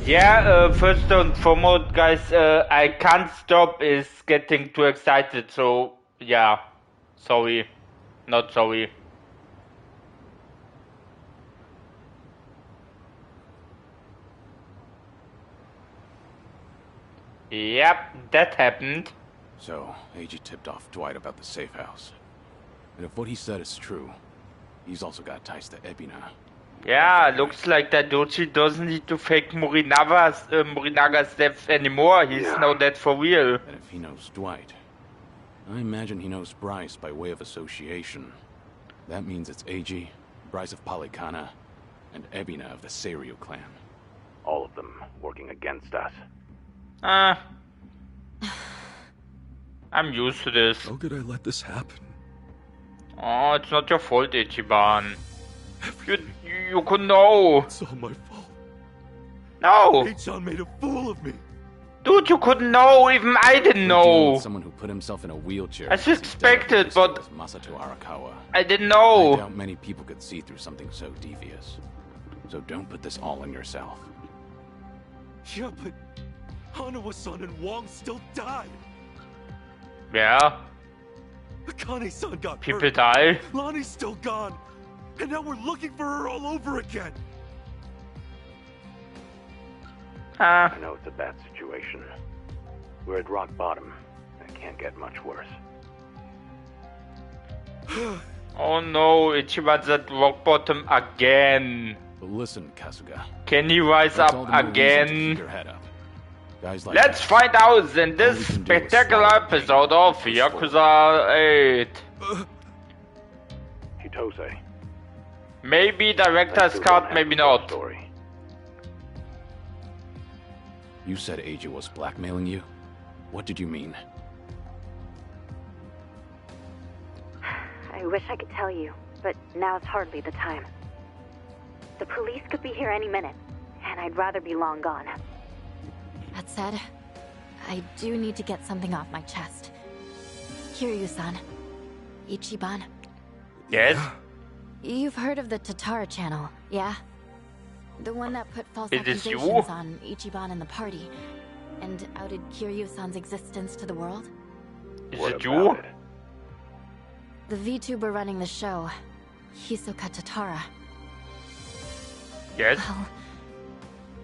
Yeah, first and foremost, guys, I can't stop is getting too excited, so yeah, sorry, not sorry. Yep, that happened. So, AG tipped off Dwight about the safe house. And if what he said is true, he's also got ties to Ebina. Yeah, looks like that Doji doesn't need to fake Morinaga's death anymore. He's now dead for real. And if he knows Dwight, I imagine he knows Bryce by way of association. That means it's AG, Bryce of Polycana, and Ebina of the Seiryu clan. All of them working against us. I'm used to this. How could I let this happen? Oh, it's not your fault, Ichiban. You could know. It's all my fault. No. H-chan made a fool of me. Dude, you couldn't know. Even I didn't know. Someone who put himself in a wheelchair. I suspected, but Masato Arakawa. I didn't know. I doubt many people could see through something so devious. So don't put this all on yourself. Yeah, but Hanawa-san and Wong still died. Yeah. Akane-san got People hurt. die. Lonnie's still gone. And now we're looking for her all over again. I know it's a bad situation. We're at rock bottom. It can't get much worse. Oh no, Ichiban's at rock bottom again. But listen, Kasuga. Can he rise up again? Keep your head up. Guys like Let's find out in this spectacular episode of Yakuza 8. Hitose. Maybe director's cut, maybe not. You said AJ was blackmailing you? What did you mean? I wish I could tell you, but now's hardly the time. The police could be here any minute, and I'd rather be long gone. That said, I do need to get something off my chest. Kiryu-san. Ichiban. Yes? You've heard of the Tatara channel, yeah? The one that put false Is this you? accusations on Ichiban and the party, and outed Kiryu-san's existence to the world? Is it you? The VTuber running the show, Hisoka Tatara. Yes? Well,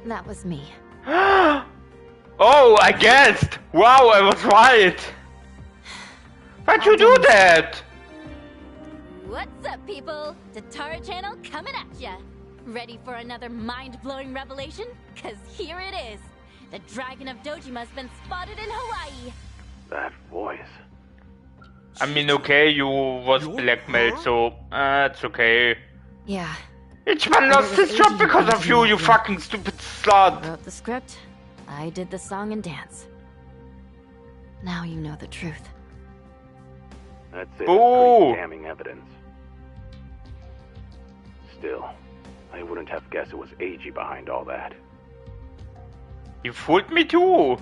that was me. Oh, I guessed! Wow, I was right! Why'd you do that? What's up, people? Tatara channel coming at ya! Ready for another mind-blowing revelation? Cause here it is! The Dragon of Dojima's been spotted in Hawaii! That voice. I mean, okay, you was blackmailed, so it's okay. Yeah. Ichiban lost his job because of you, you fucking stupid slut! Wrote the script, I did the song and dance. Now you know the truth. That's it. Boo! Pretty damning evidence. Still, I wouldn't have guessed it was AG behind all that. You fooled me too!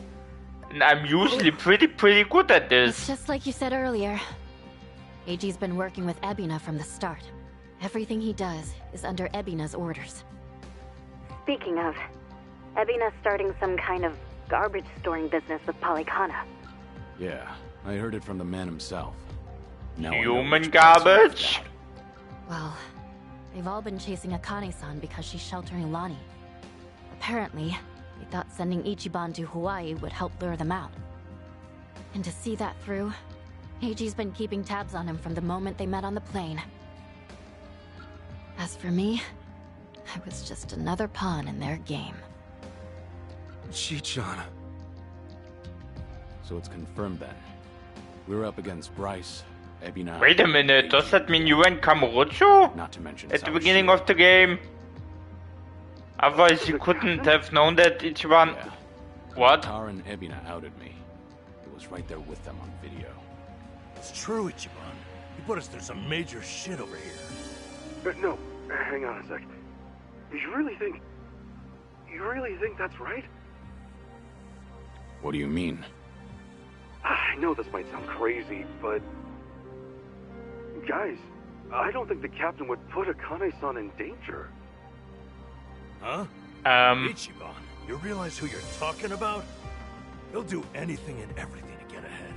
And I'm usually pretty good at It's this. just like you said earlier. AG's been working with Ebina from the start. Everything he does is under Ebina's orders. Speaking of, Ebina's starting some kind of garbage storing business with Polycana. Yeah, I heard it from the man himself. Now Human garbage? Well, they've all been chasing Akane-san because she's sheltering Lonnie. Apparently, they thought sending Ichiban to Hawaii would help lure them out. And to see that through, Eiji's been keeping tabs on him from the moment they met on the plane. As for me, I was just another pawn in their game. Chi-chan. So it's confirmed then. We're up against Bryce, Ebina... Wait a minute, does that mean you and Kamurocho? Not to mention At the beginning of the game? Otherwise you couldn't have known that Ichiban... Yeah. What? Tar and Ebina outed me. It was right there with them on video. It's true, Ichiban. You put us through some major shit over here. No, hang on a sec. You really think that's right? What do you mean? I know this might sound crazy, but... Guys, I don't think the captain would put Akane-san in danger. Huh? Um... Ichiban, You realize who you're talking about? He'll do anything and everything to get ahead.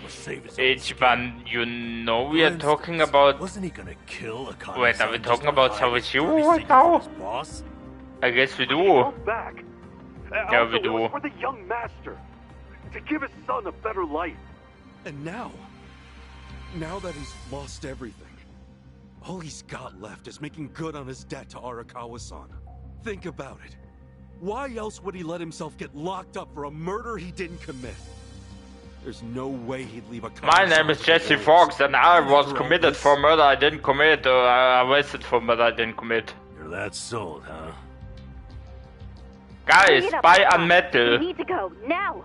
Or save his own skin. Ichiban, you know we For are talking instance, about... Wasn't he gonna kill Akane-san? Wait, are we just talking to about hide his Sawashiro dirty right secret now? from his boss? I guess we He do. goes back. Yeah, Also, we it do. was for the young master. To give his son a better life. And now that he's lost everything, all he's got left is making good on his debt to Arakawa-san. Think about it. Why else would he let himself get locked up for a murder he didn't commit? There's no way he'd leave a. My name is Jesse Fox and I was committed for murder I didn't commit, or arrested for murder I didn't commit. You're that sold, huh? Guys, Hurry it up, buy Papa. a metal. We need to go, now!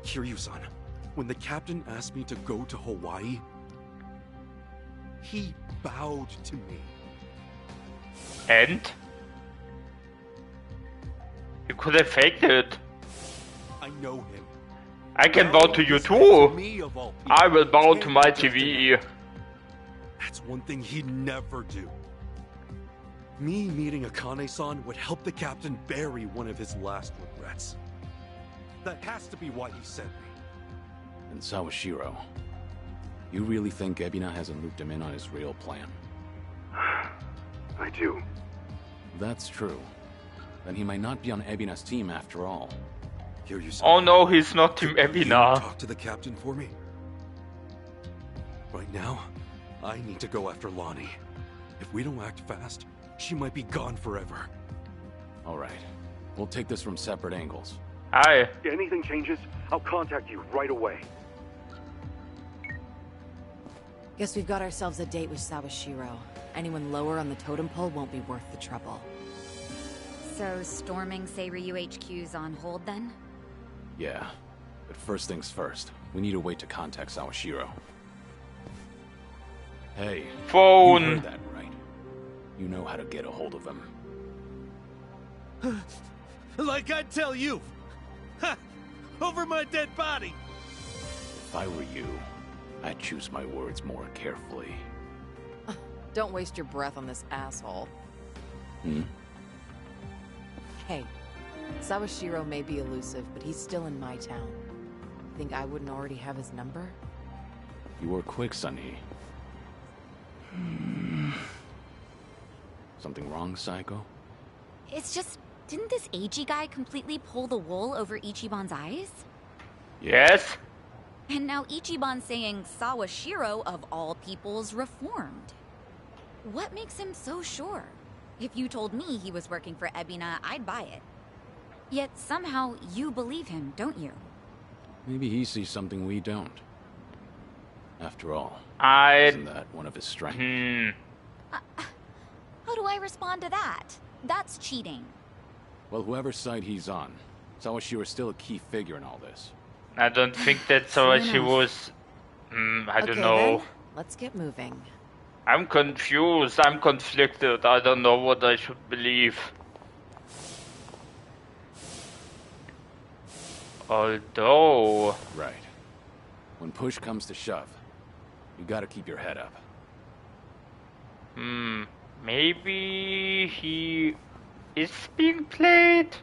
Kiryu-san, when the captain asked me to go to Hawaii, he bowed to me. And? You could have faked it. I know him. I can bow to you too. I will bow to my TV. That's one thing he'd never do. Me meeting Akane-san would help the captain bury one of his last regrets. That has to be why he sent me. And Sawashiro, you really think Ebina hasn't looped him in on his real plan? I do. If that's true, then he might not be on Ebina's team after all. Kiryu-san, Oh no, he's not Team could you Ebina. talk to the captain for me? Right now, I need to go after Lonnie. If we don't act fast, she might be gone forever. All right, we'll take this from separate angles. Hi. If anything changes, I'll contact you right away. Guess we've got ourselves a date with Sawashiro. Anyone lower on the totem pole won't be worth the trouble. So, storming Seiryu HQ's on hold then? Yeah, but first things first, we need a way to contact Sawashiro. Hey, Phone. you heard that, right? You know how to get a hold of him. Like I tell you! Ha! Over my dead body! If I were you, I'd choose my words more carefully. Don't waste your breath on this asshole. Hmm? Hey, Sawashiro may be elusive, but he's still in my town. Think I wouldn't already have his number? You were quick, Sunny. Something wrong, Psycho? It's just, didn't this AG guy completely pull the wool over Ichiban's eyes? Yes? And now Ichiban's saying Sawashiro, of all people's, reformed. What makes him so sure? If you told me he was working for Ebina, I'd buy it. Yet somehow you believe him, don't you? Maybe he sees something we don't. After all, I... isn't that one of his strengths? How do I respond to that? That's cheating. Well, whoever side he's on, Sawashiro's still a key figure in all this. I don't think that's how she was... I don't know. Then, let's get moving. I'm confused. I'm conflicted. I don't know what I should believe. Although... Right. When push comes to shove, you gotta keep your head up. Maybe he is being played?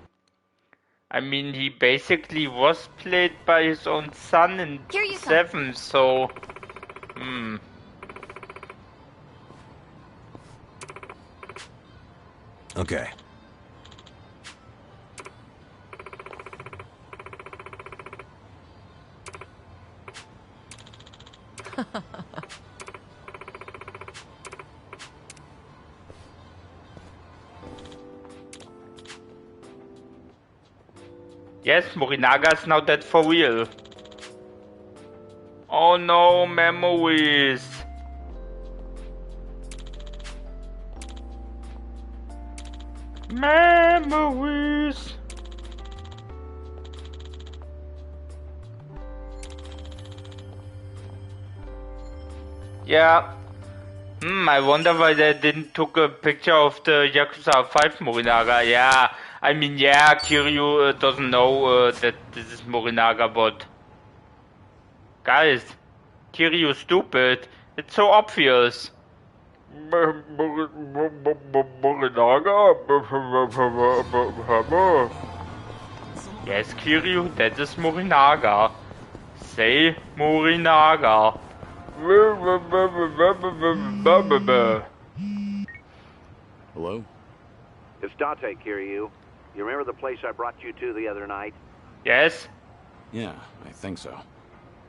I mean, he basically was played by his own son in Here you 7, so... Okay. Yes, Morinaga's now dead for real. Oh no, memories. Memories. Yeah. I wonder why they didn't took a picture of the Yakuza 5 Morinaga. Yeah, I mean, yeah, Kiryu doesn't know that this is Morinaga, but... Guys, Kiryu's stupid. It's so obvious. Morinaga? Yes, Kiryu, that is Morinaga. Say Morinaga. Hello? It's Date, Kiryu. You remember the place I brought you to the other night? Yes? Yeah, I think so.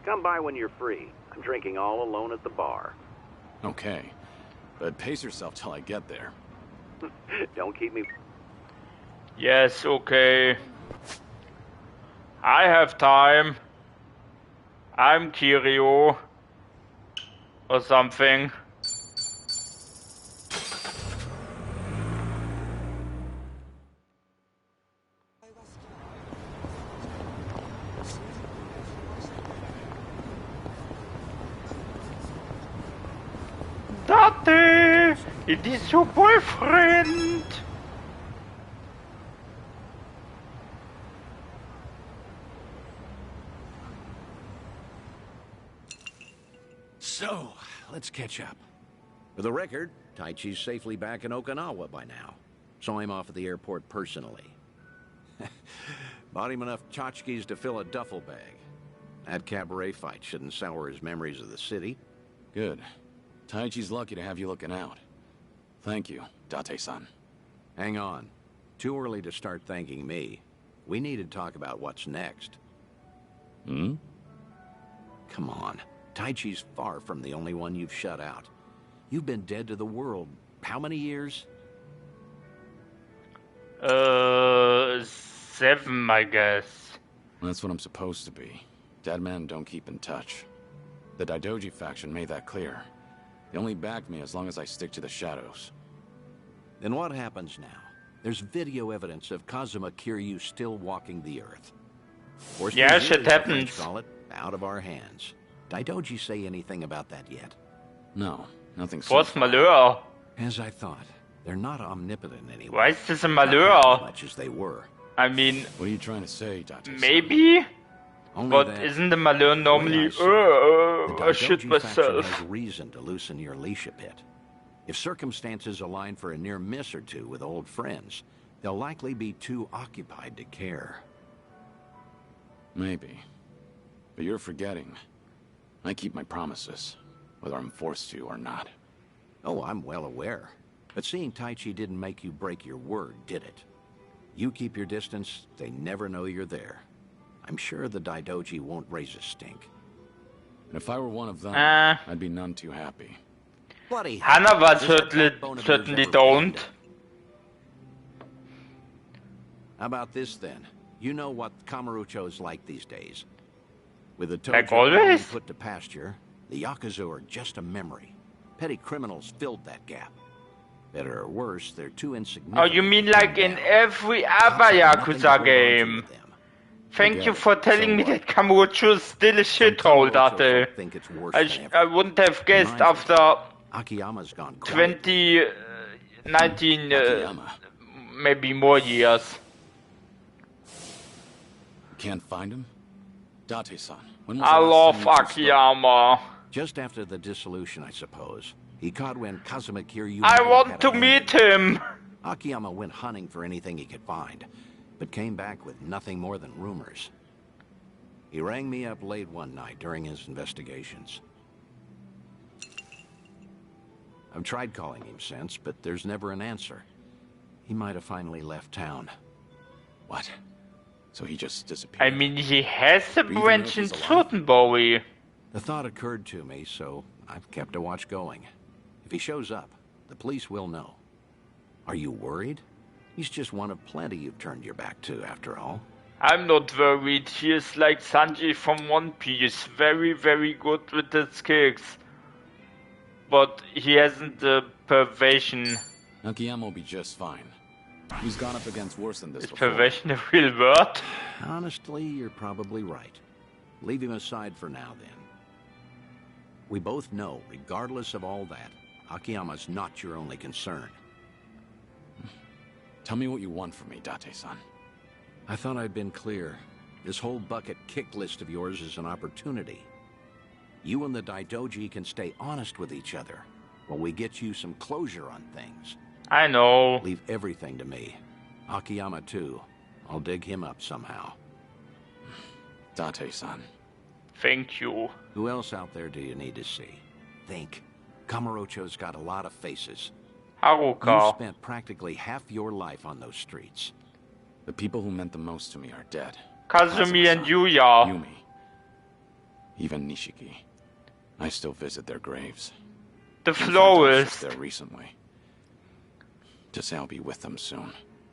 Come by when you're free. I'm drinking all alone at the bar. Okay. But pace yourself till I get there. Don't keep me... Yes, okay. I have time. I'm Kiryu. Or something. Date! It is your boyfriend! So, let's catch up. For the record, Taichi's safely back in Okinawa by now. Saw him off at the airport personally. Bought him enough tchotchkes to fill a duffel bag. That cabaret fight shouldn't sour his memories of the city. Good. Taichi's lucky to have you looking out. Thank you, Date-san. Hang on. Too early to start thanking me. We need to talk about what's next. Hmm? Come on. Taichi's far from the only one you've shut out. You've been dead to the world. How many years? 7, I guess. That's what I'm supposed to be. Dead men don't keep in touch. The Daidoji faction made that clear. They only back me as long as I stick to the shadows. Then what happens now? There's video evidence of Kazuma Kiryu still walking the earth. Force Yeah, majeure, shit as the French happens. call it, out of our hands. Daidoji say anything about that yet? No, nothing so Force far. Malheur. As I thought, they're not omnipotent anymore. Why is this a Not as Malheur? much as they were. I mean, What are you trying to say, Date-san? maybe? Only But that, isn't the Malheur normally, the Daidoji I shit faction myself. has reason to loosen your leash a bit. If circumstances align for a near miss or two with old friends, they'll likely be too occupied to care. Maybe. But you're forgetting. I keep my promises, whether I'm forced to or not. Oh, I'm well aware. But seeing Taichi didn't make you break your word, did it? You keep your distance, they never know you're there. I'm sure the Daidoji won't raise a stink. And if I were one of them, Uh. I'd be none too happy. Bloody hell, Hanawa does that certainly, backbone of yours certainly ever don't. bend? How about this then? You know what Kamurocho's like these days. With the Like Tojo being always? put to pasture, the Yakuza are just a memory. Petty criminals filled that gap. Better or worse, they're too insignificant. Oh, you mean to like pin in down. every Cops other have nothing to Yakuza hold on to game? with them. Thank Forget you it. for telling So me what? that Kamurocho is still a Some shithole, Kamurocho Date. folk think it's worse I, than ever. I wouldn't have guessed Mindful. after Akiyama's gone quiet. 19, Akiyama. maybe more years. Can't find him? Date-san, when was I the last love time you two spoke? Akiyama. Just after the dissolution, I suppose. He caught when Kazuma Kiryu... I had want to a hand meet in it. him. Akiyama went hunting for anything he could find, but came back with nothing more than rumors. He rang me up late one night during his investigations. I've tried calling him since, but there's never an answer. He might have finally left town. What? So he just disappeared? I mean, he has a Do you even know branch if in he's alive? Totenbowie. The thought occurred to me, so I've kept a watch going. If he shows up, the police will know. Are you worried? He's just one of plenty you've turned your back to, after all. I'm not worried. He is like Sanji from One Piece. Very, very good with his kicks. But he hasn't the pervasion. Akiyama will be just fine. He's gone up against worse than this Is before. pervasion a real word? Honestly, you're probably right. Leave him aside for now, then. We both know, regardless of all that, Akiyama's not your only concern. Tell me what you want from me, Date-san. I thought I'd been clear. This whole bucket kick list of yours is an opportunity. You and the Daidoji can stay honest with each other while we get you some closure on things. I know. Leave everything to me. Akiyama, too. I'll dig him up somehow. Date-san. Thank you. Who else out there do you need to see? Think. Kamurocho's got a lot of faces. You Haruka. spent practically half your life on those streets. The people who meant the most to me are dead. Kazumi and Kazuma-san, Yuya. Yumi. Even Nishiki. I still visit their graves. The In fact, I was florist. just there recently. To say I'll be with them soon.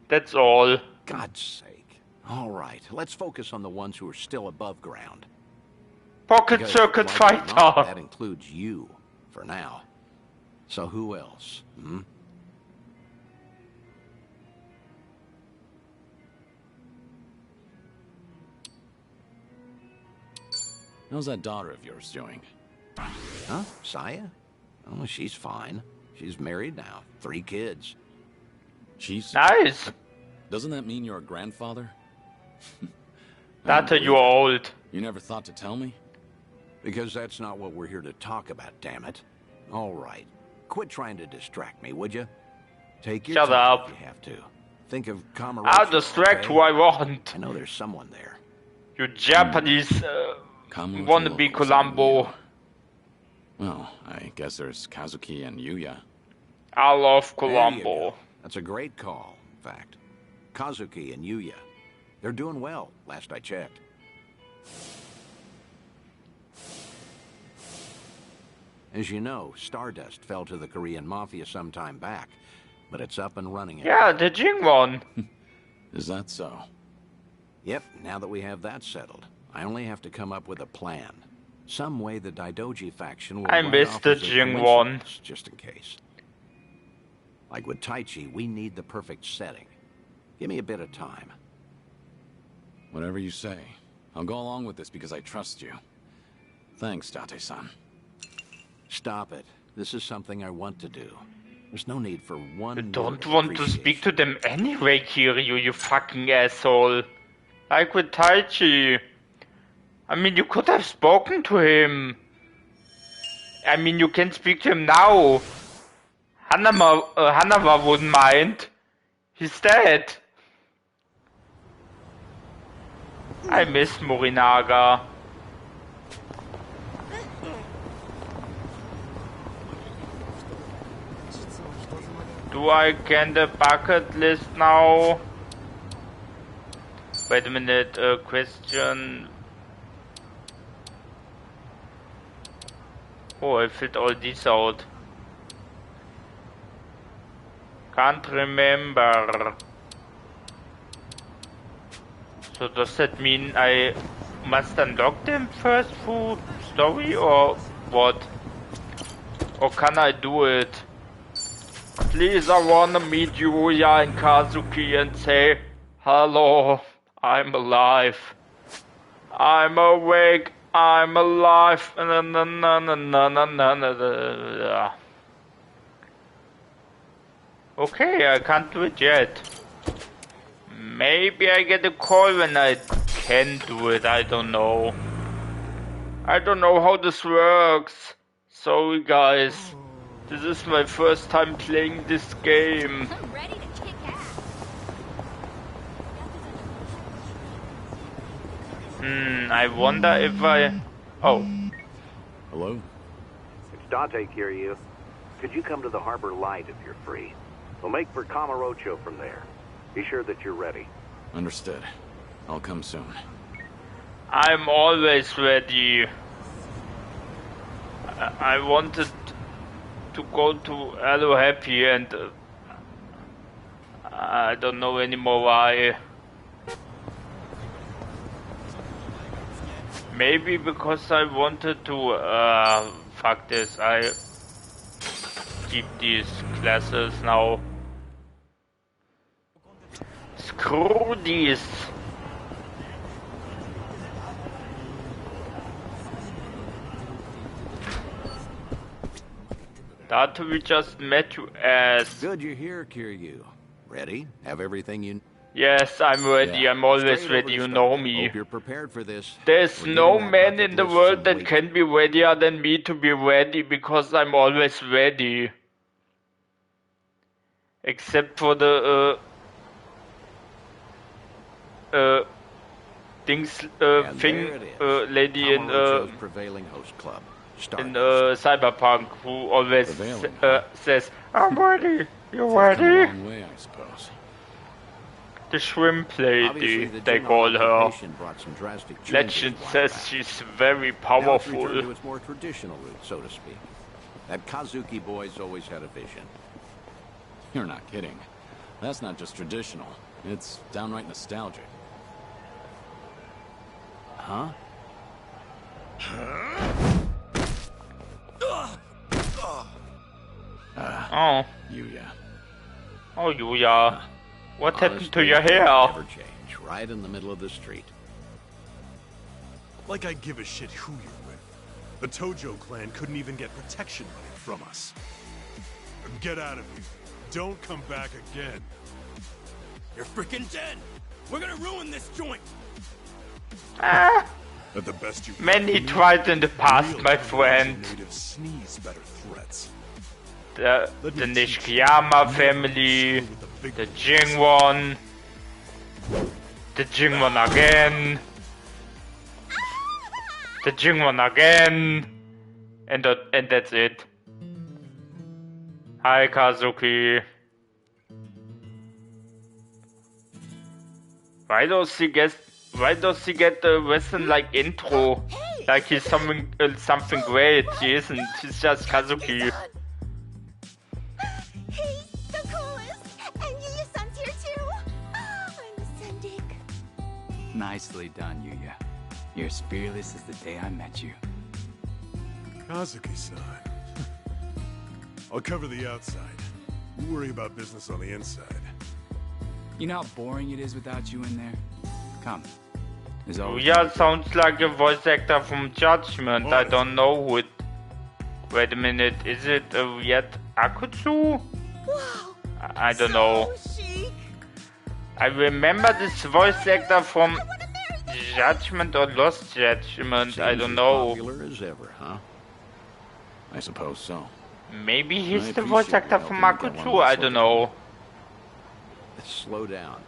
That's all. God's sake. All right, let's focus on the ones who are still above ground. Pocket Because, Circuit like it or not, Fighter. that includes you, for now. So who else, hmm? How's that daughter of yours doing? Huh? Saya? Oh, she's fine. She's married now. 3 kids. She's... Nice. Doesn't that mean you're a grandfather? Data, you're old. You never thought to tell me? Because that's not what we're here to talk about, damn it. All right. Quit trying to distract me, would you? Take your Shut time up. if you have to. Think of Kamurocho, I'll distract okay? who I want. I know there's someone there. You Japanese Kamurocho wannabe locals Columbo. and well, I guess there's Kazuki and Yuya. I love There you Columbo. go. That's a great call, in fact. Kazuki and Yuya. They're doing well, last I checked. As you know, Stardust fell to the Korean Mafia some time back, but it's up and running again. Yeah, the Jing one. Is that so? Yep, now that we have that settled, I only have to come up with a plan. Some way the Daidoji faction will I write missed off the as a Jing one. coincidence, just in case. Like with Taichi, we need the perfect setting. Give me a bit of time. Whatever you say. I'll go along with this because I trust you. Thanks, Date-san. Stop it. This is something I want to do. There's no need for one You word don't of want to speak to appreciation. them anyway, Kiryu, you fucking asshole. Like with Taichi. I mean, you could have spoken to him. I mean, you can speak to him now. Hanawa wouldn't mind. He's dead. I miss Morinaga. Do I get the bucket list now? Wait a minute, question. Oh, I filled all these out. Can't remember. So does that mean I must unlock them first through story or what? Or can I do it? Please, I wanna meet Yuya and Kazuki and say, hello, I'm alive. I'm awake, I'm alive. Na, na, na, na, na, na, na, na. Okay, I can't do it yet. Maybe I get a call when I can do it, I don't know. I don't know how this works. Sorry guys. This is my first time playing this game. I'm ready to kick ass. I wonder if I... Oh. Hello? It's Date, Kiryu. Could you come to the Harbor Light if you're free? We'll make for Kamurocho from there. Be sure that you're ready. Understood. I'll come soon. I'm always ready. I wanted to go to Hello Happy and I don't know anymore why. Maybe because I wanted to fuck this, I keep these classes now. Screw these. That we just met you as. Good you're here, Kiryu. Ready? Have everything you... Yes, I'm ready. Yeah. I'm always Straight over ready. to You know start. me. Hope you're prepared for this. There's We're no giving that man bucket in the list world some that weight. can be readier than me to be ready because I'm always ready. Except for the Dings And thing there it is. lady in Kamurocho's prevailing host club. in Stardust. Cyberpunk who always Prevailing, huh? says, "I'm ready. You Come a ready?" long way, I suppose. The shrimp Obviously, lady, the they general call her. occupation brought some drastic changes Legend a while says back. she's very Now it's returned powerful. to its more traditional roots, so to speak. That Kazuki boy's always had a vision. You're not kidding. That's not just traditional. It's downright nostalgic. Huh? Oh, Yuya. oh, Yuya. What happened to Honestly, your things hair? never change, right in the middle of the street. Like I give a shit who you're with. The Tojo clan couldn't even get protection money from us. Get out of here. Don't come back again. You're freaking dead! We're gonna ruin this joint! Ah, At the best you many can, tried in the past, real my Kamurocho friend. natives sneeze better threats. The Let me teach you. Nishikiyama Never family, screw with the big the boys. Jingwon, the Jingwon again, the Jingwon again, and that's it. Hi Kazuki. Why does he get the Western-like intro? Like he's something great. He isn't. He's just Kazuki. He's the coolest! And Yuya-san's here too! I'm ascending. Nicely done, Yuya. You're as fearless as the day I met you. Kazuki-san. I'll cover the outside. You worry about business on the inside. You know how boring it is without you in there? Come. There's always Yuya sounds like a voice actor from Judgment. I don't know who it. Wait a minute, is it yet Akutsu? Wow! I don't know. So chic. I remember this voice actor from Judgment or Lost Judgment. I Seems don't as know. Popular as ever, huh? I suppose so. Maybe he's I the voice appreciate actor you from helping me get one Akutsu. I last don't look at know. Let's slow down.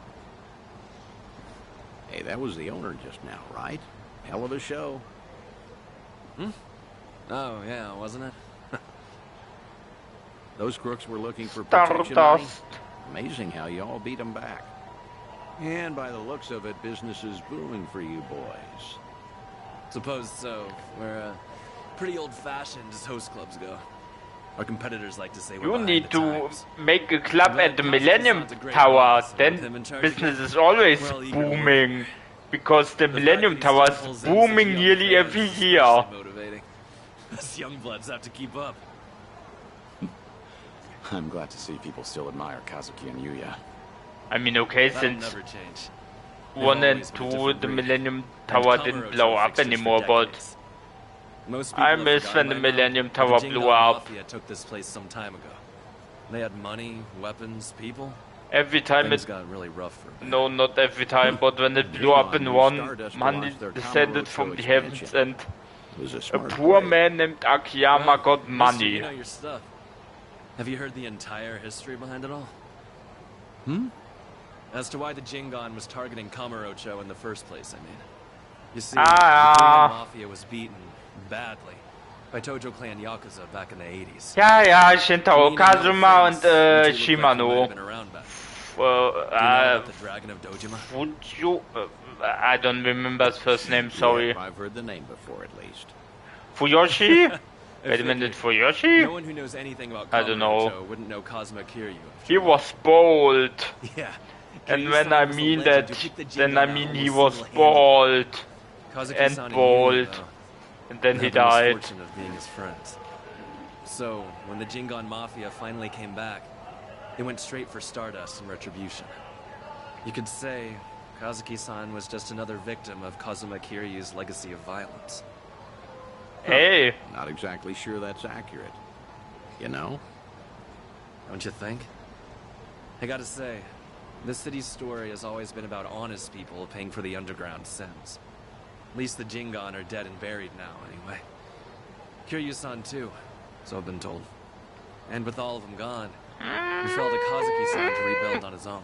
Hey, that was the owner just now, right? Hell of a show. Oh, yeah, wasn't it? Those crooks were looking for protection money. Stardust. Amazing how you all beat them back. And by the looks of it, business is booming for you boys. Suppose so. We're pretty old-fashioned as host clubs go. Our competitors like to say we're You behind need the to times. make a club But at the Kazuki Millennium sounds a great Tower. boss, and with Then him in charge business again, is always we're all eager to work. booming. Because the Millennium fact that he Tower still is pulls in booming such young nearly fans every is year. especially motivating. Us young bloods have to keep up. I'm glad to see people still admire Kazuki and Yuya. I mean, okay, That'll since never change. They've 1 and always been a 2, different the breed. Millennium And Tower didn't Kamurocho blow up fixed it for anymore, but decades. Most people I have miss forgotten when the by now, Millennium but Tower the blew Jingon up. Mafia took this place some time ago. They had money, weapons, people. Every time Things it... got really rough for a bit. No, not every time, but when it blew up in one, money descended from the heavens and It was a a smart poor play. man named Akiyama Well, got mister, money. You know your stuff. Have you heard the entire history behind it all? As to why the Jingon was targeting Kamurocho in the first place, I mean. You see, the Jingon Mafia was beaten badly by Tojo Clan Yakuza back in the 80s. Ja, Shintaro Meaning Kazuma no and offense, you two look like you might Shimano. have been around back then. Do you know about the Dragon of Dojima? Fuju... I don't remember his first name, sorry. Yeah, I've heard the name before at least. Fuyoshi? I Wait a minute, figured. Fuyoshi? No one who knows anything about I don't know. Kamurocho wouldn't know Kazuma Kiryu. He was bald. Yeah. And Kiryu-san when I was the mean legend that, who kicked the then Jingon I out mean almost he was single-handedly. bald. Kazuki-san And Yuya, bald. though, And then he had the died. misfortune of being his friends. So, when the Jingon Mafia finally came back, they went straight for Stardust and Retribution. You could say Kazuki-san was just another victim of Kazuma Kiryu's legacy of violence. Hey, Not exactly sure that's accurate. You know? Don't you think? I gotta say, this city's story has always been about honest people paying for the underground sins. At least the Jingon are dead and buried now, anyway. Kiryu-san too, so I've been told. And with all of them gone, we fell to Kazuki-san to rebuild on his own.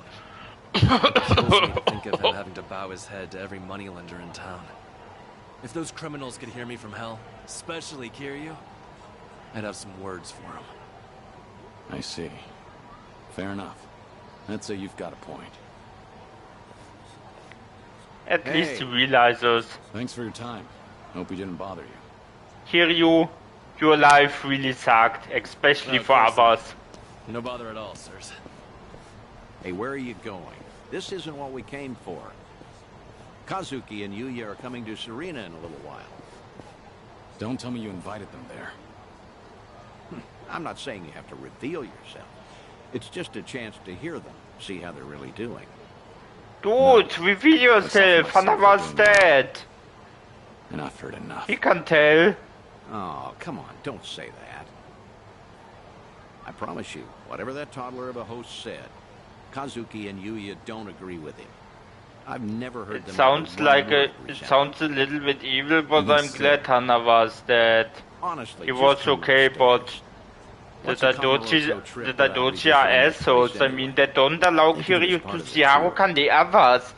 It kills me to think of him having to bow his head to every moneylender in town. If those criminals could hear me from hell, especially Kiryu, I'd have some words for him. I see. Fair enough. I'd say you've got a point. At least he realizes. Thanks for your time. Hope we didn't bother you. Kiryu, your life really sucked, especially for others. No bother at all, sirs. Hey, where are you going? This isn't what we came for. Kazuki and Yuya are coming to Serena in a little while. Don't tell me you invited them there. I'm not saying you have to reveal yourself. It's just a chance to hear them, see how they're really doing. Dude, reveal yourself, Hannah was dead. And I've heard enough. He can tell. Oh, come on, don't say that. I promise you, whatever that toddler of a host said, Kazuki and Yuya don't agree with him. I've never heard them. Sounds like it sounds a little bit evil, but I'm glad Hannah was dead. Honestly, he was okay, but the Daidoji are assholes. I mean, they don't allow Kiryu to see Haruka and the others.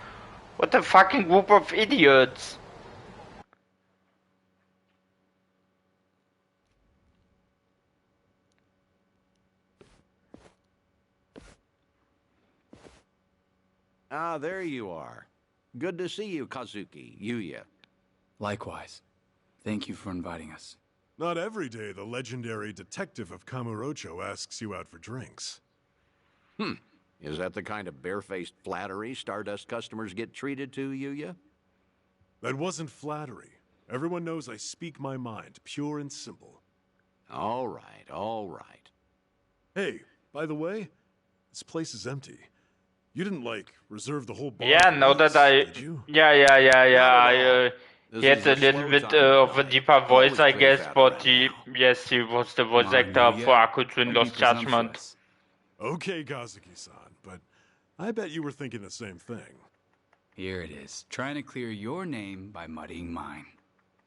What a fucking group of idiots. Ah, there you are. Good to see you, Kazuki, Yuya. Likewise. Thank you for inviting us. Not every day the legendary detective of Kamurocho asks you out for drinks. Is that the kind of barefaced flattery Stardust customers get treated to, Yuya? That wasn't flattery. Everyone knows I speak my mind, pure and simple. All right, all right. Hey, by the way, this place is empty. You didn't, like, reserve the whole bar. Yeah, now that I... Did you? Yeah. He had a little bit of a deeper voice, I guess, but he was the voice actor for Akutsu in Lost Judgment. Okay, Kazuki-san, but I bet you were thinking the same thing. Here it is, trying to clear your name by muddying mine.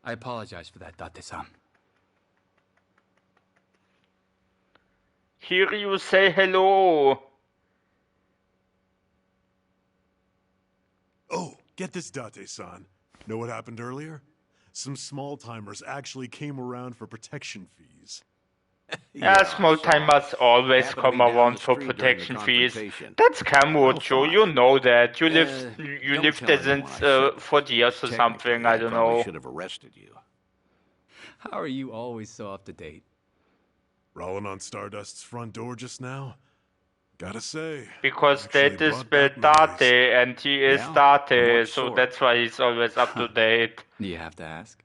I apologize for that, Date-san. Here you say hello. Oh, get this, Date-san. Know what happened earlier? Some small-timers actually came around for protection fees. Yeah, small-timers always come around for protection fees. That's Kamurocho, you know that. You lived there since 40 years or something, I don't know. Should have arrested you. How are you always so up to date? Rolling on Stardust's front door just now? Gotta say. Because that is spelled Date, and he is Date, so that's why he's always up to date. Do you have to ask?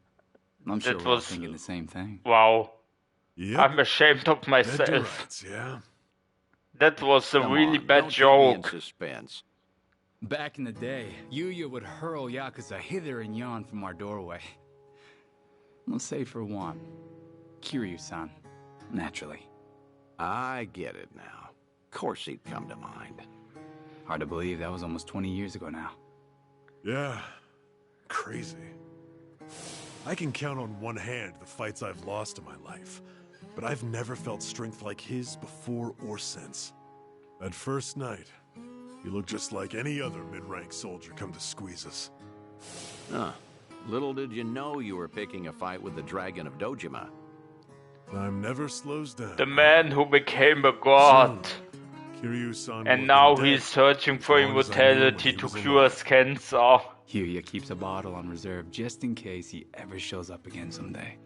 I'm sure we're all thinking the same thing. Wow. Yep. I'm ashamed of myself. Rights, yeah? That was a really bad joke. Suspense. Back in the day, Yuya would hurl Yakuza hither and yon from our doorway. Let's say for one, Kiryu-san, naturally. I get it now. Of course he'd come to mind. Hard to believe that was almost 20 years ago now. Yeah. Crazy. I can count on one hand the fights I've lost in my life, but I've never felt strength like his before or since. That first night, he looked just like any other mid-rank soldier come to squeeze us. Little did you know you were picking a fight with the Dragon of Dojima. Time never slows down. The man who became a god. Kiryu-san, and now he's searching for immortality to cure cancer. Yuya keeps a bottle on reserve just in case he ever shows up again someday.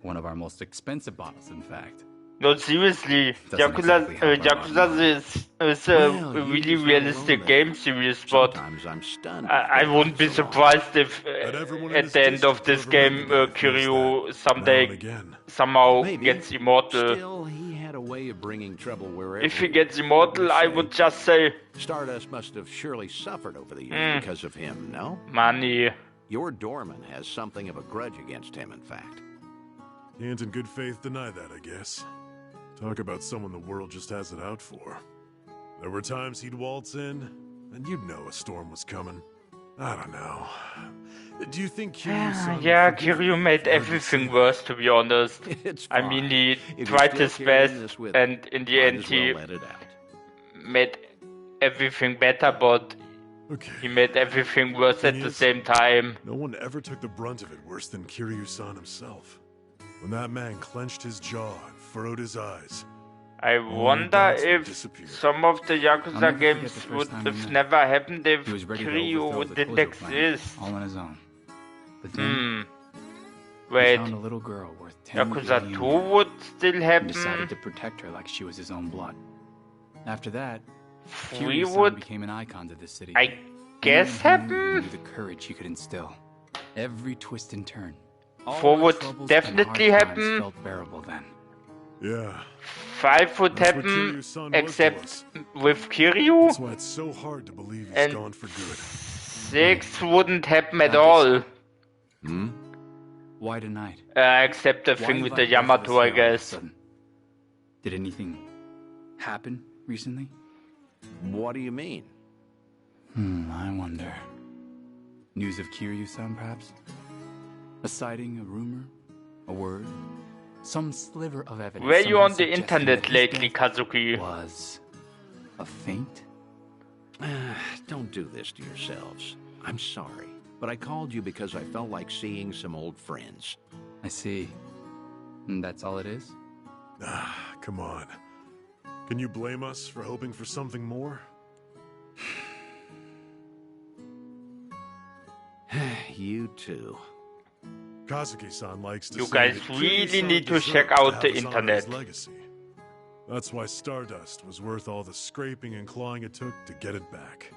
One of our most expensive bottles, in fact. No, seriously, Yakuza is a really realistic game series, but I wouldn't be surprised if at the end of this game Kiryu somehow gets immortal. Still, he had a way of bringing trouble wherever. If he gets immortal, I would just say... Stardust must have surely suffered over the years because of him, no? Money. Your doorman has something of a grudge against him, in fact. Can't in good faith deny that, I guess. Talk about someone the world just has it out for. There were times he'd waltz in, and you'd know a storm was coming. I don't know. Do you think Kiryu... Yeah, Kiryu made everything worse, to be honest. I mean, he tried his best, and in the end he made everything better, but he made everything worse at the same time. No one ever took the brunt of it worse than Kiryu-san himself. When that man clenched his jaw and furrowed his eyes. I wonder if some of the Yakuza games would have never happened if Kiryu didn't exist. All on his own. But then, wait, he found a little girl worth 10 Yakuza billion 2 would still happen? and decided to protect her like she was his own blood. After that, 3 Kiryu-san would, became an icon to the city. I guess, happen? The courage he could instill. Every twist and turn. 4 would definitely happen. Felt bearable then. Yeah. 5 would happen, except with Kiryu. That's why it's so hard to believe he's gone for good. 6 wouldn't happen at all. Why tonight? Except the thing with the Yamato, I guess. Did anything happen recently? What do you mean? I wonder. News of Kiryu-san, perhaps? A sighting, a rumor, a word? Some sliver of evidence. Were you on the internet lately, Kazuki? Was a feint? Don't do this to yourselves. I'm sorry, but I called you because I felt like seeing some old friends. I see. And that's all it is? Come on. Can you blame us for hoping for something more? You too. Kazuki-san likes to You say guys that really Kiryu-san need to deserved check to out have the his honor internet. as legacy. That's why Stardust was worth all the scraping and clawing it took to get it back.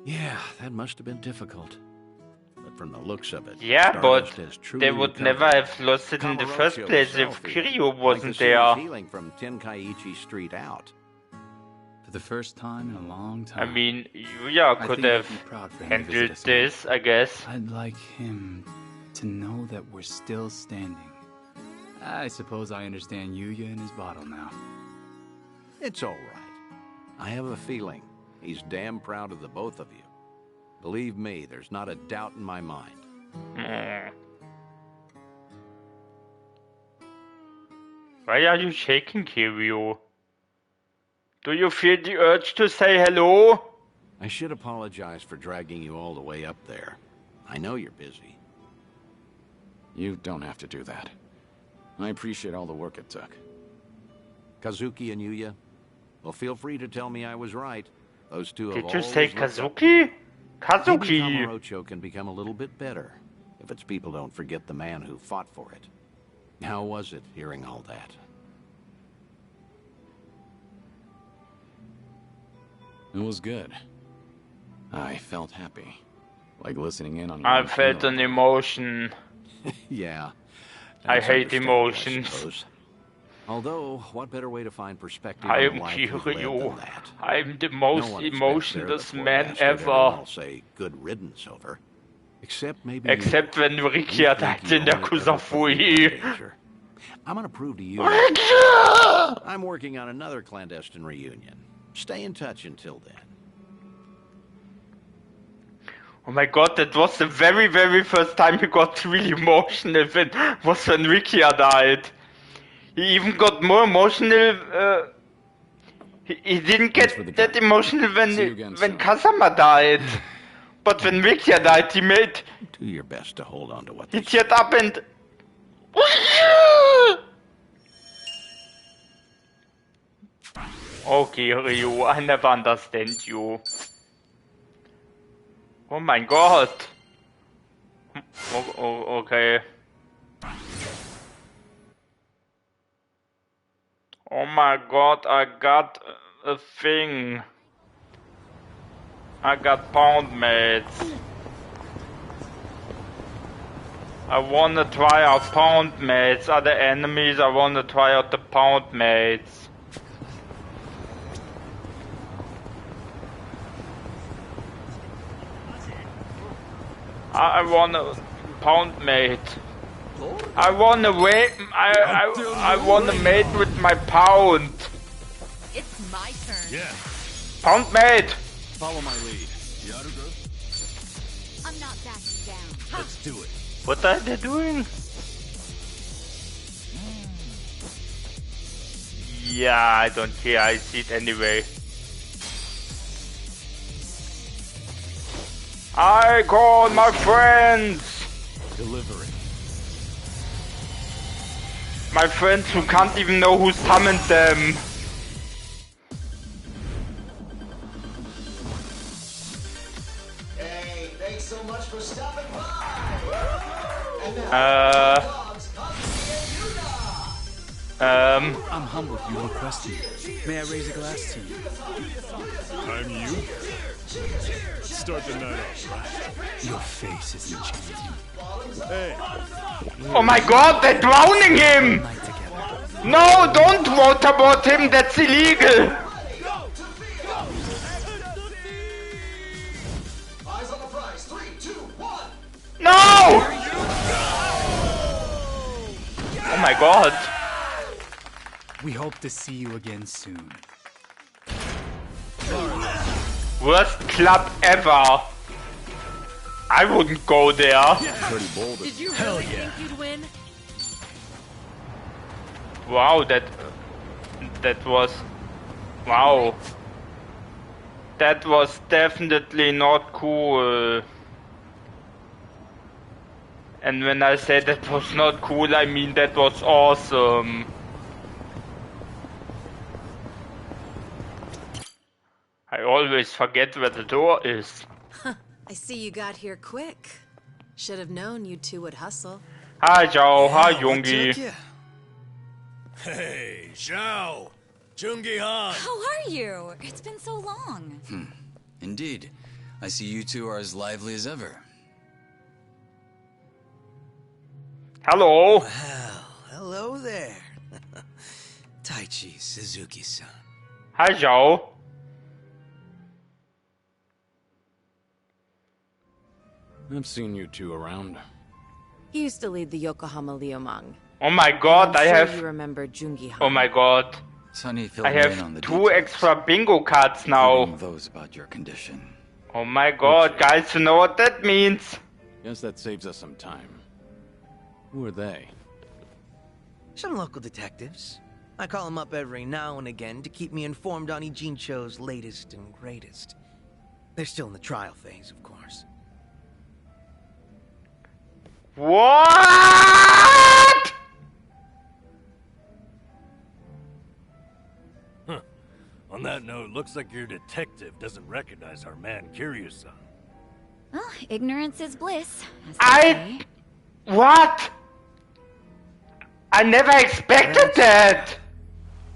Yeah, that must have been difficult. But from the looks of it, Yeah, but Stardust has truly they would recovered. never have lost it in the first Kamurocho place if himself even, Kiryu wasn't like the there. city's healing from Tenkaichi Street out. For the first time in a long I time. mean, Yuya I could think I'd have be proud for him to visit handled us again. this, I guess. I'd like him to know that we're still standing. I suppose I understand Yuya and his bottle now. It's all right. I have a feeling he's damn proud of the both of you. Believe me, there's not a doubt in my mind. Why are you shaking, Kiryu? Do you feel the urge to say hello? I should apologize for dragging you all the way up there. I know you're busy. You don't have to do that. I appreciate all the work it took. Kazuki and Yuya, well, feel free to tell me I was right. Those two have Did you say always looked up- Kazuki? Maybe Kazuki! Kamurocho can become a little bit better if its people don't forget the man who fought for it. How was it hearing all that? It was good. I felt happy. Like listening in on your I own felt feeling. an emotion. Yeah. I that's hate understandable, I emotions. suppose. Although, what better way to find perspective I on am life we've lived Kiryu. than that? I'm the No most one expects they're emotionless the poor man bastard ever. everyone will say good riddance over. Except maybe you. Except when Ricky You attacked think you in only Yakuza ever put me in 3. danger. I'm gonna prove to you. I'm working on another clandestine reunion. Stay in touch until then. Oh my god, that was the very, very first time he got really emotional was when Rikia died. He even got more emotional, he didn't get that emotional when Kazama died. But when Rikia died, he made... Do your best to hold on to what He teared up and... Okay, Ryu, I never understand you. Oh mein Gott. Okay. Oh my god, I got a thing. I got pound mates. I wanna try out pound mates. Are the enemies? I wanna try out the pound mates. I want a pound mate. I want to wait. I want to mate with my pound. It's my turn. Yeah. Pound mate. Follow my lead. I'm not backing down. Let's do it. What are they doing? Yeah, I don't care. I see it anyway. I call my friends. Delivery. My friends who can't even know who summoned them. Hey, thanks so much for stopping by. And now, I'm humbled you requested me. May I raise a glass to you? I'm you? Let's start the night off, right? Your face isn't changing. Hey. Oh my god, they're drowning him! No, don't waterboard him, that's illegal! Eyes on the prize. 3, 2, 1. No! Oh my god. We hope to see you again soon. Worst club ever. I wouldn't go there. Pretty bold. Did you really think you'd win? Wow, that was... Wow. That was definitely not cool. And when I say that was not cool, I mean that was awesome. I always forget where the door is. I see you got here quick. Should have known you two would hustle. Hi, Zhao. Hi, Jungi. Hey, Zhao. Jungi Han. How are you? It's been so long. Indeed. I see you two are as lively as ever. Hello. Well, hello there. Taichi Suzuki-san. Hi, Zhao. I've seen you two around. He used to lead the Yokohama Liumang. Oh my god, I sure have... You remember Jungi Han. Oh my god. Sunny filled I me in have on the 2 details, extra bingo cards now. including those about your condition. Oh my god, guys, you know what that means? Guess that saves us some time. Who are they? Some local detectives. I call them up every now and again to keep me informed on Ijincho's latest and greatest. They're still in the trial phase, of course. What? Huh. On that note, looks like your detective doesn't recognize our man Kiryu-san. Well, ignorance is bliss. As they say. What? I never expected that!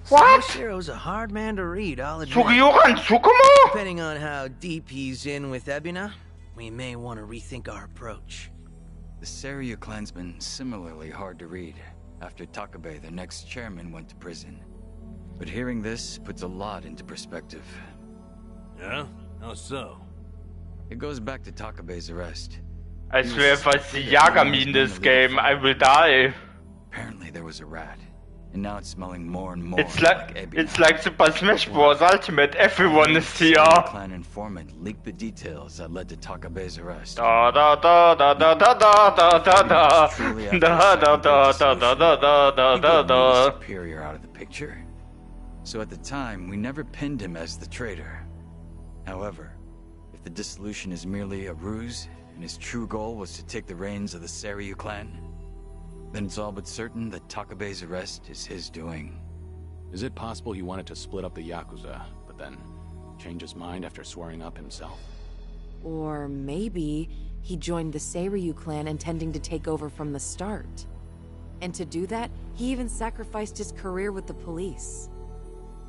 What? Sawashiro's a hard man to read, I'll admit. Sugiura and Tsukumo? Depending on how deep he's in with Ebina, we may want to rethink our approach. The Seiryu clansman similarly hard to read. After Takabe, the next chairman, went to prison. But hearing this puts a lot into perspective. Yeah? How so? It goes back to Takabe's arrest. I swear if I see Yagami in this game, I will die. Apparently there was a rat, and now it's smelling more and more It's like Super Smash Bros. Ultimate. Everyone is here. Clan informant leaked the details that led to Takabe's arrest. Da da da da da da da da da da da da da da da. Superior out of the picture. So at the time, we never pinned him as the traitor. However, if the dissolution is merely a ruse, and his true goal was to take the reins of the Seiryu clan, then it's all but certain that Takabe's arrest is his doing. Is it possible he wanted to split up the Yakuza, but then change his mind after swearing up himself? Or maybe he joined the Seiryu clan intending to take over from the start. And to do that, he even sacrificed his career with the police.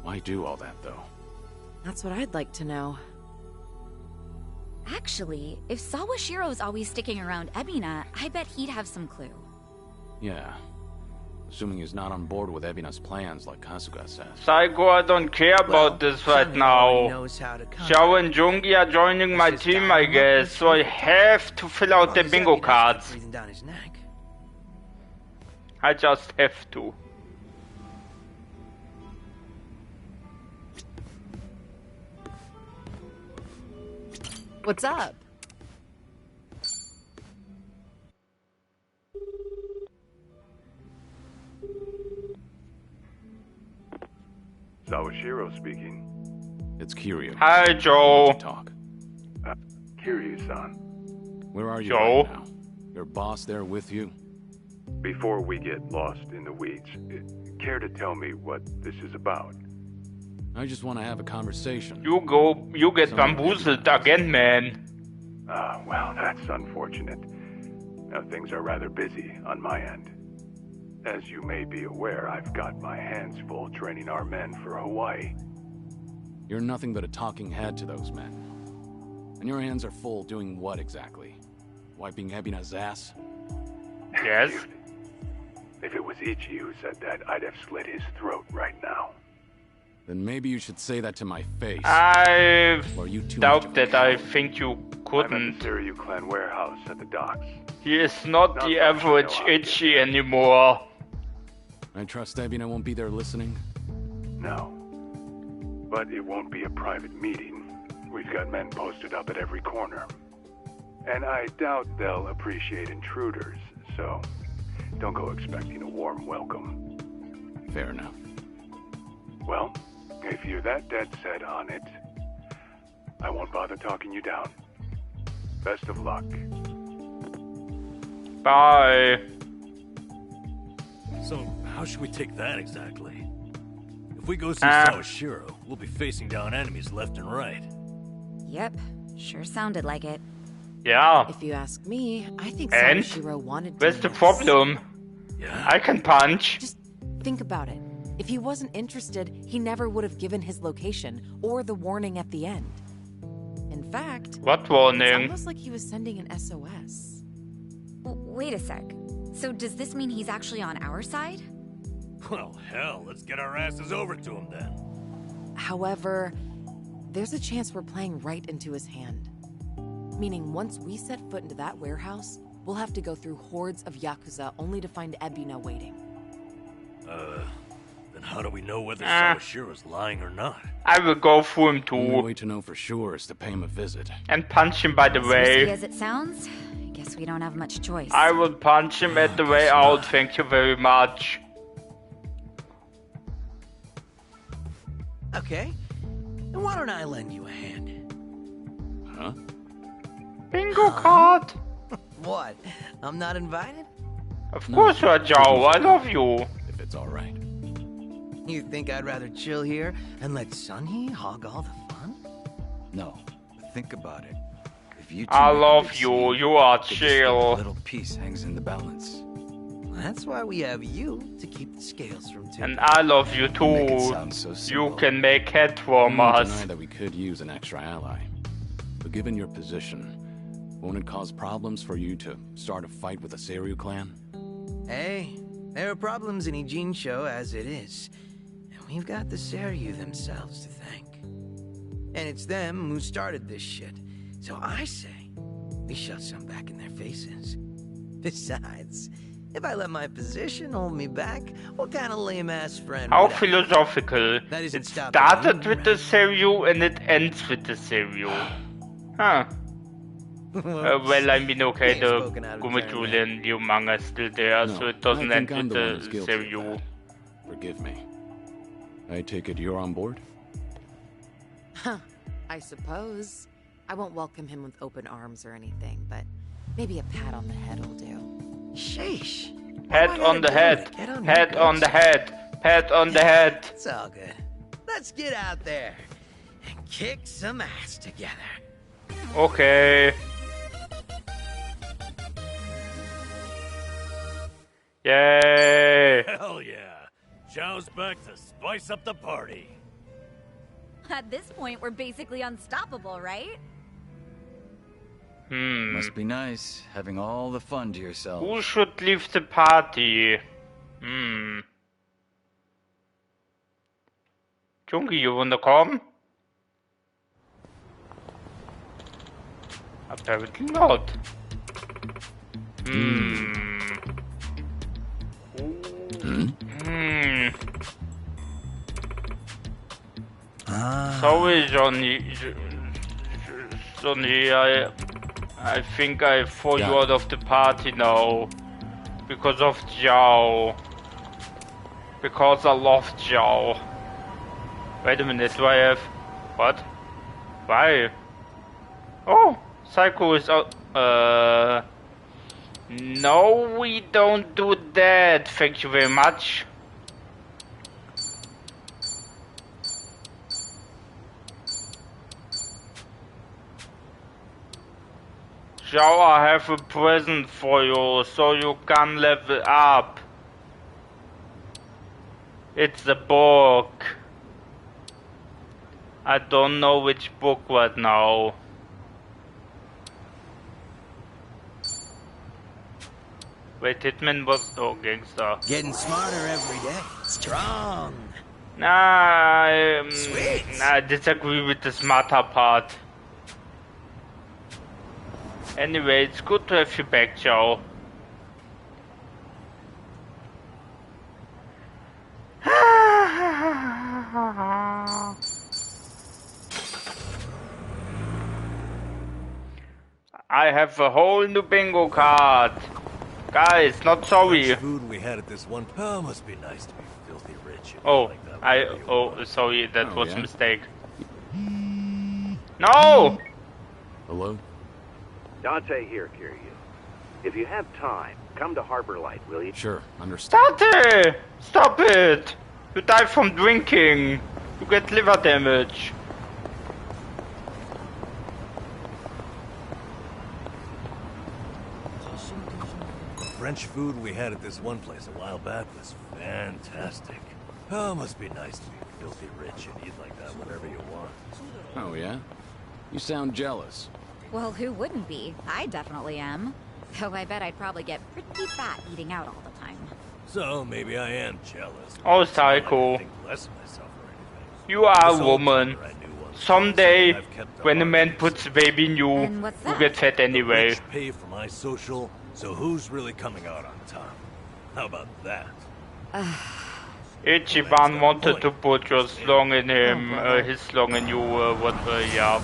Why do all that, though? That's what I'd like to know. Actually, if Sawashiro's always sticking around Ebina, I bet he'd have some clue. Yeah. Assuming he's not on board with Ebina's plans like Kasuga says. Psycho, I don't care about this right now. Xiao and Jungi are joining my team, I guess, so I have to fill out the bingo cards. I just have to. What's up? Sawashiro speaking. It's Kiryu. Hi, Joe. Talk. Kiryu-san. Where are you Joe? right now? Your boss there with you? Before we get lost in the weeds, care to tell me what this is about? I just want to have a conversation. You get bamboozled again, man. Well, that's unfortunate. Now, things are rather busy on my end. As you may be aware, I've got my hands full training our men for Hawaii. You're nothing but a talking head to those men. And your hands are full doing what exactly? Wiping Ebina's ass? Yes. If it was Ichi who said that, I'd have slit his throat right now. Then maybe you should say that to my face. I Or you too doubt that. I think you I'm at couldn't. the Seiryu clan warehouse at the docks. He is not the average Ichi anymore. I trust Ebina won't be there listening? No. But it won't be a private meeting. We've got men posted up at every corner. And I doubt they'll appreciate intruders, so don't go expecting a warm welcome. Fair enough. Well, if you're that dead set on it, I won't bother talking you down. Best of luck. Bye. So, how should we take that exactly? If we go see Sawashiro, we'll be facing down enemies left and right. Yep, sure sounded like it. Yeah. If you ask me, I think And? Sawashiro wanted to. Where's the problem? Yeah. I can punch. Just think about it. If he wasn't interested, he never would have given his location or the warning at the end. In fact, What it's warning? almost like he was sending an SOS. Wait a sec. So does this mean he's actually on our side? Well, hell, let's get our asses over to him then. However, there's a chance we're playing right into his hand. Meaning once we set foot into that warehouse, we'll have to go through hordes of Yakuza only to find Ebina waiting. Then how do we know whether Sawashiro's lying or not? I will go through him The only too way to know for sure is to pay him a visit. and punch him by the Risky way. as it sounds, I guess we don't have much choice. I will punch him at the way out. Thank you very much. Okay. Then why don't I lend you a hand? Huh? Bingo card. What? I'm not invited? Of course you are, Joe. I love you. If it's alright. You think I'd rather chill here and let Sunhee hog all the fun? No, but think about it. If you two I make a love big you. scene, You are just like a chill. little piece hangs in the balance. That's why we have you to keep the scales from tipping. And I love you Make it too. sound so You simple. can make head I from won't us. deny that we could use an extra ally. But given your position, won't it cause problems for you to start a fight with the Seiryu clan? Hey, there are problems in Ijincho as it is. And we've got the Seiryu themselves to thank. And it's them who started this shit. So I say, we shove some back in their faces. Besides, if I let my position hold me back, what kind of lame-ass friend How would I be? philosophical. That isn't It stopping started you, with the Seiryu and it ends with the Seiryu. Huh. Well, I mean, okay, Ain't the spoken out of Gumijule and Liu manga is still there, No, so it doesn't I end think I'm with the one the who's guilty of Seiryu. that. Forgive me. I take it you're on board? Huh, I suppose. I won't welcome him with open arms or anything, but maybe a pat on the head will do. Sheesh. Head on the head. Get on your Head good on the side. head. Pat on the head. It's all good. Let's get out there and kick some ass together. Okay. Yay. Hell yeah. Zhao's back to spice up the party. At this point, we're basically unstoppable, right? Must be nice, having all the fun to yourself. Who should leave the party? Jungi, you wanna come? Apparently not. Sorry, Johnny. Johnny, I think I throw you out of the party now. Because of Zhao. Because I love Zhao. Wait a minute, do I have... What? Why? Oh, Psycho is no, we don't do that. Thank you very much. Zhao, I have a present for you, so you can level up. It's a book. I don't know which book right now. Wait, Hitman was gangster. Getting smarter every day. Strong. Nah, I disagree with the smarter part. Anyway, it's good to have you back, Joe. I have a whole new bingo card. Guys, not sorry. Food we had at this one. Oh, must be nice to be filthy rich. Oh, sorry, that was a mistake. No! Hello? Dante here, Kiryu. If you have time, come to Harbor Light, will you? Sure, understand. Dante! Stop it! You die from drinking. You get liver damage. French food we had at this one place a while back was fantastic. Oh, must be nice to be filthy rich and eat like that whenever you want. Oh, yeah? You sound jealous. Well, who wouldn't be? I definitely am. Though I bet I'd probably get pretty fat eating out all the time. So, maybe I am jealous. Oh, Psycho. I think less of myself or anything. You are a woman. Someday, when a man puts a baby in you, you get fat anyway. Rich pay for my social, so who's really coming out on top? How about that? Ichiban wanted to put your slong in him, his slong in you, yeah.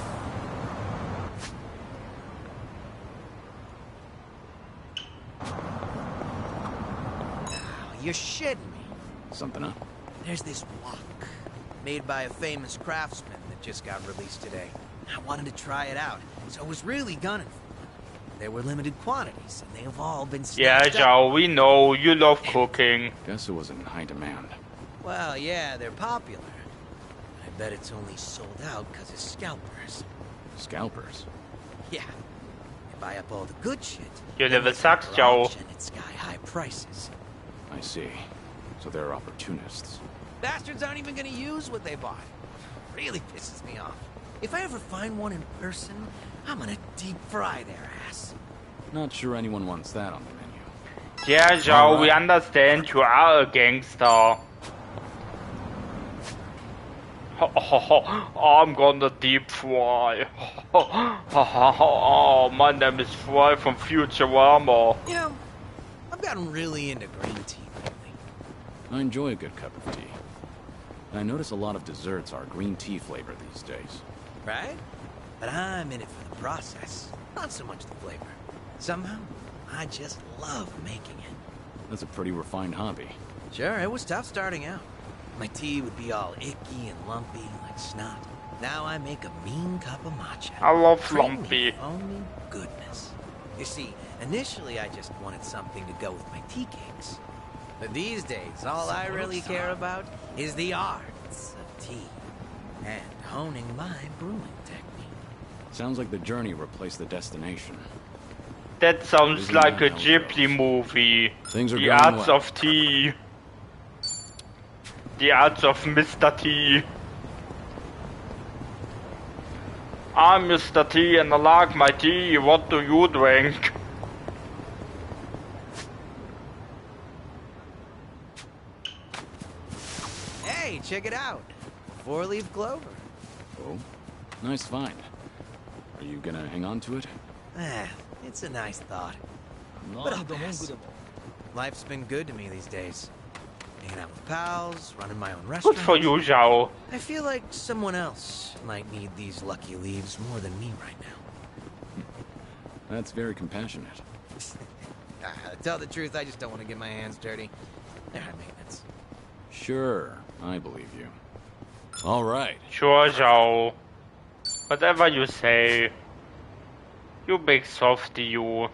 You're shitting me. Something up? There's this block made by a famous craftsman that just got released today. I wanted to try it out, so I was really gunning for it. There were limited quantities, and they have all been Yeah, Zhao, we know you love cooking. Guess it was in high demand. Well, yeah, they're popular. I bet it's only sold out because of scalpers. Scalpers? Yeah. They buy up all the good shit. Your level sucks, Zhao. And at sky-high prices. I see. So they're opportunists. Bastards aren't even gonna use what they bought. Really pisses me off. If I ever find one in person, I'm gonna deep fry their ass. Not sure anyone wants that on the menu. Yeah, Zhao, we understand you are a gangster. I'm gonna deep fry. Oh, my name is Fry from Futurama. You know, I've gotten really into green tea lately. I enjoy a good cup of tea. And I notice a lot of desserts are green tea flavor these days. Right? But I'm in it for the process, not so much the flavor. Somehow, I just love making it. That's a pretty refined hobby. Sure, it was tough starting out. My tea would be all icky and lumpy like snot. Now I make a mean cup of matcha. I love Creamy, lumpy. foamy goodness. You see, initially I just wanted something to go with my tea cakes. But these days, all I really care about is the arts of tea. And honing my brewing technique. Sounds like the journey replaced the destination. That sounds like a Ghibli movie. Things are The going Arts well. of Tea. The Arts of Mr. T. I'm Mr. T and I like my tea. What do you drink? Hey, check it out. Four-leaf clover. Oh, nice find. Are you gonna hang on to it? It's a nice thought. But I'll pass. Life's been good to me these days. Hanging out with pals, running my own restaurant. Good for you, Zhao. I feel like someone else might need these lucky leaves more than me right now. That's very compassionate. Tell the truth, I just don't want to get my hands dirty. They're high maintenance. Sure, I believe you. All right. Sure, Zhao. Whatever you say. You big softy, you.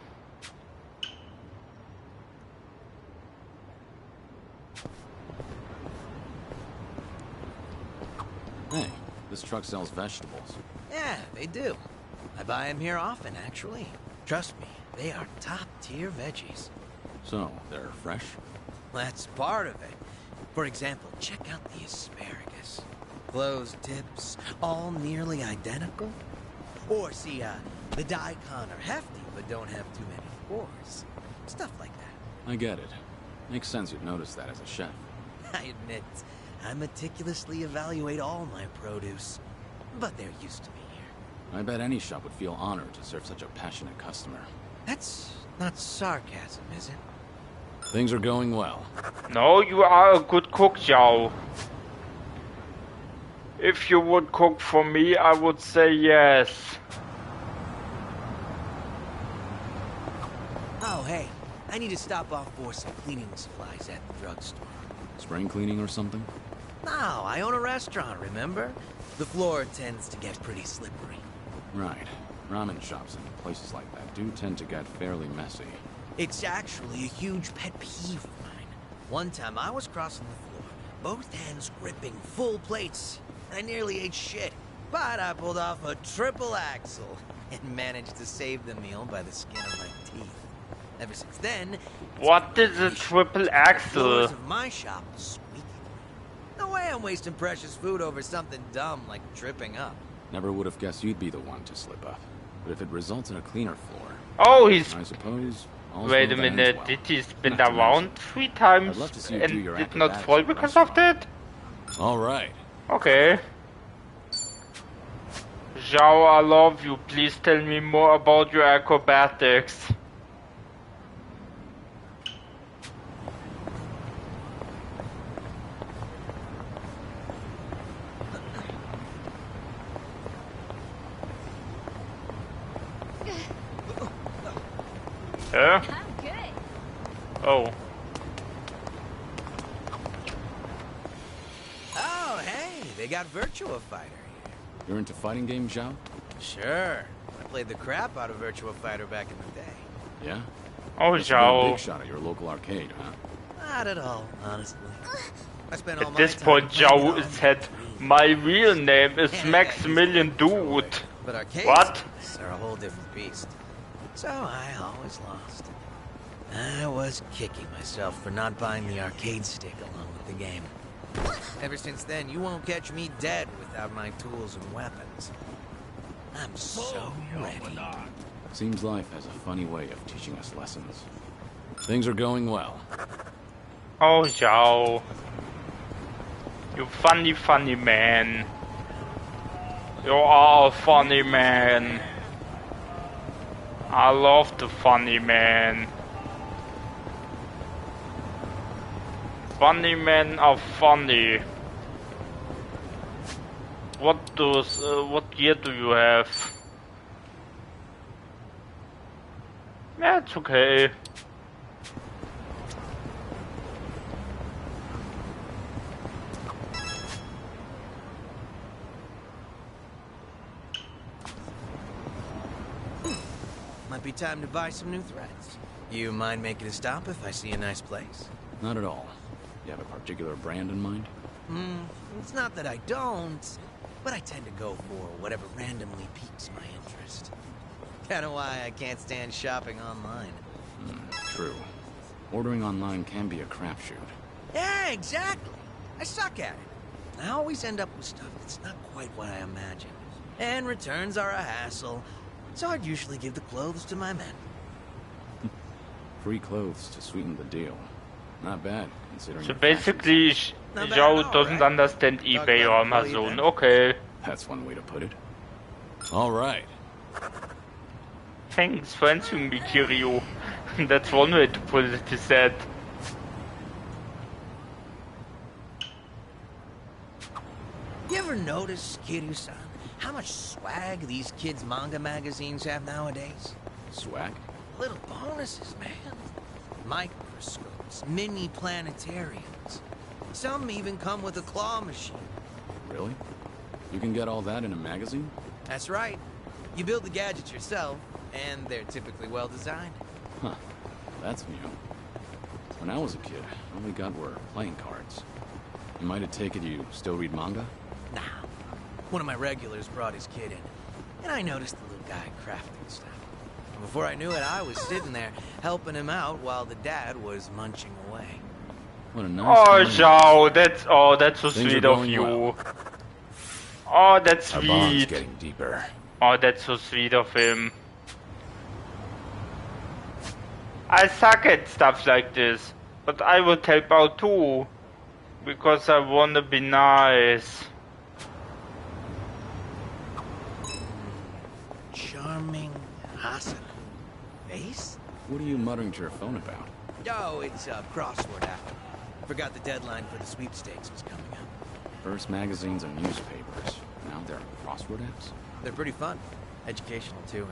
Hey, this truck sells vegetables. Yeah, they do. I buy them here often, actually. Trust me, they are top-tier veggies. So, they're fresh? That's part of it. For example, check out the asparagus. Closed tips, all nearly identical. Or see, the daikon are hefty, but don't have too many pores. Stuff like that. I get it. Makes sense you'd notice that as a chef. I admit, I meticulously evaluate all my produce. But they're used to me here. I bet any shop would feel honored to serve such a passionate customer. That's not sarcasm, is it? Things are going well. No, you are a good cook, Zhao. If you would cook for me, I would say yes. Oh, hey. I need to stop off for some cleaning supplies at the drugstore. Spring cleaning or something? No, I own a restaurant, remember? The floor tends to get pretty slippery. Right. Ramen shops and places like that do tend to get fairly messy. It's actually a huge pet peeve of mine. One time I was crossing the floor, both hands gripping full plates. I nearly ate shit, but I pulled off a triple axle and managed to save the meal by the skin of my teeth. Ever since then... What is a triple axle? Floors of my shop squeaky. No way I'm wasting precious food over something dumb like tripping up. Never would have guessed you'd be the one to slip up. But if it results in a cleaner floor... Oh, he's... I suppose... Wait a minute, well. did he spin around 3 times and did not fall because of that? Alright. Okay. Zhao, I love you. Please tell me more about your acrobatics. Oh. Oh, hey, they got Virtua Fighter here. You're into fighting games, Zhao? Sure. I played the crap out of Virtua Fighter back in the day. Yeah? Oh, Must have been a big shot at your local arcade, huh? Not at all, honestly. I spent all At my this time point, playing Zhao said, "My real name is Maximilian Dude." But arcade What? are a whole different beast. So I always lost. I was kicking myself for not buying the arcade stick along with the game. Ever since then, you won't catch me dead without my tools and weapons. I'm so ready. Seems life has a funny way of teaching us lessons. Things are going well. Oh, Zhao. You funny, funny man. You are a funny man. I love the funny man. Funny men are funny. What gear do you have? Yeah, it's okay. Might be time to buy some new threads. You mind making a stop if I see a nice place? Not at all. You have a particular brand in mind? It's not that I don't, but I tend to go for whatever randomly piques my interest. Kinda why I can't stand shopping online. True. Ordering online can be a crapshoot. Yeah, exactly. I suck at it. I always end up with stuff that's not quite what I imagined. And returns are a hassle, so I'd usually give the clothes to my men. Free clothes to sweeten the deal. Not bad, considering... So basically, Zhao doesn't understand eBay or Amazon. Okay. That's one way to put it. Alright. Thanks for answering me, Kiryu. That's one way to put it, he said. You ever notice, Kiryu-san, how much swag these kids' manga magazines have nowadays? Swag? Little bonuses, man. Microscopes, mini planetariums. Some even come with a claw machine. Really? You can get all that in a magazine? That's right. You build the gadgets yourself, and they're typically well designed. Huh. That's new. When I was a kid, all we got were playing cards. You might have taken you still read manga? Nah. One of my regulars brought his kid in, and I noticed the little guy crafting stuff. And before I knew it, I was sitting there helping him out while the dad was munching away. What a nice Oh, family. Zhao, that's so Things are sweet of going you. well. Oh, that's Our bond's sweet. getting deeper. Oh, that's so sweet of him. I suck at stuff like this, but I would help out too, because I wanna be nice. Charming Hassan. Face? What are you muttering to your phone about? Oh, it's a crossword app. Forgot the deadline for the sweepstakes was coming up. First magazines and newspapers. Now there are crossword apps? They're pretty fun. Educational, too.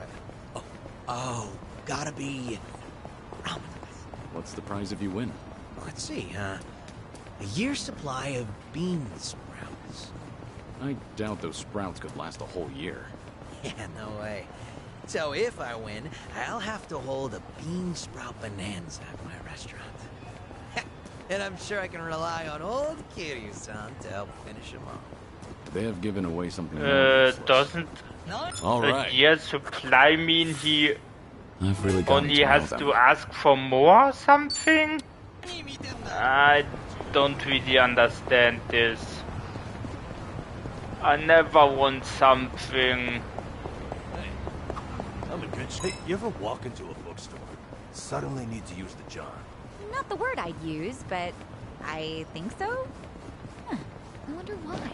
Oh, gotta be... What's the prize if you win? Let's see, a year's supply of bean sprouts. I doubt those sprouts could last a whole year. Yeah, no way. So if I win, I'll have to hold a bean sprout bonanza at my restaurant. And I'm sure I can rely on old Kiryu-san to help finish them off. They have given away something. Doesn't All a right. year's supply mean he I've really got only has to ask for more or something? I don't really understand this. I never want something. I'm in good shape. You ever walk into a bookstore, suddenly need to use the John? Not the word I'd use, but I think so. Huh. I wonder why.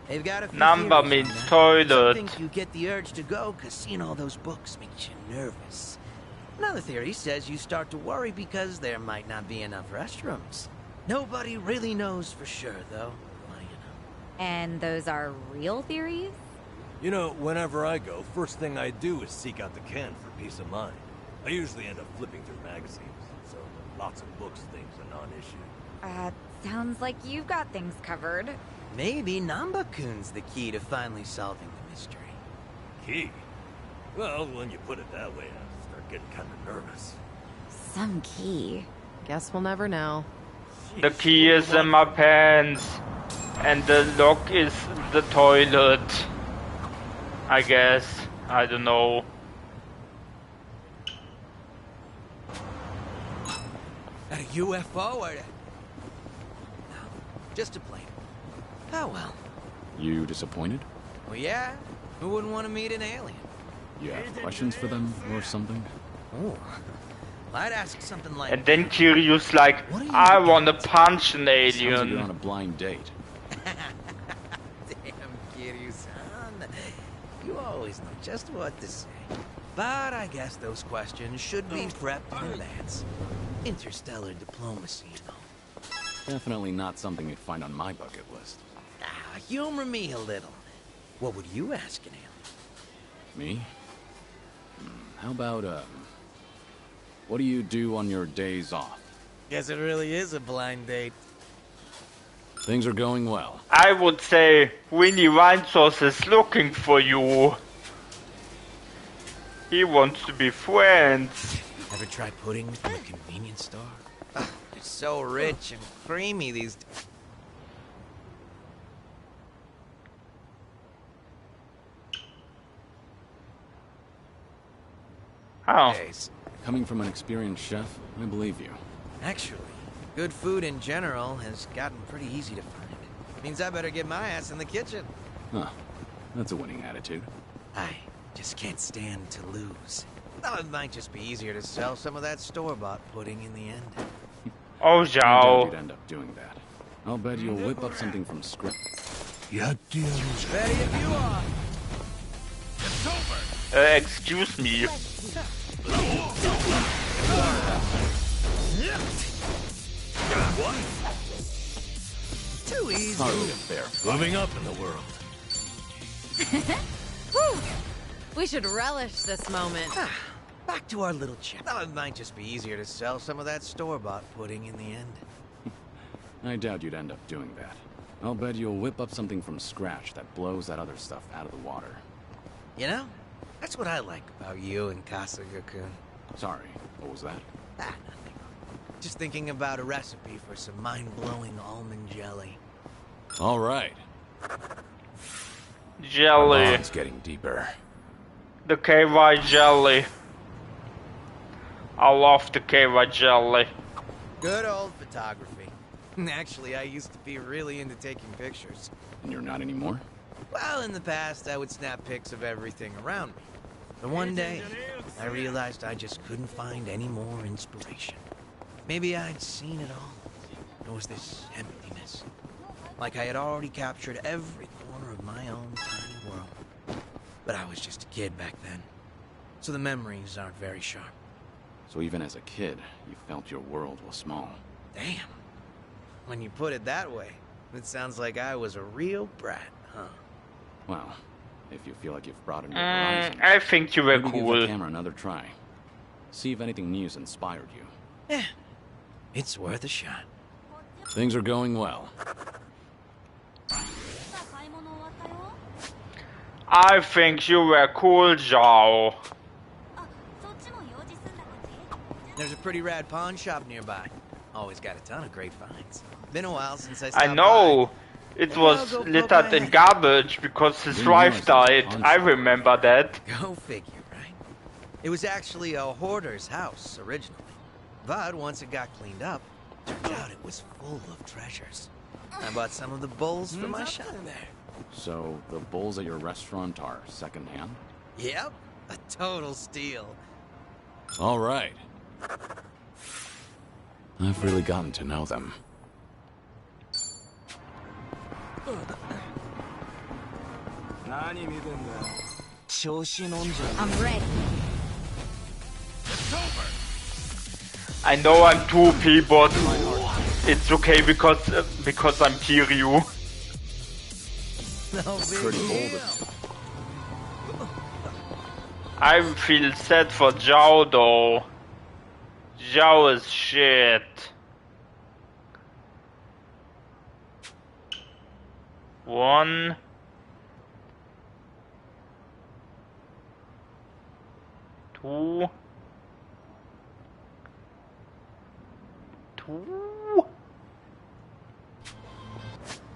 They've got a few Number theories means on that. toilet. Some think you get the urge to go because seeing all those books makes you nervous. Another theory says you start to worry because there might not be enough restrooms. Nobody really knows for sure, though. Well, you know. And those are real theories? You know, whenever I go, first thing I do is seek out the can for peace of mind. I usually end up flipping through magazines, so lots of books things are non-issue. Sounds like you've got things covered. Maybe Namba-kun's the key to finally solving the mystery. Key? Well, when you put it that way, I start getting kind of nervous. Some key. Guess we'll never know. The key is in my pants, and the lock is the toilet. I guess. I don't know. At a UFO or... No, just a plane. Oh well. You disappointed? Well, yeah. Who wouldn't want to meet an alien? You have questions for them or something? Oh. I'd ask something like... And then Kiryu's like, I wanna punch an Sounds like alien. you're on a blind date. Damn, Kiryu-san. You always know just what to say. But I guess those questions should be prepped in advance. Interstellar diplomacy, you know. Definitely not something you'd find on my bucket list. Ah, humor me a little. What would you ask an alien? Me? How about, what do you do on your days off? Guess it really is a blind date. Things are going well. I would say Winnie Winesauce is looking for you. He wants to be friends. Ever try pudding from a convenience store? Ugh, they're so rich and creamy these days. Coming from an experienced chef, I believe you. Actually, good food in general has gotten pretty easy to find. Means I better get my ass in the kitchen. Huh. That's a winning attitude. I just can't stand to lose. Thought it might just be easier to sell some of that store-bought pudding in the end. Oh, I doubt Zhao. you'd end up doing that. I'll bet you'll whip up something from scratch. Ready if you are. Excuse me. Too easy. Hardly a fair fight. Moving up in the world. Whew. We should relish this moment. Back to our little chat. Thought it might just be easier to sell some of that store-bought pudding in the end. I doubt you'd end up doing that. I'll bet you'll whip up something from scratch that blows that other stuff out of the water. You know, That's what I like about you and Kasuga-kun. Sorry, what was that? Ah, nothing. Just thinking about a recipe for some mind-blowing almond jelly. All right. Jelly. Our bond's getting deeper. The KY jelly. I love the KY jelly. Good old photography. Actually, I used to be really into taking pictures. And you're not anymore? Well, in the past, I would snap pics of everything around me. But one day, I realized I just couldn't find any more inspiration. Maybe I'd seen it all. There was this emptiness. Like I had already captured every corner of my own tiny world. But I was just a kid back then. So the memories aren't very sharp. So even as a kid, you felt your world was small. Damn. When you put it that way, it sounds like I was a real brat, huh? Well, if you feel like you've broadened your horizons, I think you were maybe cool. give the camera another try. See if anything new's inspired you. Yeah, it's worth a shot. Things are going well. I think you were cool, Zhao. There's a pretty rad pawn shop nearby. Always got a ton of great finds. Been a while since I stopped I know. by. It was littered in garbage because his wife died. I remember that. Go figure, right? It was actually a hoarder's house originally. But once it got cleaned up, turned out it was full of treasures. I bought some of the bowls for my shop there. So, the bowls at your restaurant are secondhand? Yep, a total steal. All right. I've really gotten to know them. I'm ready. I know I'm 2P, but it's okay because I'm Kiryu. No Pretty bold of you. I feel sad for Zhao though. Zhao is shit. One. Two.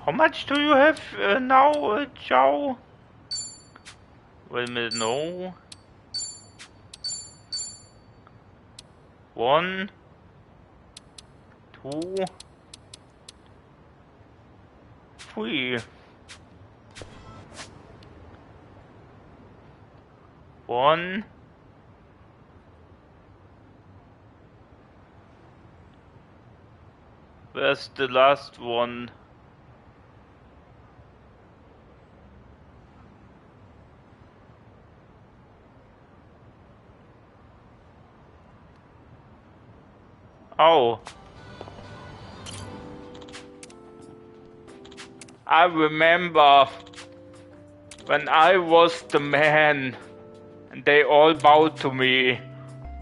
How much do you have now, Zhao? Wait a minute, no. 1, 2, 3. 1. Where's the last one? Oh. I remember when I was the man and they all bowed to me,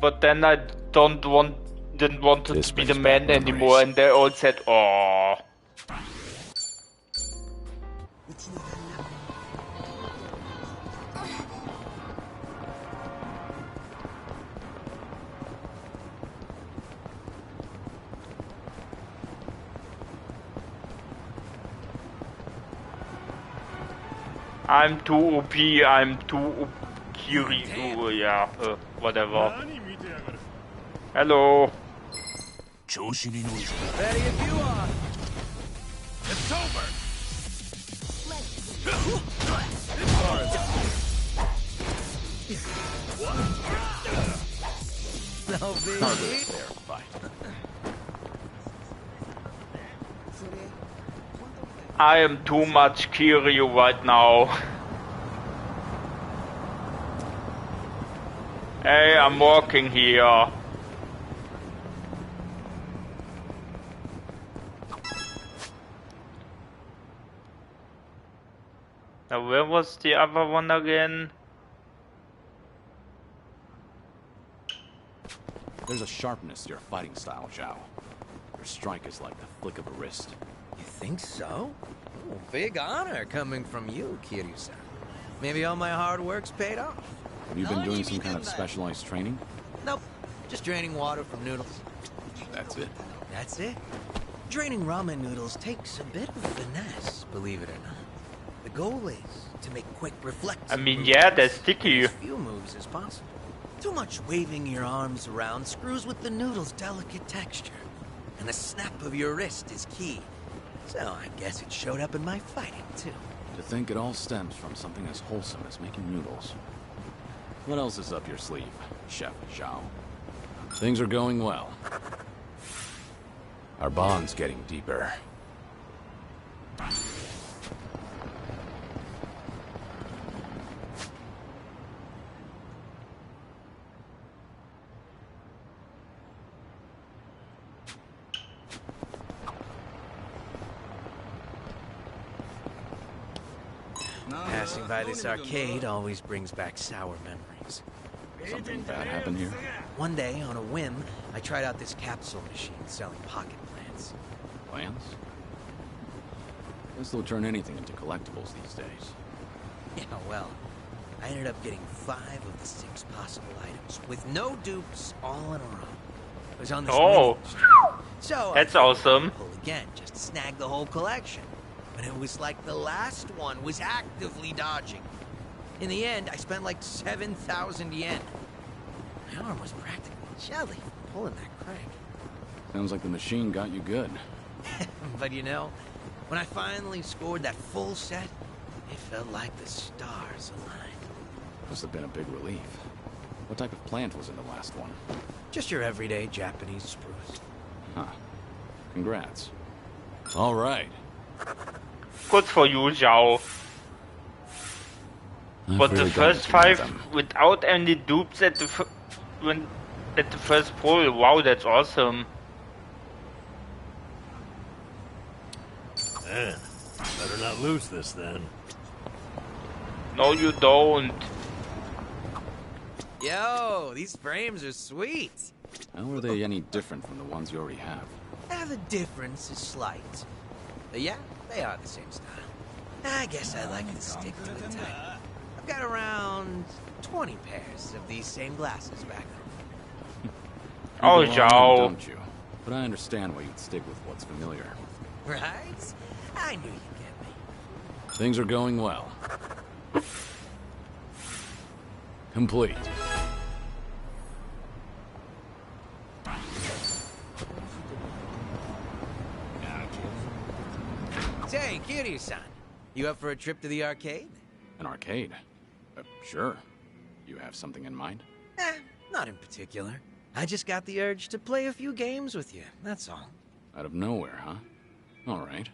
but then I didn't want to be the man anymore and they all said, "Oh." I'm too OP, I'm too Kiryu, yeah, whatever. Hello. Ready if you are. It's over. No big Hardly a fair fight. I am too much Kiryu right now. Hey, I'm walking here. Now where was the other one again? There's a sharpness to your fighting style, Zhao. Your strike is like the flick of a wrist. You think so? Ooh, big honor coming from you, Kiryu-san. Maybe all my hard work's paid off. Have you been doing some kind of specialized training? Nope. Just draining water from noodles. That's it? That's it. Draining ramen noodles takes a bit of finesse, believe it or not. The goal is to make quick reflexive I mean, yeah, they're sticky. as few moves as possible. Too much waving your arms around screws with the noodle's delicate texture. And the snap of your wrist is key. So I guess it showed up in my fighting, too. To think it all stems from something as wholesome as making noodles. What else is up your sleeve, Chef Zhao? Things are going well. Our bond's getting deeper. Passing by this arcade always brings back sour memories. Something bad happened here? One day, on a whim, I tried out this capsule machine selling pocket plants. Plants? Guess they'll turn anything into collectibles these days. Yeah, well, I ended up getting 5 of the 6 possible items, with no dupes, all in a row. It was on this winning streak. So that's I awesome. pull again, just to snag the whole collection. But it was like the last one was actively dodging. In the end, I spent like 7,000 yen. My arm was practically jelly from pulling that crank. Sounds like the machine got you good. But you know, when I finally scored that full set, it felt like the stars aligned. Must have been a big relief. What type of plant was in the last one? Just your everyday Japanese spruce. Huh. Congrats. All right. Good for you, Zhao. But the first 5 without any dupes at the first pull. Wow, that's awesome. Man, better not lose this then. No, you don't. Yo, these frames are sweet. How are they any different from the ones you already have? The difference is slight. But yeah, they are the same style. I guess I like to stick to the type. I've got around 20 pairs of these same glasses back home. Oh, You belong, Zhao. don't you? But I understand why you'd stick with what's familiar. Right? I knew you'd get me. Things are going well. Complete. Say, Kiryu-san, you up for a trip to the arcade? An arcade? Sure. You have something in mind? Not in particular. I just got the urge to play a few games with you, that's all. Out of nowhere, huh? All right.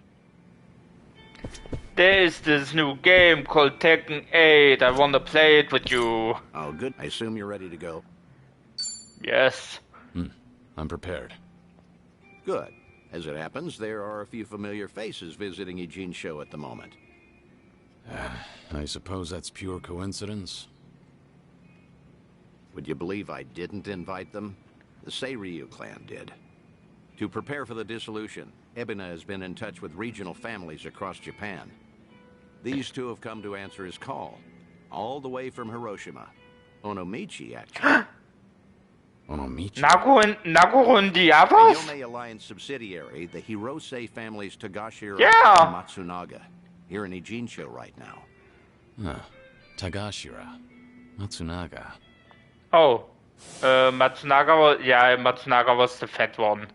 There's this new game called Tekken 8. I want to play it with you. Oh, good. I assume you're ready to go. Yes. I'm prepared. Good. As it happens, there are a few familiar faces visiting Eugene Show at the moment. I suppose that's pure coincidence. Would you believe I didn't invite them? The Seiryu clan did. To prepare for the dissolution, Ebina has been in touch with regional families across Japan. These two have come to answer his call, all the way from Hiroshima. Onomichi, actually. Onomichi? Nagoro and the The others? Yomei Alliance subsidiary, the Hirose families Tagashira Yeah. and Matsunaga, here in Ijincho right now. Huh. Tagashira. Matsunaga. Oh. Matsunaga was the fat one.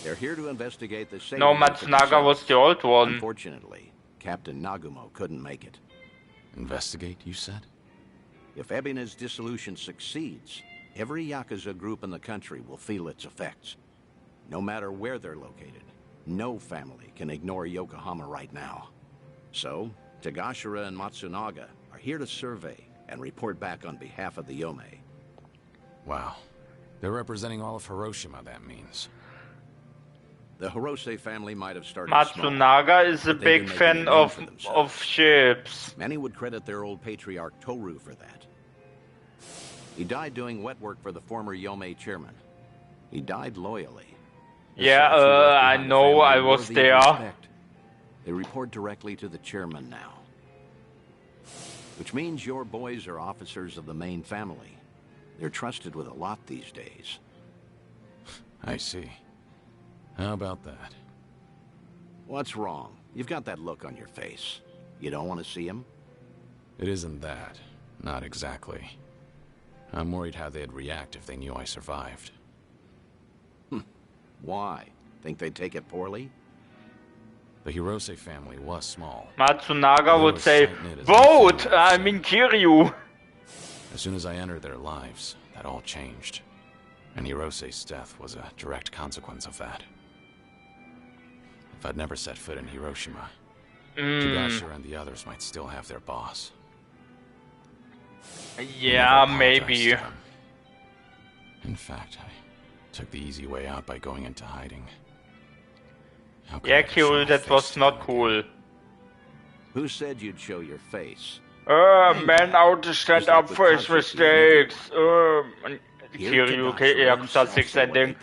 They're here to investigate the same. No, Matsunaga was the old one. Unfortunately, Captain Nagumo couldn't make it. Investigate, you said? If Ebina's dissolution succeeds, every Yakuza group in the country will feel its effects. No matter where they're located, no family can ignore Yokohama right now. So, Tagashira and Matsunaga are here to survey and report back on behalf of the Yomei. Wow. They're representing all of Hiroshima, that means. The Hirose family might have started Matsunaga is a but they've big been fan making a name for themselves. of ships. Many would credit their old patriarch Toru for that. He died doing wet work for the former Yomei chairman. He died loyally. The Yeah, sons who left I behind a know, family I was worthy of there. respect. They report directly to the chairman now. Which means your boys are officers of the main family. They're trusted with a lot these days. I see. How about that? What's wrong? You've got that look on your face. You don't want to see him? It isn't that. Not exactly. I'm worried how they'd react if they knew I survived. Why? Think they'd take it poorly? The Hirose family was small. Matsunaga would say, "Vote! I mean Kiryu!" As soon as I entered their lives, that all changed. And Hirose's death was a direct consequence of that. If I'd never set foot in Hiroshima, Togashira and the others might still have their boss. Yeah, maybe. In fact, I took the easy way out by going into hiding. Yeah, Kiryu, that was not cool. Who said you'd show your face? Man out to stand up for his mistakes. Kiryu, Yakuza 6 ending.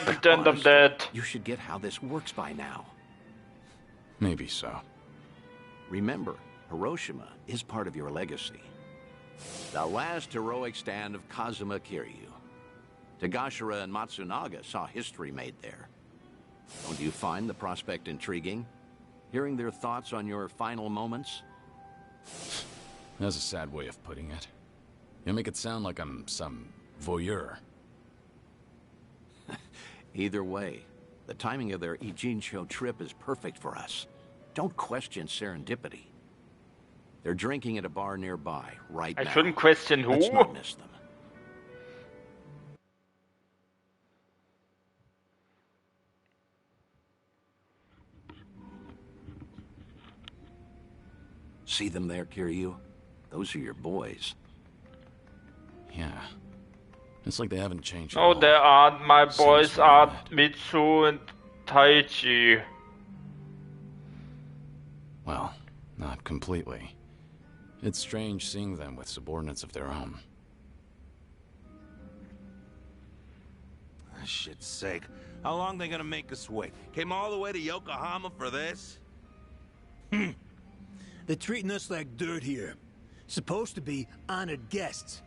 Pretend I'm dead. You should get how this works by now. Maybe so. Remember, Hiroshima is part of your legacy. The last heroic stand of Kazuma Kiryu. Togashira and Matsunaga saw history made there. Don't you find the prospect intriguing? Hearing their thoughts on your final moments? That's a sad way of putting it. You make it sound like I'm some voyeur. Either way, the timing of their Ijincho trip is perfect for us. Don't question serendipity. They're drinking at a bar nearby right now. I shouldn't question who. Let's not miss them. See them there, Kiryu? Those are your boys. Yeah. It's like they haven't changed. Oh, they aren't. My boys are Mitsu and Taichi. Well, not completely. It's strange seeing them with subordinates of their own. For shit's sake. How long they gonna make us wait? Came all the way to Yokohama for this? They're treating us like dirt here. Supposed to be honored guests.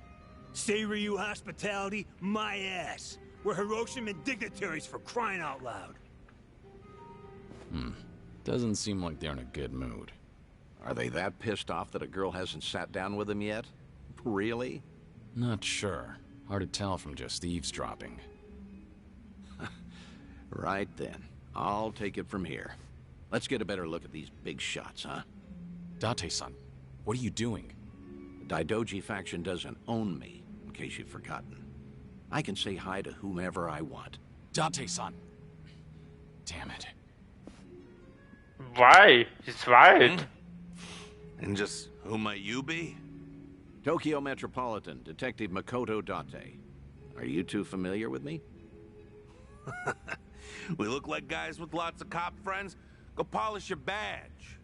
Seiryu hospitality, my ass. We're Hiroshiman dignitaries for crying out loud. Doesn't seem like they're in a good mood. Are they that pissed off that a girl hasn't sat down with them yet? Really? Not sure. Hard to tell from just eavesdropping. Right then. I'll take it from here. Let's get a better look at these big shots, huh? Date-san, what are you doing? The Daidoji faction doesn't own me, in case you've forgotten. I can say hi to whomever I want. Date-san! Damn it. Why? He's right. And just who might you be? Tokyo Metropolitan Detective Makoto Date. Are you two familiar with me? We look like guys with lots of cop friends. Go polish your badge.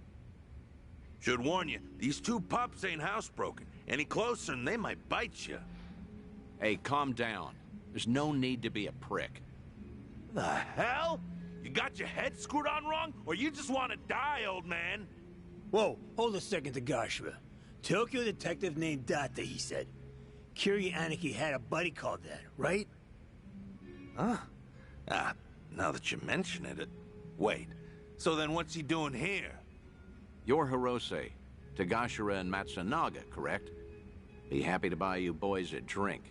Should warn you, these two pups ain't housebroken. Any closer and they might bite you. Hey, calm down. There's no need to be a prick. The hell? You got your head screwed on wrong, or you just want to die, old man? Whoa, hold a second, Togashira. Tokyo detective named Date, he said. Kiryu Aniki had a buddy called that, right? Huh? Now that you mention it... Wait, so then what's he doing here? You're Hirose, Togashira and Matsunaga, correct? Be happy to buy you boys a drink.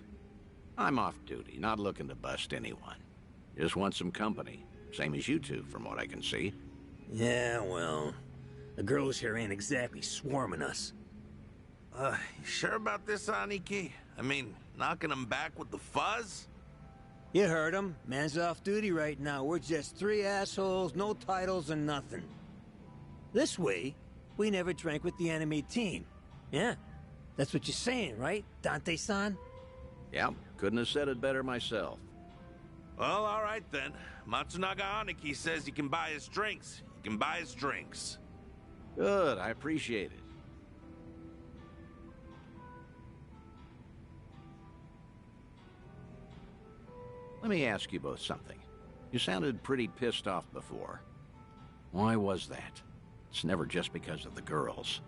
I'm off duty, not looking to bust anyone. Just want some company. Same as you two, from what I can see. Yeah, well... the girls here ain't exactly swarming us. You sure about this, Aniki? I mean, knocking them back with the fuzz? You heard him. Man's off duty right now. We're just three assholes, no titles and nothing. This way, we never drank with the enemy team. Yeah, that's what you're saying, right, Dante-san? Yeah, couldn't have said it better myself. Well, all right then. Matsunaga Aniki says you can buy his drinks. You can buy his drinks. Good, I appreciate it. Let me ask you both something. You sounded pretty pissed off before. Why was that? It's never just because of the girls.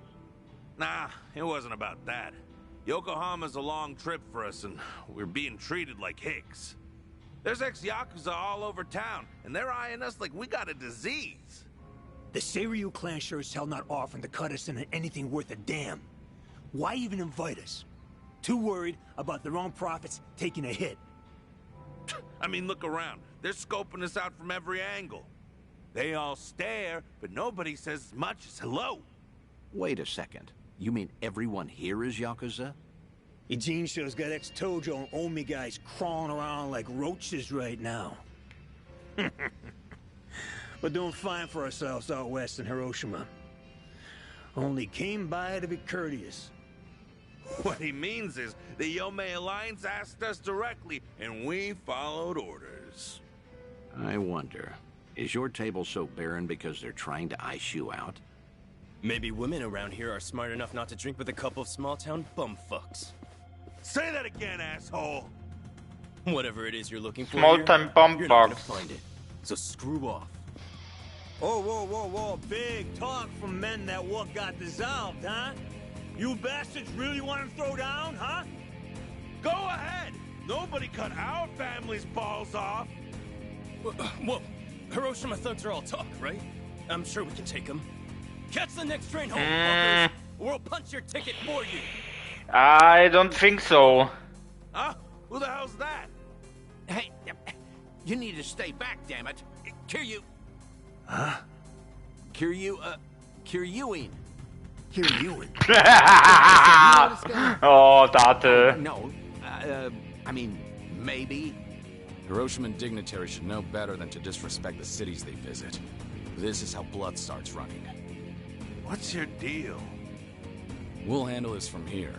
Nah, it wasn't about that. Yokohama's a long trip for us, and we're being treated like hicks. There's ex-Yakuza all over town, and they're eyeing us like we got a disease. The Seiryu clan sure as hell not offering to cut us into anything worth a damn. Why even invite us? Too worried about their own profits taking a hit. I mean, look around. They're scoping us out from every angle. They all stare, but nobody says as much as hello. Wait a second. You mean everyone here is Yakuza? Eugene show's got ex-Tojo and Omi guys crawling around like roaches right now. We're doing fine for ourselves out west in Hiroshima. Only came by to be courteous. What he means is the Yomei Alliance asked us directly, and we followed orders. I wonder, is your table so barren because they're trying to ice you out? Maybe women around here are smart enough not to drink with a couple of small-town bumfucks. Say that again, asshole! Whatever it is you're looking for Small-time here, you're not gonna bumfucks. find it. So screw off. Oh, whoa, whoa, whoa, big talk from men that what got dissolved, huh? You bastards really want to throw down, huh? Go ahead! Nobody cut our family's balls off! Whoa, Hiroshima thugs are all talk, right? I'm sure we can take them. Catch the next train home, fuckers, or we'll punch your ticket for you. I don't think so. Huh? Who the hell's that? Hey, you need to stay back, damn it. Kiryu. Huh? Kiryuin. Kiryuin? Oh, Date. No, I mean, maybe. Hiroshiman dignitaries should know better than to disrespect the cities they visit. This is how blood starts running. What's your deal? We'll handle this from here.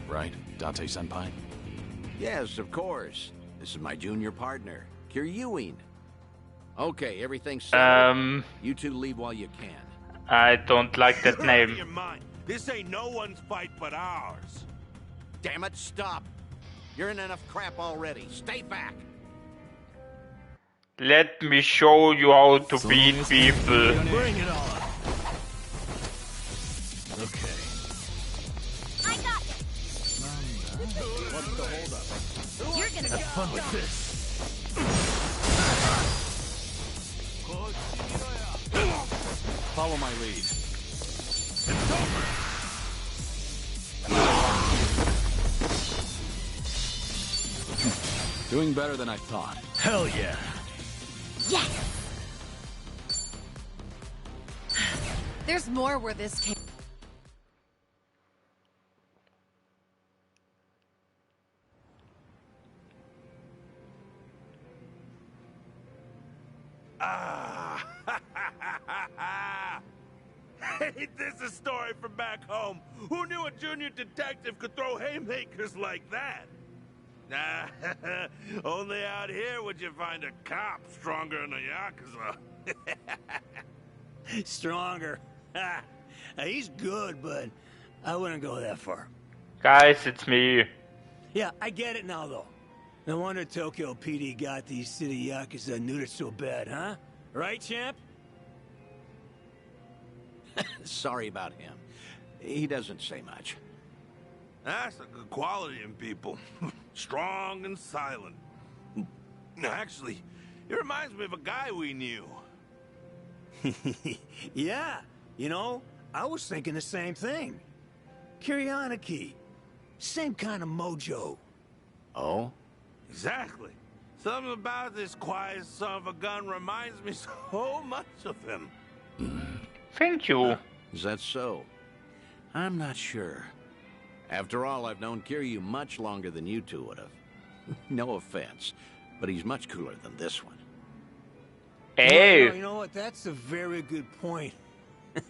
Right, Date-senpai? Yes, of course. This is my junior partner, Kiryuin. Okay, everything's settled. You two leave while you can. I don't like that You're out of name. your mind. This ain't no one's fight but ours. Damn it, stop. You're in enough crap already. Stay back. Let me show you how to beat people. Bring it on. Okay. I got it. What's the holdup? You're gonna Have fun with this. Follow my lead. It's over. Doing better than I thought. Hell yeah. Yes. There's more where this came. Hey, this is a story from back home. Who knew a junior detective could throw haymakers like that? Nah, only out here would you find a cop stronger than a Yakuza. Stronger. He's good, but I wouldn't go that far. Guys, it's me. Yeah, I get it now, though. No wonder Tokyo PD got these city Yakuza neutered so bad, huh? Right, champ? Sorry about him. He doesn't say much. That's a good quality in people. Strong and silent. Actually, it reminds me of a guy we knew. Yeah, you know, I was thinking the same thing. Kiryanaki. Same kind of mojo. Oh? Exactly. Something about this quiet son of a gun reminds me so much of him. Thank you. Is that so? I'm not sure. After all, I've known Kiryu much longer than you two would have. No offense, but he's much cooler than this one. Hey! You know what? That's a very good point.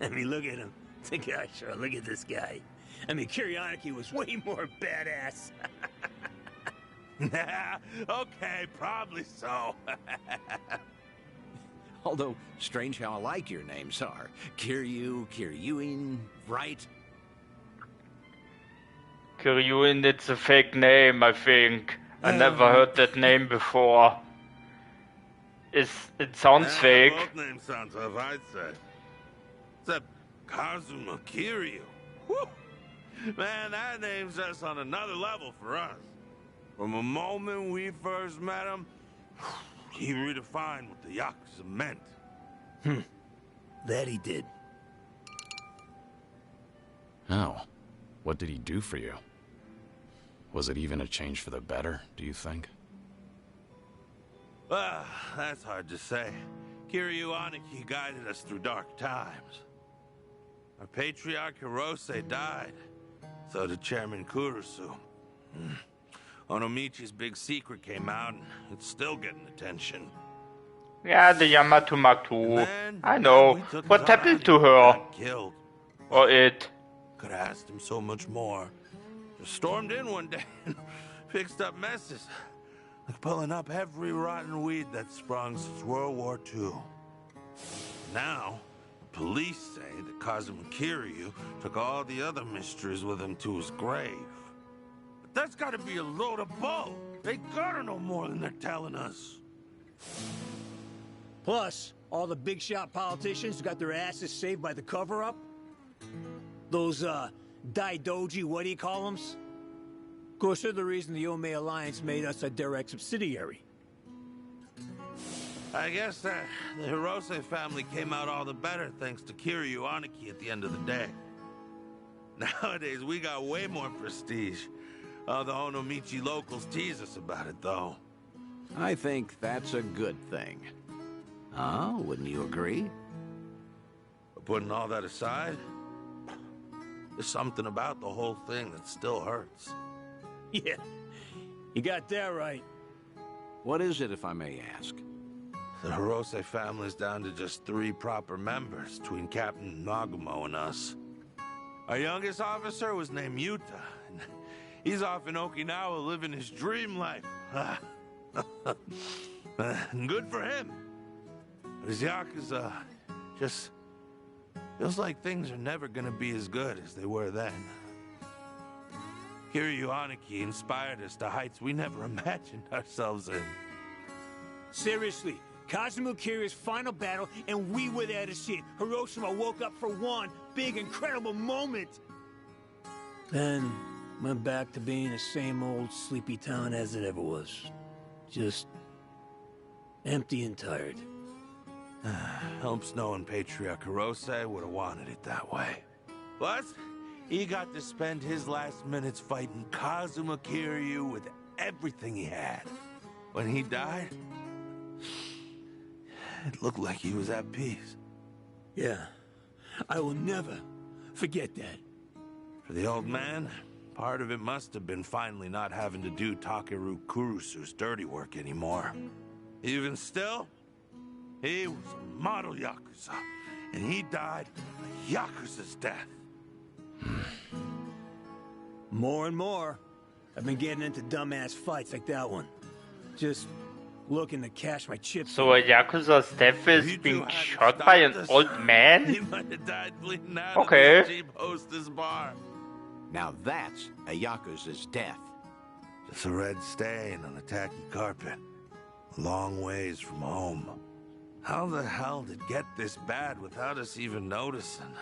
I mean, look at him. The guy, sure. Look at this guy. I mean, Kiryanaki was way more badass. Okay, probably so. Although, strange how alike your names are. Kiryu, Kiryuin, right? Kiryuin, it's a fake name, I think. I never heard that name before. It sounds fake. Both names sound tough, I'd say. Except Kazuma Kiryu. Whew. Man, that name's us on another level for us. From the moment we first met him, he redefined what the Yakuza meant. That he did. Oh. What did he do for you? Was it even a change for the better, do you think? That's hard to say. Kiryu Aniki guided us through dark times. Our patriarch Hirose died. So did Chairman Kurusu. Onomichi's big secret came out, and it's still getting attention. Yeah, the Yamato Maku. I know. What happened to her? Killed. Or it? Could have asked him so much more. Just stormed in one day and fixed up messes. Like pulling up every rotten weed that sprung since World War II. Now, the police say that Kazuma Kiryu took all the other mysteries with him to his grave. But that's gotta be a load of bull. They gotta know more than they're telling us. Plus, all the big shot politicians got their asses saved by the cover-up. Those, Daidoji, what do you call them? Of course, they're the reason the Ome Alliance made us a direct subsidiary. I guess the Hirose family came out all the better thanks to Kiryu Aniki at the end of the day. Nowadays, we got way more prestige. All the Onomichi locals tease us about it, though. I think that's a good thing. Huh? Wouldn't you agree? But putting all that aside, there's something about the whole thing that still hurts. Yeah, you got that right. What is it, if I may ask? The Hirose family's down to just 3 proper members between Captain Nagumo and us. Our youngest officer was named Yuta, and he's off in Okinawa living his dream life. Good for him. But his Yakuza just feels like things are never gonna be as good as they were then. Kiryu Aniki inspired us to heights we never imagined ourselves in. Seriously, Kazuma Kiryu's final battle, and we were there to see it. Hiroshima woke up for one big, incredible moment. Then went back to being the same old sleepy town as it ever was. Just empty and tired. Helps knowing Patriarch Hirose would have wanted it that way. Plus, he got to spend his last minutes fighting Kazuma Kiryu with everything he had. When he died, it looked like he was at peace. Yeah, I will never forget that. For the old man, part of it must have been finally not having to do Takeru Kurusu's dirty work anymore. Even still, he was a model Yakuza, and he died a Yakuza's death. More and more, I've been getting into dumbass fights like that one. Just looking to cash my chips. So a Yakuza's death is being shot by an old He man? might have died bleeding out Okay. of the cheap hostess bar. Now that's a Yakuza's death. Just a red stain on a tacky carpet. A long ways from home. How the hell did it get this bad without us even noticing?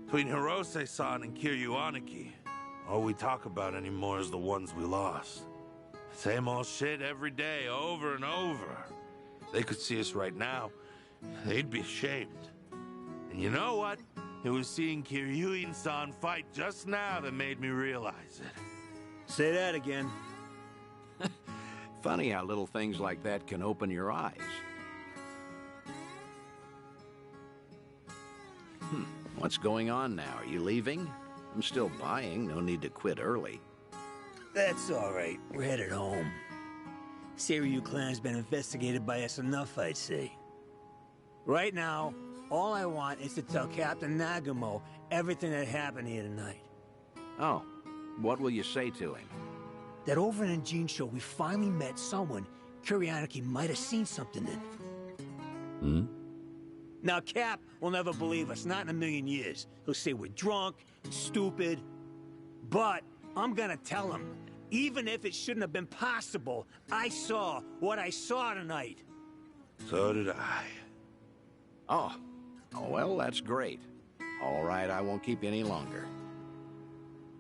Between Hirose-san and Kiryu Aniki, all we talk about anymore is the ones we lost. Same old shit every day, over and over. They could see us right now, they'd be ashamed. And you know what? It was seeing Kiryu-san fight just now that made me realize it. Say that again. Funny how little things like that can open your eyes. What's going on now? Are you leaving? I'm still buying. No need to quit early. That's all right. We're headed home. Seiryu clan's been investigated by us enough, I'd say. Right now, all I want is to tell Captain Nagumo everything that happened here tonight. Oh, what will you say to him? That over in Jincho, we finally met someone Kiryu might have seen something in. Hmm? Now, Cap will never believe us, not in a million years. He'll say we're drunk and stupid. But I'm gonna tell him, even if it shouldn't have been possible, I saw what I saw tonight. So did I. Oh, well, that's great. All right, I won't keep you any longer.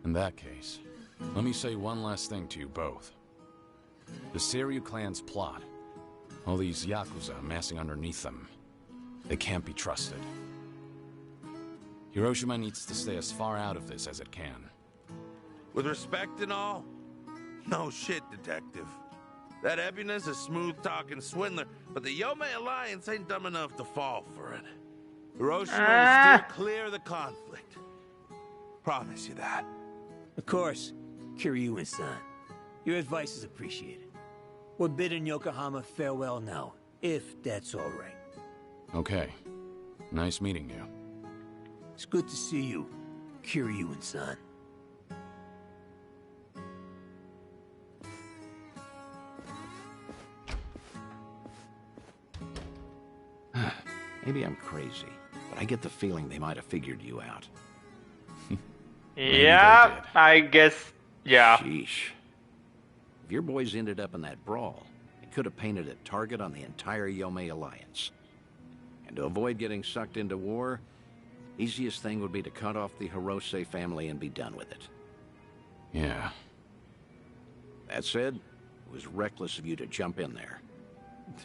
In that case, let me say one last thing to you both. The Seiryu clan's plot, all these Yakuza amassing underneath them, they can't be trusted. Hiroshima needs to stay as far out of this as it can. With respect and all? No shit, Detective. That Ebina's a smooth-talking swindler, but the Yomei Alliance ain't dumb enough to fall for it. Hiroshima will steer clear of the conflict. Promise you that. Of course, Kiryu-san. Your advice is appreciated. We're bidding Yokohama farewell now, if that's all right. Okay. Nice meeting you. It's good to see you, Kiryu-san. Maybe I'm crazy, but I get the feeling they might have figured you out. Yeah, I guess, yeah. Sheesh. If your boys ended up in that brawl, it could have painted a target on the entire Yomei Alliance. And to avoid getting sucked into war, easiest thing would be to cut off the Hirose family and be done with it. Yeah. That said, it was reckless of you to jump in there.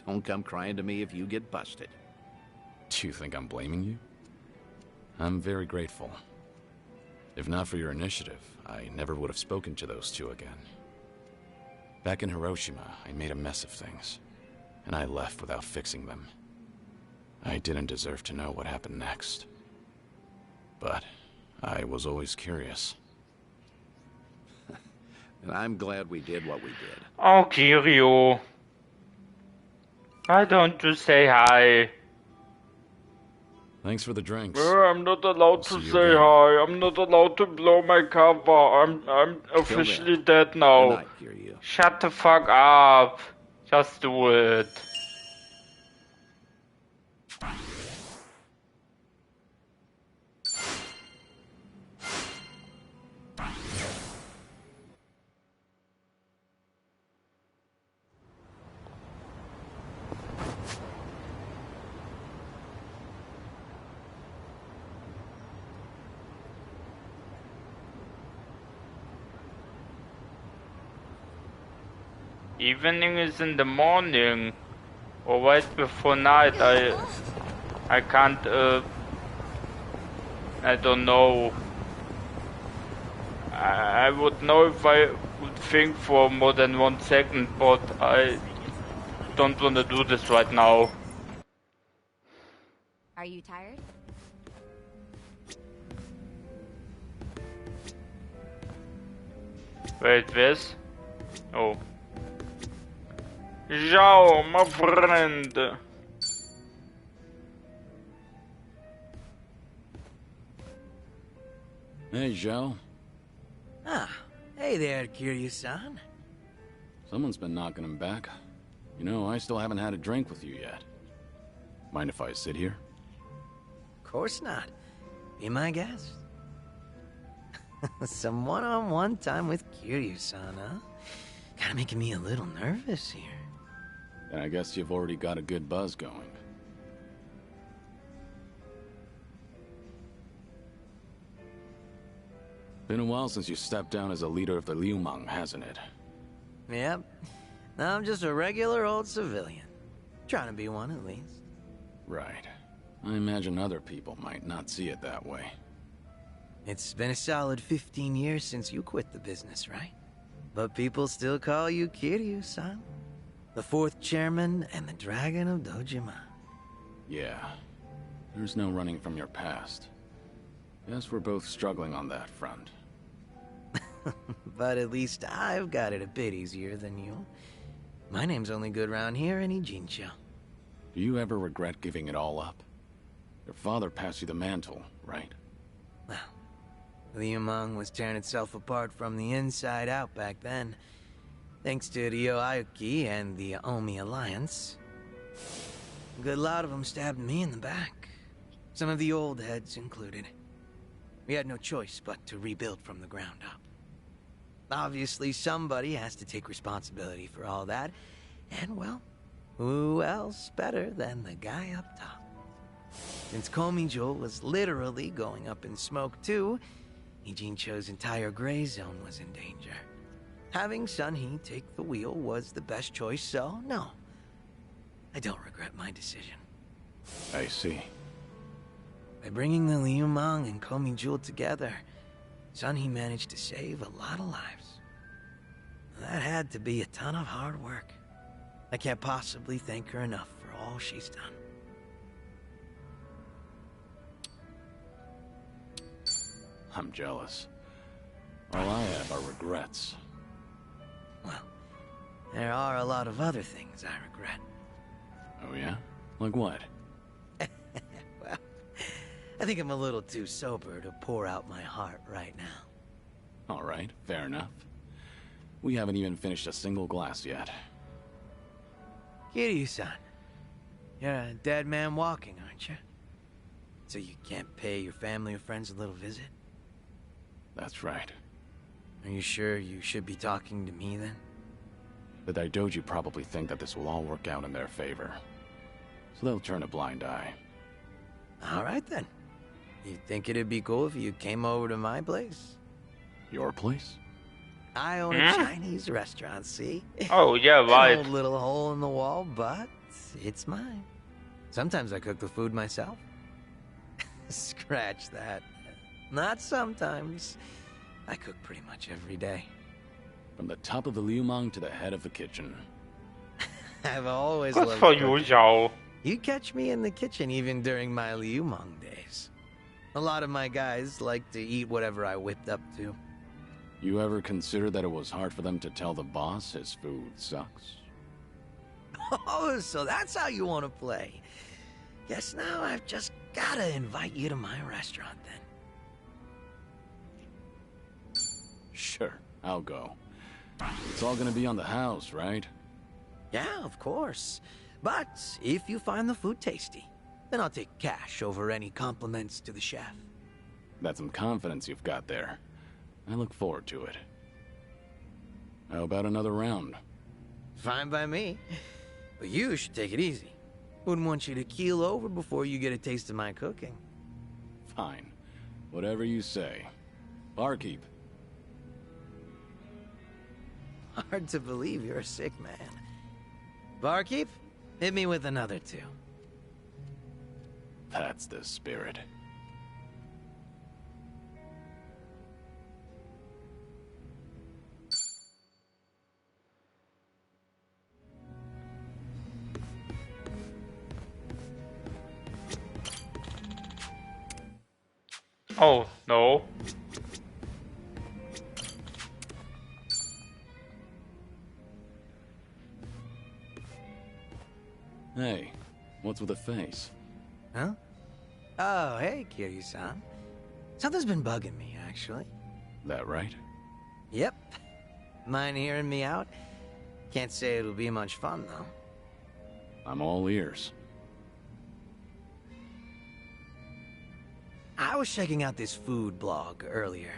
Don't come crying to me if you get busted. Do you think I'm blaming you? I'm very grateful. If not for your initiative, I never would have spoken to those two again. Back in Hiroshima, I made a mess of things, and I left without fixing them. I didn't deserve to know what happened next. But I was always curious. And I'm glad we did what we did. Oh, Kiryu. Why don't you say hi? Thanks for the drinks. I'm not allowed to say hi. I'm not allowed to blow my cover. I'm officially dead now. Good night, Kiryu. Shut the fuck up. Just do it. Evening is in the morning, or right before night. I can't. I don't know. I would know if I would think for more than 1 second, but I don't want to do this right now. Are you tired? Wait, this? Oh. Zhao, my friend. Hey, Zhao. Ah, hey there, Kiryu-san. Someone's been knocking him back. You know, I still haven't had a drink with you yet. Mind if I sit here? Of course not. Be my guest. Some one-on-one time with Kiryu-san, huh? Kinda making me a little nervous here. And I guess you've already got a good buzz going. Been a while since you stepped down as a leader of the Liumang, hasn't it? Yep. Now I'm just a regular old civilian. Trying to be one, at least. Right. I imagine other people might not see it that way. It's been a solid 15 years since you quit the business, right? But people still call you Kiryu-san. The 4th chairman and the Dragon of Dojima. Yeah. There's no running from your past. Guess we're both struggling on that front. But at least I've got it a bit easier than you. My name's only good round here in Ijincho. Do you ever regret giving it all up? Your father passed you the mantle, right? Well, Liumang was tearing itself apart from the inside out back then. Thanks to Ryo Aoki and the Omi Alliance. A good lot of them stabbed me in the back. Some of the old heads included. We had no choice but to rebuild from the ground up. Obviously, somebody has to take responsibility for all that. And, well, who else better than the guy up top? Since Komijo was literally going up in smoke too, Ijincho's entire gray zone was in danger. Having Sun-hee take the wheel was the best choice, so no. I don't regret my decision. I see. By bringing the Liu Mang and Komi Jewel together, Sun-hee managed to save a lot of lives. That had to be a ton of hard work. I can't possibly thank her enough for all she's done. I'm jealous. All I have are regrets. Well, there are a lot of other things I regret. Oh yeah? Like what? Well, I think I'm a little too sober to pour out my heart right now. All right, fair enough. We haven't even finished a single glass yet. Kiryu-san, you're a dead man walking, aren't you? So you can't pay your family or friends a little visit? That's right. Are you sure you should be talking to me then? The Daidoji probably think that this will all work out in their favor. So they'll turn a blind eye. Alright then. You think it'd be cool if you came over to my place? Your place? I own a Chinese restaurant, see? Oh, yeah, right. An old little hole in the wall, but it's mine. Sometimes I cook the food myself. Scratch that. Not sometimes. I cook pretty much every day. From the top of the Liu Mang to the head of the kitchen. I've always Good loved for cooking. you, Zhao. You catch me in the kitchen even during my Liu Mang days. A lot of my guys like to eat whatever I whipped up to. You ever consider that it was hard for them to tell the boss his food sucks? Oh, so that's how you want to play. Guess now I've just gotta invite you to my restaurant then. Sure, I'll go. It's all gonna be on the house, right? Yeah, of course. But if you find the food tasty, then I'll take cash over any compliments to the chef. That's some confidence you've got there. I look forward to it. How about another round? Fine by me. But you should take it easy. Wouldn't want you to keel over before you get a taste of my cooking. Fine. Whatever you say. Barkeep. Hard to believe you're a sick man. Barkeep, hit me with another two. That's the spirit. Oh, no. Hey, what's with the face? Huh? Oh, hey, Kiryu-san. Something's been bugging me, actually. That right? Yep. Mind hearing me out? Can't say it'll be much fun, though. I'm all ears. I was checking out this food blog earlier.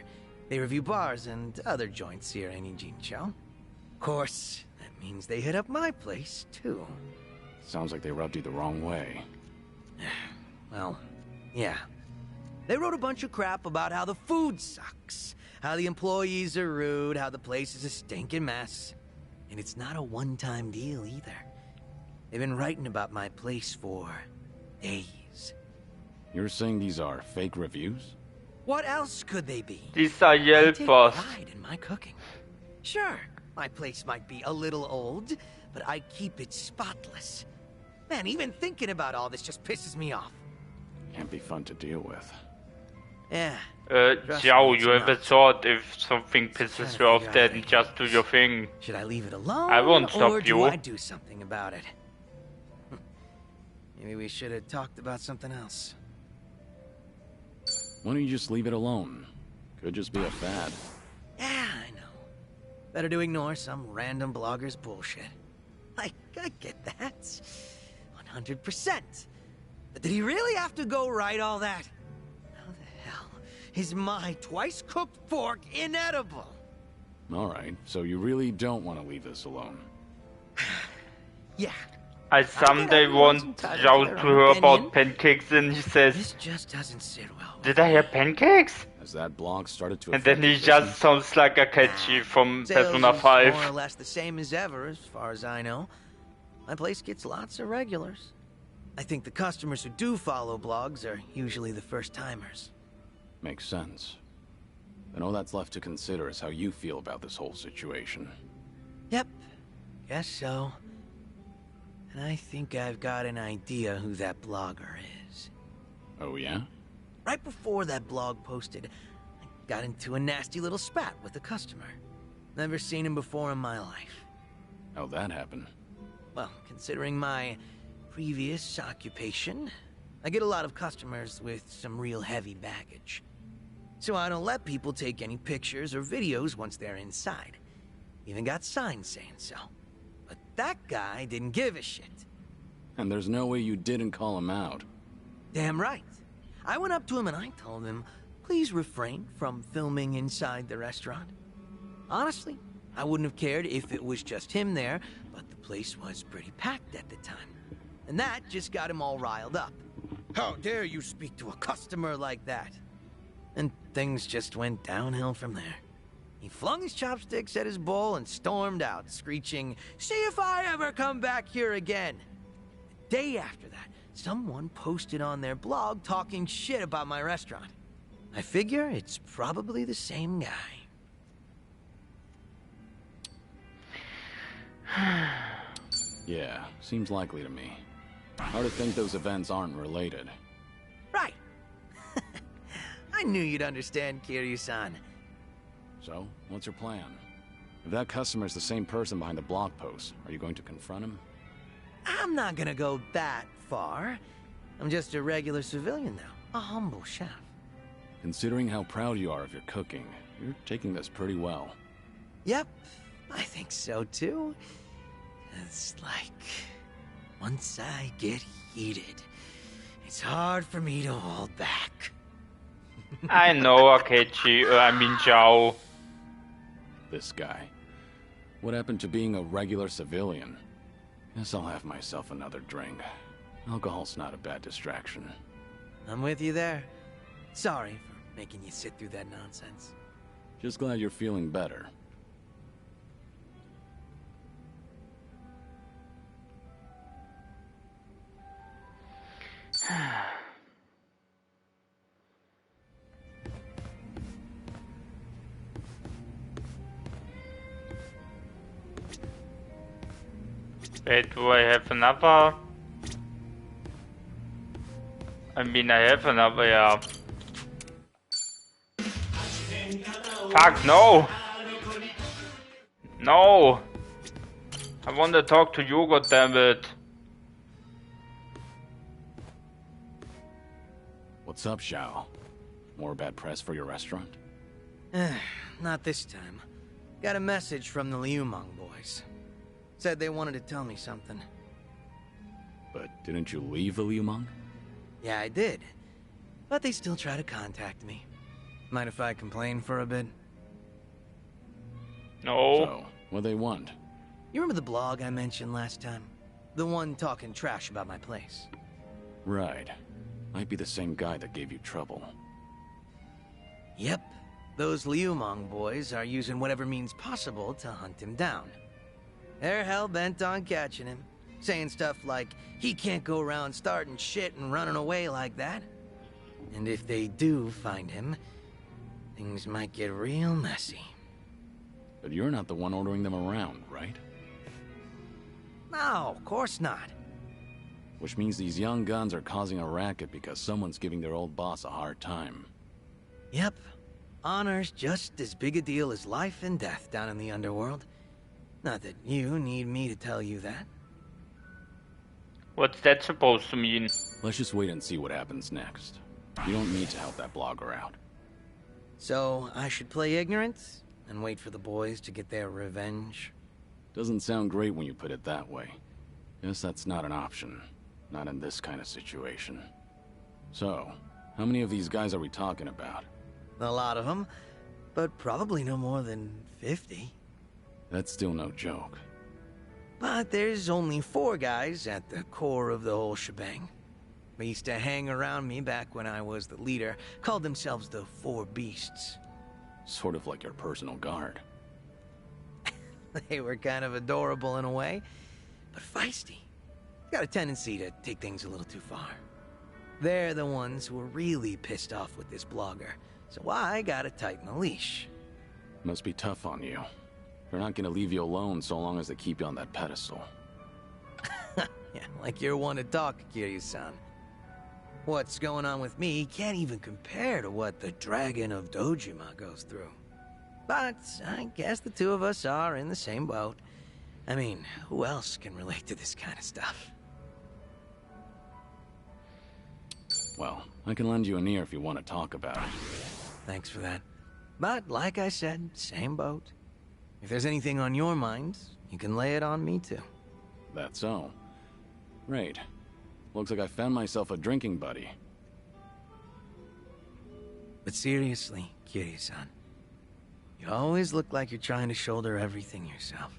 They review bars and other joints here in Ijincho. Of course, that means they hit up my place, too. Sounds like they rubbed you the wrong way. Well, yeah. They wrote a bunch of crap about how the food sucks, how the employees are rude, how the place is a stinking mess. And it's not a one-time deal, either. They've been writing about my place for days. You're saying these are fake reviews? What else could they be? These are I take Yelpers. pride in my cooking. Sure, my place might be a little old, but I keep it spotless. Man, even thinking about all this just pisses me off. Can't be fun to deal with. Yeah. Zhao, you ever thought if something pisses you off, then just do your thing. Should I leave it alone? I won't stop or you. do I do something about it? Maybe we should have talked about something else. Why don't you just leave it alone? Could just be a fad. Yeah, I know. Better to ignore some random blogger's bullshit. I get that. 100%. But did he really have to go write all that? How the hell is my twice-cooked fork inedible? Alright, so you really don't want to leave this alone. Yeah. I someday want Zhao to hear about pancakes and he says, This just doesn't sit well Did I hear pancakes? As that blog started to And then he just sounds like Akechi from Sales Persona is 5. more or less the same as ever, as far as I know. My place gets lots of regulars. I think the customers who do follow blogs are usually the first-timers. Makes sense. Then all that's left to consider is how you feel about this whole situation. Yep, guess so. And I think I've got an idea who that blogger is. Oh yeah? Right before that blog posted, I got into a nasty little spat with a customer. Never seen him before in my life. How'd that happen? Well, considering my previous occupation, I get a lot of customers with some real heavy baggage. So I don't let people take any pictures or videos once they're inside. Even got signs saying so. But that guy didn't give a shit. And there's no way you didn't call him out. Damn right. I went up to him and I told him, please refrain from filming inside the restaurant. Honestly, I wouldn't have cared if it was just him there, but the place was pretty packed at the time. And that just got him all riled up. How dare you speak to a customer like that? And things just went downhill from there. He flung his chopsticks at his bowl and stormed out, screeching, "See if I ever come back here again!" The day after that, someone posted on their blog talking shit about my restaurant. I figure it's probably the same guy. Yeah, seems likely to me. Hard to think those events aren't related. Right. I knew you'd understand, Kiryu-san. So, what's your plan? If that customer's the same person behind the blog post, are you going to confront him? I'm not gonna go that far. I'm just a regular civilian now, a humble chef. Considering how proud you are of your cooking, you're taking this pretty well. Yep, I think so too. It's like, once I get heated, it's hard for me to hold back. I know, Akechi. I mean, Zhao. This guy. What happened to being a regular civilian? Guess I'll have myself another drink. Alcohol's not a bad distraction. I'm with you there. Sorry for making you sit through that nonsense. Just glad you're feeling better. Wait, do I have another? I mean, I have another, yeah. Fuck, no! No! I want to talk to you, goddammit. What's up, Xiao? More bad press for your restaurant? Not this time. Got a message from the Liumang boys. Said they wanted to tell me something. But didn't you leave the Liumang? Yeah, I did. But they still try to contact me. Mind if I complain for a bit? No. So, what they want? You remember the blog I mentioned last time? The one talking trash about my place. Right. Might be the same guy that gave you trouble. Yep. Those Liumang boys are using whatever means possible to hunt him down. They're hell-bent on catching him, saying stuff like, he can't go around starting shit and running away like that. And if they do find him, things might get real messy. But you're not the one ordering them around, right? No, of course not. Which means these young guns are causing a racket because someone's giving their old boss a hard time. Yep. Honor's just as big a deal as life and death down in the underworld. Not that you need me to tell you that. What's that supposed to mean? Let's just wait and see what happens next. You don't need to help that blogger out. So, I should play ignorant and wait for the boys to get their revenge? Doesn't sound great when you put it that way. Guess that's not an option. Not in this kind of situation. So, how many of these guys are we talking about? A lot of them, but probably no more than 50. That's still no joke. But there's only 4 guys at the core of the whole shebang. They used to hang around me back when I was the leader. Called themselves the Four Beasts. Sort of like your personal guard. They were kind of adorable in a way, but feisty. Got a tendency to take things a little too far. They're the ones who were really pissed off with this blogger, so I gotta tighten the leash. Must be tough on you. They're not gonna leave you alone so long as they keep you on that pedestal. Yeah, like you're one to talk, Kiryu-san. What's going on with me can't even compare to what the Dragon of Dojima goes through. But I guess the two of us are in the same boat. I mean, who else can relate to this kind of stuff? Well, I can lend you an ear if you want to talk about it. Thanks for that. But like I said, same boat. If there's anything on your mind, you can lay it on me too. That's so. Great. Looks like I found myself a drinking buddy. But seriously, Kiryu-san, you always look like you're trying to shoulder everything yourself.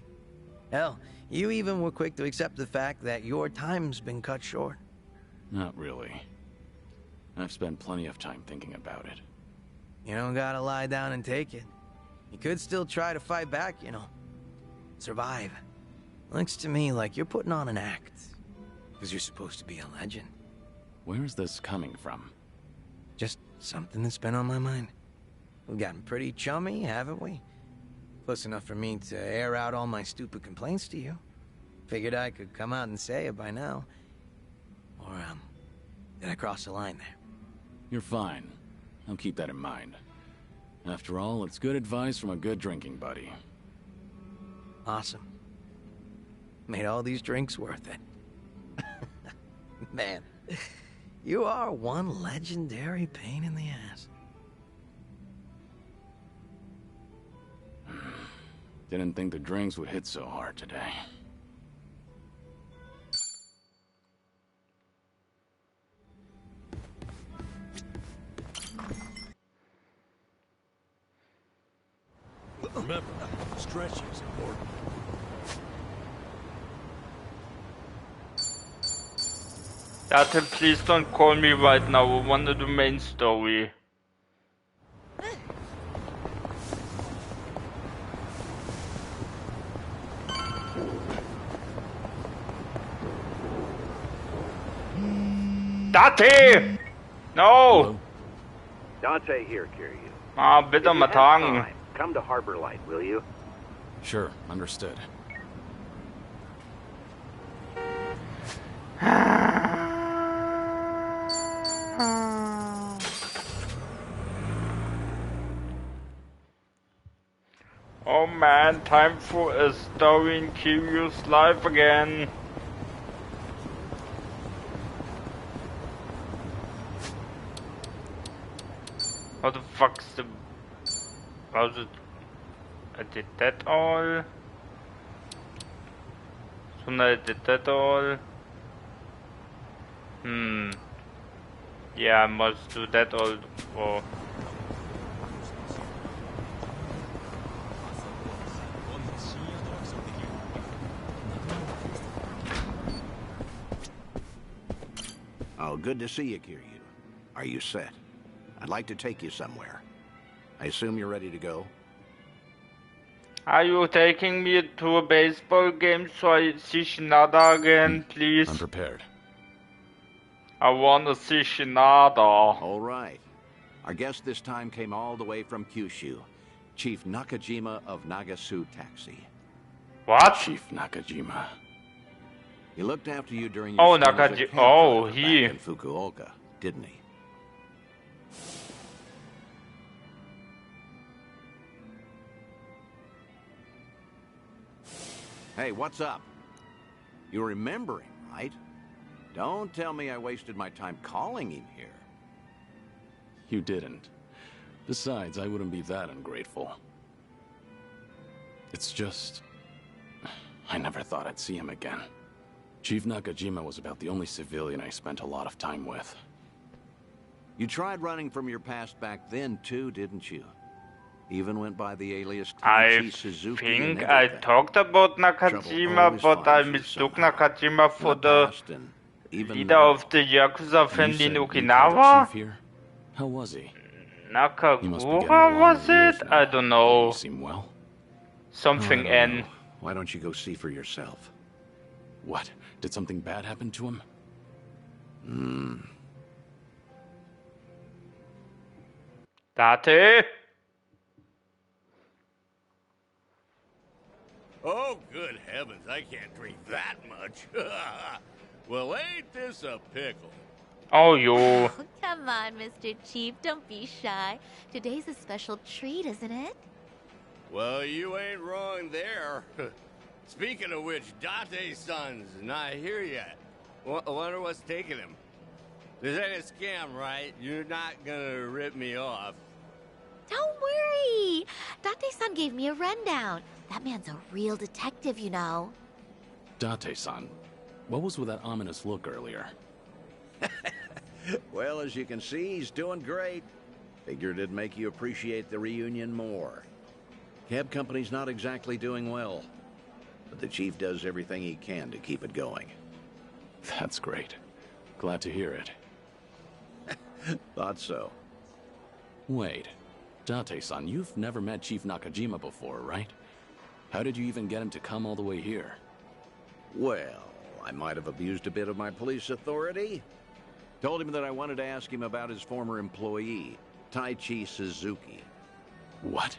Hell, you even were quick to accept the fact that your time's been cut short. Not really. I've spent plenty of time thinking about it. You don't gotta lie down and take it. You could still try to fight back, you know. Survive. Looks to me like you're putting on an act. Because you're supposed to be a legend. Where is this coming from? Just something that's been on my mind. We've gotten pretty chummy, haven't we? Close enough for me to air out all my stupid complaints to you. Figured I could come out and say it by now. Or, did I cross the line there? You're fine. I'll keep that in mind. After all, it's good advice from a good drinking buddy. Awesome. Made all these drinks worth it. Man, you are one legendary pain in the ass. Didn't think the drinks would hit so hard today. Remember, stretching is important. Date, please don't call me right now. I want to do main story. Date! No! Dante here, Kiryu. Ah, bitte If you mal have tagen. time, come to Harbor Light, will you? Sure, understood. Oh man, time for a story in Kiryu's life again. How the fuck's the... Was it... I did that all? So I did that all? Yeah, I must do that all for... Oh, good to see you, Kiryu. Are you set? I'd like to take you somewhere. I assume you're ready to go? Are you taking me to a baseball game so I see Shinada again, please? I'm prepared. I want to see Shinada. All right. Our guest this time came all the way from Kyushu. Chief Nakajima of Nagasu Taxi. What? Chief Nakajima. He looked after you during your stint as a cab driver back in Fukuoka, didn't he? Hey, what's up? You're remembering, right? Don't tell me I wasted my time calling him here. You didn't. Besides, I wouldn't be that ungrateful. It's just... I never thought I'd see him again. Chief Nakajima was about the only civilian I spent a lot of time with. You tried running from your past back then, too, didn't you? Even went by the alias I Suzuki think and I everything. talked about Nakajima, but I mistook Nakajima for the Even Leader of the Yakuza family in you called the Okinawa? chief here? How was he? He must be getting Nakagura along was in years it? now. I don't know. Seem well? Something Oh, I don't N. know. Why don't you go see for yourself? What? Did something bad happen to him? Date? Oh, good heavens, I can't drink that much. Well, ain't this a pickle? Oh, you. Oh, come on, Mr. Chief, don't be shy. Today's a special treat, isn't it? Well, you ain't wrong there. Speaking of which, Date-san's not here yet. Wonder what's taking him. This ain't a scam, right? You're not gonna rip me off. Don't worry. Date-san gave me a rundown. That man's a real detective, you know. Date-san, what was with that ominous look earlier? Well, as you can see, he's doing great. Figured it'd make you appreciate the reunion more. Cab company's not exactly doing well, but the chief does everything he can to keep it going. That's great. Glad to hear it. Thought so. Wait, Date-san, you've never met Chief Nakajima before, right? How did you even get him to come all the way here? Well, I might have abused a bit of my police authority. Told him that I wanted to ask him about his former employee, Taichi Suzuki. What?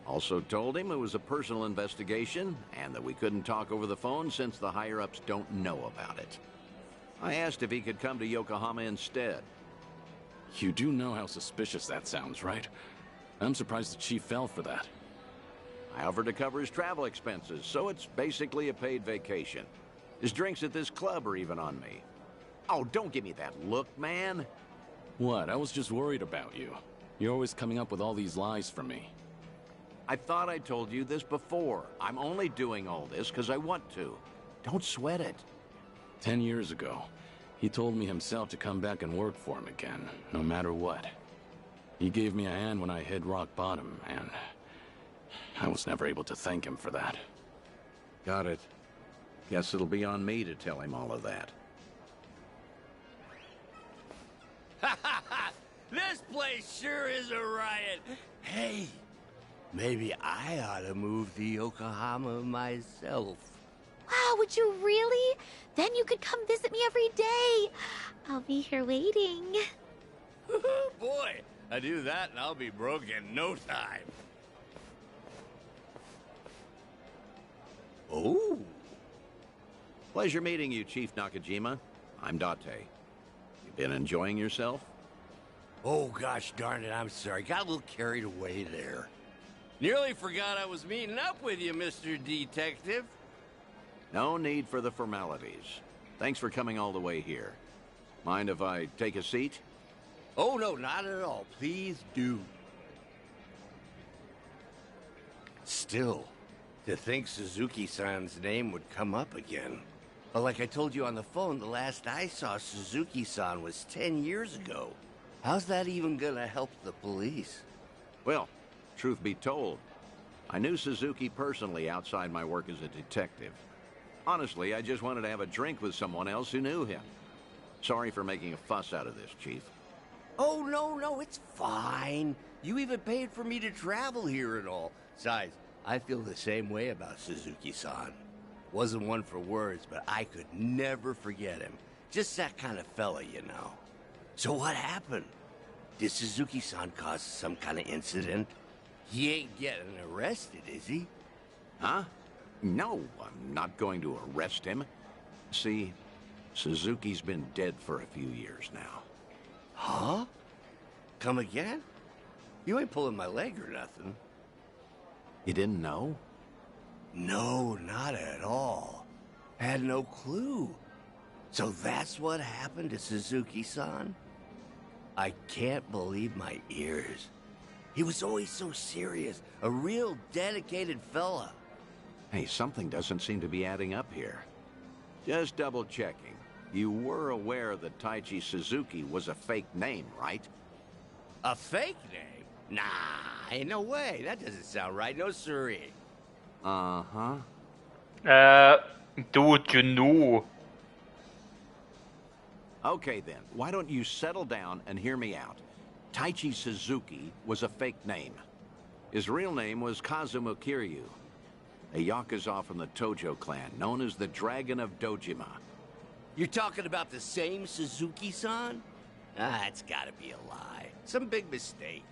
Also told him it was a personal investigation and that we couldn't talk over the phone since the higher-ups don't know about it. I asked if he could come to Yokohama instead. You do know how suspicious that sounds, right? I'm surprised the chief fell for that. I offered to cover his travel expenses, so it's basically a paid vacation. His drinks at this club are even on me. Oh, don't give me that look, man. What? I was just worried about you. You're always coming up with all these lies for me. I thought I told you this before. I'm only doing all this because I want to. Don't sweat it. 10 years ago, he told me himself to come back and work for him again, no matter what. He gave me a hand when I hit rock bottom, and I was never able to thank him for that. Got it. Guess it'll be on me to tell him all of that. This place sure is a riot. Hey, maybe I ought to move to Yokohama myself. Wow, would you really? Then you could come visit me every day. I'll be here waiting. Boy, I do that and I'll be broke in no time. Oh. Pleasure meeting you, Chief Nakajima. I'm Date. You been enjoying yourself? Oh, gosh darn it, I'm sorry. Got a little carried away there. Nearly forgot I was meeting up with you, Mr. Detective. No need for the formalities. Thanks for coming all the way here. Mind if I take a seat? Oh, no, not at all. Please do. Still, to think Suzuki-san's name would come up again. But like I told you on the phone, the last I saw Suzuki-san was 10 years ago. How's that even gonna help the police? Well, truth be told, I knew Suzuki personally outside my work as a detective. Honestly, I just wanted to have a drink with someone else who knew him. Sorry for making a fuss out of this, Chief. Oh, no, it's fine. You even paid for me to travel here and all. Besides, I feel the same way about Suzuki-san. Wasn't one for words, but I could never forget him. Just that kind of fella, you know. So what happened? Did Suzuki-san cause some kind of incident? He ain't getting arrested, is he? Huh? No, I'm not going to arrest him. See, Suzuki's been dead for a few years now. Huh? Come again? You ain't pulling my leg or nothing. You didn't know? No, not at all. Had no clue. So that's what happened to Suzuki-san? I can't believe my ears. He was always so serious, a real dedicated fella. Hey, something doesn't seem to be adding up here. Just double-checking. You were aware that Taichi Suzuki was a fake name, right? A fake name? Nah, ain't no way. That doesn't sound right. No siree. Uh-huh. Dude, you knew. Okay then, why don't you settle down and hear me out? Taichi Suzuki was a fake name. His real name was Kazuma Kiryu, a Yakuza from the Tojo clan, known as the Dragon of Dojima. You're talking about the same Suzuki-san? It's gotta be a lie. Some big mistake.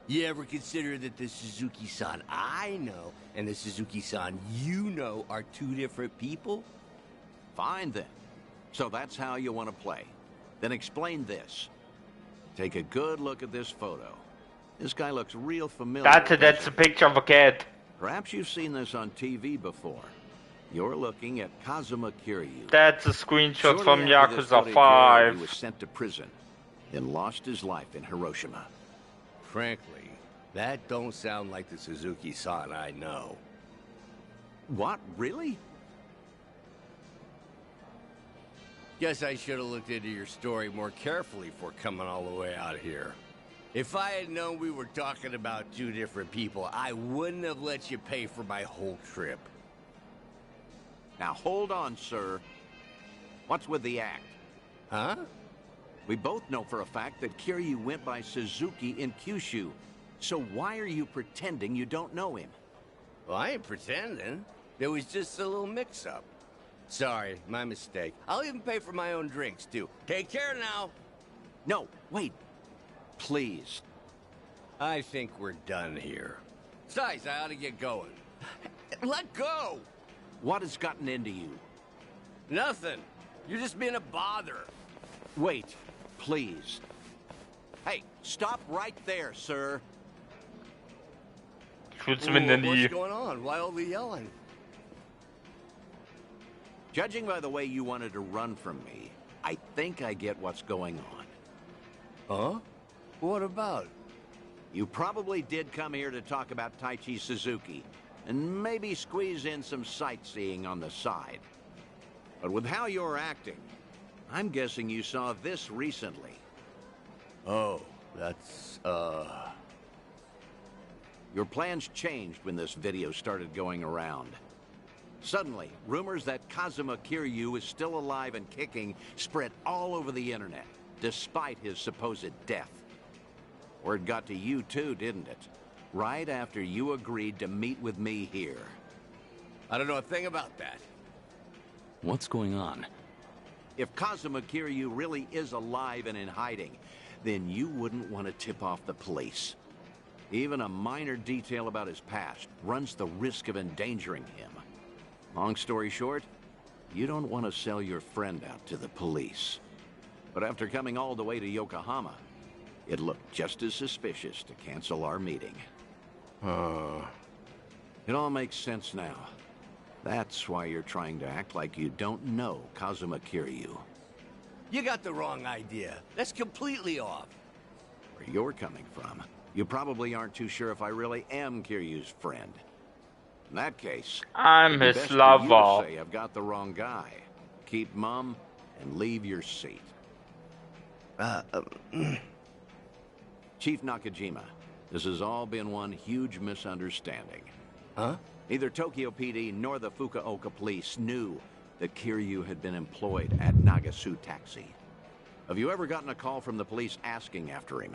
You ever consider that the Suzuki-san I know and the Suzuki-san you know are two different people? Fine then. So that's how you want to play. Then explain this. Take a good look at this photo. This guy looks real familiar. That's a picture of a cat. Perhaps you've seen this on TV before. You're looking at Kazuma Kiryu. That's a screenshot Shortly from after this Yakuza footage aired, 5. He was sent to prison, then lost his life in Hiroshima. Frankly, that don't sound like the Suzuki-san I know. What? Really? Guess I should have looked into your story more carefully before coming all the way out here. If I had known we were talking about two different people, I wouldn't have let you pay for my whole trip. Now hold on, sir. What's with the act? Huh? We both know for a fact that Kiryu went by Suzuki in Kyushu. So why are you pretending you don't know him? Well, I ain't pretending. There was just a little mix-up. Sorry, my mistake. I'll even pay for my own drinks, too. Take care now. No, wait. Please. I think we're done here. Besides, I ought to get going. Let go! What has gotten into you? Nothing. You're just being a bother. Wait, please. Hey, stop right there, sir. Shoots him in the knee. What's going on? Why all the yelling? Judging by the way you wanted to run from me, I think I get what's going on. Huh? What about? You probably did come here to talk about Taichi Suzuki, and maybe squeeze in some sightseeing on the side. But with how you're acting, I'm guessing you saw this recently. Oh, that's, Your plans changed when this video started going around. Suddenly, rumors that Kazuma Kiryu is still alive and kicking spread all over the internet, despite his supposed death. Word got to you too, didn't it? Right after you agreed to meet with me here. I don't know a thing about that. What's going on? If Kazuma Kiryu really is alive and in hiding, then you wouldn't want to tip off the police. Even a minor detail about his past runs the risk of endangering him. Long story short, you don't want to sell your friend out to the police. But after coming all the way to Yokohama, it looked just as suspicious to cancel our meeting. It all makes sense now. That's why you're trying to act like you don't know Kazuma Kiryu. You got the wrong idea. That's completely off. Where you're coming from, you probably aren't too sure if I really am Kiryu's friend. In that case, I'm it'd be his best for lover. you to say I've got the wrong guy. Keep mum and leave your seat. Chief Nakajima, this has all been one huge misunderstanding. Huh? Neither Tokyo PD nor the Fukuoka police knew that Kiryu had been employed at Nagasu Taxi. Have you ever gotten a call from the police asking after him?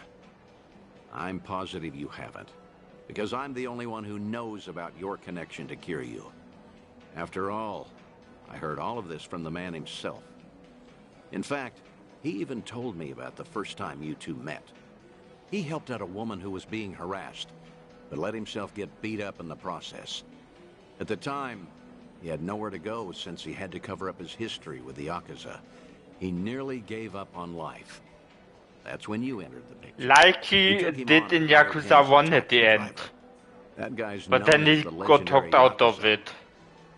I'm positive you haven't, because I'm the only one who knows about your connection to Kiryu. After all, I heard all of this from the man himself. In fact, he even told me about the first time you two met. He helped out a woman who was being harassed, but let himself get beat up in the process. At the time, he had nowhere to go since he had to cover up his history with the Yakuza. He nearly gave up on life. That's when you entered the picture. Like he did in Yakuza 1 at the end. That guy's But known then as he the got legendary talked out of Yakuza. it.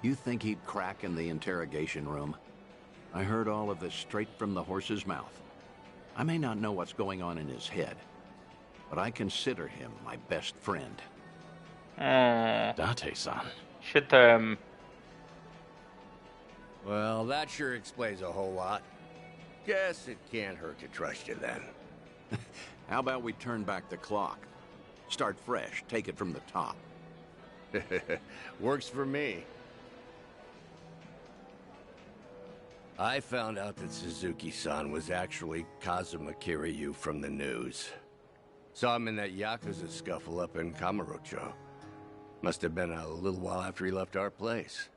You think he'd crack in the interrogation room? I heard all of this straight from the horse's mouth. I may not know what's going on in his head, but I consider him my best friend. Date-san. Shit, Well, that sure explains a whole lot. Guess it can't hurt to trust you then. How about we turn back the clock? Start fresh, take it from the top. Works for me. I found out that Suzuki-san was actually Kazuma Kiryu from the news. Saw him in that Yakuza scuffle up in Kamurocho. Must have been a little while after he left our place.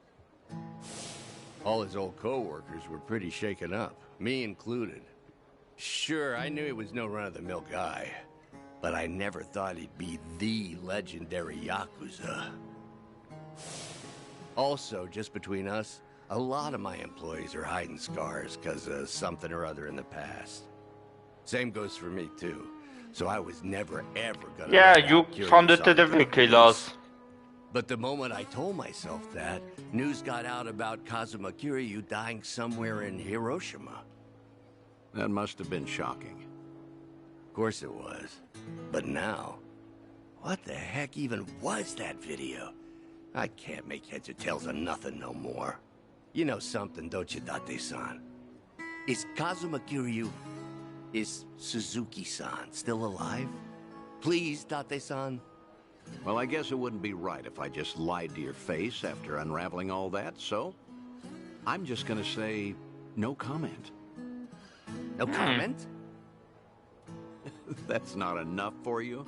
All his old co-workers were pretty shaken up, me included. Sure, I knew he was no run-of-the-mill guy, but I never thought he'd be the legendary Yakuza. Also, just between us, a lot of my employees are hiding scars because of something or other in the past. Same goes for me, too. So I was never, ever gonna... Yeah, you founded the Devil Killers. But the moment I told myself that, news got out about Kazuma Kiryu dying somewhere in Hiroshima. That must have been shocking. Of course it was. But now, what the heck even was that video? I can't make heads or tails of nothing no more. You know something, don't you, Date-san? Is Kazuma Kiryu... is Suzuki-san still alive? Please, Date-san? Well, I guess it wouldn't be right if I just lied to your face after unraveling all that, so... I'm just gonna say, no comment. No comment? That's not enough for you?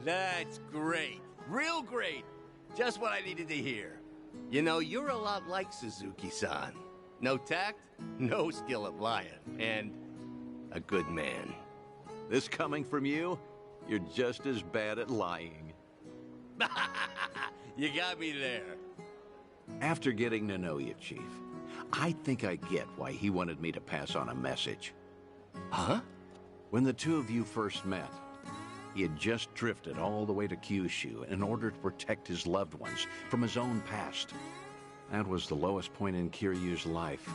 That's great. Real great. Just what I needed to hear. You know, you're a lot like Suzuki-san. No tact, no skill at lying, and a good man. This coming from you? You're just as bad at lying. You got me there. After getting to know you, Chief, I think I get why he wanted me to pass on a message. Huh? When the two of you first met, he had just drifted all the way to Kyushu in order to protect his loved ones from his own past. That was the lowest point in Kiryu's life.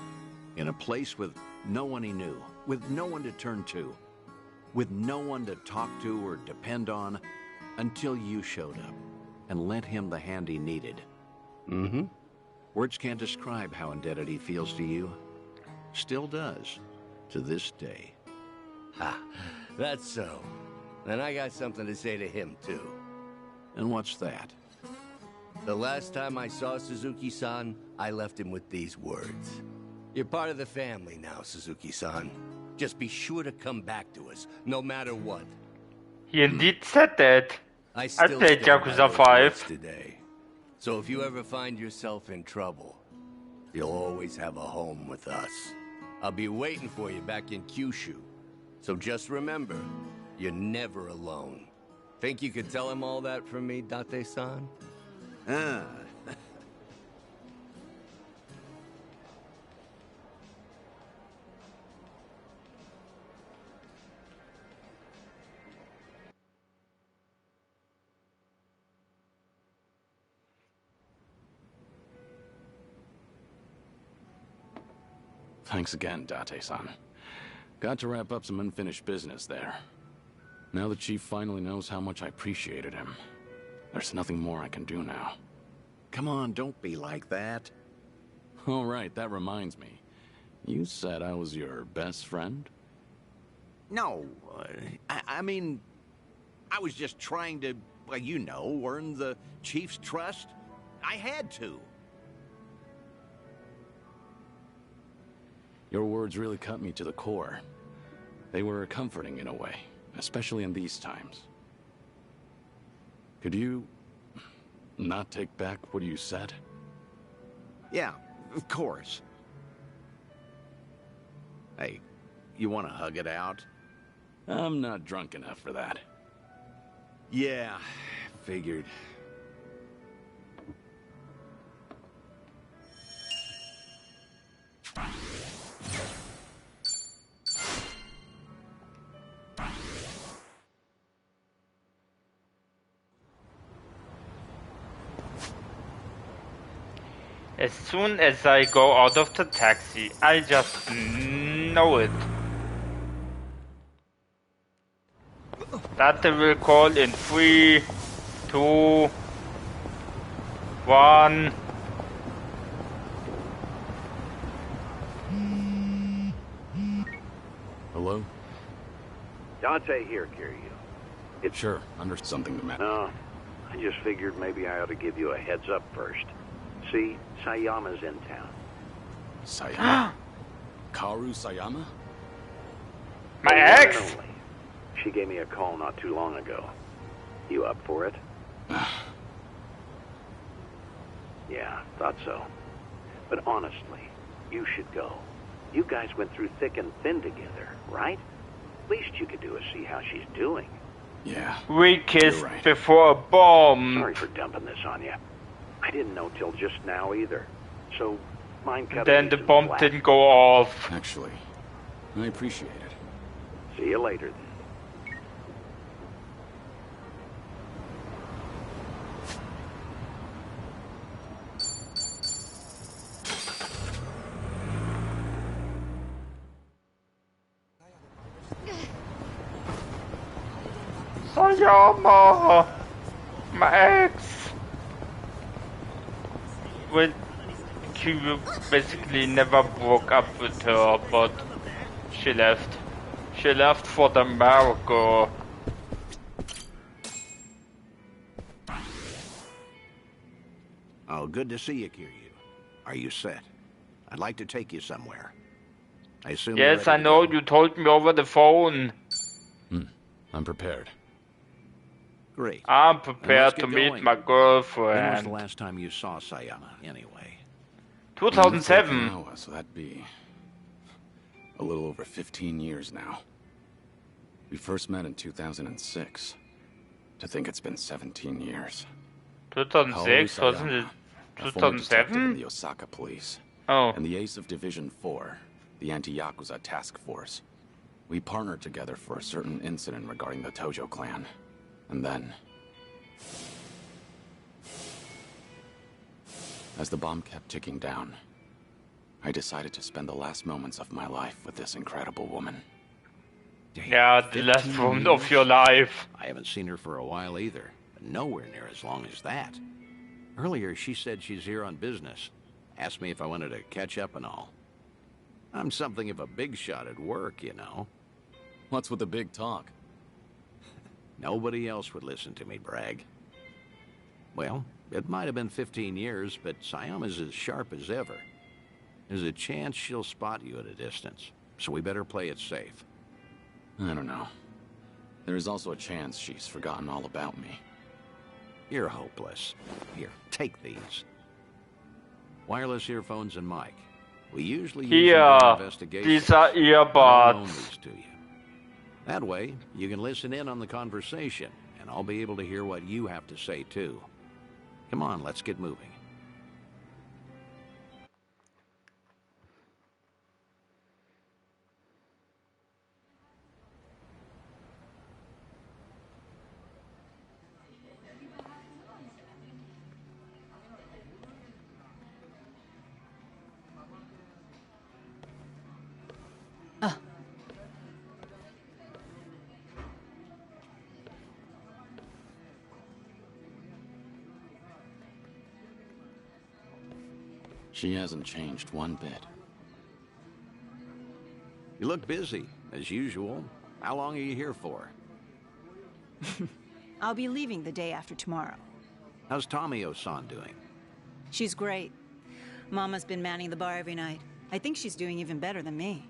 In a place with no one he knew, with no one to turn to, with no one to talk to or depend on, until you showed up and lent him the hand he needed. Mm-hmm. Words can't describe how indebted he feels to you. Still does, to this day. Ha, that's so. And I got something to say to him, too. And what's that? The last time I saw Suzuki-san, I left him with these words. You're part of the family now, Suzuki-san. Just be sure to come back to us, no matter what. He indeed said that. I still played Yakuza 5. Today. So if you ever find yourself in trouble, you'll always have a home with us. I'll be waiting for you back in Kyushu. So just remember, you're never alone. Think you could tell him all that from me, Date-san? Ah. Thanks again, Date-san. Got to wrap up some unfinished business there. Now the Chief finally knows how much I appreciated him. There's nothing more I can do now. Come on, don't be like that. All right, that reminds me. You said I was your best friend? No, I mean, I was just trying to, well, you know, earn the Chief's trust. I had to. Your words really cut me to the core. They were comforting in a way, especially in these times. Could you not take back what you said? Yeah, of course. Hey, you want to hug it out? I'm not drunk enough for that. Yeah, figured. As soon as I go out of the taxi, I just know it. That they will call in 3, 2, 1. Hello? Dante here, Kiryu. Sure, under something the matter. No, I just figured maybe I ought to give you a heads up first. See, Sayama's in town. Sayama? Kaoru Sayama? My The one ex? and only. She gave me a call not too long ago. You up for it? Yeah, thought so. But honestly, you should go. You guys went through thick and thin together, right? Least you could do is see how she's doing. Yeah. We kissed before a bomb. Sorry for dumping this on you. I didn't know till just now either. So, mind cutting Then me the some bomb slack. didn't go off. Actually, I appreciate it. See you later, then. Sayama! My ex! Well, Kiryu basically never broke up with her, but she left. She left for the America. Oh, good to see you, Kiryu. Are you set? I'd like to take you somewhere. I assume you're Yes, ready I to know, go? you told me over the phone. I'm prepared. Great. I'm Then let's prepared get to meet going. my When was the girlfriend. last time you saw Sayama, anyway? 2007. Okinawa, so that'd be a little over 15 years now. We first met in 2006. To think it's been 17 years. 2006, wasn't it? A former detective in 2007? the Osaka police. Oh. And the ace of Division 4, the anti-Yakuza task force. We partnered together for a certain incident regarding the Tojo clan. And then, as the bomb kept ticking down, I decided to spend the last moments of my life with this incredible woman. Yeah, the last 15 moment of years? your life. I haven't seen her for a while either, but nowhere near as long as that. Earlier, she said she's here on business. Asked me if I wanted to catch up and all. I'm something of a big shot at work, you know. What's with the big talk? Nobody else would listen to me brag. Well, it might have been 15 years, but Sayama's as sharp as ever. There's a chance she'll spot you at a distance, so we better play it safe. I don't know. There is also a chance she's forgotten all about me. You're hopeless. Here, take these. Wireless earphones and mic. We usually use them Here, during investigations. these are I'll loan earbuds. these to you. That way, you can listen in on the conversation, and I'll be able to hear what you have to say, too. Come on, let's get moving. She hasn't changed one bit. You look busy, as usual. How long are you here for? I'll be leaving the day after tomorrow. How's Tomio-san doing? She's great. Mama's been manning the bar every night. I think she's doing even better than me.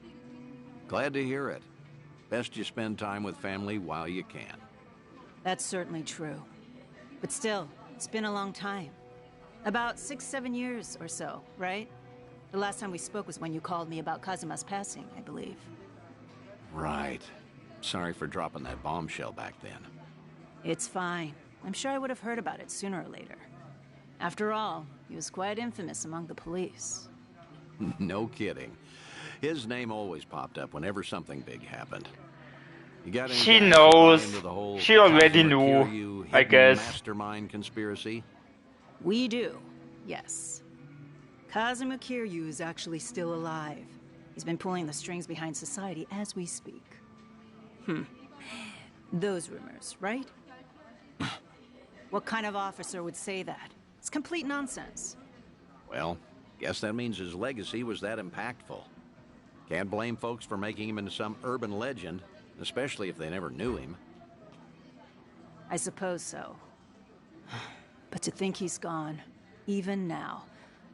Glad to hear it. Best you spend time with family while you can. That's certainly true. But still, it's been a long time. About 6-7 years or so, right? The last time we spoke was when you called me about Kazuma's passing, I believe. Right. Sorry for dropping that bombshell back then. It's fine. I'm sure I would have heard about it sooner or later. After all, he was quite infamous among the police. No kidding. His name always popped up whenever something big happened. You got any She guys that buy knows. into the whole She already Kazuma knew, Kiryu I hidden guess. mastermind conspiracy? We do, yes. Kazuma Kiryu is actually still alive. He's been pulling the strings behind society as we speak. Those rumors, right? What kind of officer would say that? It's complete nonsense. Well, guess that means his legacy was that impactful. Can't blame folks for making him into some urban legend, especially if they never knew him. I suppose so. But to think he's gone, even now,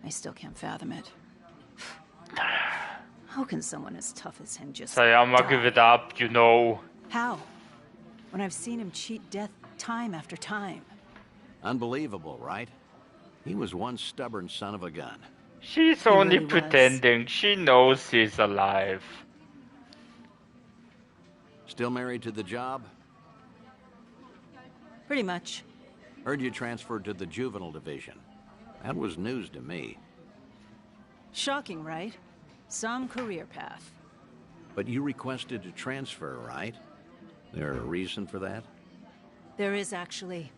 I still can't fathom it. How can someone as tough as him just Sayama, die? give it up, you know. How? When I've seen him cheat death time after time. Unbelievable, right? He was one stubborn son of a gun. She's He only really was. pretending. She knows he's alive. Still married to the job? Pretty much. Heard you transferred to the juvenile division. That was news to me. Shocking, right? Some career path. But you requested to transfer, right? There a reason for that? There is actually.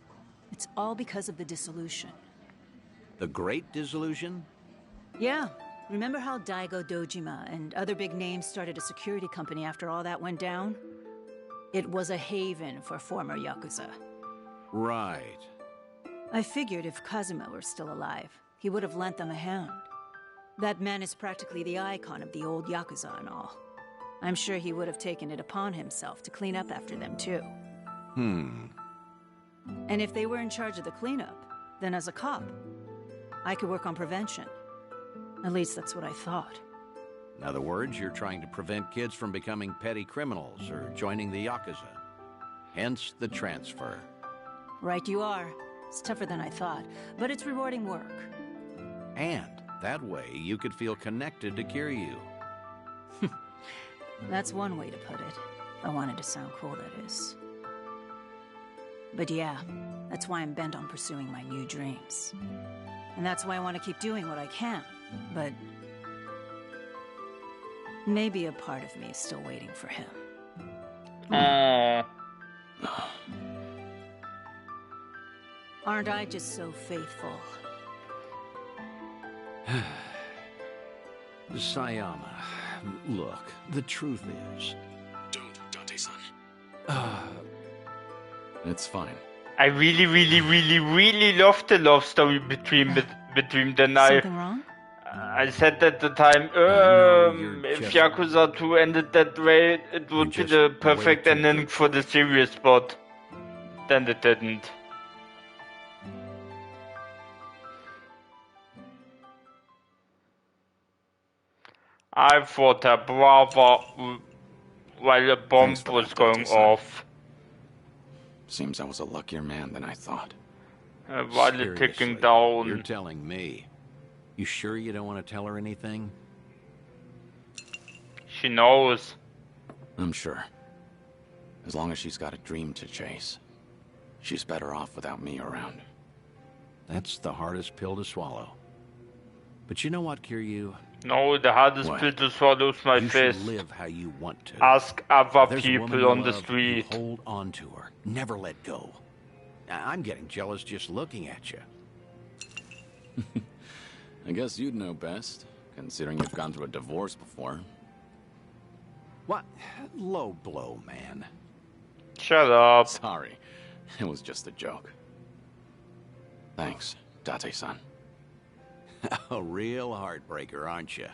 It's all because of the dissolution. The Great Dissolution? Yeah. Remember how Daigo Dojima and other big names started a security company after all that went down? It was a haven for former Yakuza. Right. I figured if Kazuma were still alive, he would have lent them a hand. That man is practically the icon of the old Yakuza and all. I'm sure he would have taken it upon himself to clean up after them too. And if they were in charge of the cleanup, then as a cop, I could work on prevention. At least that's what I thought. In other words, you're trying to prevent kids from becoming petty criminals or joining the Yakuza. Hence the transfer. Right you are. It's tougher than I thought, but it's rewarding work. And that way you could feel connected to Kiryu. That's one way to put it. If I wanted to sound cool, that is. But yeah, that's why I'm bent on pursuing my new dreams. And that's why I want to keep doing what I can. But maybe a part of me is still waiting for him. Aren't I just so faithful? Sayama, look, the truth is... Don't, Dante-san. It's fine. I really love the love story between them. Something wrong? I said at the time, if Yakuza 2 ended that way, it would be the perfect ending for the series, but then it didn't. I thought a bravo while a bomb was going off. Seems I was a luckier man than I thought. While it's ticking down. You're telling me. You sure you don't want to tell her anything? She knows. I'm sure. As long as she's got a dream to chase. She's better off without me around. That's the hardest pill to swallow. But you know what, Kiryu? No, the hardest pill to swallow is my you fist. Should live how you want to. Ask other There's people on the street. Hold on to her. Never let go. I'm getting jealous just looking at you. I guess you'd know best, considering you've gone through a divorce before. What? Low blow, man. Shut up. Sorry. It was just a joke. Thanks, Date-san. A real heartbreaker, aren't you?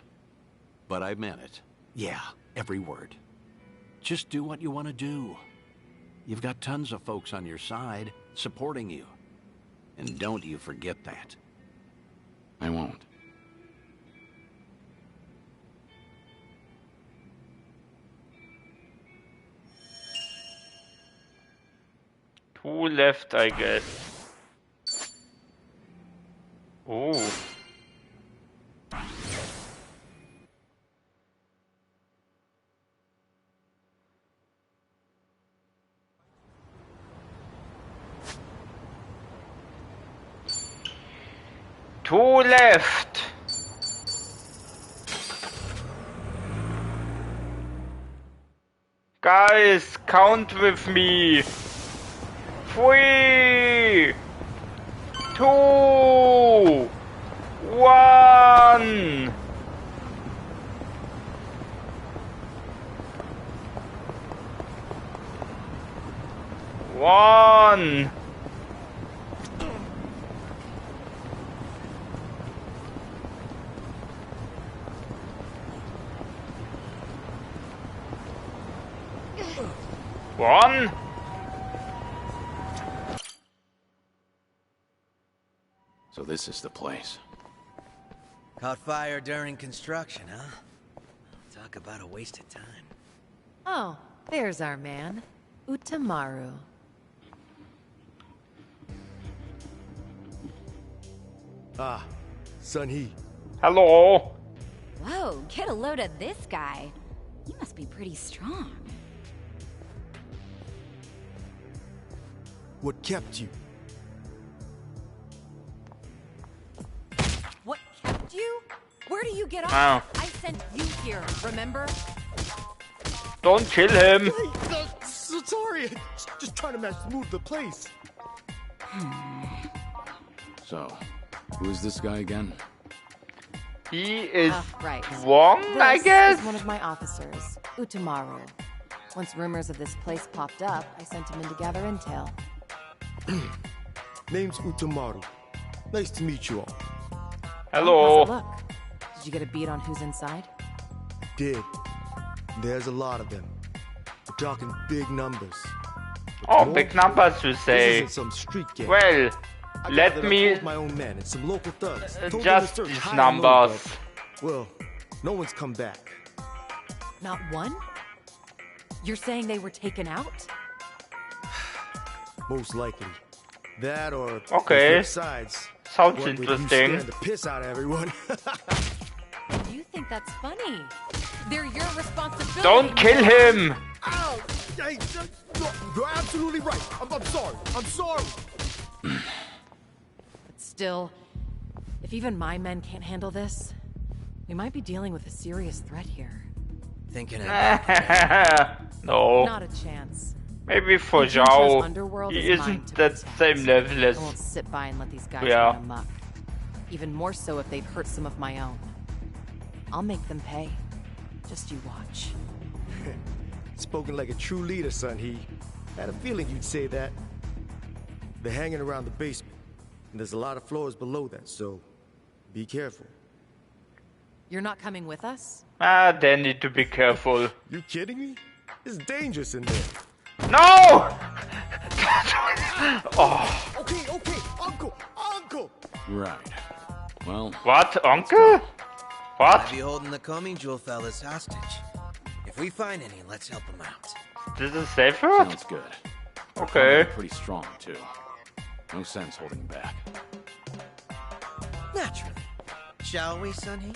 But I meant it. Yeah, every word. Just do what you want to do. You've got tons of folks on your side, supporting you. And don't you forget that. I won't. Two left, I guess. Ooh. Two left. Guys, count with me. 3, 2, 1. One. One. So this is the place. Caught fire during construction, huh? Talk about a waste of time. Oh, there's our man, Utamaru. Ah, Sun-hee. Hello. Whoa, get a load of this guy. He must be pretty strong. What kept you? What kept you? Where do you get off? Wow. I sent you here, remember? Don't kill him. So sorry. Just trying to match the mood of the place. So, who is this guy again? He is right. Wong, I guess? This is one of my officers, Utamaru. Once rumors of this place popped up, I sent him in to gather intel. Name's Utamaru. Nice to meet you all. Hello. How's it look? Did you get a beat on who's inside? Did. There's a lot of them. We're talking big numbers. Oh, big numbers, you say? This isn't some street game. Well, let me my own men and some local thugs. Told them to just search these high and numbers. low, but, well, no one's come back. Not one? You're saying they were taken out? Most likely. That or Okay. the flip sides. Sounds What with you interesting. scaring the piss out of everyone. You think that's funny? They're your responsibility. Don't kill him. Ow! Hey, you're absolutely right. I'm sorry. I'm sorry. But still, if even my men can't handle this, we might be dealing with a serious threat here. Thinking No. Not a chance. Maybe for Jincho's Zhao, underworld he is mine isn't to that protect. same level as... I won't sit by and let these guys Yeah. run amok. Even more so if they've hurt some of my own. I'll make them pay. Just you watch. Spoken like a true leader, Sun-hee. Had a feeling you'd say that. They're hanging around the basement, and there's a lot of floors below that, so be careful. You're not coming with us? Ah, they need to be careful. You kidding me? It's dangerous in there. No! Oh. Okay, Uncle! Right. Well... What, Uncle? What? I'll be holding the Coming Jewel fellas hostage. If we find any, let's help them out. This is safer? Sounds good. Okay. They're pretty strong, too. No sense holding back. Naturally. Shall we, Sun-hee?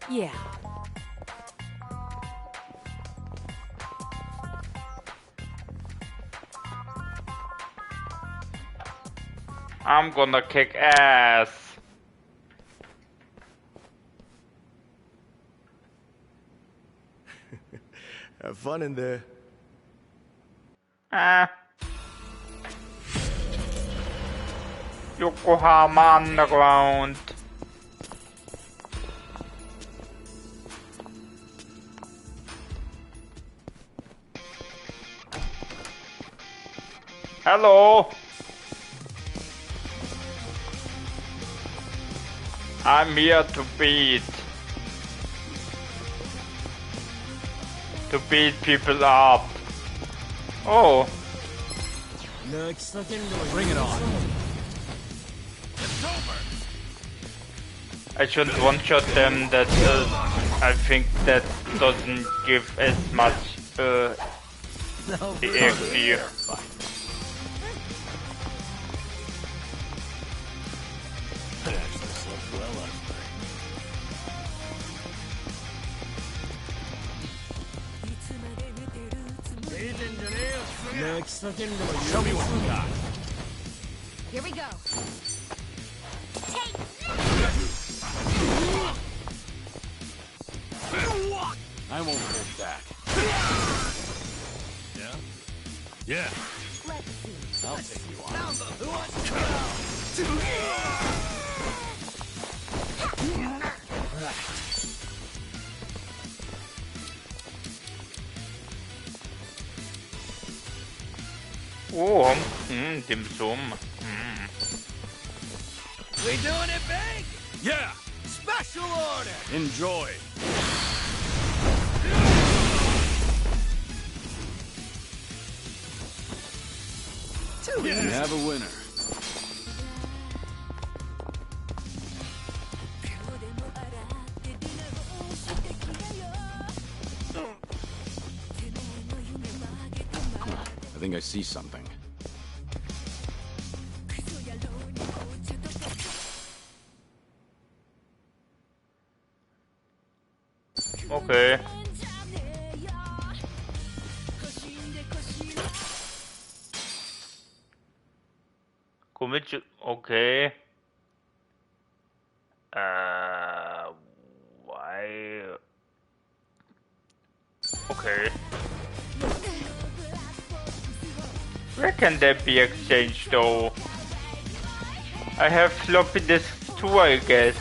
Yeah. I'm gonna kick ass. Have fun in there. Ah. Yokohama Underground. Hello. I'm here to beat people up. Oh. Bring it on. I shouldn't one-shot them. That I think that doesn't give as much EXP. Show me what you got. Here we go. I won't hold back. Yeah? Yeah. I'll take you on. Oh, dim sum. We doing it big? Yeah. Special order. Enjoy. We have a winner. think I see something. Okay. Okay. Why? Okay. Where can that be exchanged though? I have floppy disks too, I guess.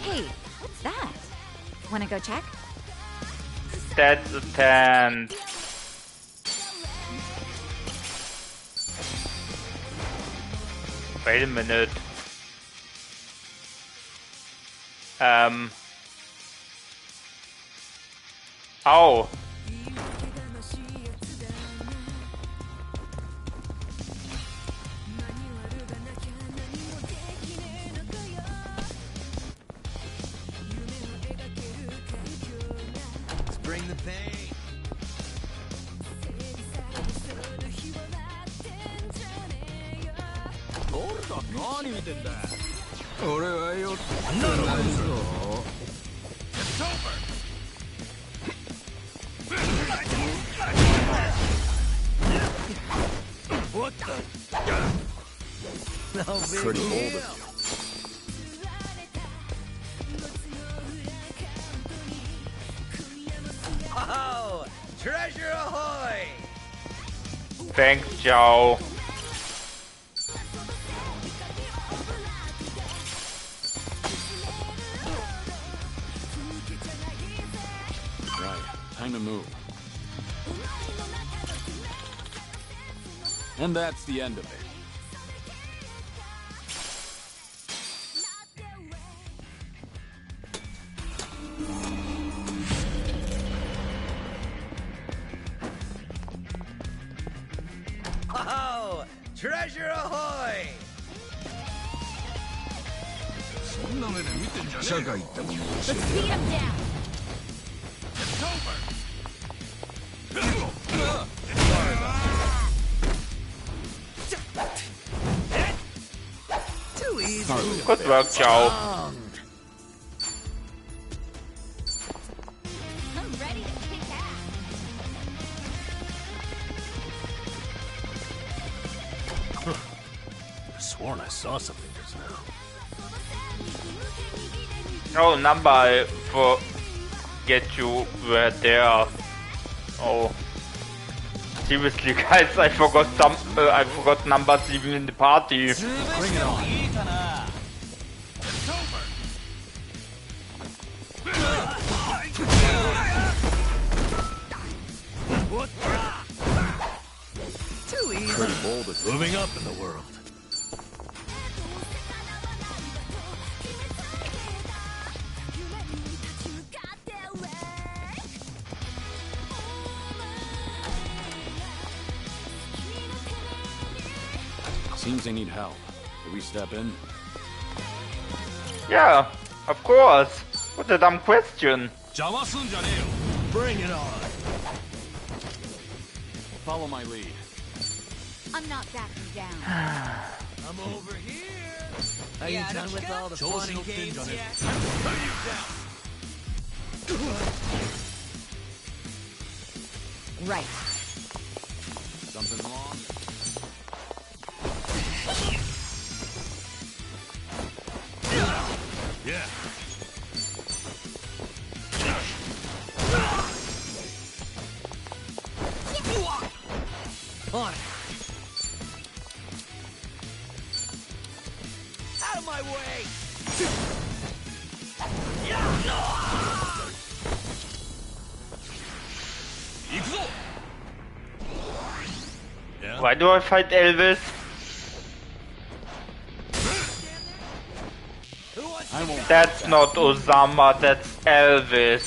Hey, what's that? Wanna go check? That's a tent. Wait a minute. Oh. Let's bring the pain. What the? No big Pretty deal. bold of you. Oh, treasure ahoy! Thanks, Joe. Right, time to move. And that's the end of it. Oh, treasure ahoy! Let's beat him down. Too easy. Good work, Joe. I'm ready to kick ass. I sworn I saw something just now. Oh, number, I forget you were there. Oh. Seriously, guys, I forgot I forgot numbers even in the party. Bring it on. What? Too easy. Pretty bold of you. Moving up in the world. Seems they need help. Do we step in? Yeah, of course. What a dumb question. Bring it on. Follow my lead. I'm not backing down. I'm over here. Are you done with all the fun and games yet? Right. Something wrong? Yeah. On it. Out of my way! Yeah. Why do I fight Elvis? That's not Osama, that's Elvis.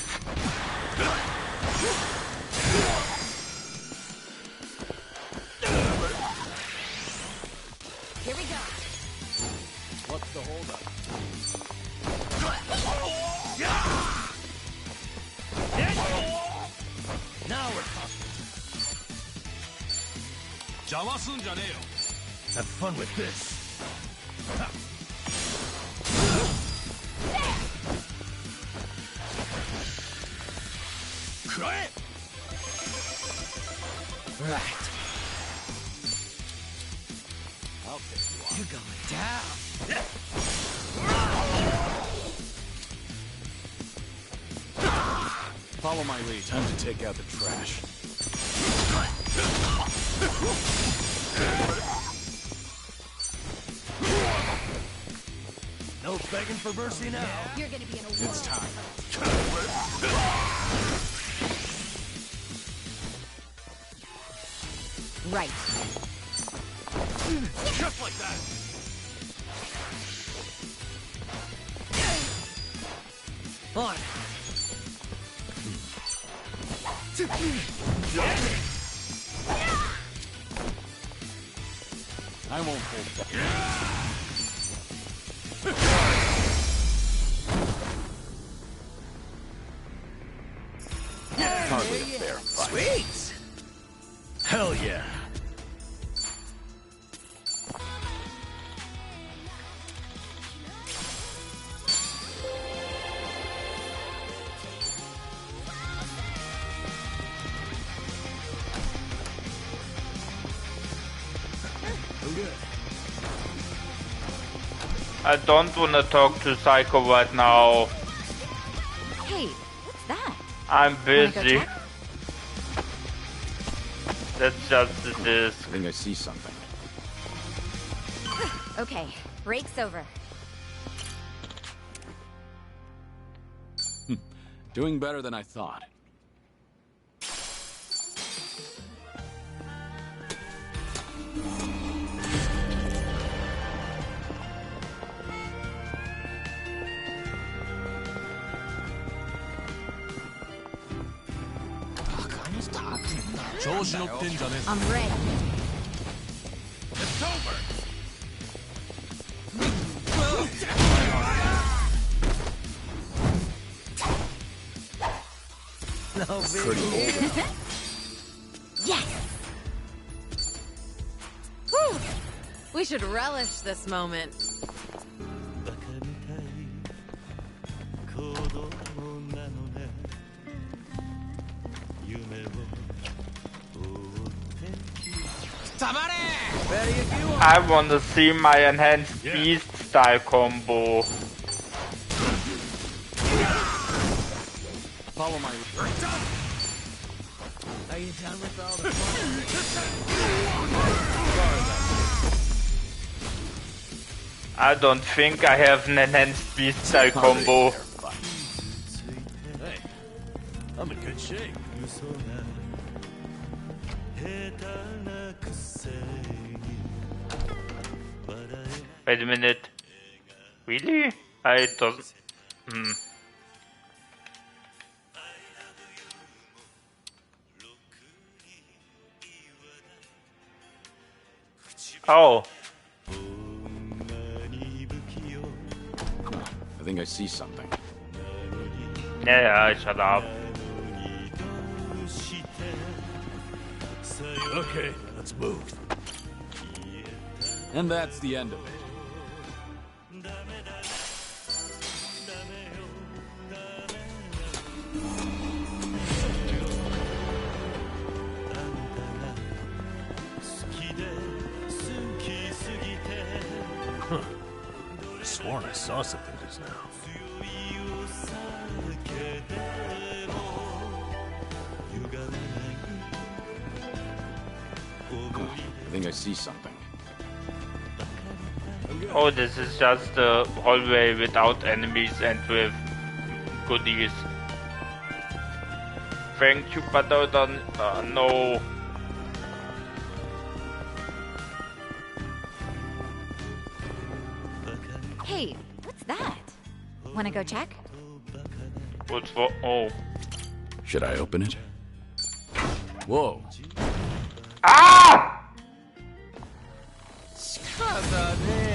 Here we Have fun with this. Right. I'll take you on. You're going down. Follow my lead. Time to take out the trash. No begging for mercy now. You're gonna be in a war. It's time. Right. Just like that. On. I won't hold back. Hardly a fair fight. Sweet. Hell yeah. I don't want to talk to Psycho right now. Hey, what's that? I'm Wanna go busy. check? That's just the disc. I think I see something. Okay, break's over. Doing better than I thought. I'm ready. It's over. No big Pretty old. Yes! Whew. We should relish this moment. I want to see my enhanced beast style combo. Follow my. Are you done with all the fun? I don't think I have an enhanced beast style combo. Hey, I'm in good shape. Wait a minute. Really? I don't. Oh. I think I see something. Yeah, shut up. Okay, let's move. And that's the end of it. Huh. Sworn I saw something just now. I think I see something. Oh, this is just a hallway without enemies and with goodies. Thank you, but I don't. No. Hey, what's that? Wanna go check? What's for? Oh. Should I open it? Whoa. Ah!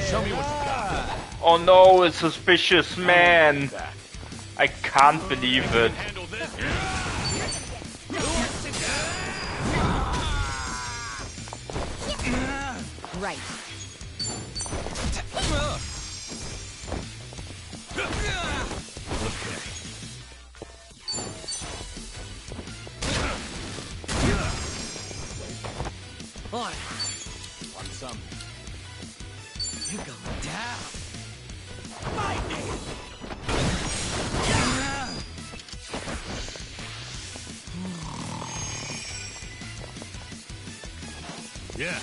Show me what you got. Oh no, a suspicious man. I can't believe it. Right. On. Want some? You're going down. Yeah.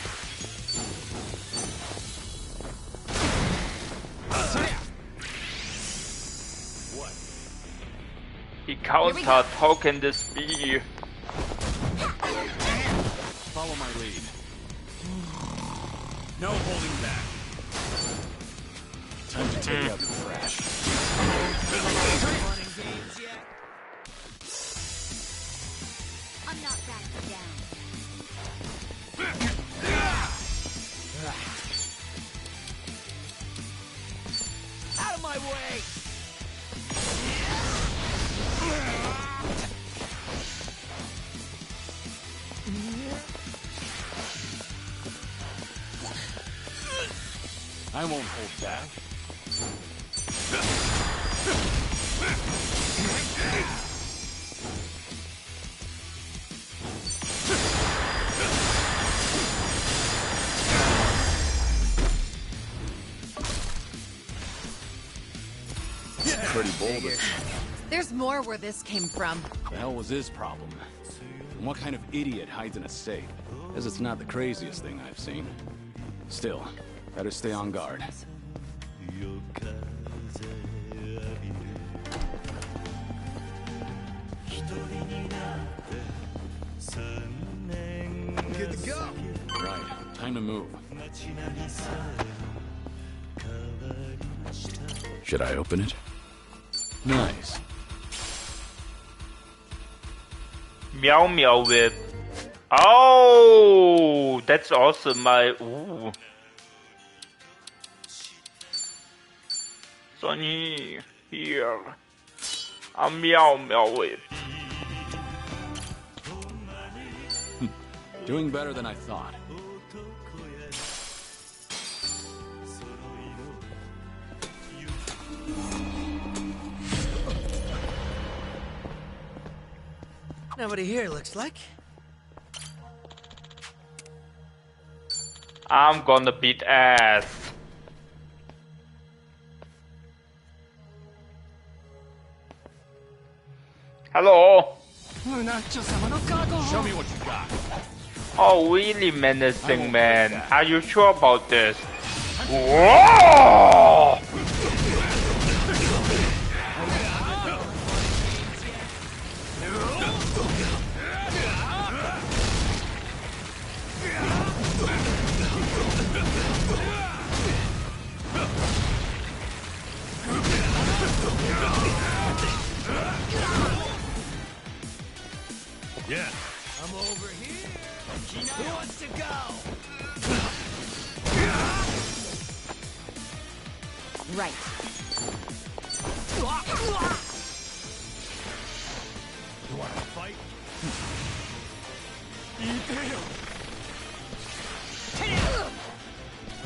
What? He countered. How can this be? Follow my lead. No holding back. Time to take out the trash. I'm not backing down. Out of my way! I won't hold back. Pretty bold. There's more where this came from. The hell was his problem? And what kind of idiot hides in a safe? Because it's not the craziest thing I've seen. Still, better stay on guard. Good to go. Right, time to move. Should I open it? Nice. Meow meow whip. Oh, that's awesome. Ooh. Sonny, here. A meow meow whip. Doing better than I thought. Nobody here, looks like. I'm gonna beat ass. Hello. Show me what you got. Oh, really menacing, man. Are you sure about this? Whoa! Yeah. I'm over here. Who wants to go? Right. You want to fight?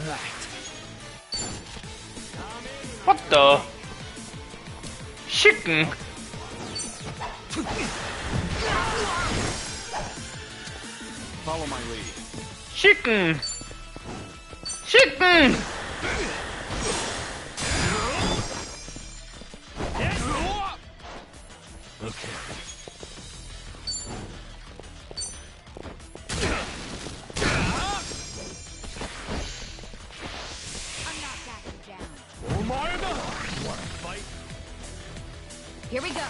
Right. What the? Chicken? Follow my lead. Chicken! Chicken! Okay. I'm not backing down. You want to fight? Here we go.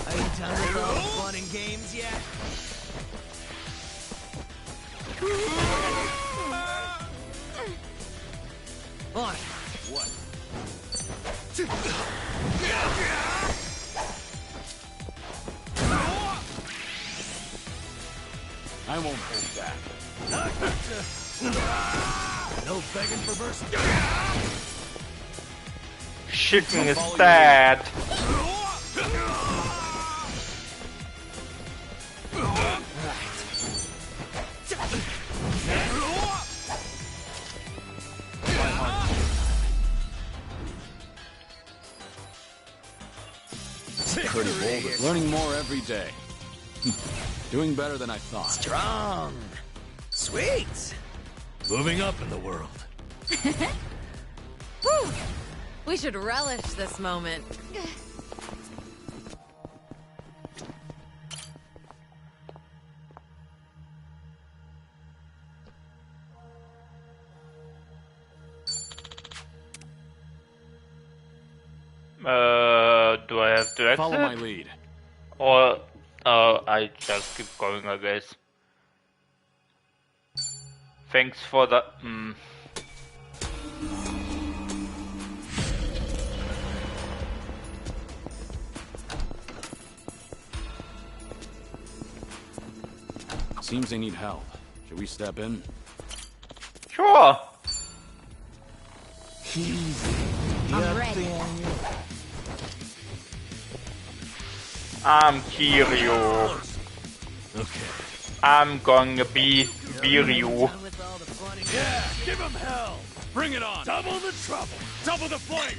Are you done with all the fun and games yet? On. What? I won't hold back. No begging for mercy. Chicken is dead. Pretty bold, but learning more every day. Doing better than I thought. Strong. Sweet. Moving up in the world. Whew. We should relish this moment. Do I have to exit? Follow my lead. Or, I just keep going, I guess. Thanks for the, Seems they need help. Should we step in? Sure. I'm ready. I'm Kiryu. Okay. I'm gonna be Biryu. Yeah, give him hell. Bring it on. Double the trouble. Double the flame.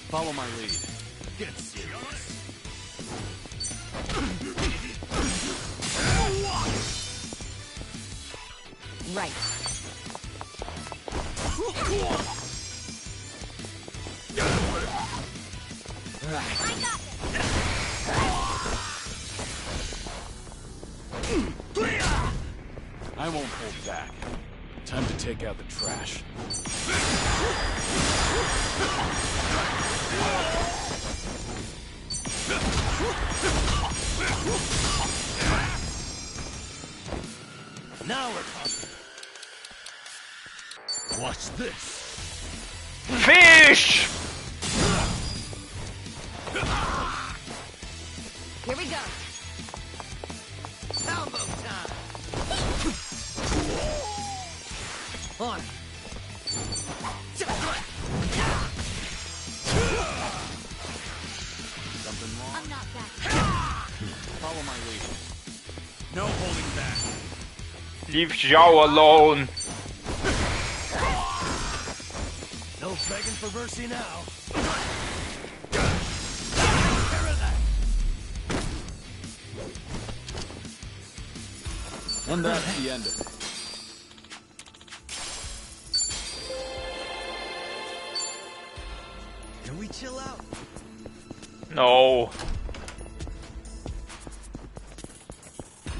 Follow my lead. Get serious. Right. I won't hold back. Time to take out the trash. Now we're talking. Watch this. Fish! Here we go. Elbow time. On. Something wrong? I'm not back. Follow my lead. No holding back. Leave Zhao alone. No begging for mercy now. And that's the end of it. Can we chill out? No.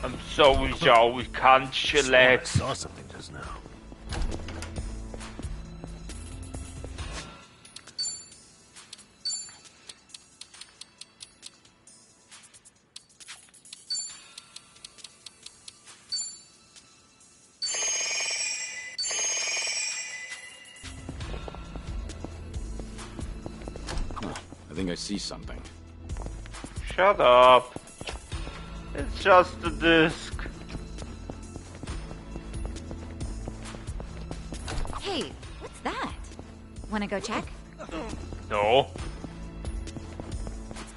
I'm sorry, Zhao, we can't chillax. I saw something just now. I think I see something. Shut up. It's just a disc. Hey, what's that? Wanna go check? No.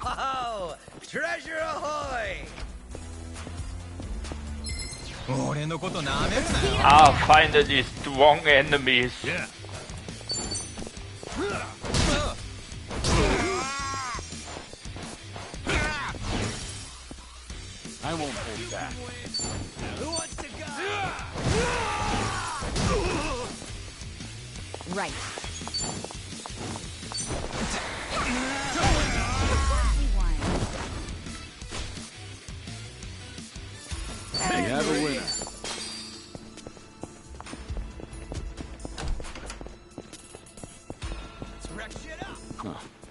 Oh, treasure ahoy! Ah, finally strong enemies. Yeah. I won't hold back. Who wants to go? Right. We have a winner. Let's wreck shit up.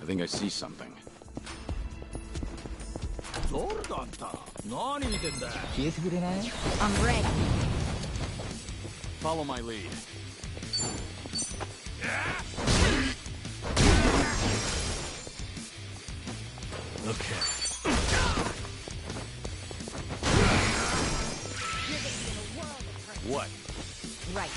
I think I see something. I'm ready. Follow my lead. Okay. What? Right.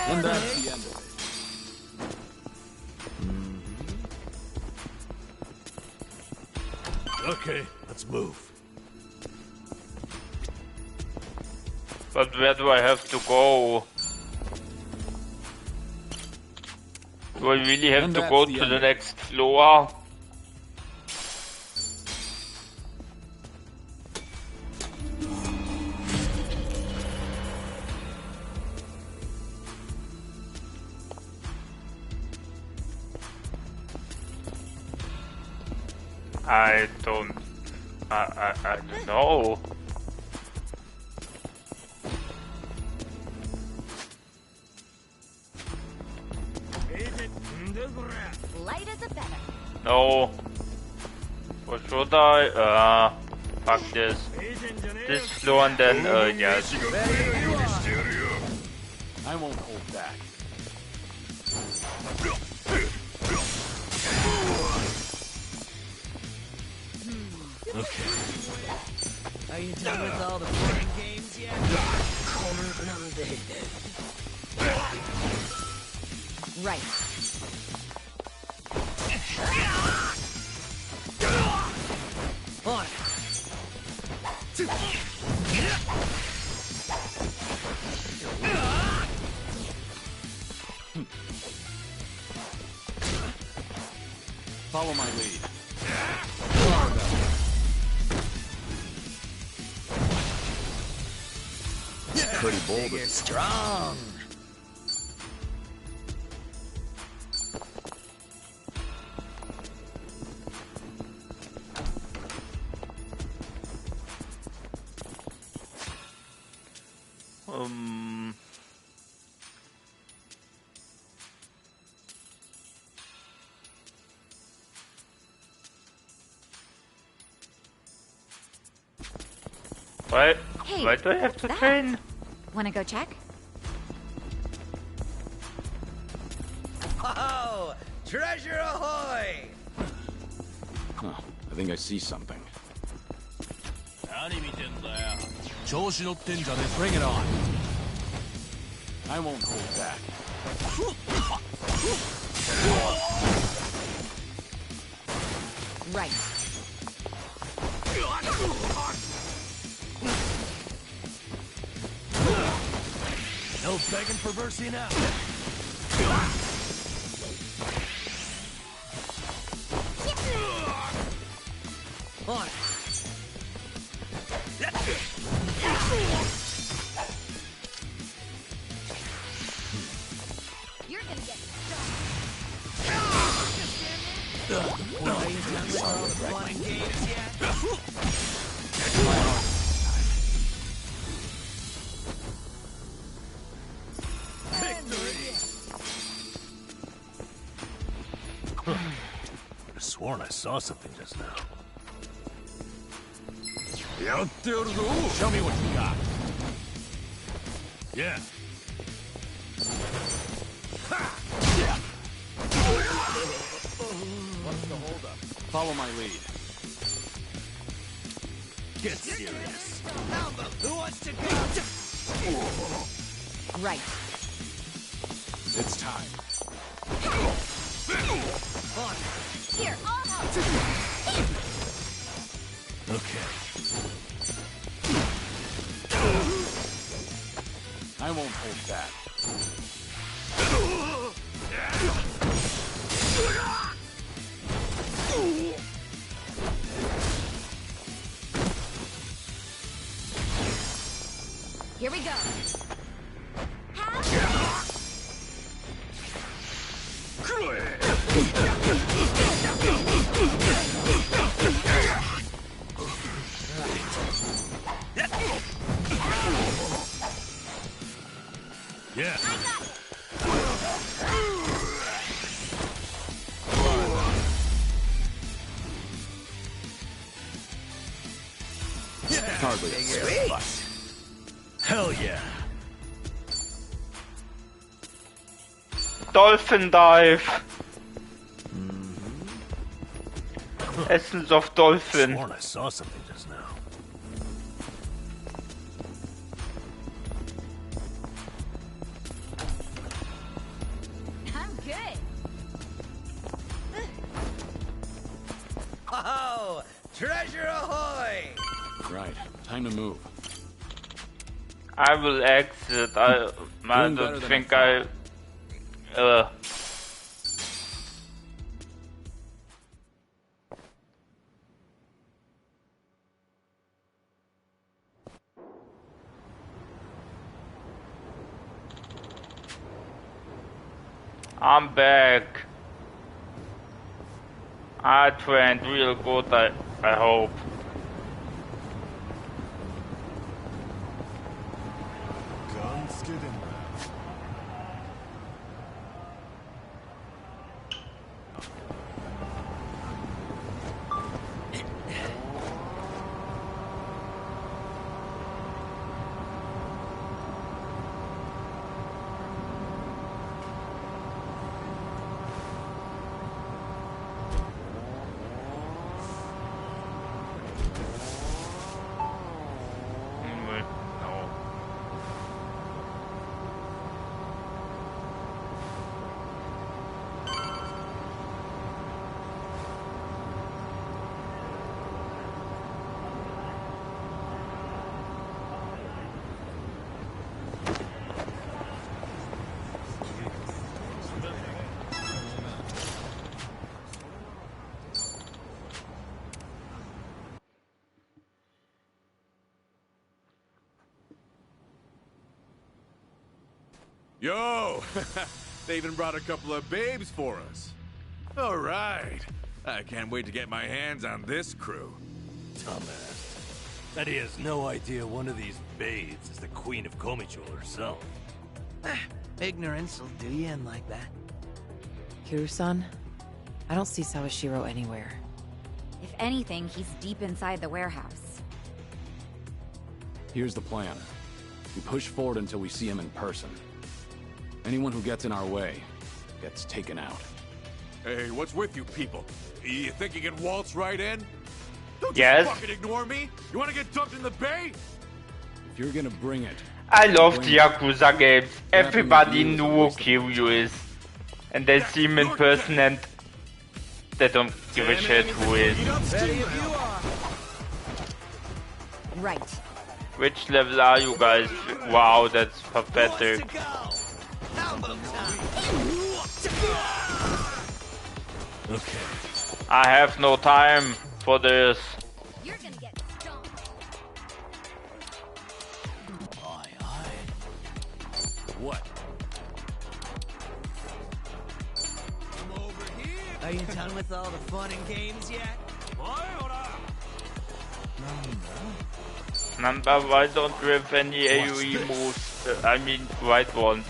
And that's the end of it. Okay, let's move. But where do I have to go? Do I really have to go to the next floor? I don't know. Light as a feather. No. What should I? Fuck this. This floor and then, yes. I won't hold back. Okay. Are you done with all the fun games yet? Right. On. Follow my lead. Pretty bold. You're strong. What? Hey, Why do I have to train? Wanna go check? Oh, treasure ahoy! Huh. I think I see something. Bring it on. I won't hold back. Right. No begging for mercy now. On. You're gonna get Are you done with all the fun games yet? I sworn I saw something just now. Show me what you got. Yeah. What's the holdup? Follow my lead. Get serious. Who wants to go? right. It's time. On. Here, I'll help. Okay. I won't hold back. Here we go. Yeah. Hardly a Sweet. Hell yeah. Dolphin dive. Essence of dolphin. Sworn I saw something just now. I'm good. Oh, Treasure ahoy! Right. Time to move. I will exit. I don't think I... I'm back. I trained real good, I hope. Yo! They even brought a couple of babes for us. All right. I can't wait to get my hands on this crew. Dumbass. Bet he has no idea one of these babes is the Queen of Komicho herself. Ignorance will do you in like that. Kiryu-san, I don't see Sawashiro anywhere. If anything, he's deep inside the warehouse. Here's the plan. We push forward until we see him in person. Anyone who gets in our way gets taken out. Hey, what's with you people? You think you can waltz right in? Don't just fucking ignore me! You wanna get dumped in the bay? If you're gonna bring it... I love the Yakuza games. Everybody knew who Kiryu is. And they see him in person and they don't give a shit who is. Right. Which level are you guys? Wow, that's pathetic. Okay. I have no time for this. You're gonna get stoned. What? I'm over here. Are you done with all the fun and games yet? Number, why don't you have any AoE moves? I mean, white ones.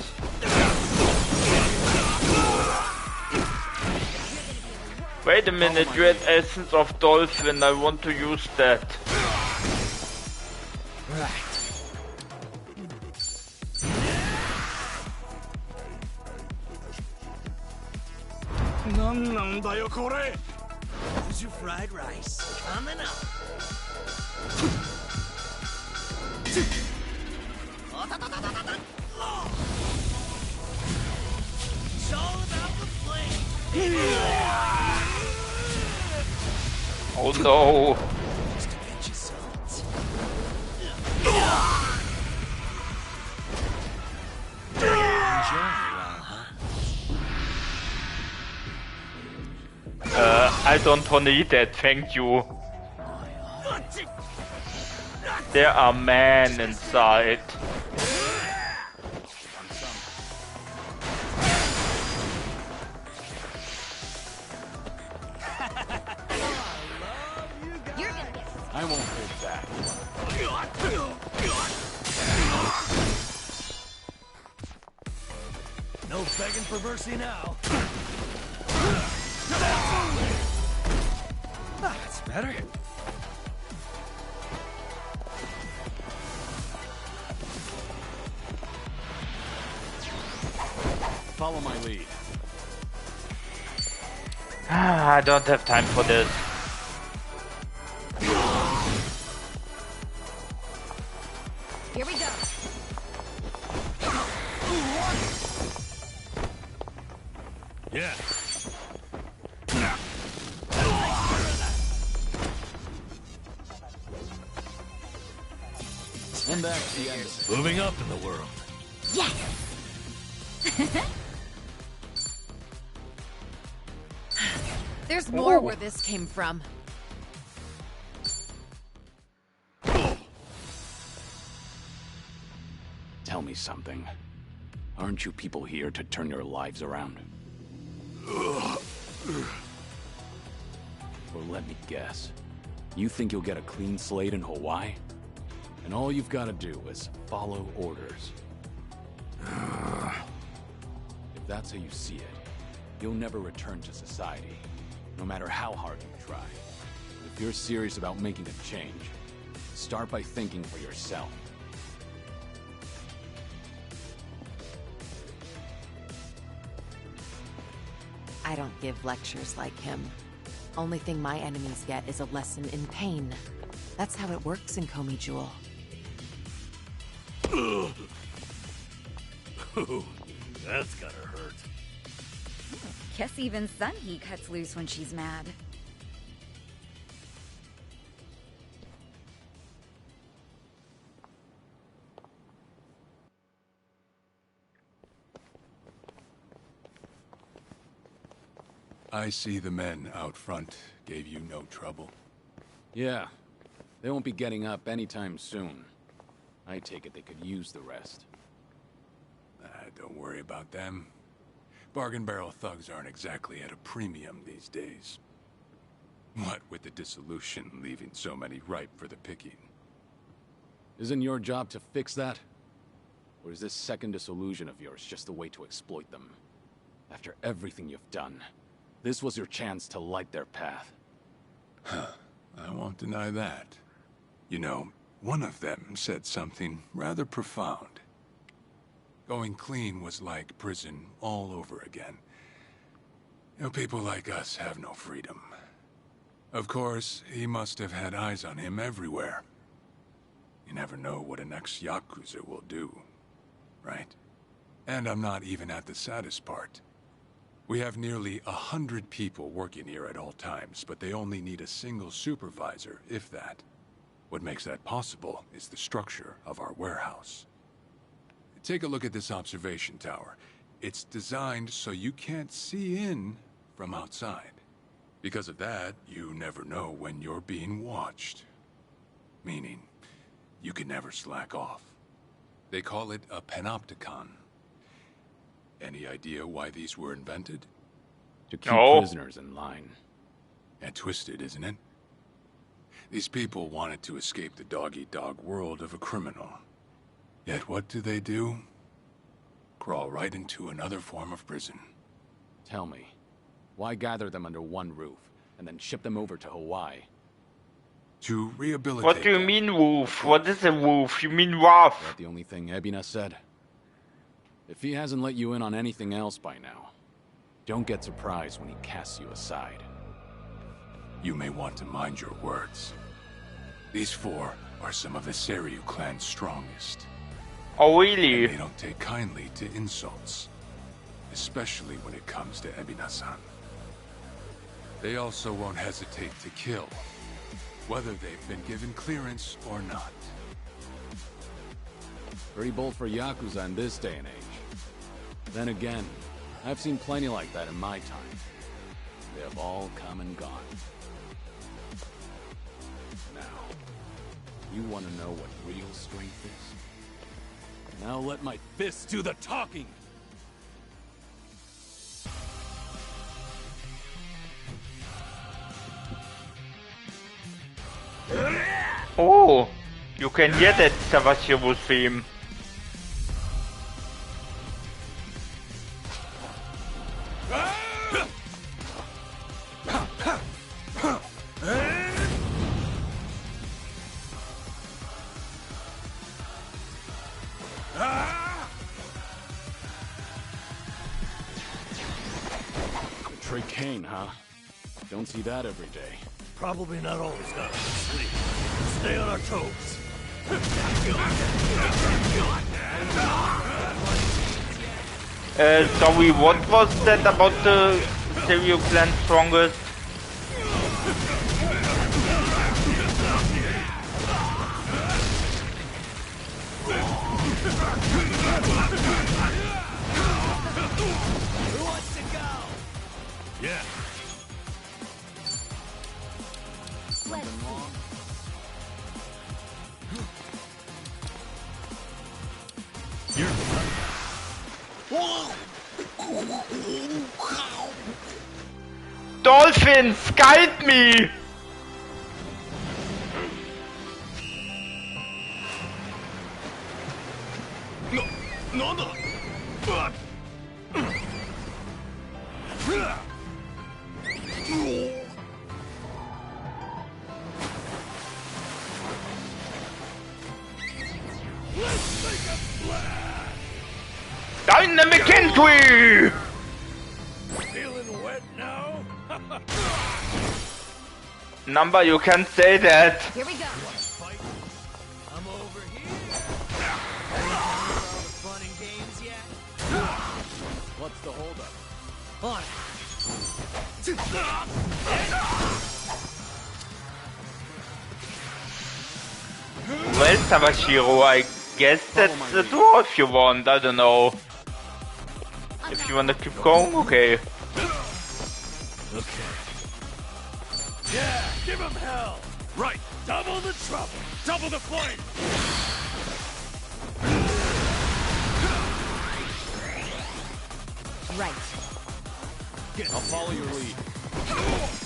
Wait a minute, you had Essence of Dolphin, I want to use that. Right. Here's your fried rice. Coming up. It's all about the flame. Oh no! Just to get you salt. I don't wanna eat that, thank you. There are men inside. I won't hold back. No begging for mercy now. That's better. Follow my lead. I don't have time for this. Here we go. Yeah. And that's the end of it. Moving up in the world. Yes! There's more where this came from. Tell me something. Aren't you people here to turn your lives around? Or let me guess. You think you'll get a clean slate in Hawaii? And all you've got to do is follow orders. If that's how you see it, you'll never return to society, no matter how hard you try. If you're serious about making a change, start by thinking for yourself. I don't give lectures like him. Only thing my enemies get is a lesson in pain. That's how it works in Komi Jewel. That's gotta hurt. Guess even Sunhee cuts loose when she's mad. I see the men out front gave you no trouble. Yeah. They won't be getting up anytime soon. I take it they could use the rest. Don't worry about them. Bargain barrel thugs aren't exactly at a premium these days. What with the dissolution leaving so many ripe for the picking. Isn't your job to fix that? Or is this second dissolution of yours just a way to exploit them? After everything you've done, this was your chance to light their path. I won't deny that. You know, one of them said something rather profound. Going clean was like prison all over again. You know, people like us have no freedom. Of course, he must have had eyes on him everywhere. You never know what an ex-Yakuza will do, right? And I'm not even at the saddest part. We have nearly 100 people working here at all times, but they only need a single supervisor, if that. What makes that possible is the structure of our warehouse. Take a look at this observation tower. It's designed so you can't see in from outside. Because of that, you never know when you're being watched. Meaning, you can never slack off. They call it a panopticon. Any idea why these were invented? To keep prisoners in line. And twisted, isn't it? These people wanted to escape the dog-eat-dog world of a criminal. Yet what do? Crawl right into another form of prison. Tell me, why gather them under one roof, and then ship them over to Hawaii? To rehabilitate What do you mean, woof? What is a woof? You mean waff? Is that the only thing Ebina said? If he hasn't let you in on anything else by now, don't get surprised when he casts you aside. You may want to mind your words. These four are some of the Seiryu clan's strongest. Oh, really? And they don't take kindly to insults, especially when it comes to Ebina-san. They also won't hesitate to kill, whether they've been given clearance or not. Pretty bold for Yakuza in this day and age. Then again, I've seen plenty like that in my time. They have all come and gone. Now, you want to know what real strength is? Now let my fists do the talking! Oh, you can hear that Sawashiro theme. Trey Kane, huh? Don't see that every day. Probably not always got to sleep. Stay on our toes. Sorry, what was that about the Seiryu clan strongest? Who wants to go? Yeah. Something wrong? You're Dolphins, guide me! Dynamic entry! feeling wet now? Number, you can't say that. Here we go. I'm over here. Are you done with all the fun and games yet? What's the holdup? On Well, Tabashiro, I guess that's the door if you want. I don't know. If you wanna keep going, okay. Okay. Yeah, give him hell! Right, double the trouble, double the flame! Right. I'll follow your lead.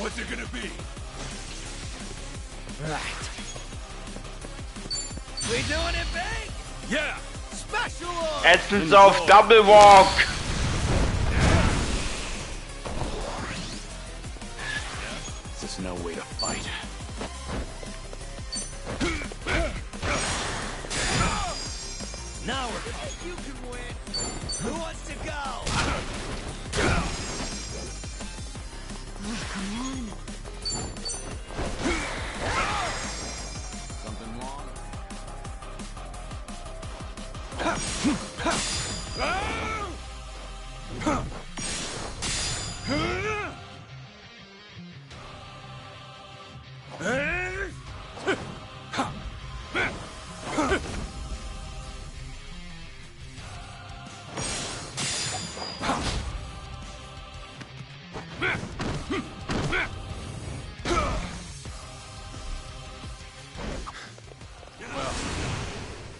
What's it gonna be? right. We doing it big? Yeah! Special order! Essence of double walk! This is no way to fight. Now we're you can win. Who wants to go? Oh, come on. Something wrong?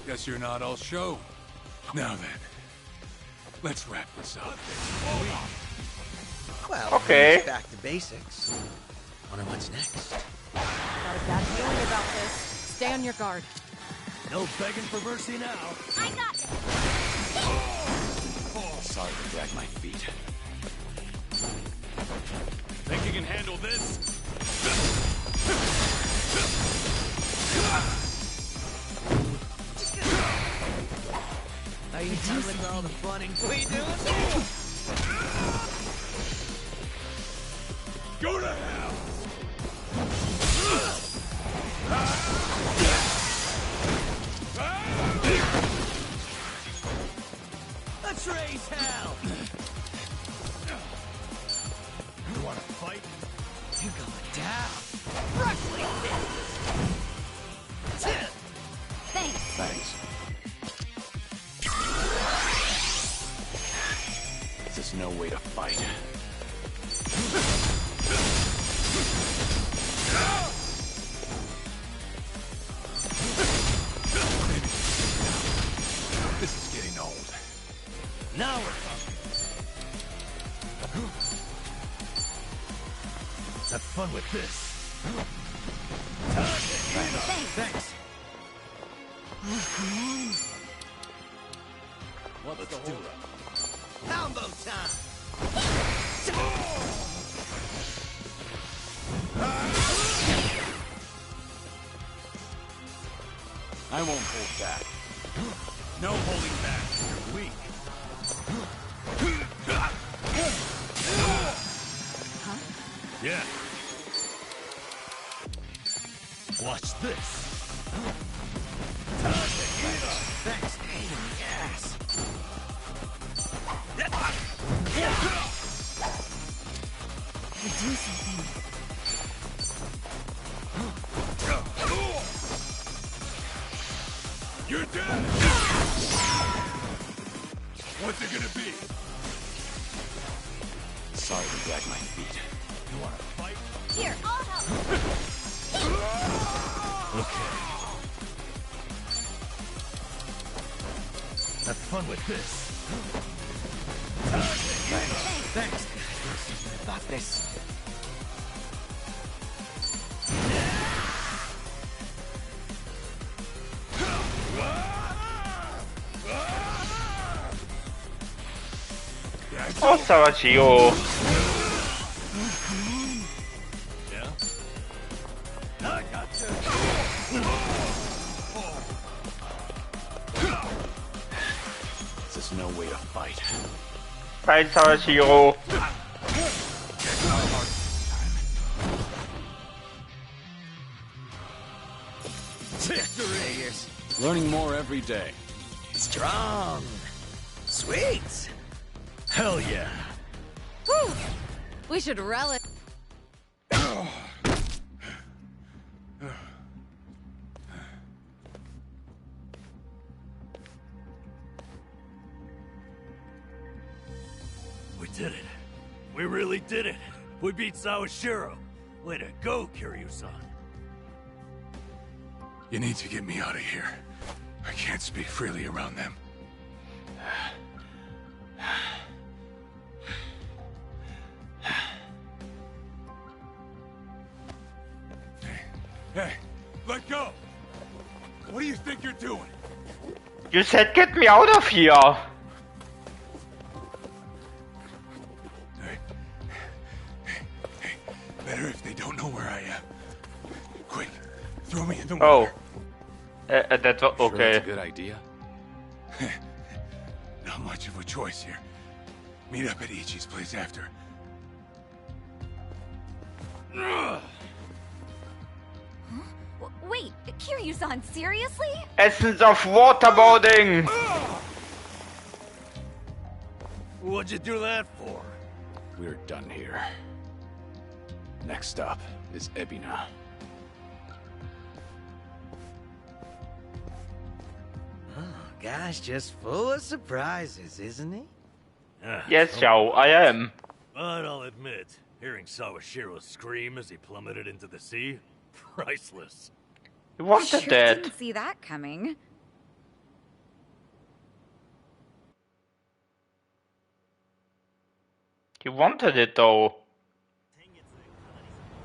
Guess you're not all show. Now then, let's wrap this up. Well, Okay. it's back to basics. Wonder what's next. Got a bad feeling about this. Stay on your guard. No begging for mercy now. I got it. Sorry to drag my feet. Think you can handle this? Are you done with all the fun and we doing? Go to hell! Let's raise hell! You wanna fight? You're going down. Freshly fit. Thanks. Thanks. This is no way to fight. This is getting old. Now we're talking. Have fun with this. Thanks. Oh, come on. What's Let's the do holdup? Combo time. I won't hold back. No holding back. You're weak. Yeah. Watch this. Thanks. Pain in the ass. I do something. You're dead! What's it gonna be? Sorry to drag my feet. You wanna fight? Here, I'll help. Okay. Have fun with this. Thanks. Got this. Oh, Sawashiro. Yeah? I gotcha. This is no way to fight. Fight Sawashiro. Victory! Learning more every day. Strong. Sweet. Hell yeah. Whew. We should relish. We did it. We really did it. We beat Sawashiro. Way to go, Kiryu-san. You need to get me out of here. I can't speak freely around them. Hey, let go! What do you think you're doing? You said get me out of here. Better if they don't know where I am. Quick, throw me in the Oh. water. That's okay. Sure that's a good idea. Not much of a choice here. Meet up at Ichi's place after. Wait, Kiryu-san, seriously? Essence of waterboarding. What'd you do that for? We're done here. Next up is Ebina. Oh, gosh, just full of surprises, isn't he? Yes, Xiao, I am. But I'll admit, hearing Sawashiro scream as he plummeted into the sea, priceless. You wanted Sure that. didn't see that coming. You wanted it though.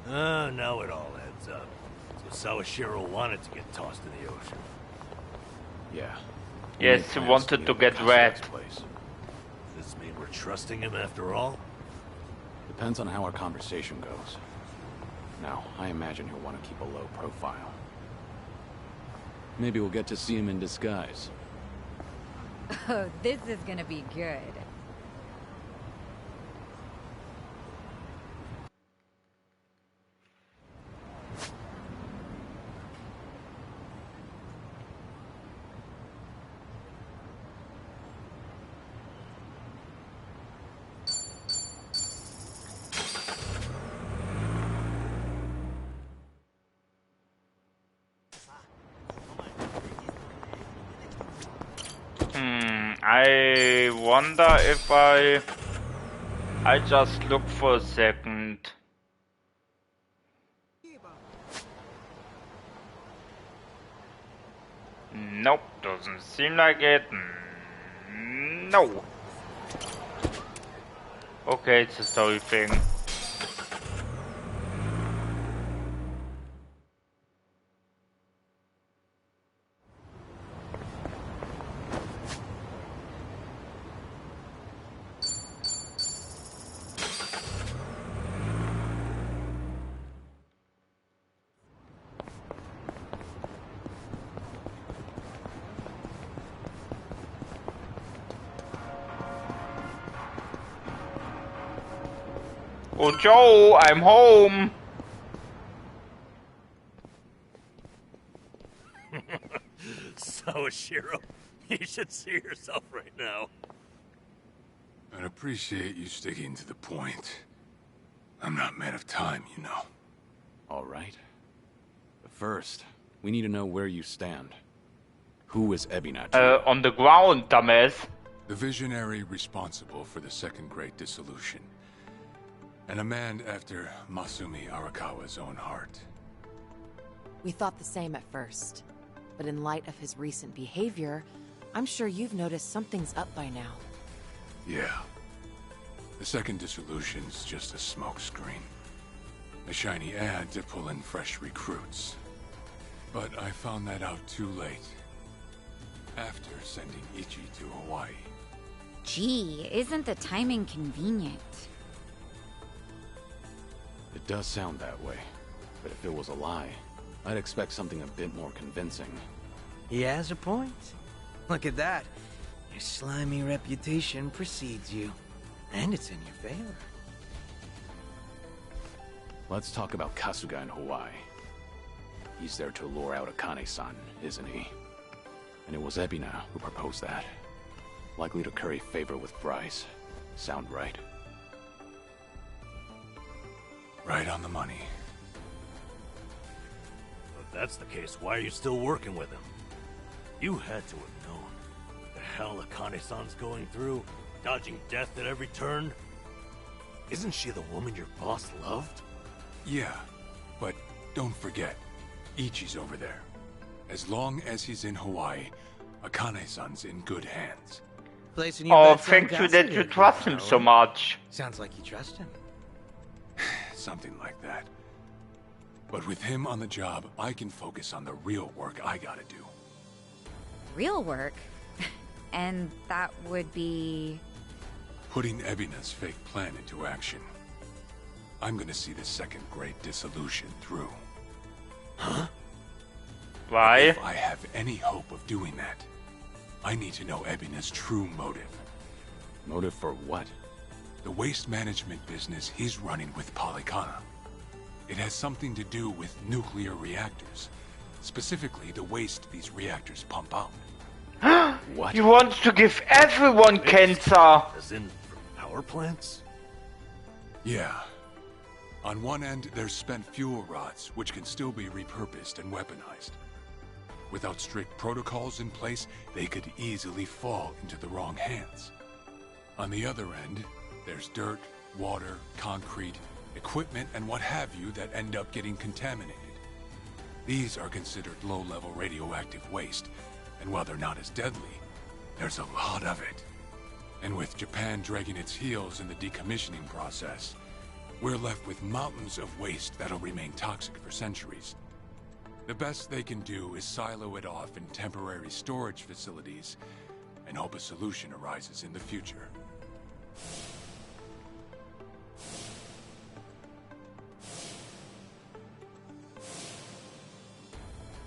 Now it all adds up. So Sawashiro wanted to get tossed in the ocean. Yeah. Yes, he wanted to get wet. Does this mean we're trusting him after all? Depends on how our conversation goes. Now, I imagine he'll want to keep a low profile. Maybe we'll get to see him in disguise. Oh, this is gonna be good. I wonder if I just look for a second. Nope, doesn't seem like it. No. Okay, it's a story thing. Oh, Joe, I'm home. Sawashiro, you should see yourself right now. I'd appreciate you sticking to the point. I'm not man of time, you know. All right. But first, we need to know where you stand. Who is Ebina? On the ground, dumbass. The visionary responsible for the Second Great Dissolution. And a man after Masumi Arakawa's own heart. We thought the same at first. But in light of his recent behavior, I'm sure you've noticed something's up by now. Yeah. The Second Dissolution's just a smokescreen. A shiny ad to pull in fresh recruits. But I found that out too late. After sending Ichi to Hawaii. Gee, isn't the timing convenient? It does sound that way. But if it was a lie, I'd expect something a bit more convincing. He has a point. Look at that. Your slimy reputation precedes you. And it's in your favor. Let's talk about Kasuga in Hawaii. He's there to lure out Akane-san, isn't he? And it was Ebina who proposed that. Likely to curry favor with Bryce. Sound right? Right on the money. If that's the case, why are you still working with him? You had to have known. The hell Akane-san's going through, dodging death at every turn. Isn't she the woman your boss loved? Yeah, but don't forget, Ichi's over there. As long as he's in Hawaii, Akane-san's in good hands. Placing your bets on thank you that you trust him so much. Sounds like you trust him. Something like that. But with him on the job, I can focus on the real work I gotta do. Real work? And that would be... Putting Ebina's fake plan into action. I'm gonna see the Second Great Dissolution through. Huh? Why? If I have any hope of doing that, I need to know Ebina's true motive. Motive for what? The waste management business he's running with Polycana. It has something to do with nuclear reactors. Specifically, the waste these reactors pump out. What? He wants to give everyone cancer! As in, from power plants? Yeah. On one end, there's spent fuel rods, which can still be repurposed and weaponized. Without strict protocols in place, they could easily fall into the wrong hands. On the other end, there's dirt, water, concrete, equipment, and what have you that end up getting contaminated. These are considered low-level radioactive waste, and while they're not as deadly, there's a lot of it. And with Japan dragging its heels in the decommissioning process, we're left with mountains of waste that'll remain toxic for centuries. The best they can do is silo it off in temporary storage facilities and hope a solution arises in the future.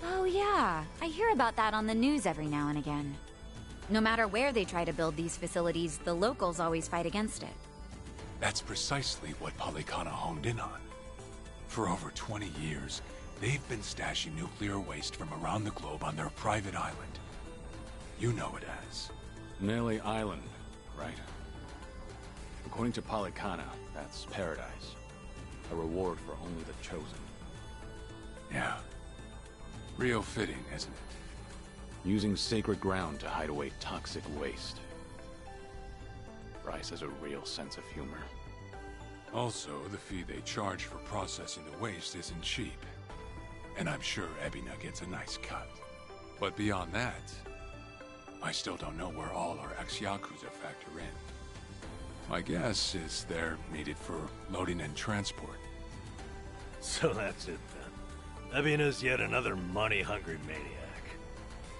Oh yeah, I hear about that on the news every now and again. No matter where they try to build these facilities, the locals always fight against it. That's precisely what Polycana honed in on. For over 20 years, they've been stashing nuclear waste from around the globe on their private island. You know it as Nelly Island, right? According to Polycana, that's paradise. A reward for only the chosen. Yeah. Real fitting, isn't it? Using sacred ground to hide away toxic waste. Bryce has a real sense of humor. Also, the fee they charge for processing the waste isn't cheap. And I'm sure Ebina gets a nice cut. But beyond that, I still don't know where all our ex-Yakuza factor in. My guess is they're needed for loading and transport. So that's it then. Ebina's yet another money-hungry maniac.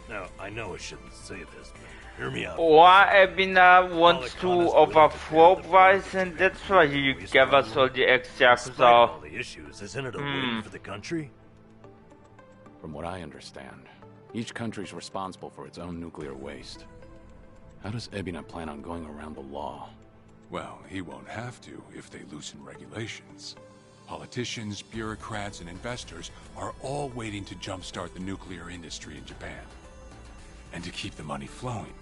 Now, I know I shouldn't say this, but hear me out. Or Ebina wants to overthrow Bryce, and that's why he gave us all the ex-Yakuza. All the issues, isn't it a win for the country? From what I understand, each country's responsible for its own nuclear waste. How does Ebina plan on going around the law? Well, he won't have to if they loosen regulations. Politicians, bureaucrats, and investors are all waiting to jumpstart the nuclear industry in Japan. And to keep the money flowing,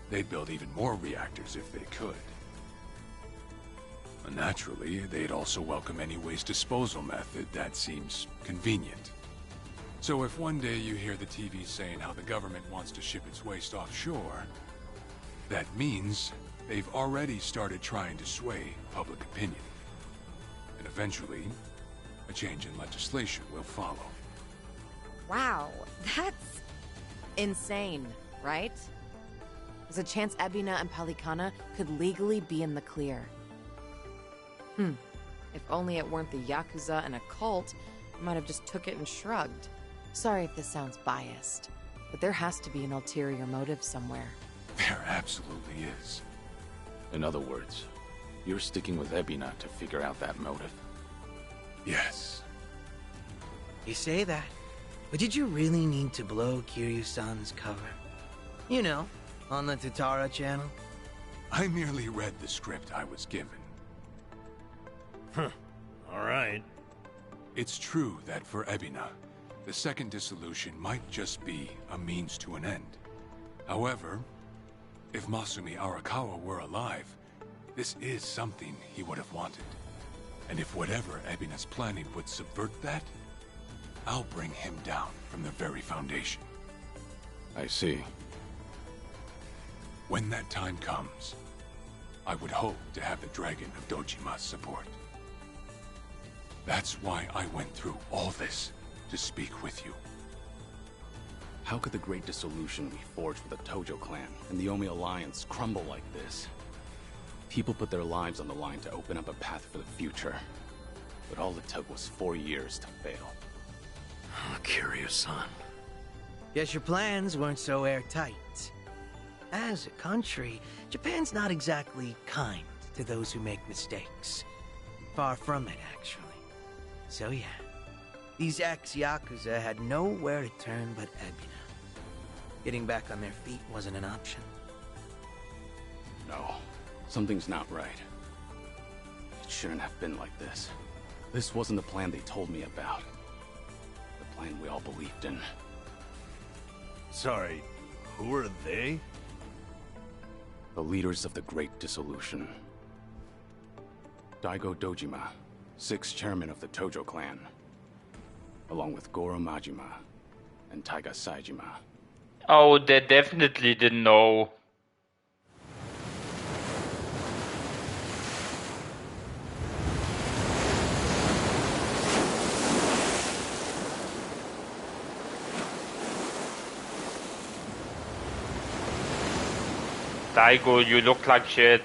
they'd build even more reactors if they could. And naturally, they'd also welcome any waste disposal method that seems convenient. So if one day you hear the TV saying how the government wants to ship its waste offshore, that means they've already started trying to sway public opinion. And eventually, a change in legislation will follow. Wow, that's insane, right? There's a chance Ebina and Palikana could legally be in the clear. If only it weren't the Yakuza and a cult, I might have just took it and shrugged. Sorry if this sounds biased, but there has to be an ulterior motive somewhere. There absolutely is. In other words, you're sticking with Ebina to figure out that motive. Yes. You say that, but did you really need to blow Kiryu-san's cover? You know, on the Tatara channel? I merely read the script I was given. Huh. Alright. It's true that for Ebina, the second dissolution might just be a means to an end. However, if Masumi Arakawa were alive, this is something he would have wanted. And if whatever Ebina's planning would subvert that, I'll bring him down from the very foundation. I see. When that time comes, I would hope to have the Dragon of Dojima's support. That's why I went through all this, to speak with you. How could the Great Dissolution we forged with the Tojo clan and the Omi Alliance crumble like this? People put their lives on the line to open up a path for the future. But all it took was 4 years to fail. Oh, Kiryu-san. Guess your plans weren't so airtight. As a country, Japan's not exactly kind to those who make mistakes. Far from it, actually. So yeah, these ex-Yakuza had nowhere to turn but Ebina. Getting back on their feet wasn't an option. No, something's not right. It shouldn't have been like this. This wasn't the plan they told me about. The plan we all believed in. Sorry, who are they? The leaders of the Great Dissolution. Daigo Dojima, 6th chairman of the Tojo clan, along with Goro Majima and Taiga Saejima. Oh, they definitely didn't know. Daigo, you look like shit.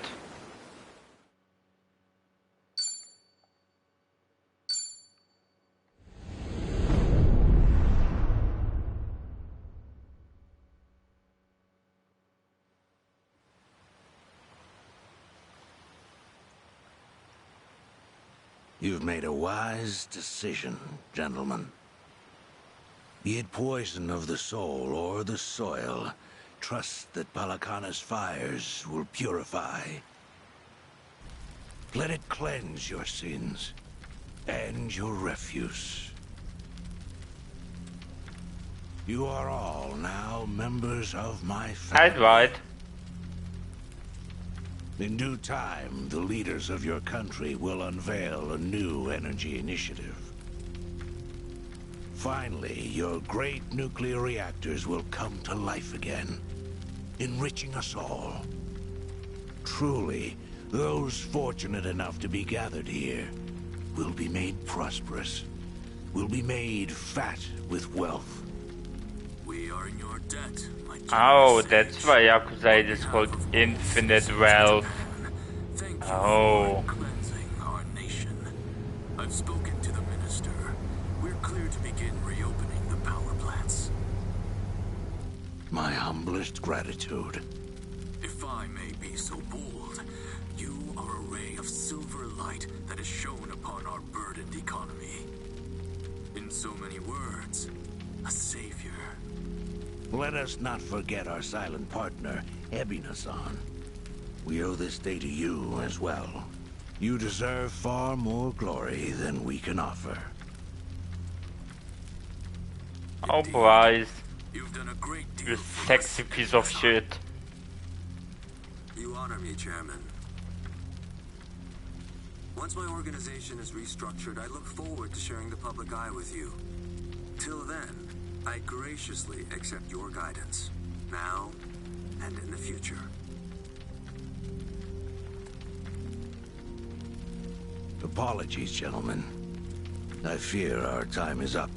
You've made a wise decision, gentlemen. Be it poison of the soul or the soil, trust that Palikana's fires will purify. Let it cleanse your sins and your refuse. You are all now members of my family. That's right. In due time, the leaders of your country will unveil a new energy initiative. Finally, your great nuclear reactors will come to life again, enriching us all. Truly, those fortunate enough to be gathered here will be made prosperous, will be made fat with wealth. We are in your debt, my Oh, that's why Yakuza is called Infinite Wealth. Oh. cleansing our nation. I've spoken to the minister. We're clear to begin reopening the power plants. My humblest gratitude. If I may be so bold, you are a ray of silver light that has shone upon our burdened economy. In so many words, a savior. Let us not forget our silent partner, Ebina-san. We owe this day to you as well. You deserve far more glory than we can offer. Oh, Bryce. You've done a great deal. You sexy piece of shit. You honor me, Chairman. Once my organization is restructured, I look forward to sharing the public eye with you. Till then, I graciously accept your guidance, now and in the future. Apologies, gentlemen. I fear our time is up.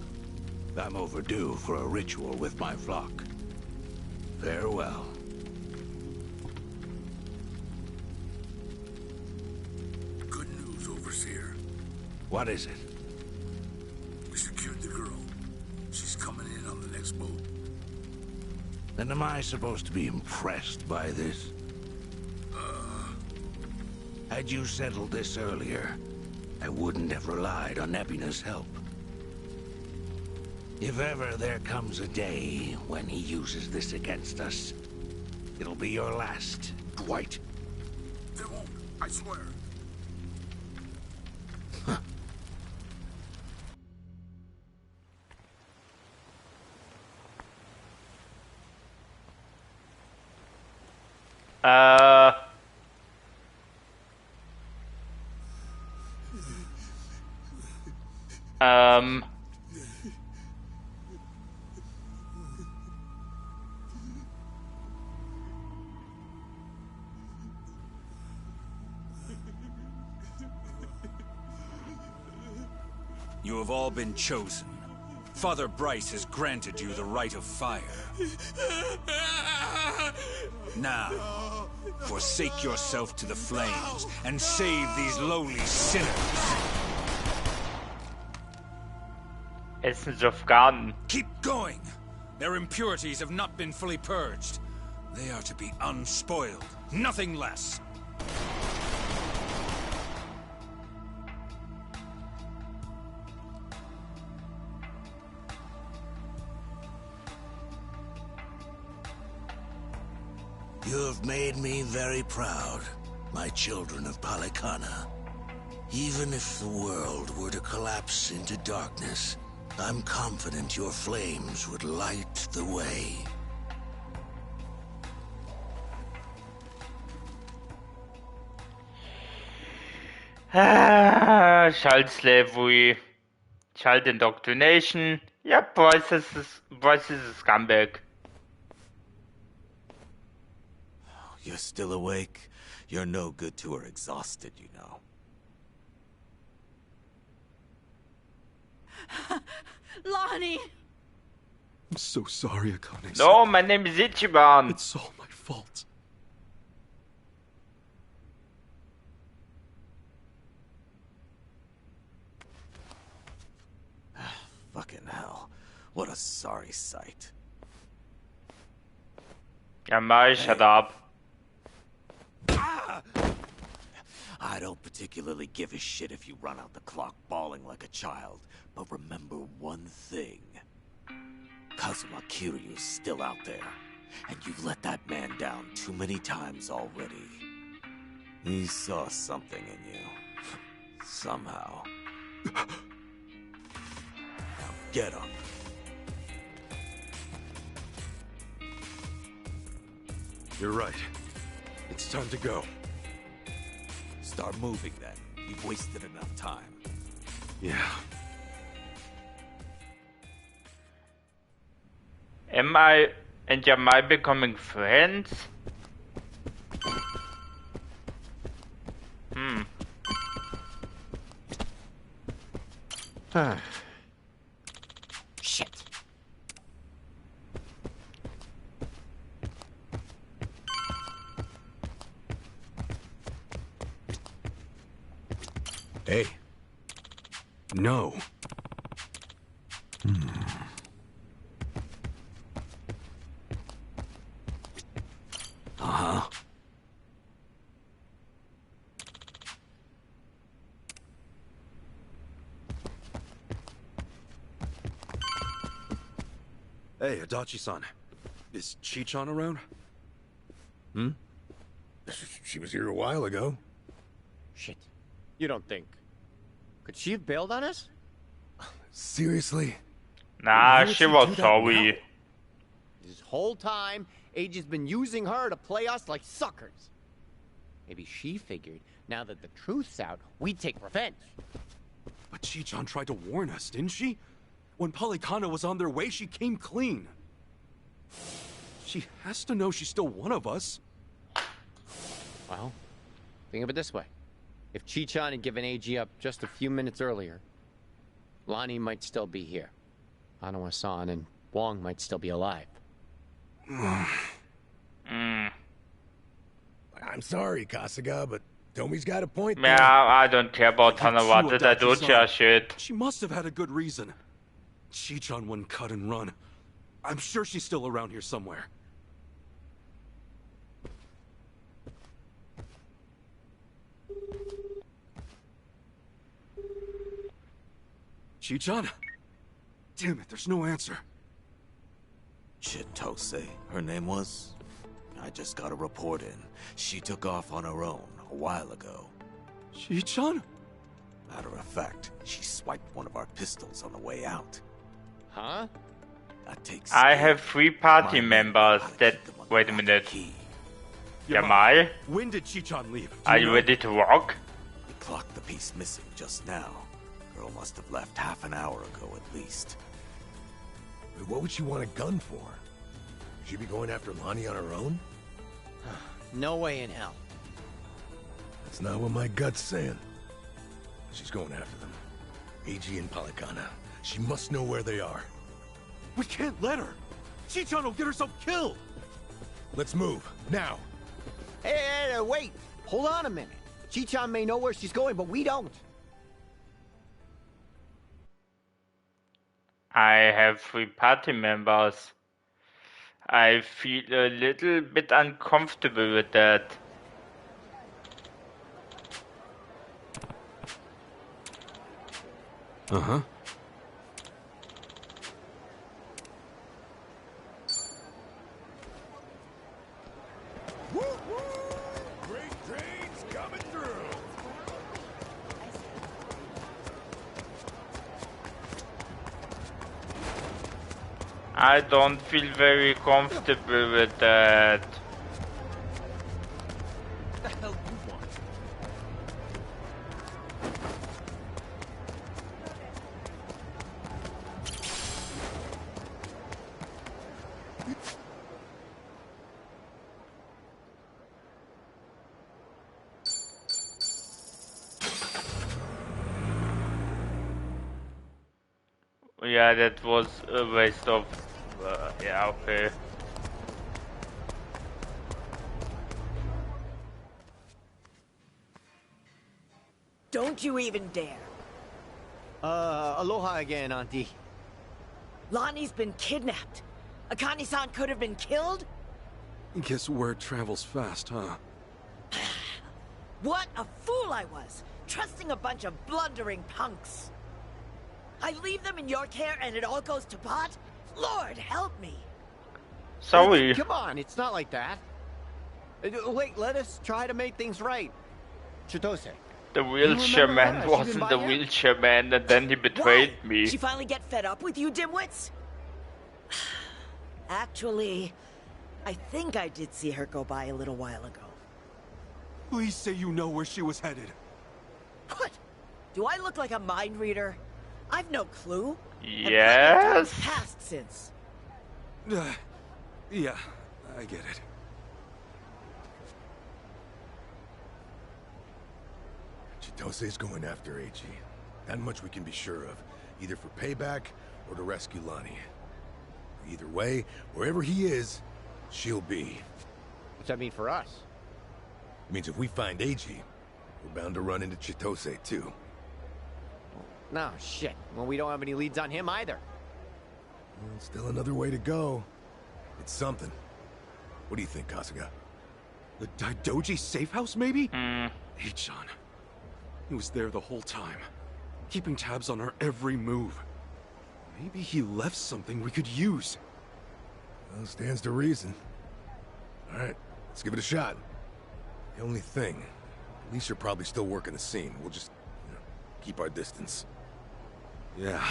I'm overdue for a ritual with my flock. Farewell. Good news, Overseer. What is it? We secured the girl. She's coming in on the next boat. And am I supposed to be impressed by this? Had you settled this earlier, I wouldn't have relied on Ebina's help. If ever there comes a day when he uses this against us, it'll be your last, Dwight. There won't, I swear. You have all been chosen. Father Bryce has granted you the right of fire. Now, forsake yourself to the flames and save these lowly sinners. Essence of Garden. Keep going. Their impurities have not been fully purged. They are to be unspoiled, nothing less. You have made me very proud, my children of Polycana. Even if the world were to collapse into darkness, I'm confident your flames would light the way. Child slavery, child indoctrination. Yep, Bryce is a scumbag. You're still awake? You're no good to her exhausted, you know. Lonnie! I'm so sorry, Akane. No, my name is Ichiban. It's all my fault. Fucking hell. What a sorry sight. Yeah, Mai, shut up. I don't particularly give a shit if you run out the clock bawling like a child, but remember one thing. Kazuma Kiryu's still out there, and you've let that man down too many times already. He saw something in you. Somehow. Now get up. You're right. It's time to go. Start moving then. You've wasted enough time. Yeah. Am I becoming friends? Shit. Hey. No. Uh-huh. Hey, Adachi-san. Is Chi-chan around? She was here a while ago. Shit. You don't think... Could she have bailed on us? Seriously? Nah, she was sorry. This whole time, Age's been using her to play us like suckers. Maybe she figured, now that the truth's out, we'd take revenge. But Chi-chan tried to warn us, didn't she? When Polycana was on their way, she came clean. She has to know she's still one of us. Well, think of it this way. If Chi-Chan had given AG up just a few minutes earlier, Lonnie might still be here. Hanawa-san and Wong might still be alive. Mm. I'm sorry, Kasuga, but Tomi's got a point Yeah, there. I don't care about Hanawa. That Dadoja shit. She must have had a good reason. Chi-Chan wouldn't cut and run. I'm sure she's still around here somewhere. Chi-Chan? Damn it, there's no answer. Chitose, her name was? I just got a report in. She took off on her own a while ago. Chi-Chan? Matter of fact, she swiped one of our pistols on the way out. Huh? That takes I have 3 party members that... Wait a minute. Yamal? When did Chi-Chan leave? Are you ready to rock? We clocked the piece missing just now. Girl must have left half an hour ago at least. But what would she want a gun for? She'd be going after Lonnie on her own? No way in hell. That's not what my gut's saying. She's going after them. AG and Polycana. She must know where they are. We can't let her! Chi-Chan will get herself killed! Let's move, now! Hey, wait! Hold on a minute. Chi-Chan may know where she's going, but we don't. I have 3 party members. I feel a little bit uncomfortable with that. Uh-huh. Great trains coming through! I don't feel very comfortable with that. What the hell you want? Yeah, that was a waste of... yeah, okay. Don't you even dare. Aloha again, Auntie. Lonnie's been kidnapped. Akane-san could have been killed? Guess word travels fast, huh? What a fool I was, trusting a bunch of blundering punks. I leave them in your care and it all goes to pot? Lord, help me. Sorry. Come on, it's not like that. Wait, let us try to make things right. Chitose. The wheelchair man wasn't the wheelchair man, and then he betrayed me. She finally get fed up with you dimwits? Actually, I think I did see her go by a little while ago. Please say you know where she was headed. What? Do I look like a mind reader? I've no clue. Yes. And passed since. Yeah, I get it. Chitose's going after AG. That much we can be sure of. Either for payback or to rescue Lonnie. Either way, wherever he is, she'll be. What's that mean for us? It means if we find AG, we're bound to run into Chitose too. No, shit. Well, we don't have any leads on him either. Well, still another way to go. It's something. What do you think, Kasuga? The Daidoji safe house, maybe? Hmm. Hey-chan. He was there the whole time, keeping tabs on her every move. Maybe he left something we could use. Well, stands to reason. All right, let's give it a shot. The only thing, at least you're probably still working the scene. We'll just, keep our distance. Yeah.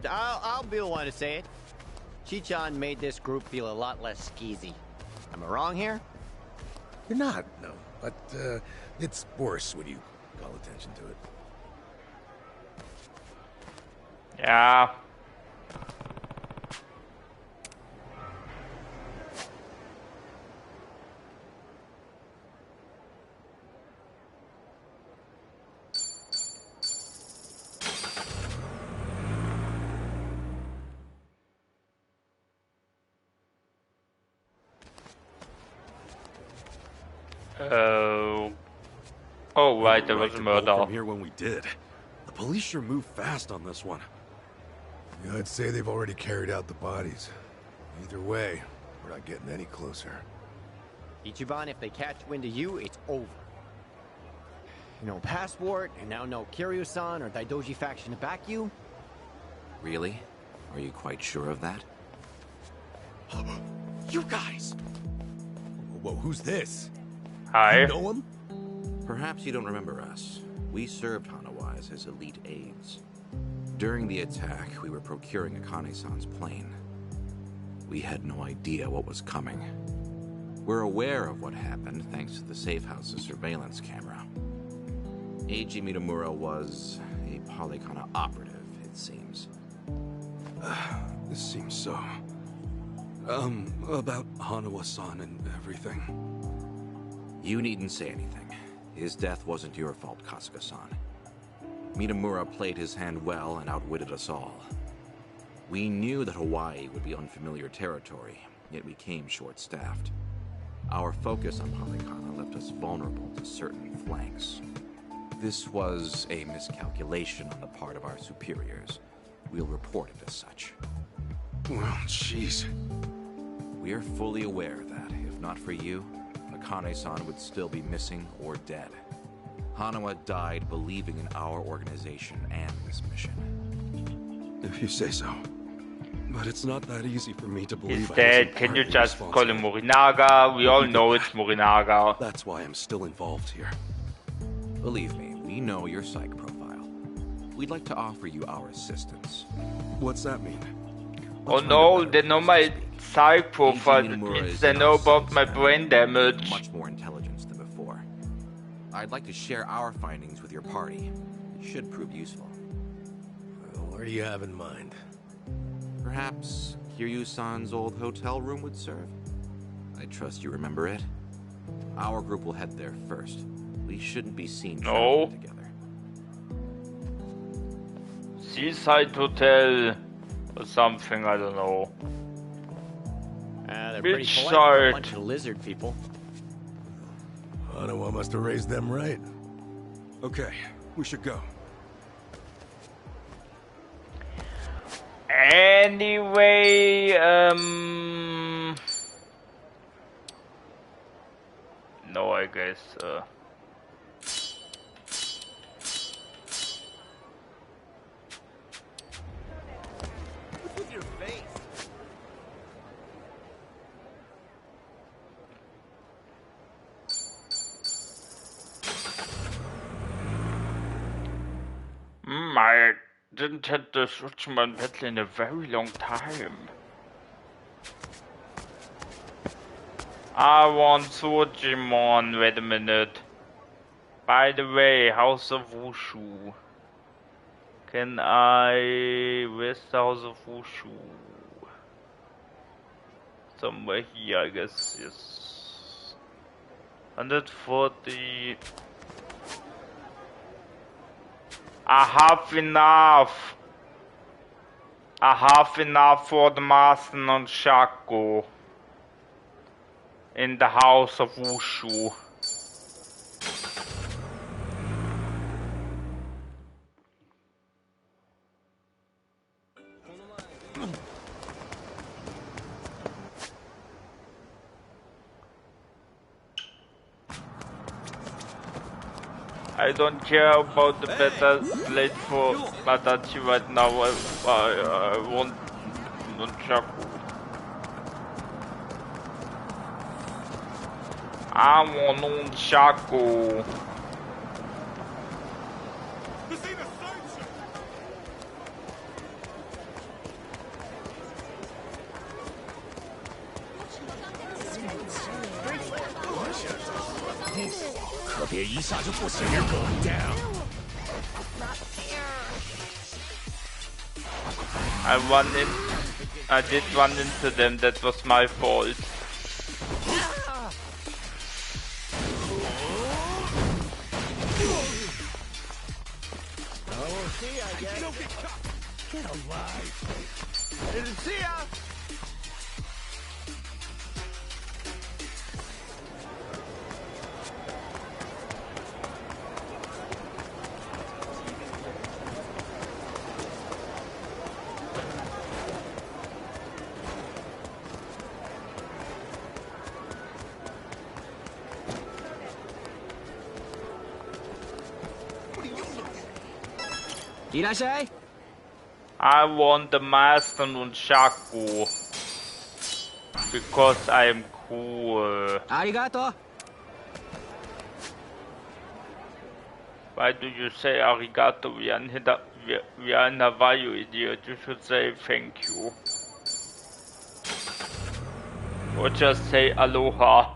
I'll be the one to say it. Chi-chan made this group feel a lot less skeezy. Am I wrong here? You're not, no. But, it's worse when you call attention to it. Ja. Oh, right, there was a murder. From here when we did. The police sure moved fast on this one. Yeah, I'd say they've already carried out the bodies. Either way, we're not getting any closer. Ichiban, if they catch wind of you, it's over. No passport, and now no Kiryu-san or Daidoji faction to back you. Really? Are you quite sure of that? You guys! Whoa, who's this? Hi. You know him? Perhaps you don't remember us. We served Hanawa as his elite aides. During the attack, we were procuring Akane-san's plane. We had no idea what was coming. We're aware of what happened thanks to the safe house's surveillance camera. Eiji Mitamura was a Polycana operative, it seems. This seems so... about Hanawa-san and everything. You needn't say anything. His death wasn't your fault, Kasuga-san. Mitamura played his hand well and outwitted us all. We knew that Hawaii would be unfamiliar territory, yet we came short-staffed. Our focus on Polycana left us vulnerable to certain flanks. This was a miscalculation on the part of our superiors. We'll report it as such. Well, jeez. We're fully aware that, if not for you, Akane-san would still be missing or dead. Hanawa died believing in our organization and this mission. If you say so. But it's not that easy for me to believe. He's dead. Can you just call him Morinaga? We all know it's Morinaga. That's why I'm still involved here. Believe me, we know your psych profile. We'd like to offer you our assistance. What's that mean? Oh no, they know my psych profile. It means they know about my brain damage. Much more intelligence than before. I'd like to share our findings with your party. It should prove useful. What do you have in mind? Perhaps Kiryu-san's old hotel room would serve? I trust you remember it. Our group will head there first. We shouldn't be seen traveling together. Seaside Hotel or something, I don't know. They're pretty polite for a bunch of lizard people. Hanawa must have raised them right. Okay, we should go. Anyway, no, I guess, What's with your face? I didn't have the Schutzmann battle in a very long time. I want Sojimon, wait a minute. By the way, House of Wushu. Can I... Where's the House of Wushu? Somewhere here, I guess, yes. 140... I have enough. I have enough for the Master and Shaku in the House of Wushu. I don't care about the better blade for Matachi right now. I want Nunchaku. I want Nunchaku. I did run into them, that was my fault. Get alive. Didn't see ya. I want the Master Nunchaku because I am cool. Arigato. Why do you say arigato? We are in Hawaii, you idiot. You should say thank you. Or just say aloha.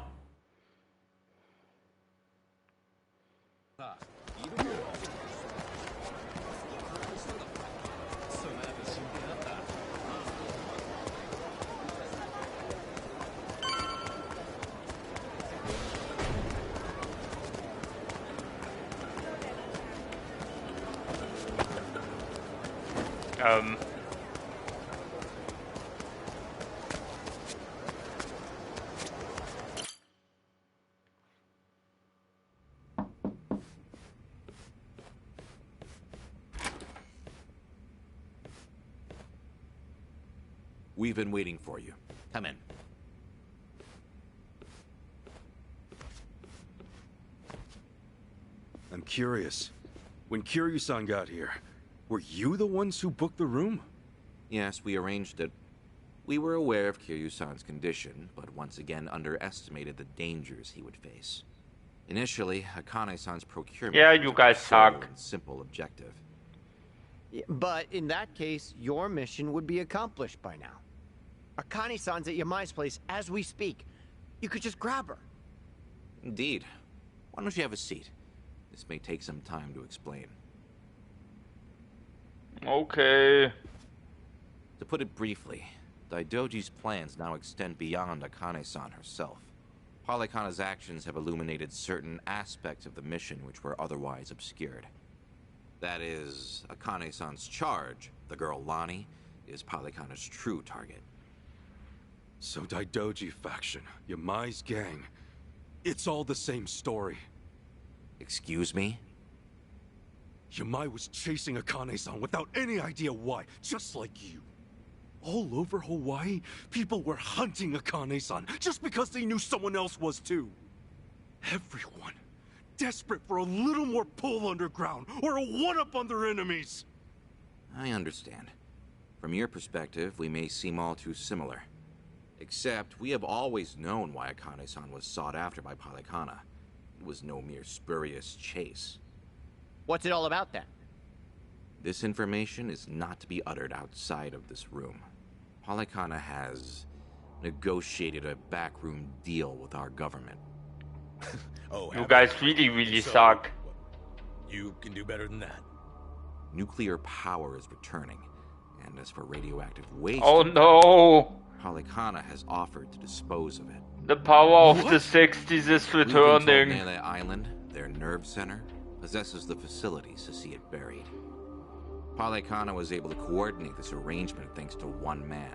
We've been waiting for you. Come in. I'm curious. When Kiryu-san got here, were you the ones who booked the room? Yes, we arranged it. We were aware of Kiryu-san's condition, but once again underestimated the dangers he would face. Initially, Akane-san's procurement you guys suck. Simple objective. Yeah, but in that case, your mission would be accomplished by now. Akane-san's at Yamai's place as we speak. You could just grab her. Indeed. Why don't you have a seat? This may take some time to explain. Okay. To put it briefly, Daidoji's plans now extend beyond Akane-san herself. Polykhana's actions have illuminated certain aspects of the mission which were otherwise obscured. That is, Akane-san's charge, the girl Lonnie, is Polykhana's true target. So Daidoji faction, Yamai's gang, it's all the same story. Excuse me? Yamai was chasing Akane-san without any idea why, just like you. All over Hawaii, people were hunting Akane-san just because they knew someone else was too. Everyone, desperate for a little more pull underground or a one-up on their enemies. I understand. From your perspective, we may seem all too similar. Except, we have always known why Akane-san was sought after by Polykhana. It was no mere spurious chase. What's it all about, then? This information is not to be uttered outside of this room. Polykhana has negotiated a backroom deal with our government. You guys really suck. You can do better than that. Nuclear power is returning, and as for radioactive waste... Oh no! Polykhana has offered to dispose of it. The power of the 60s is returning. Nele Island, their nerve center, possesses the facilities to see it buried. Polykhana was able to coordinate this arrangement thanks to one man,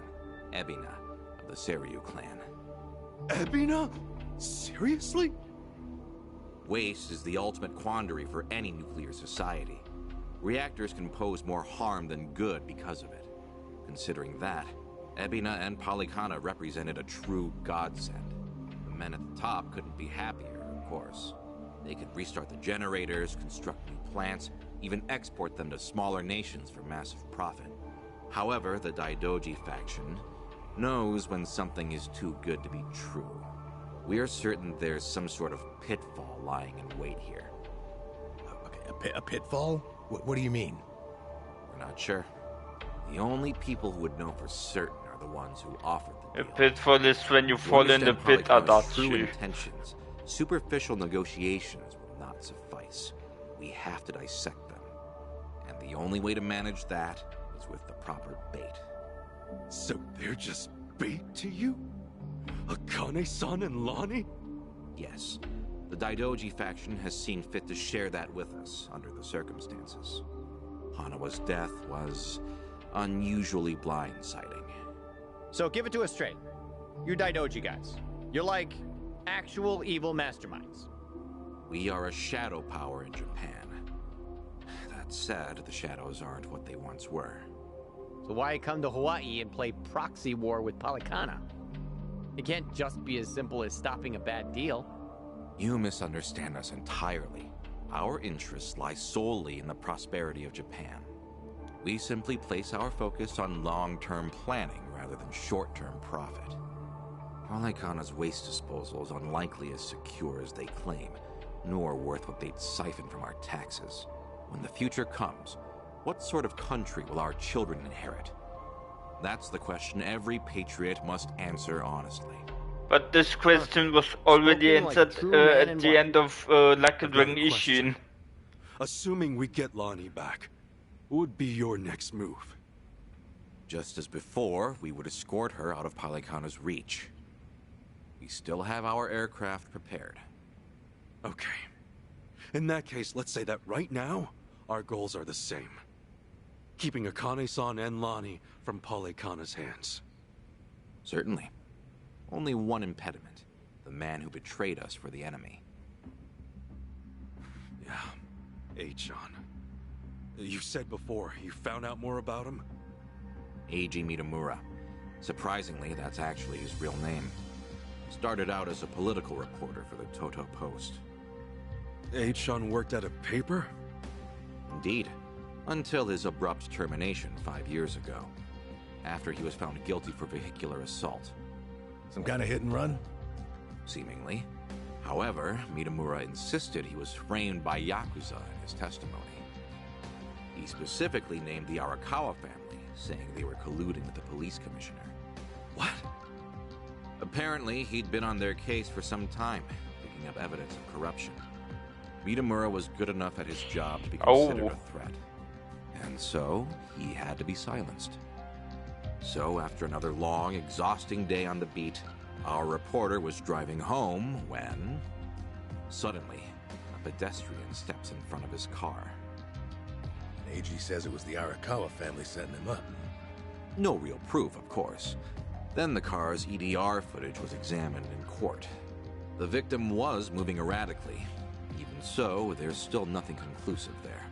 Ebina, of the Seiryu clan. Ebina? Seriously? Waste is the ultimate quandary for any nuclear society. Reactors can pose more harm than good because of it. Considering that, Ebina and Polykhana represented a true godsend. The men at the top couldn't be happier, of course. They could restart the generators, construct new plants, even export them to smaller nations for massive profit. However, the Daidoji faction knows when something is too good to be true. We are certain there's some sort of pitfall lying in wait here. Okay, a pitfall? What do you mean? We're not sure. The only people who would know for certain are the ones who offered the deal. A pitfall is when you fall in the pit, Polykhana's true Adachi. intentions. Superficial negotiations would will not suffice. We have to dissect them. And the only way to manage that is with the proper bait. So they're just bait to you? Akane-san and Lonnie? Yes. The Daidoji faction has seen fit to share that with us under the circumstances. Hanawa's death was unusually blindsiding. So give it to us straight. You're Daidoji guys. You're like actual evil masterminds. We are a shadow power in Japan. That said, the shadows aren't what they once were. So why come to Hawaii and play proxy war with Polycana? It can't just be as simple as stopping a bad deal. You misunderstand us entirely. Our interests lie solely in the prosperity of Japan. We simply place our focus on long-term planning rather than short-term profit. Polycana's waste disposal is unlikely as secure as they claim, nor worth what they'd siphon from our taxes. When the future comes, what sort of country will our children inherit? That's the question every patriot must answer honestly. But this question was already answered at the end of Like a Dragon Ishin. Assuming we get Lonnie back, what would be your next move? Just as before, we would escort her out of Polycana's reach. We still have our aircraft prepared. Okay. In that case, let's say that right now, our goals are the same. Keeping Akane-san and Lonnie from Polycana's hands. Certainly. Only one impediment. The man who betrayed us for the enemy. Yeah. Eichan. You said before, you found out more about him? Eiji Mitamura. Surprisingly, that's actually his real name. Started out as a political reporter for the Toto Post. Eichan worked at a paper? Indeed. Until his abrupt termination 5 years ago. After he was found guilty for vehicular assault. Some kind of hit and run? Seemingly. However, Mitamura insisted he was framed by Yakuza in his testimony. He specifically named the Arakawa family, saying they were colluding with the police commissioner. What? Apparently, he'd been on their case for some time, picking up evidence of corruption. Mitamura was good enough at his job to be considered a threat. And so, he had to be silenced. So, after another long, exhausting day on the beat, our reporter was driving home when... Suddenly, a pedestrian steps in front of his car. And AG says it was the Arakawa family setting him up. No real proof, of course. Then the car's EDR footage was examined in court. The victim was moving erratically. Even so, there's still nothing conclusive there.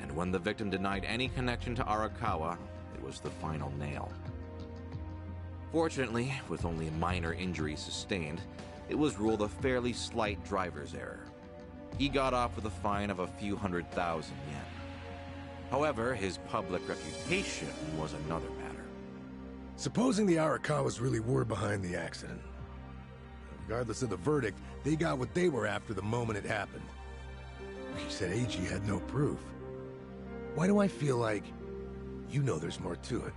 And when the victim denied any connection to Arakawa, it was the final nail. Fortunately, with only minor injuries sustained, it was ruled a fairly slight driver's error. He got off with a fine of a few 100,000 yen. However, his public reputation was another matter. Supposing the Arakawas really were behind the accident. Regardless of the verdict, they got what they were after the moment it happened. You said AG had no proof. Why do I feel like you know there's more to it?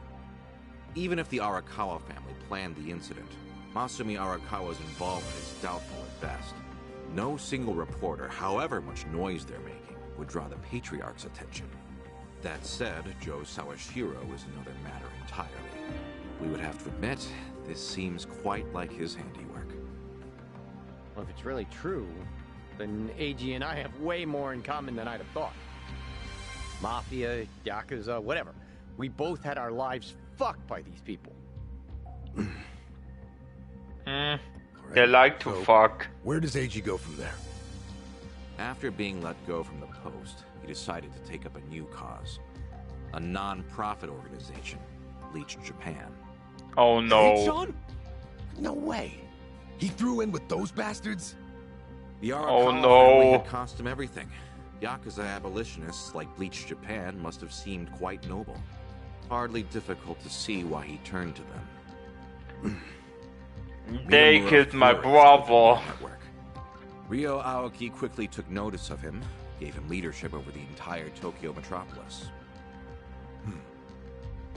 Even if the Arakawa family planned the incident, Masumi Arakawa's involvement is doubtful at best. No single reporter, however much noise they're making, would draw the Patriarch's attention. That said, Joe Sawashiro is another matter entirely. We would have to admit, this seems quite like his handiwork. Well, if it's really true, then AG and I have way more in common than I'd have thought. Mafia, Yakuza, whatever. We both had our lives fucked by these people. They like to fuck. Where does AG go from there? After being let go from the post, he decided to take up a new cause. A non-profit organization, Bleach Japan. Oh no. Hey, Sean? No way. He threw in with those bastards? The Arakawa family had cost him everything. Yakuza abolitionists like Bleach Japan must have seemed quite noble. Hardly difficult to see why he turned to them. They killed my brother. Ryo Aoki quickly took notice of him, gave him leadership over the entire Tokyo metropolis.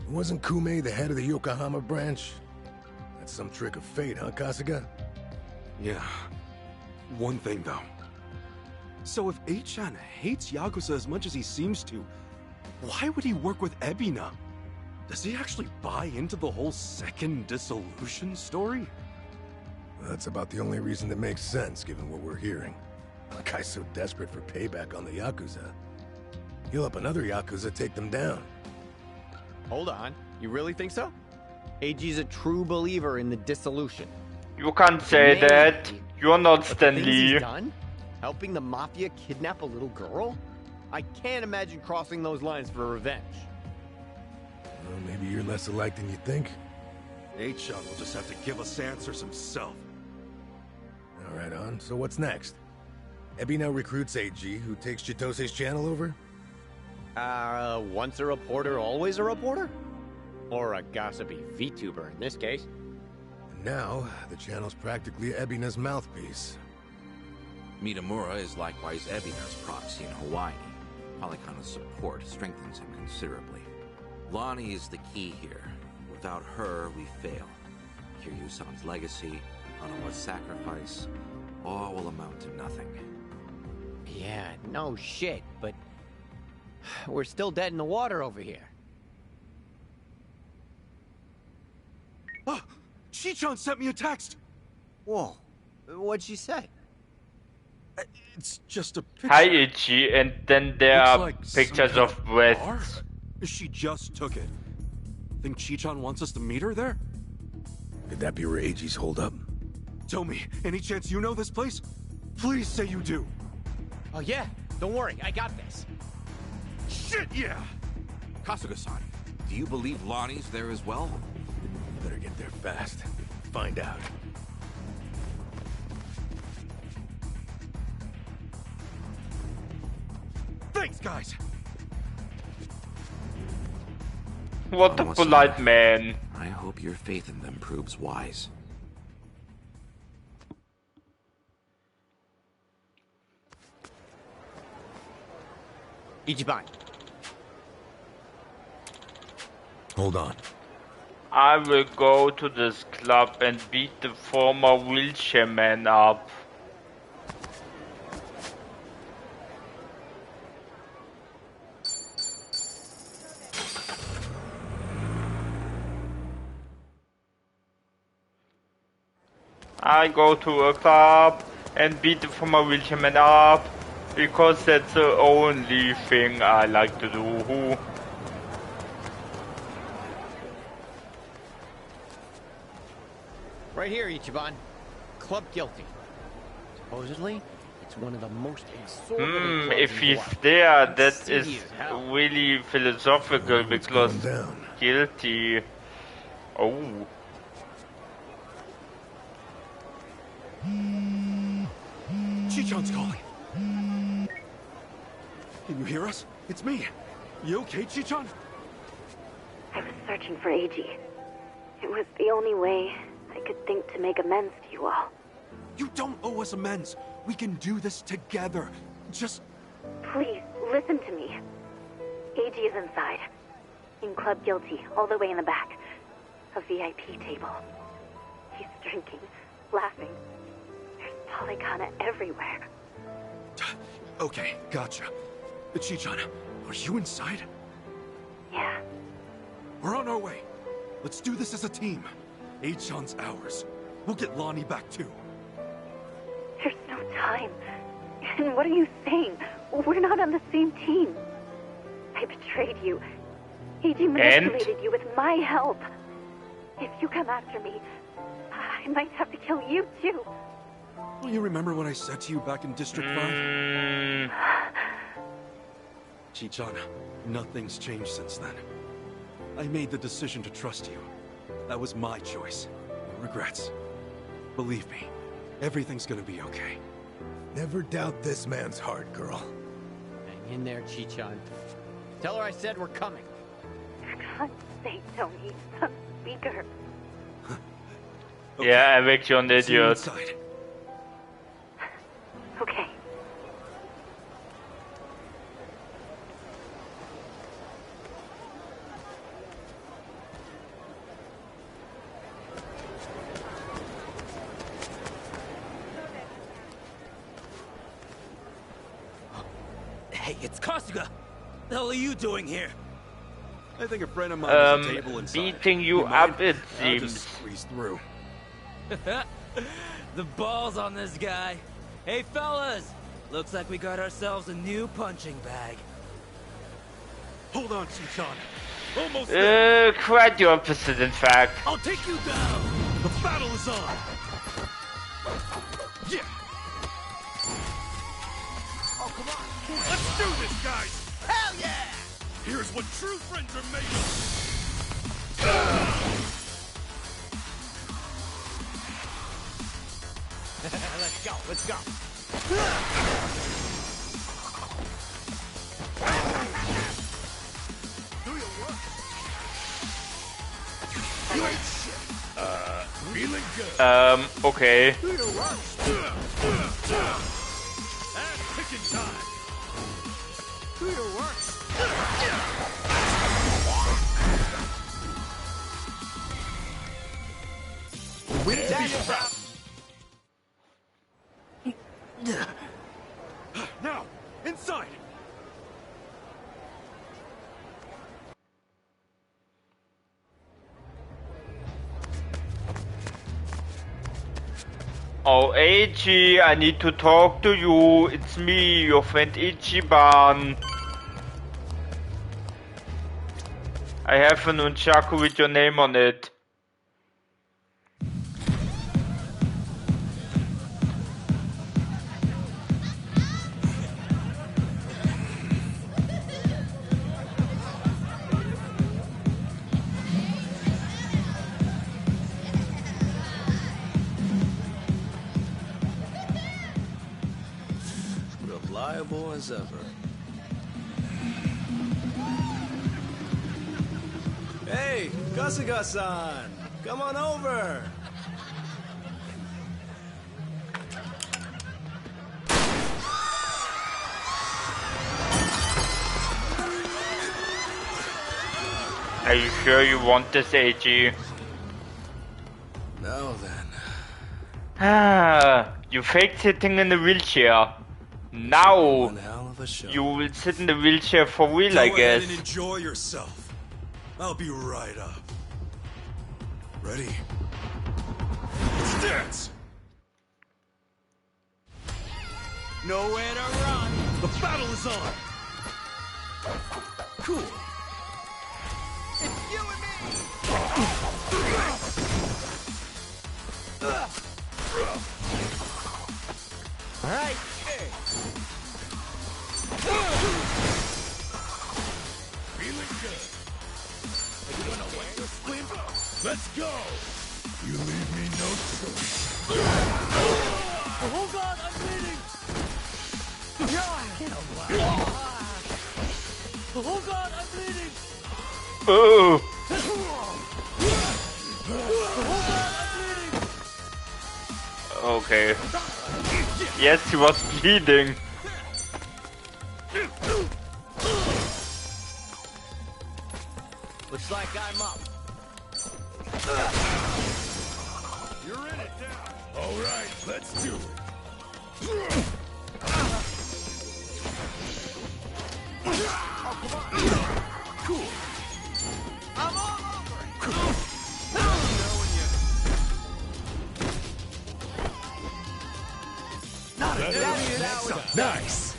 Wasn't Kume the head of the Yokohama branch? That's some trick of fate, huh, Kasuga? Yeah. One thing, though. So if A-chan hates Yakuza as much as he seems to, why would he work with Ebina? Does he actually buy into the whole second dissolution story? That's about the only reason that makes sense, given what we're hearing. A guy's so desperate for payback on the Yakuza. He'll help another Yakuza take them down. Hold on. You really think so? AG's a true believer in the dissolution. You can't say that. You're not Stan Things Lee. he's done? Helping the mafia kidnap a little girl? I can't imagine crossing those lines for revenge. Well, maybe you're less alike than you think. A-chan will just have to give us answers himself. All right, on. So what's next? Ebina recruits AG, who takes Chitose's channel over? Once a reporter, always a reporter? Or a gossipy VTuber in this case. And now, the channel's practically Ebina's mouthpiece. Mitamura is likewise Ebina's proxy in Hawaii. Polycona's support strengthens him considerably. Lonnie is the key here. Without her, we fail. Kiryu-san's legacy, Hanawa's sacrifice, all will amount to nothing. Yeah, no shit, but we're still dead in the water over here. Oh, Chi-chan sent me a text! Whoa, what'd she say? It's just a picture. Hi Ichi, and then there Looks are like pictures some of kind breasts. bar? She just took it. Think Chi-chan wants us to meet her there? Could that be where AG's holed up? Tell me, any chance you know this place? Please say you do. Oh yeah, don't worry, I got this. Shit, yeah! Kasuga-san, do you believe Lonnie's there as well? Better get there fast. Find out. Thanks, guys! What a polite man. I hope your faith in them proves wise. Ichiban. Hold on. I will go to this club and beat the former wheelchair man up. I go to a club and beat the former wheelchair man up because that's the only thing I like to do. Right here, Ichiban. Club guilty. Supposedly, it's one of the most exorbitant clubs If in he's Hawaii. there, And that seedy is as hell. really philosophical because guilty. Oh. Chi-chan's calling. Can you hear us? It's me. You okay, Chi-chan? I was searching for AG. It was the only way I could think to make amends to you all. You don't owe us amends. We can do this together. Just... Please, listen to me. AG is inside. In Club Guilty, all the way in the back. A VIP table. He's drinking, laughing. There's Polycana everywhere. Okay, gotcha. Chi-chan, are you inside? Yeah. We're on our way. Let's do this as a team. A-chan's ours. We'll get Lonnie back too. There's no time. And what are you saying? We're not on the same team. I betrayed you. AG manipulated you with my help. If you come after me, I might have to kill you too. Well, you remember what I said to you back in District 5? Chi-chan, nothing's changed since then. I made the decision to trust you. That was my choice. No regrets. Believe me, everything's gonna be okay. Never doubt this man's heart, girl. Hang in there, Chi-chan. Tell her I said we're coming. For God's sake, Tony, some speaker. Yeah, Avec, you're an See you idiot. inside. Okay. Hey, it's Kasuga! The hell are you doing here? I think a friend of mine has a table inside. Beating you up, it I'll just seems. squeeze through. The balls on this guy. Hey, fellas! Looks like we got ourselves a new punching bag. Hold on, Chichan. Almost there. Quite the opposite, in fact. I'll take you down. The battle is on. Yeah. Oh, come on. Let's do this, guys. Hell yeah! Here's what true friends are made of. Let's go, let's go. Do your work. You ain't shit. Feeling good. Okay. Do your work. And picking time. Do your work. Win this round. Now, inside. Oh, Eiji, I need to talk to you. It's me, your friend Ichiban. I have a nunchaku with your name on it. Reliable as ever. Hey, Kasuga-san! Come on over! Are you sure you want this, Eiji? Now then. Ah, you faked sitting in the wheelchair. Now One hell of a show. you will sit in the wheelchair for real, Go I ahead guess. and enjoy yourself. I'll be right up. Ready? Let's dance! Nowhere to run! The battle is on! Cool. It's you and me! Alright. Feeling good. Are you gonna wait to swim? Let's go! You leave me no choice. Oh god, I'm bleeding! Oh god, I'm bleeding! Oh, okay. Yes, he was bleeding. Looks like I'm up. You're in it now. All right, let's do it. Oh, come on. Cool. I'm all over it. Not a nice.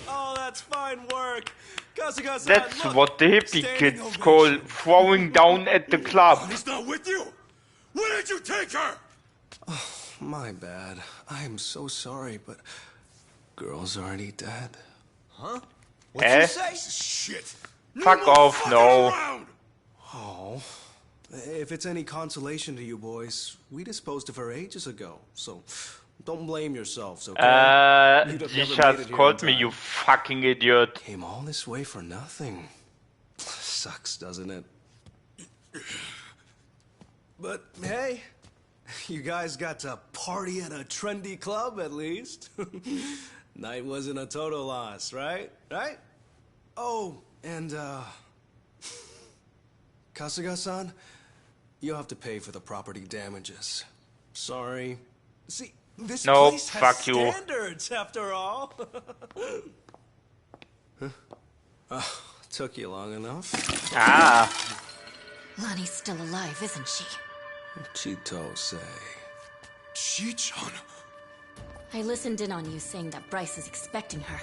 Oh, that's fine work. Kasuga-san, That's look. what the hippie Standing kids ovation. call throwing down at the club. He's not with you. Where did you take her? Oh, my bad. I am so sorry, but girl's already dead. Huh? What'd you say? Shit. Fuck off, no. Oh. If it's any consolation to you boys, we disposed of her ages ago, so don't blame yourselves, okay? You'd have You never made just it here called in me, time. you fucking idiot. Came all this way for nothing. Sucks, doesn't it? But hey, you guys got to party at a trendy club at least. Night wasn't a total loss, right? Right? Oh, and Kasuga-san, You'll have to pay for the property damages. Sorry. See, this No, place has fuck you. standards, after all. Took you long enough. Ah. Lonnie's still alive, isn't she? Chito say. Chi-chan? I listened in on you saying that Bryce is expecting her.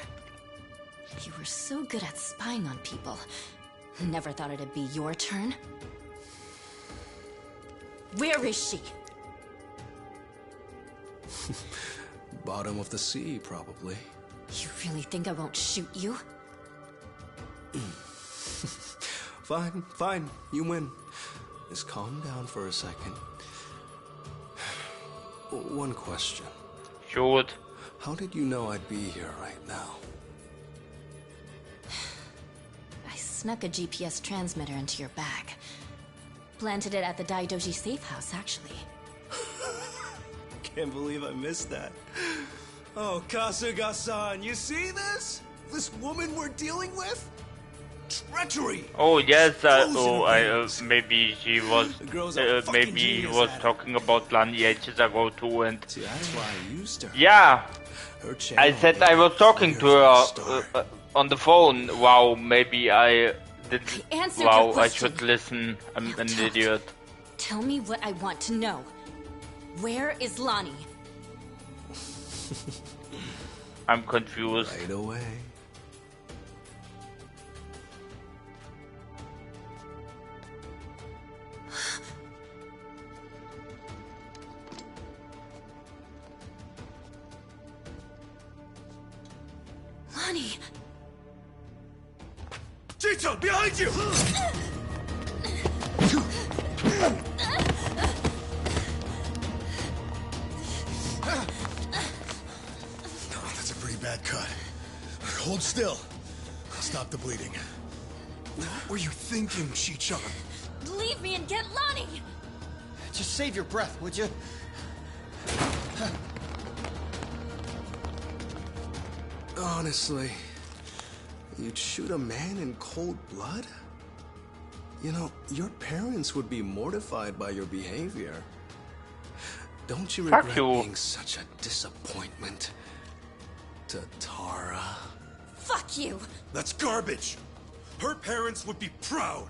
You were so good at spying on people. Never thought it'd be your turn. Where is she? Bottom of the sea, probably. You really think I won't shoot you? Fine, you win. Just calm down for a second. One question. Shoot. How did you know I'd be here right now? I snuck a GPS transmitter into your bag. Planted it at the Daidoji safe house, actually. Can't believe I missed that. Oh, Kasuga-san, you see this? This woman we're dealing with? Treachery! Oh yes, maybe she was, maybe he was talking about Lani ages ago too, and See, that's why I used her. yeah, Her I said I was talking to her on the phone. Wow, maybe I did. answered your Wow, I question. should listen. I'm an idiot. Tell me what I want to know. Where is Lonnie? I'm confused. Right away. Lonnie! Chito, behind you! Oh, that's a pretty bad cut. Hold still. I'll stop the bleeding. What were you thinking, Chi-chan? Leave me and get Lonnie! Just save your breath, would you? Honestly, you'd shoot a man in cold blood? You know, your parents would be mortified by your behavior. Don't you Fuck regret you. being such a disappointment to Tara? Fuck you! That's garbage. Her parents would be proud.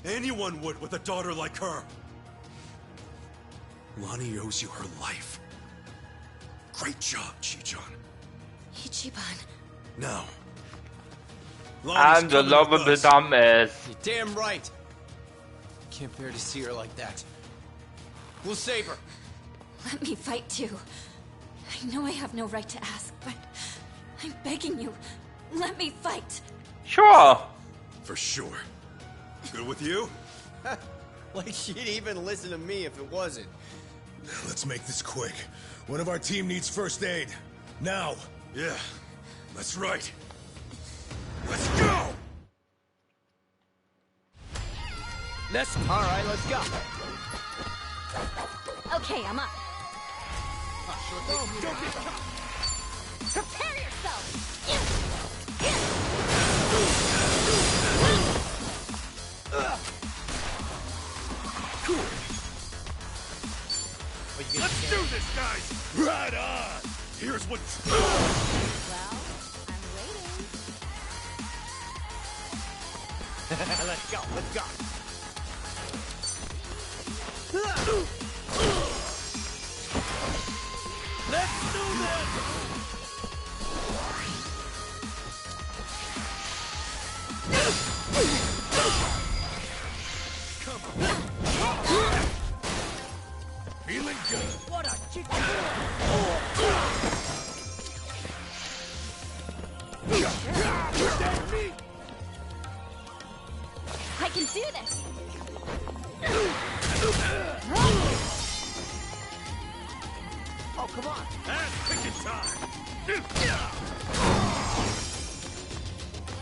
Anyone would with a daughter like her. Lonnie owes you her life. Great job, Chi-chan. Ichiban. Now. I'm the lovable dumbass. You're damn right. Can't bear to see her like that. We'll save her. Let me fight too. I know I have no right to ask, but I'm begging you. Let me fight. Sure. For sure. Good with you? Like she'd even listen to me if it wasn't. Let's make this quick. One of our team needs first aid. Now. Yeah, that's right. Let's go! All right, let's go. Okay, I'm up. Don't get caught. Prepare yourself! Let's do this, guys! Right on! Here's what's... Well, I'm waiting. Let's go, let's go. Let's do this! Feeling good. What a chick! I can do this! Oh, come on! And picking time!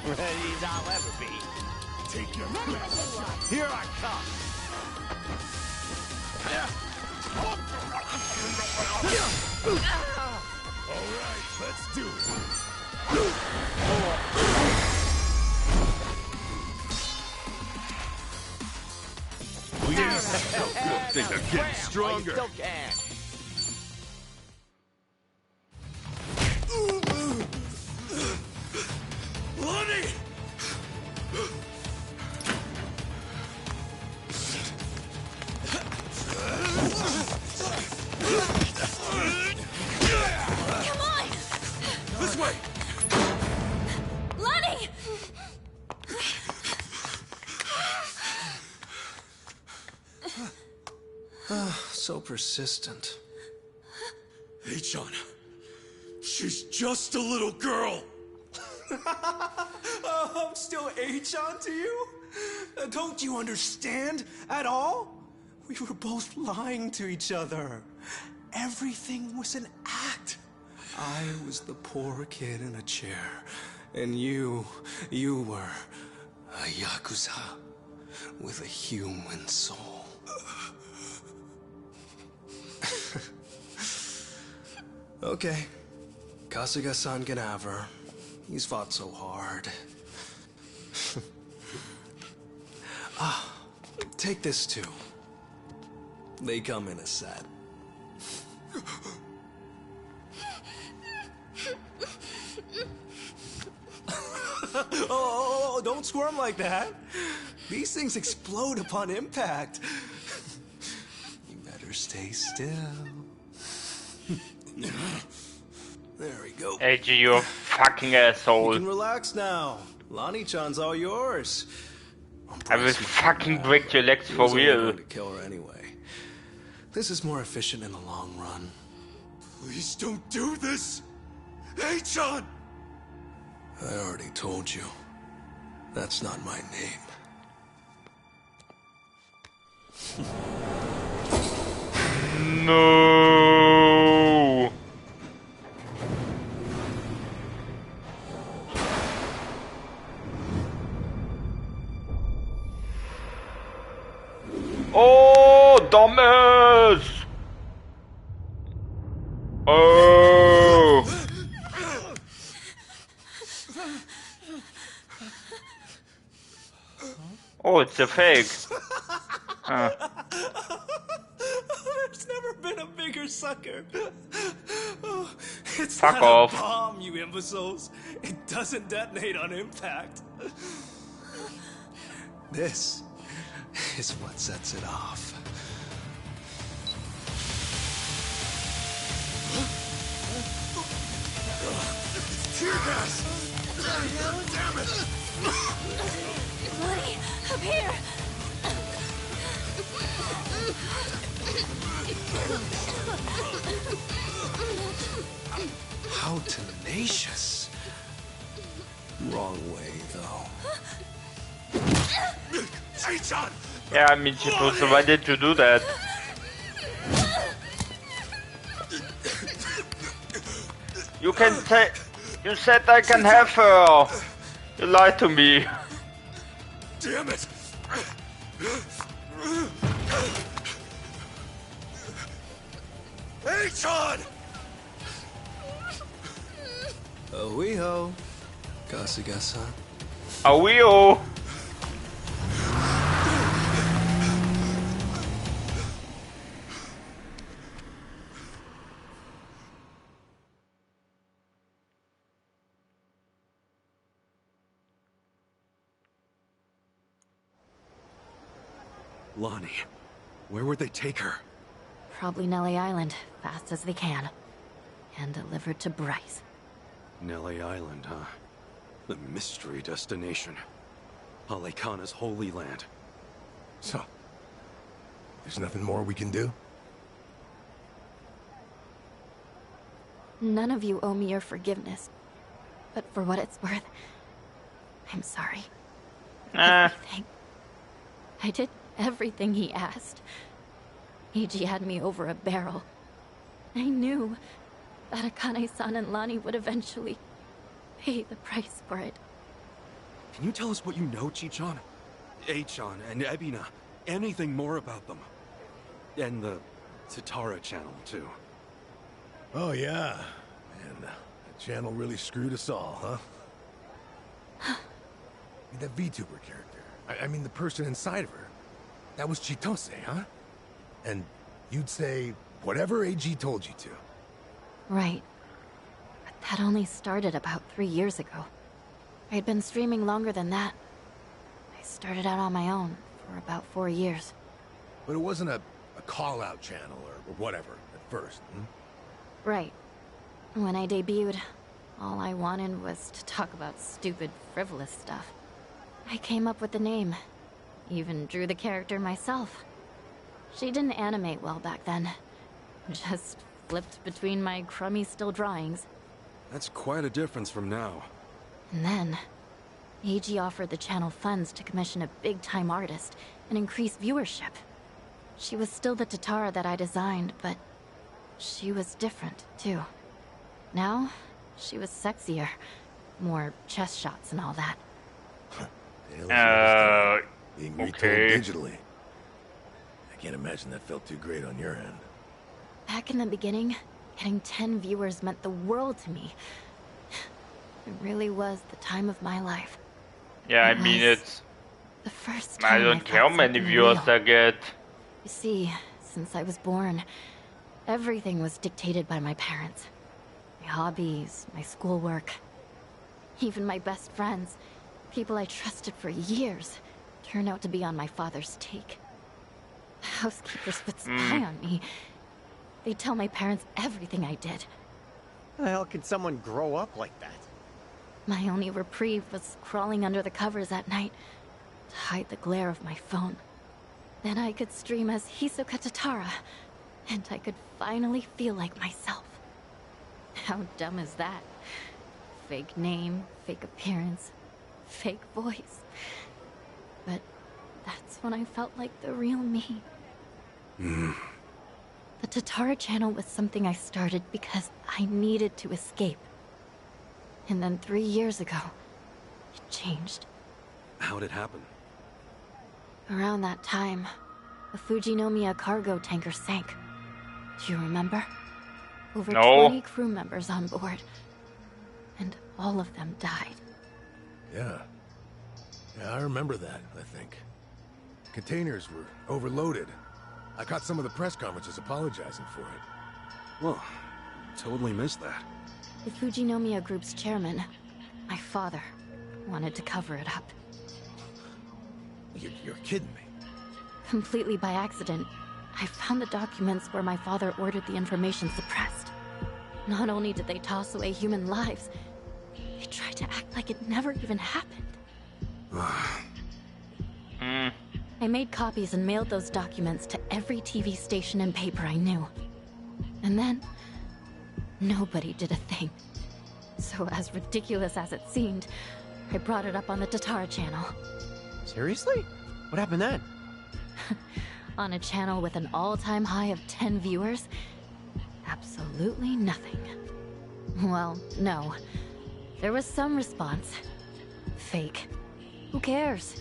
Ready as I'll ever be. Take your best. Here I come. All right, let's do it. think I'm getting stronger. Still can. Lonnie! Come on! This way! Lonnie! So persistent. Hey, John. She's just a little girl. I'm still H-on to you? Don't you understand at all? We were both lying to each other. Everything was an act. I was the poor kid in a chair, and you were a Yakuza with a human soul. Okay. Kasuga-san can have her. He's fought so hard. Take this too. They come in a set. Oh, don't squirm like that. These things explode upon impact. You better stay still. There we go. AG, you fucking asshole. You can relax now. Lonnie-chan's all yours. I will fucking break your legs for He was only real. going to kill her anyway. This is more efficient in the long run. Please don't do this! Hey, John! I already told you. That's not my name. No. Oh, dumbass! Oh. Oh, it's a fake. There's never been a bigger sucker. Oh, it's Fuck not off. a bomb, you imbeciles. It doesn't detonate on impact. This is what sets it off. Tear gas! Damn it! Lonnie, up here! How tenacious. Wrong way, though. Hey, John! Yeah, I mean, she provided to do that. You can say. You said I can have her. You lied to me. Damn it! Hey, John! Oiho, Kasuga-san. Awio. Lonnie, where would they take her? Probably Nelly Island, fast as they can. And delivered to Bryce. Nelly Island, huh? The mystery destination. Palekana's holy land. So, there's nothing more we can do? None of you owe me your forgiveness. But for what it's worth, I'm sorry. Everything. I did everything he asked. Eiji had me over a barrel. I knew that Akane-san and Lani would eventually pay the price for it. Can you tell us what you know, Chichan? Achan and Ebina. Anything more about them? And the Tatara channel, too. Oh, yeah. And that channel really screwed us all, huh? That VTuber character. I mean, the person inside of her. That was Chitose, huh? and you'd say whatever AG told you to. Right. But that only started about 3 years ago. I had been streaming longer than that. I started out on my own for about 4 years. But it wasn't a call-out channel or whatever at first, hmm? Right. When I debuted, all I wanted was to talk about stupid, frivolous stuff. I came up with the name. Even drew the character myself. She didn't animate well back then. Just flipped between my crummy still drawings. That's quite a difference from now. And then, AG offered the channel funds to commission a big-time artist and increase viewership. She was still the Tatara that I designed, but she was different, too. Now, she was sexier. More chest shots and all that. Being retold digitally. I can't imagine that felt too great on your end. Back in the beginning, getting 10 viewers meant the world to me. It really was the time of my life. Yeah, I mean, it's the first I time don't care how many viewers I get. You see, since I was born, everything was dictated by my parents. My hobbies, my schoolwork, even my best friends, people I trusted for years, turned out to be on my father's take. The housekeepers would spy on me. They'd tell my parents everything I did. How the hell can someone grow up like that? My only reprieve was crawling under the covers at night to hide the glare of my phone. Then I could stream as Hisoka Tatara, and I could finally feel like myself. How dumb is that? Fake name, fake appearance, fake voice. But that's when I felt like the real me. The Tatara channel was something I started because I needed to escape. And then 3 years ago, it changed. How'd it happen? Around that time, a Fujinomiya cargo tanker sank. Do you remember? Over 20 crew members on board. And all of them died. Yeah, I remember that, I think. Containers were overloaded. I caught some of the press conferences apologizing for it. Well, totally missed that. The Fujinomiya Group's chairman, my father, wanted to cover it up. You're kidding me. Completely by accident, I found the documents where my father ordered the information suppressed. Not only did they toss away human lives, they tried to act like it never even happened. I made copies and mailed those documents to every TV station and paper I knew. And then, nobody did a thing. So as ridiculous as it seemed, I brought it up on the Tatara channel. Seriously? What happened then? On a channel with an all-time high of 10 viewers? Absolutely nothing. Well, no. There was some response. Fake. Who cares?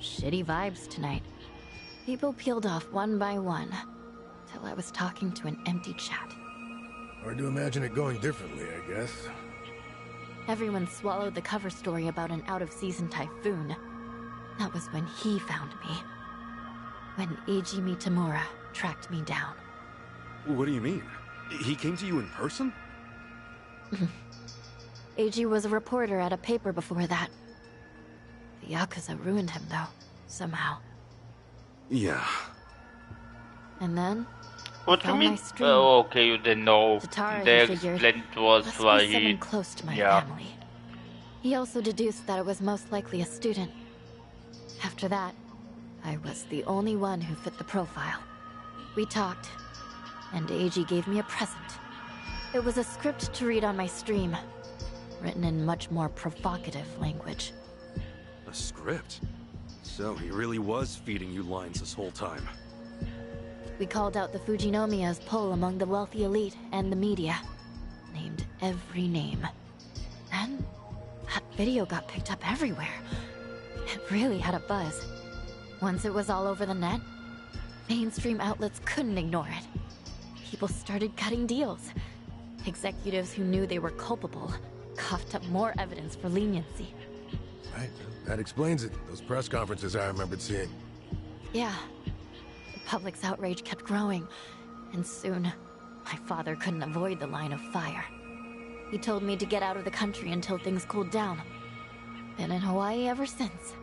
Shitty vibes tonight. People peeled off one by one, till I was talking to an empty chat. Hard to imagine it going differently, I guess. Everyone swallowed the cover story about an out-of-season typhoon. That was when he found me. When Eiji Mitamura tracked me down. What do you mean? He came to you in person? Eiji was a reporter at a paper before that. The Yakuza ruined him, though, somehow. Yeah. And then... What do you mean? Oh, okay, you didn't know. Tatara, They he figured, explained it was must why be someone he... close to my yeah. family. He also deduced that it was most likely a student. After that, I was the only one who fit the profile. We talked, and Eiji gave me a present. It was a script to read on my stream, written in much more provocative language. A script? So he really was feeding you lines this whole time. We called out the Fujinomiya's pull among the wealthy elite and the media. Named every name. And that video got picked up everywhere. It really had a buzz. Once it was all over the net, mainstream outlets couldn't ignore it. People started cutting deals. Executives who knew they were culpable coughed up more evidence for leniency. Right, that explains it. Those press conferences I remembered seeing. Yeah. The public's outrage kept growing, and soon, my father couldn't avoid the line of fire. He told me to get out of the country until things cooled down. Been in Hawaii ever since.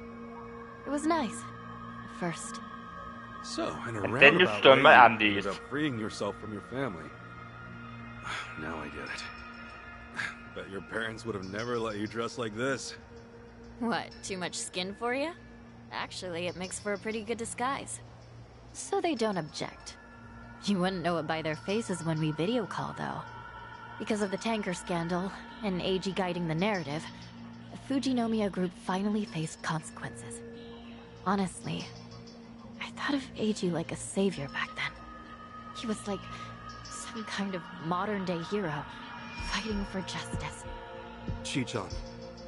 It was nice, at first. So, in a And then you roundabout stole my way, you undies. ended up freeing yourself from your family. Now I get it. Bet your parents would have never let you dress like this. What, too much skin for you? Actually, it makes for a pretty good disguise. So they don't object. You wouldn't know it by their faces when we video call, though. Because of the tanker scandal, and AG guiding the narrative, the Fujinomiya group finally faced consequences. Honestly, I thought of AG like a savior back then. He was like some kind of modern-day hero, fighting for justice. Chichan,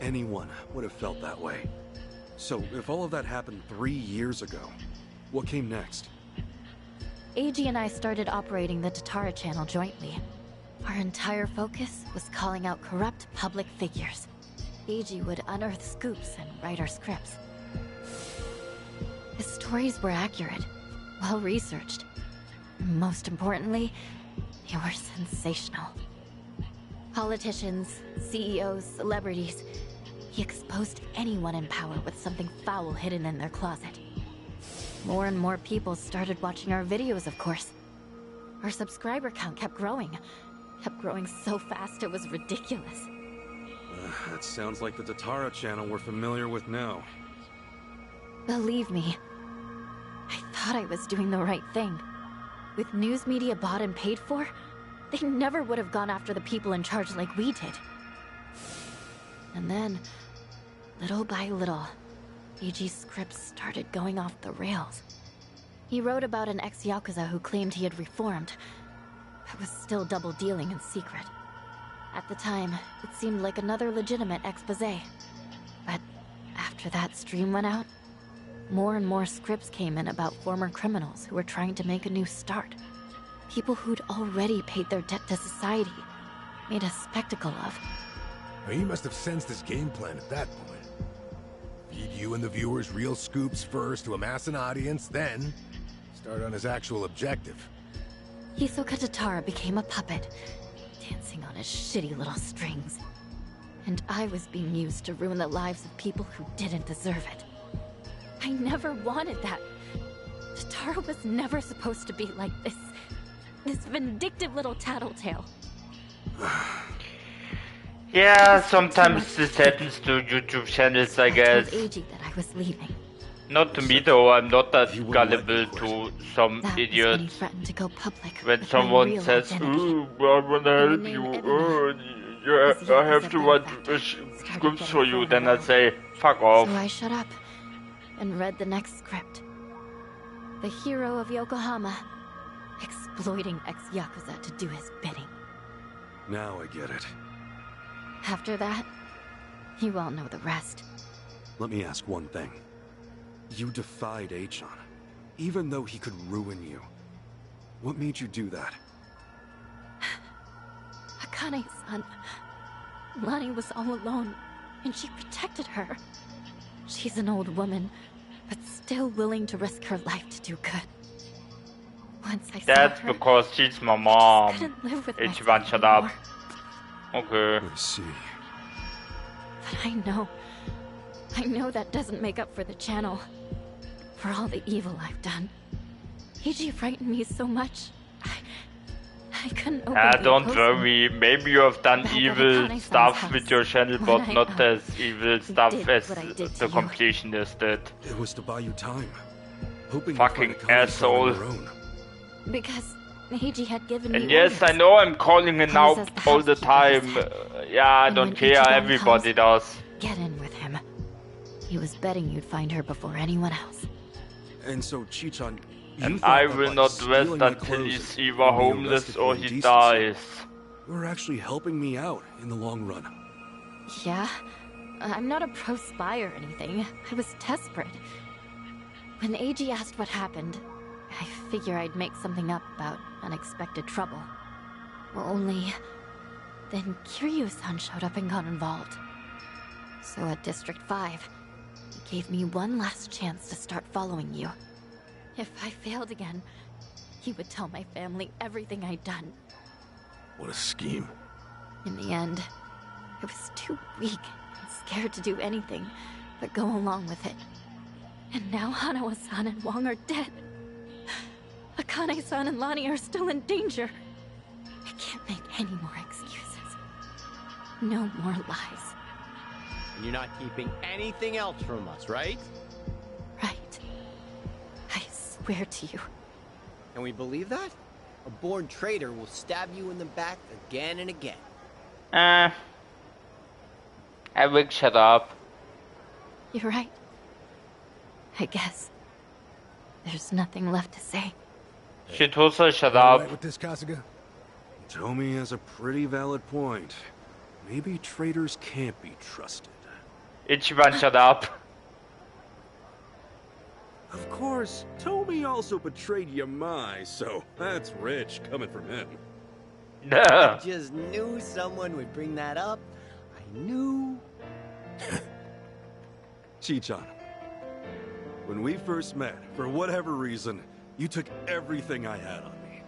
anyone would have felt that way. So, if all of that happened 3 years ago, what came next? AG and I started operating the Tatara channel jointly. Our entire focus was calling out corrupt public figures. AG would unearth scoops and write our scripts. The stories were accurate, well-researched. Most importantly, they were sensational. Politicians, CEOs, celebrities. He exposed anyone in power with something foul hidden in their closet. More and more people started watching our videos, of course. Our subscriber count kept growing. Kept growing so fast it was ridiculous. That sounds like the Tatara channel we're familiar with now. Believe me, I thought I was doing the right thing. With news media bought and paid for, they never would have gone after the people in charge like we did. And then, little by little, AG's scripts started going off the rails. He wrote about an ex-Yakuza who claimed he had reformed, but was still double-dealing in secret. At the time, it seemed like another legitimate exposé. But after that stream went out, more and more scripts came in about former criminals who were trying to make a new start. People who'd already paid their debt to society, made a spectacle of. Well, he must have sensed his game plan at that point. Feed you and the viewers real scoops first to amass an audience, then start on his actual objective. Hisoka Tatara became a puppet, dancing on his shitty little strings. And I was being used to ruin the lives of people who didn't deserve it. I never wanted that. Tatara was never supposed to be like this. This vindictive little tattletale. Yeah, sometimes this happens to YouTube channels, I guess. I told AG that I was leaving. Not to me though, I'm not that gullible to some That was when he idiots. threatened to go public When with my someone real says, identity. "Ooh, I wanna help you, yeah, I have to write scripts for you," then I say, fuck off. So I shut up and read the next script. The hero of Yokohama, exploiting ex-Yakuza to do his bidding. Now I get it. After that, you all know the rest. Let me ask one thing. You defied Achan, even though he could ruin you. What made you do that? Akane-san, Lani was all alone, and she protected her. She's an old woman, but still willing to risk her life to do good. Once I That's saw her, because she's my mom. couldn't live with Ichiban, myself shut up. anymore. Okay. I see. But I know that doesn't make up for the channel. For all the evil I've done. Eiji frightened me so much. I couldn't openly Don't oppose him. worry, maybe you have done Back at evil Akane's stuff house, with your channel, when but I not know as evil stuff did as what I did to the you. completionist did. It was to buy you time. Hoping Fucking to find Akane-san asshole. on your own. Because Eiji had given me And yes, I orders. know I'm calling it Comes out as the all the time. Yeah, I And don't when care, Ichiban everybody comes, does. Get in with him. He was betting you'd find her before anyone else. And so, Chichan, you And thought I that will by not stealing rest the until clothes he's and either being homeless arrested or for he indecency, dies. you were actually helping me out in the long run. Yeah? I'm not a pro spy or anything. I was desperate. When Eiji asked what happened, I figure I'd make something up about unexpected trouble. Only... then Kiryu-san showed up and got involved. So at District 5, he gave me one last chance to start following you. If I failed again, he would tell my family everything I'd done. What a scheme. In the end, I was too weak and scared to do anything but go along with it. And now Hanawa-san and Wong are dead. Akane-san and Lani are still in danger. I can't make any more excuses. No more lies. And you're not keeping anything else from us, right? Right. I swear to you. Can we believe that? A born traitor will stab you in the back again and again. I will shut up. You're right. I guess. There's nothing left to say. Should also shut All up. right with this, Kasuga? Tomi has a pretty valid point. Maybe traitors can't be trusted. Ichiban, shut up. Of course, Tomi also betrayed Yamai, so that's rich coming from him. I just knew someone would bring that up. I knew. Chichan, when we first met, for whatever reason, you took everything I had on me.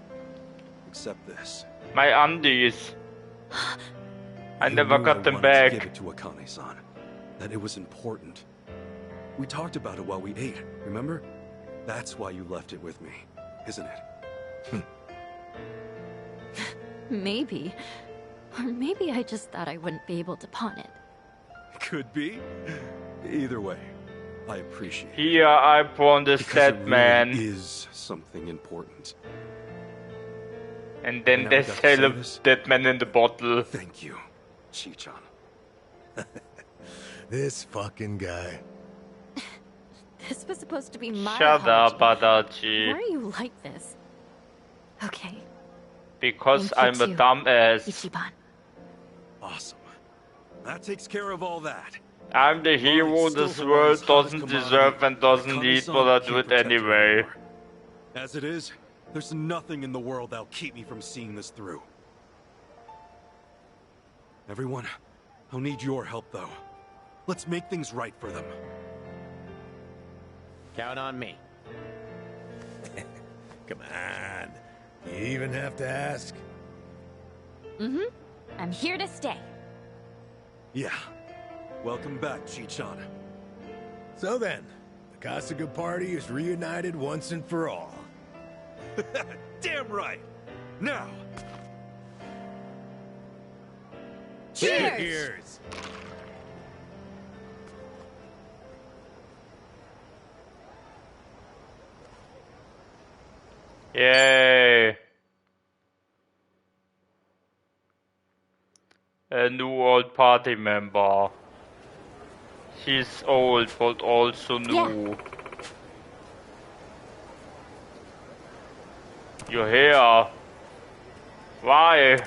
Except this. My undies. I You never knew got them wanted to back. give it to Akane-san. That it was important. We talked about it while we ate, remember? That's why you left it with me, isn't it? Maybe. Or maybe I just thought I wouldn't be able to pawn it. Could be. Either way, I appreciate it. Here I pawned the Because dead it really man. is something important. And then Now they we got to sell say a this? dead man in the bottle. Thank you, Chichan. This fucking guy. This was supposed to be my Shut up, apology. Adachi. Why are you like this? Okay. Because Thank you I'm a too, dumbass. Ichiban. Awesome. That takes care of all that. I'm the hero still this Hawaii's world hottest doesn't commodity. deserve and doesn't need, Akane-san but I do can't it protect her anyway. anymore. As it is, there's nothing in the world that'll keep me from seeing this through. Everyone, I'll need your help though. Let's make things right for them. Count on me. Come on. You even have to ask? Mm-hmm. I'm here to stay. Yeah. Welcome back, Chichan. So then, the Kasuga party is reunited once and for all. Damn right. Now. Cheers! Yay! A new old party member. He's old, but also new. You're here. Why?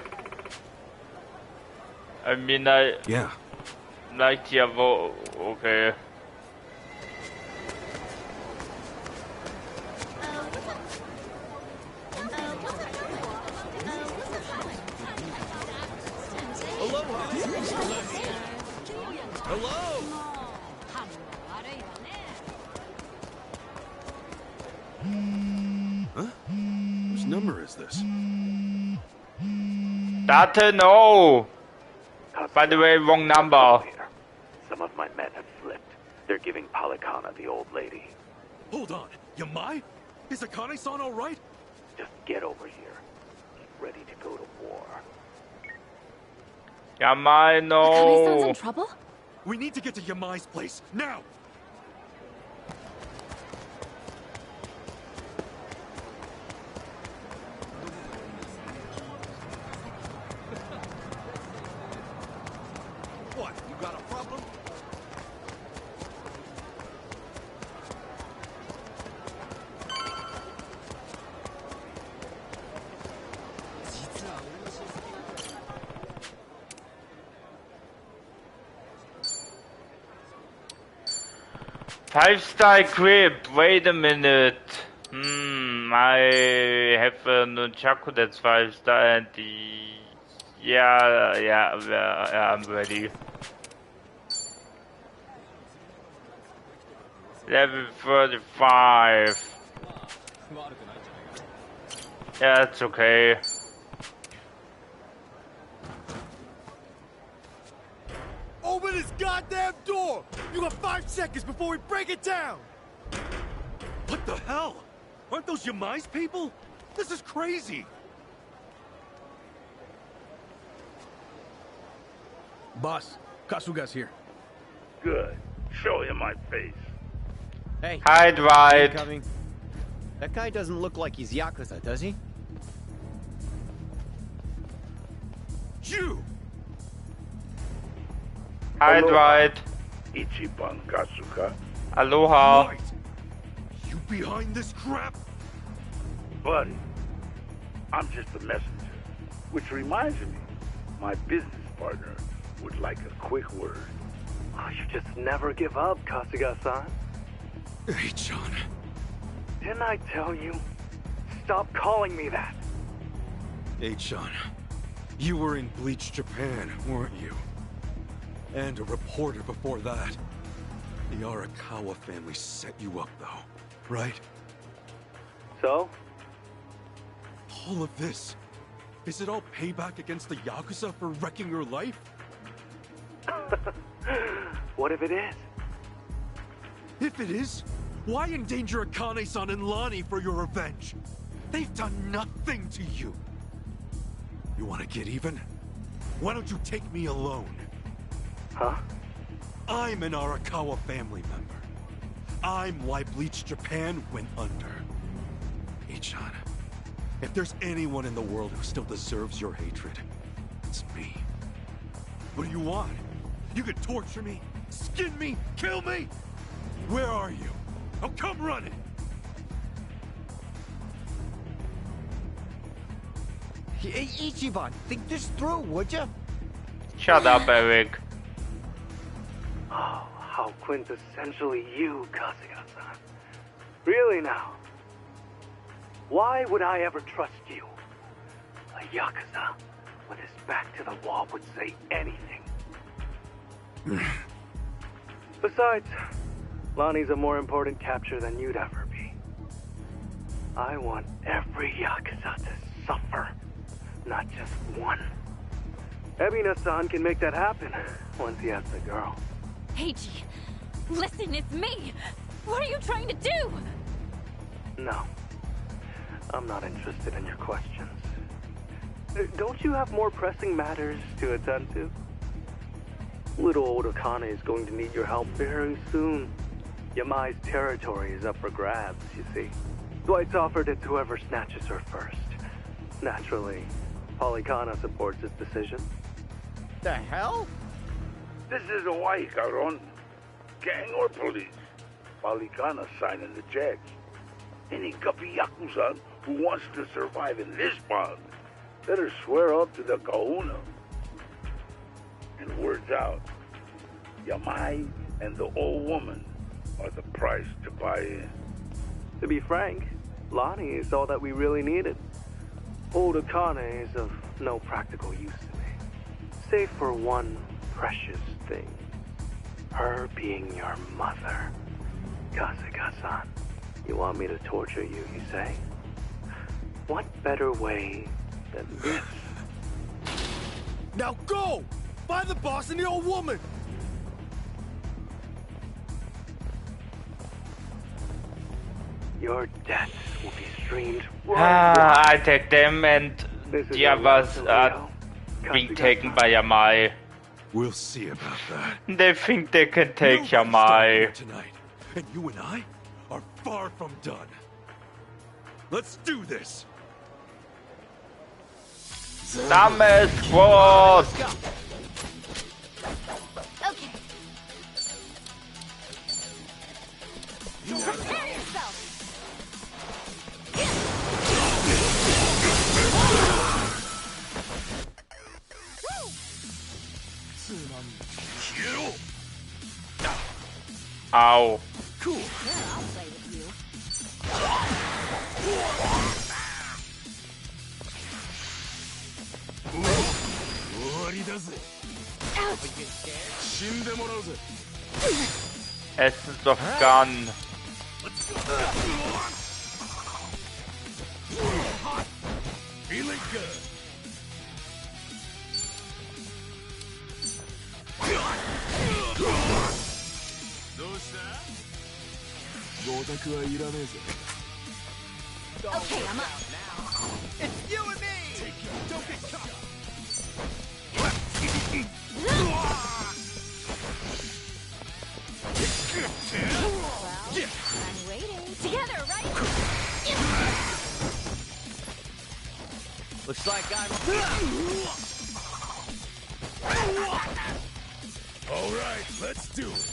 I mean, Yeah. like the okay. Hello. Huh? Whose number is this? That no. By the way, wrong number. Some of my men have slipped. They're giving Polycana the old lady. Hold on. Yamai? Is Akane-san all right? Just get over here. Get ready to go to war. Yamai, Akane-san's in no. trouble? We need to get to Yamai's place, now! What, you got a problem? Five-star equipped. Wait a minute. I have a nunchaku that's 5-star and the... Yeah, I'm ready. Level 35. Yeah, it's okay. Open this goddamn door! You got 5 seconds before we break it down! What the hell? Aren't those Yamai's people? This is crazy! Boss, Kasuga's here. Good. Show him my face. Hey. Hi, Dwight. Coming. That guy doesn't look like he's Yakuza, does he? You! Hi, Dwight. Ichiban Kasuga. Aloha. Right. You behind this crap? Buddy, I'm just a messenger. Which reminds me, my business partner would like a quick word. Oh, you just never give up, Kasuga-san. Hey, John. Didn't I tell you? Stop calling me that. Hey, John. You were in Bleach, Japan, weren't you? And a reporter before that. The Arakawa family set you up, though, right? So? All of this. Is it all payback against the Yakuza for wrecking your life? What if it is? If it is, why endanger Akane-san and Lani for your revenge? They've done nothing to you. You want to get even? Why don't you take me alone? Huh? I'm an Arakawa family member. I'm why Bleach Japan went under. Ichan, if there's anyone in the world who still deserves your hatred, it's me. What do you want? You could torture me, skin me, kill me? Where are you? I'll come running! Hey, Ichiban, think this through, would you? Shut up, Eric. Oh, how quintessentially you, Kasuga-san. Really now? Why would I ever trust you? A Yakuza, with his back to the wall, would say anything. Besides, Lonnie's a more important capture than you'd ever be. I want every Yakuza to suffer, not just one. Ebina-san can make that happen once he has the girl. Heiji, listen, it's me! What are you trying to do? No. I'm not interested in your questions. Don't you have more pressing matters to attend to? Little old Akane is going to need your help very soon. Yamai's territory is up for grabs, you see. Dwight's offered it to whoever snatches her first. Naturally, Polycana supports his decision. The hell? This is Hawaii, Caron. Gang or police. Polycana signing the checks. Any guppy Yakuza who wants to survive in this bond better swear up to the kahuna. And word's out. Yamai and the old woman are the price to buy in. To be frank, Lonnie is all that we really needed. Old Akane is of no practical use to me. Save for one precious thing. Her being your mother. Kasuga-san, you want me to torture you, you say? What better way than this? Now go! Find the boss and the old woman! Your deaths will be streamed right I take them and the others are being taken by Yamai. We'll see about that. They think they can take Yamai. Tonight, and you and I are far from done. Let's do this. Summer Squad! Okay. Prepare yourself! Ow. Cool. Sure, I'll play with you. Essence of gun. Feeling good. Okay, I'm up. It's you and me! Don't get caught! Well, I'm waiting. Together, right? Looks like I'm... All right, let's do it.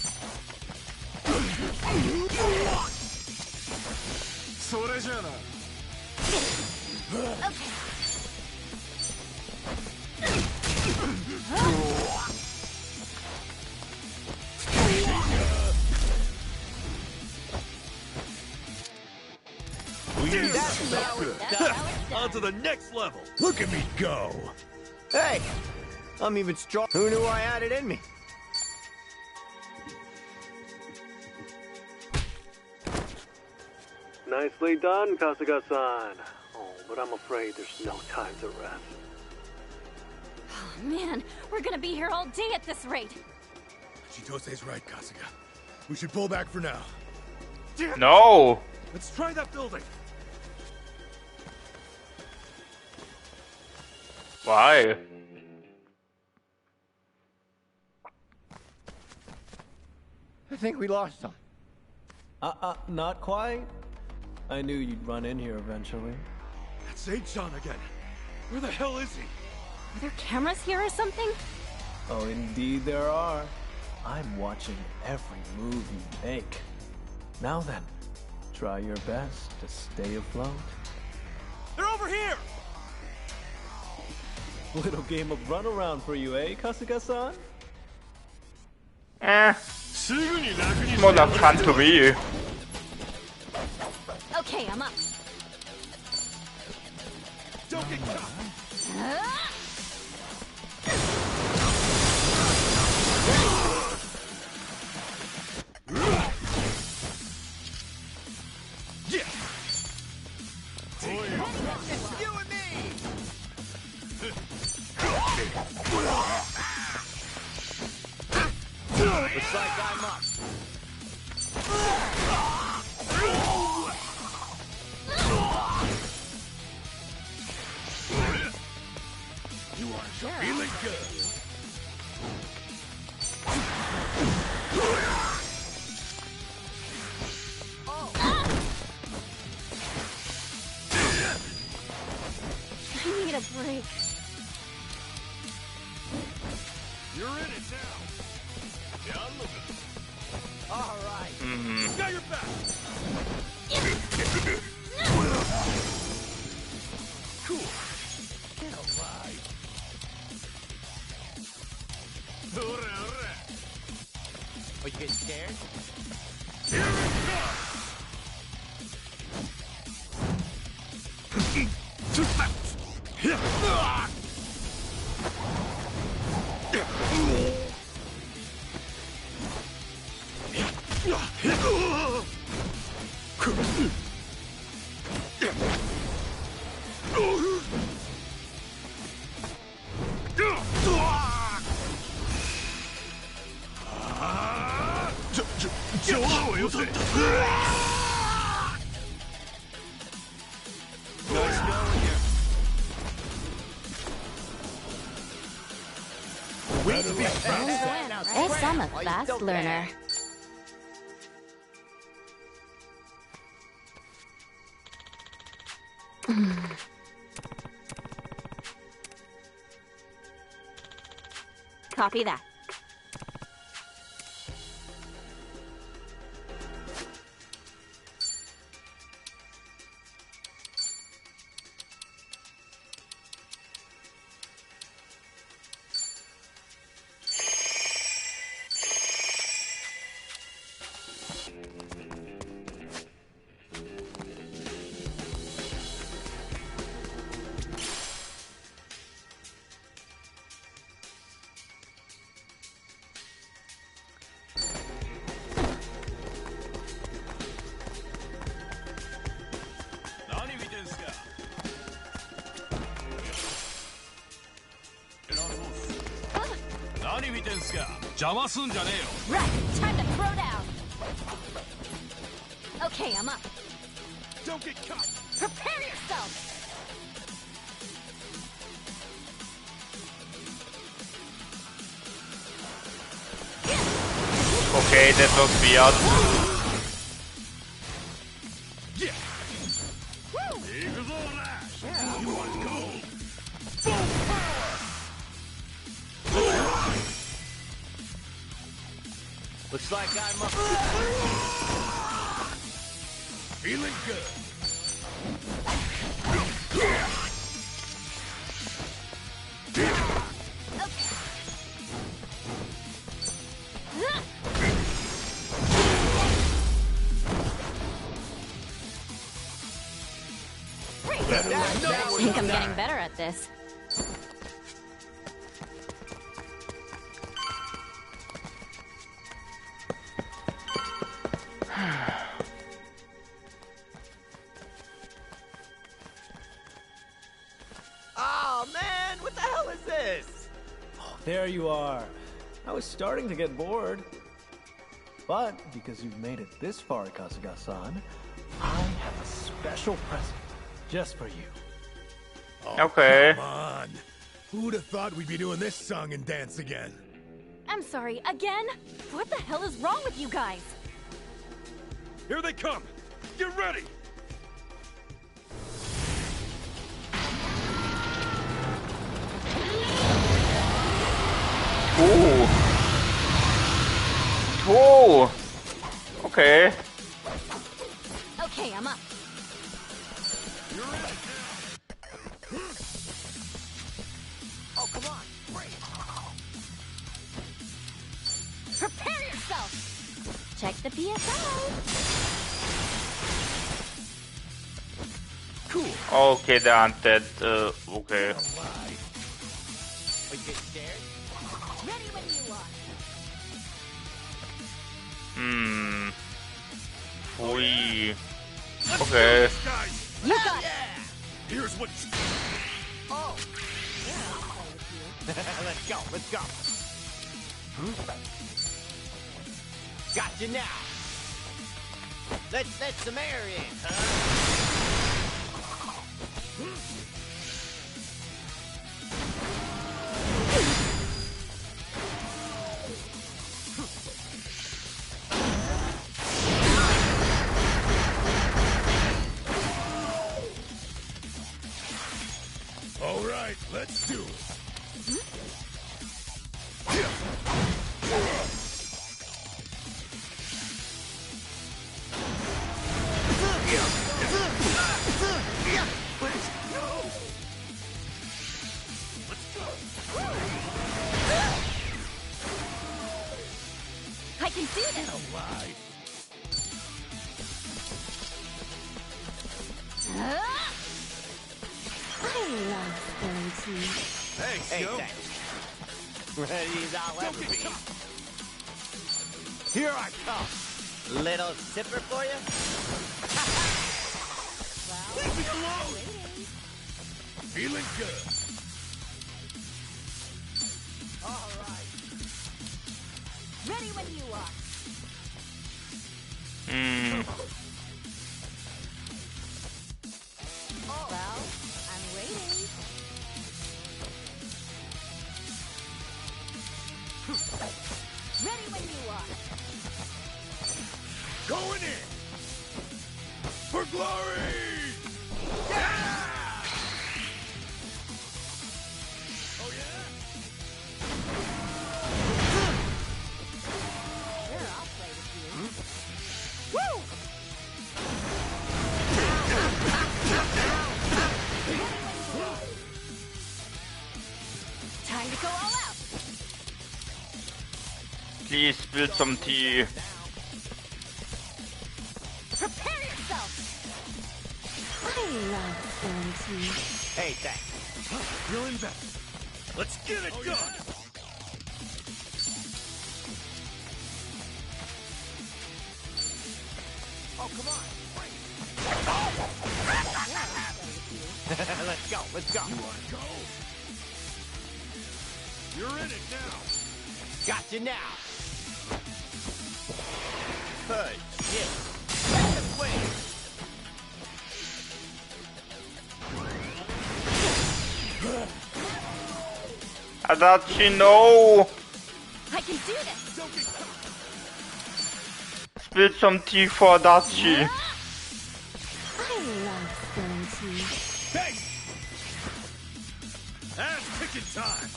On to the next level! Look at me go. Hey! I'm even strong. Who knew I had it in me? Nicely done, Kasuga-san. Oh, but I'm afraid there's no time to rest. Oh, man, we're gonna be here all day at this rate. Chitose's right, Kasuga. We should pull back for now. No. Let's try that building. Why? I think we lost him. Not quite. I knew you'd run in here eventually. That's H-Chan again. Where the hell is he? Are there cameras here or something? Oh, indeed there are. I'm watching every move you make. Now then, try your best to stay afloat. They're over here! Little game of runaround for you, eh, Kasuga-san? More than fun to me. Okay, I'm up. Don't get caught! It's you and me! Looks like I'm up. You are feeling good. I need a break. You're in it now. All right. Got your back. Cool. Get alive. Are you getting scared? Here it comes. Yes, I'm a fast learner. Copy that. Right, time to throw down. Okay, I'm up. Don't get caught. Prepare yourself. Okay, that was weird. Looks like I'm up. Feeling good. I think I'm getting better at this. Oh man, what the hell is this? There you are. I was starting to get bored. But because you've made it this far, Kasuga-san, I have a special present just for you. Oh, Okay. Come on. Who'd have thought we'd be doing this song and dance again? I'm sorry, again? What the hell is wrong with you guys? Here they come! Get ready! Ooh. Whoa. Okay. Okay, I'm up. Oh, come on, break. Prepare yourself. Check the PSI. Cool. Okay, they aren't dead. Okay. Are you getting scared? Ready when you are. Oi. Okay. You got it. Here's what. Oh. Let's go, let's go. Got you now. Let's let some air in, huh? All right, let's do it. I can do this. I love spilling tea. Thanks, Hey, yo. thanks. Ready as I'll ever be. Here I come. Little sipper for you? Leave me alone! Feeling good. All right. Ready when you are. Well, I'm waiting. Ready when you are. Going in! For glory! Yeah! Oh yeah? Sure, I'll play with you. Woo! Time to go all out. Please spill some tea. Prepare yourself. I love spilling tea. Hey, thanks. You're in best. Let's get it done! Oh, come on. Let's go, let's go. You wanna go? You're in it now. Got you now. Good shit. This way. Adachi, no! I can do this. Spill some tea for Adachi. I love spilling tea. Hey! Ass kicking time!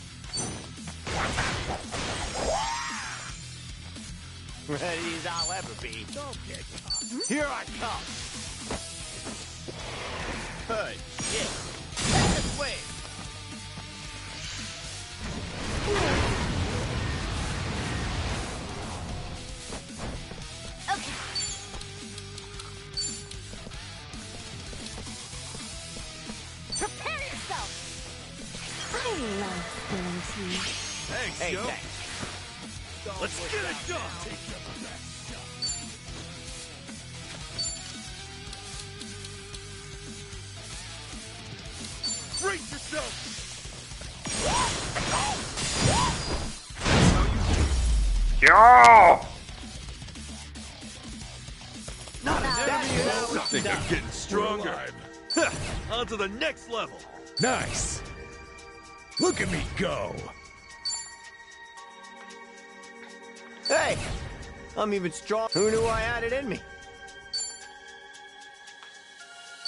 Ready as I'll ever be. Here I come. Good shit. This way. Okay. Prepare yourself. I love spilling tea. Thanks, Hey, Joe. thanks. Let's get it done! Brace yourself! Yo! I think I'm getting stronger. On to the next level. Nice. Look at me go. Hey, I'm even strong. Who knew I had it in me?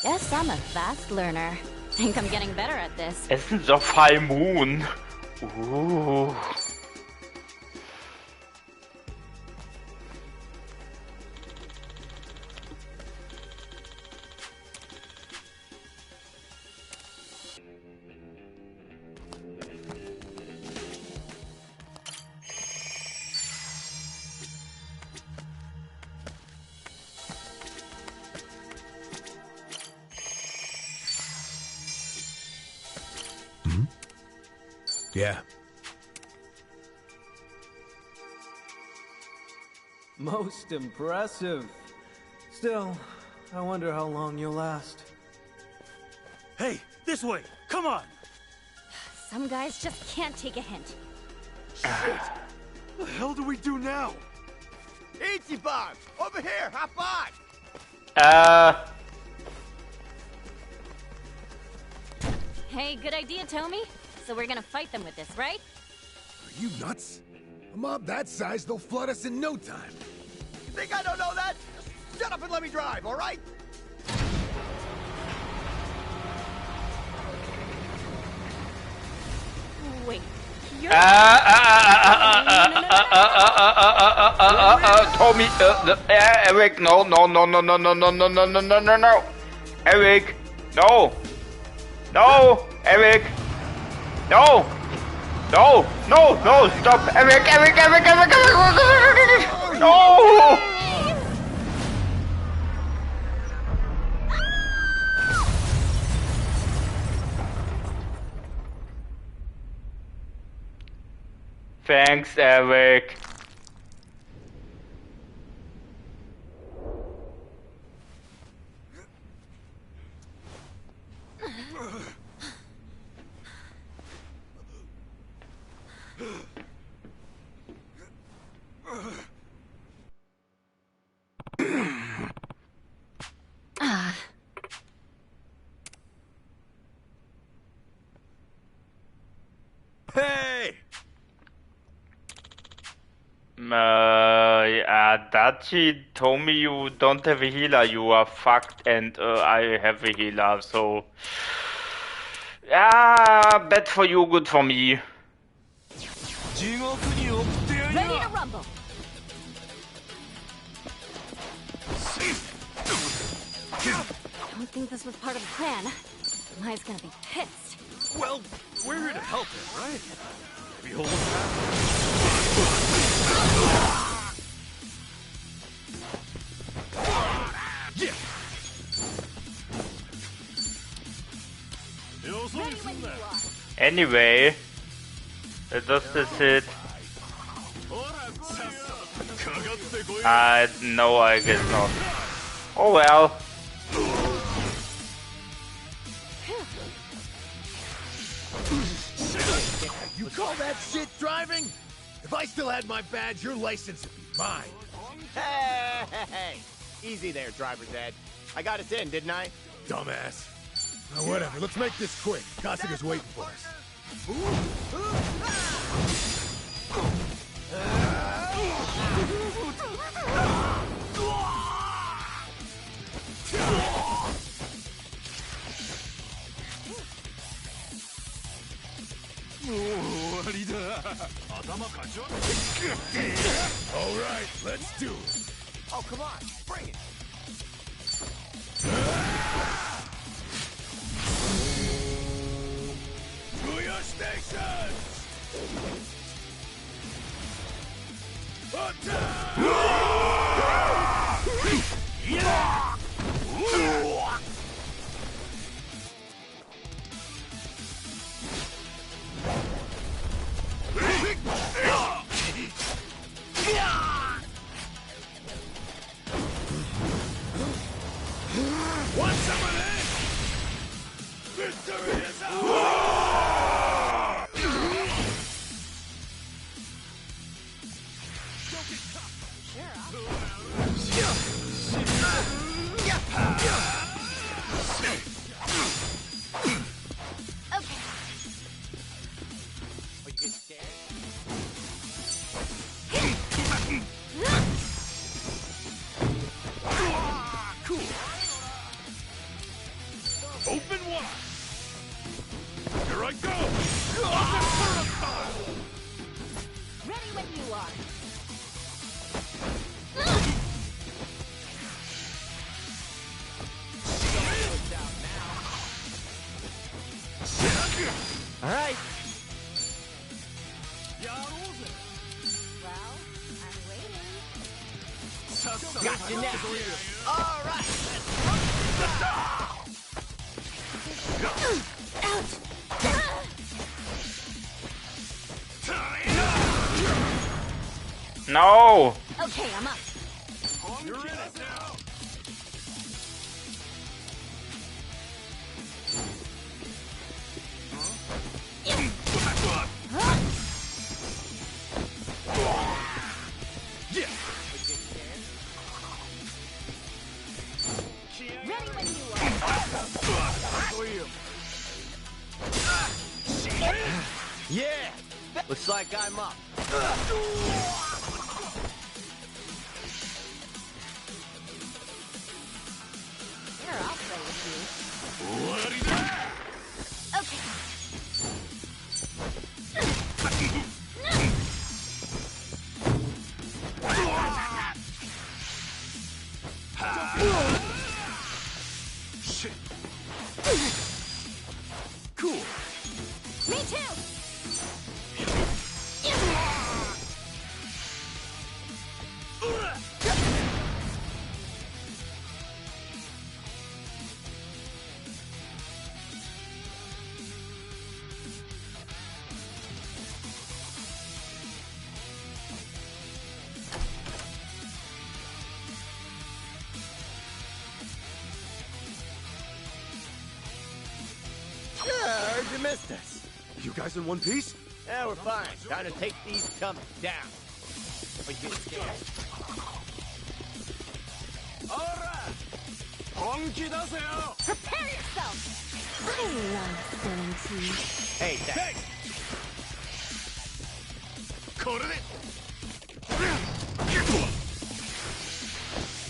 Guess I'm a fast learner. Think I'm getting better at this. Essence of High Moon. Ooh. Yeah. Most impressive. Still, I wonder how long you'll last. Hey, this way! Come on! Some guys just can't take a hint. Shit! The hell do we do now? Ichiban! Over here! Hop on! Hey, good idea, Tommy. So we're gonna fight them with this, right? Are you nuts? A mob that size, they'll flood us in no time. You think I don't know that? Just shut up and let me drive, all right? Wait. Tommy, Eric, no, no, no, no, no, no, no, no, no, no, no, no, no, Eric, no, no, Eric, no, no, no, no, stop, Eric, Eric, Eric, Eric, Eric, no. Thanks, Eric. Hey! Adachi told me you don't have a healer, you are fucked, and I have a healer, so... Yeah, bad for you, good for me. Ready to rumble. Don't think this was part of the plan. Mai's gonna be pissed. Well, we're here to help him, right? Maybe hold him back. Yeah! Anyway, does this hit? No, I guess not. Oh well. You call that shit driving? If I still had my badge, your license would be mine. Hey! Easy there, driver's ed. I got us in, didn't I? Dumbass. Now, whatever. Let's make this quick. Kasuga's waiting for us. All right, let's do it. Oh, come on, bring it. To your stations! Want some of this? Victory is ours! Open wide! Here I go! Ready when you are. All right. Well, I'm waiting. Gotcha now. All right. No! Okay, I'm up. You're in it now! Ready when you are. Yeah. Looks like I'm up. Here, I'll play with you. Okay. Shit. Cool. Me too. Heard you missed us. You guys in one piece? Yeah, we're fine. Time to take these chumps down. Are you getting scared? Alright! Prepare yourself. I love selling tea. Hey, thanks.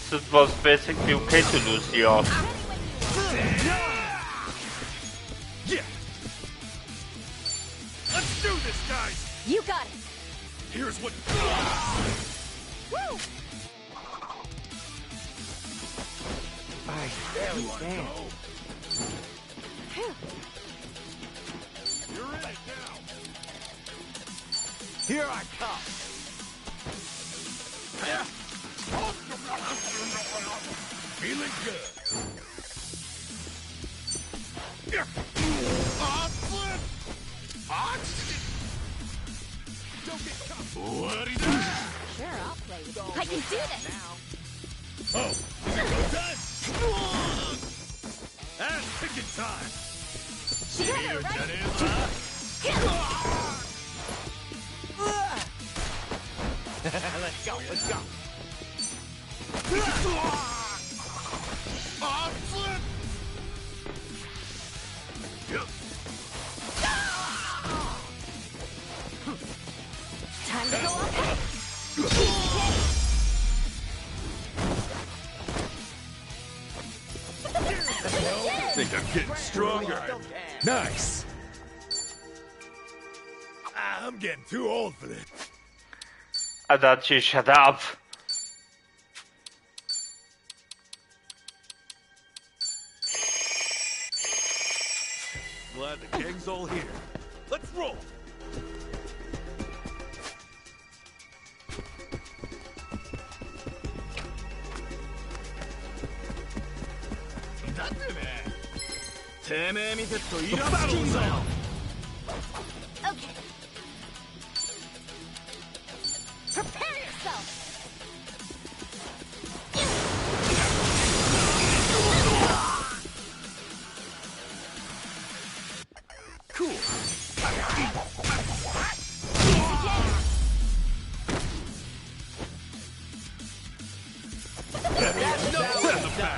This was basically okay to lose here. Yeah! Let's do this, guys! You got it. Here's what... Woo! I barely stand. You're in it now! Here I come. Feeling good. Sure, I'll play with you. I can do this. Oh, is it go time? That's picking time. Together, right? Let's go, let's go. Time to go up. I think I'm getting stronger. Nice. I'm getting too old for this. Adachi, shut up. Glad the gang's all here. Let's roll. Battle zone. Okay. Prepare yourself. Cool.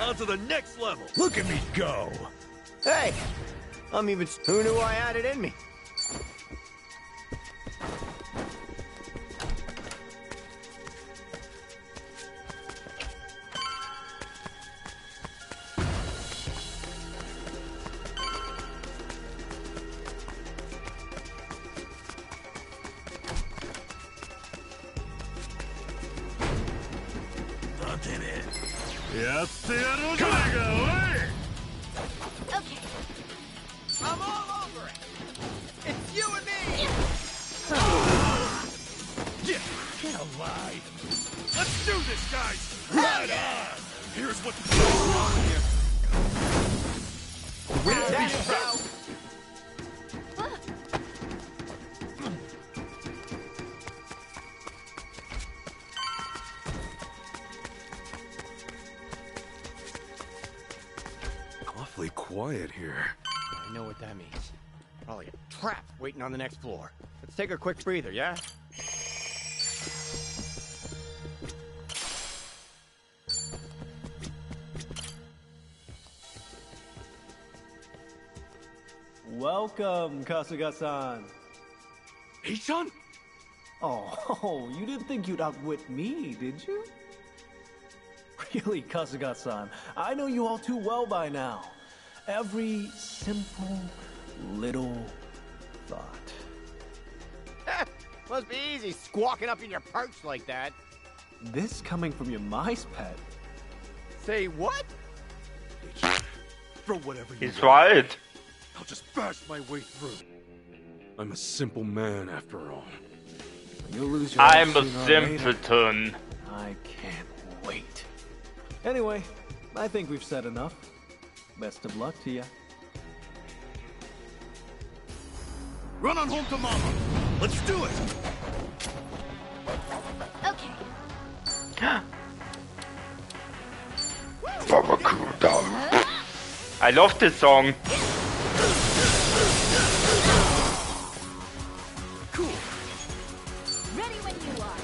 On to the next level. Look at me go. Hey, I'm even. Who knew I had it in me? Okay. I'm all over it. It's you and me. Yeah, get alive. Let's do this, guys. Right on. Here's what's wrong here. Awfully quiet here. I know what that means. Probably a trap waiting on the next floor. Let's take a quick breather, yeah? Welcome, Kasuga-san. Hey-chan? Oh, you didn't think you'd outwit me, did you? Really, Kasuga-san, I know you all too well by now. Every simple little thought. Must be easy squawking up in your perch like that. This coming from your mice pet. Say what? Throw whatever you He's want. right. I'll just bash my way through. I'm a simple man after all. You'll lose your I'm a head sooner or later. simpleton. I can't wait. Anyway, I think we've said enough. Best of luck to you. Run on home to Mama. Let's do it. Okay. I love this song. Cool. Ready when you are.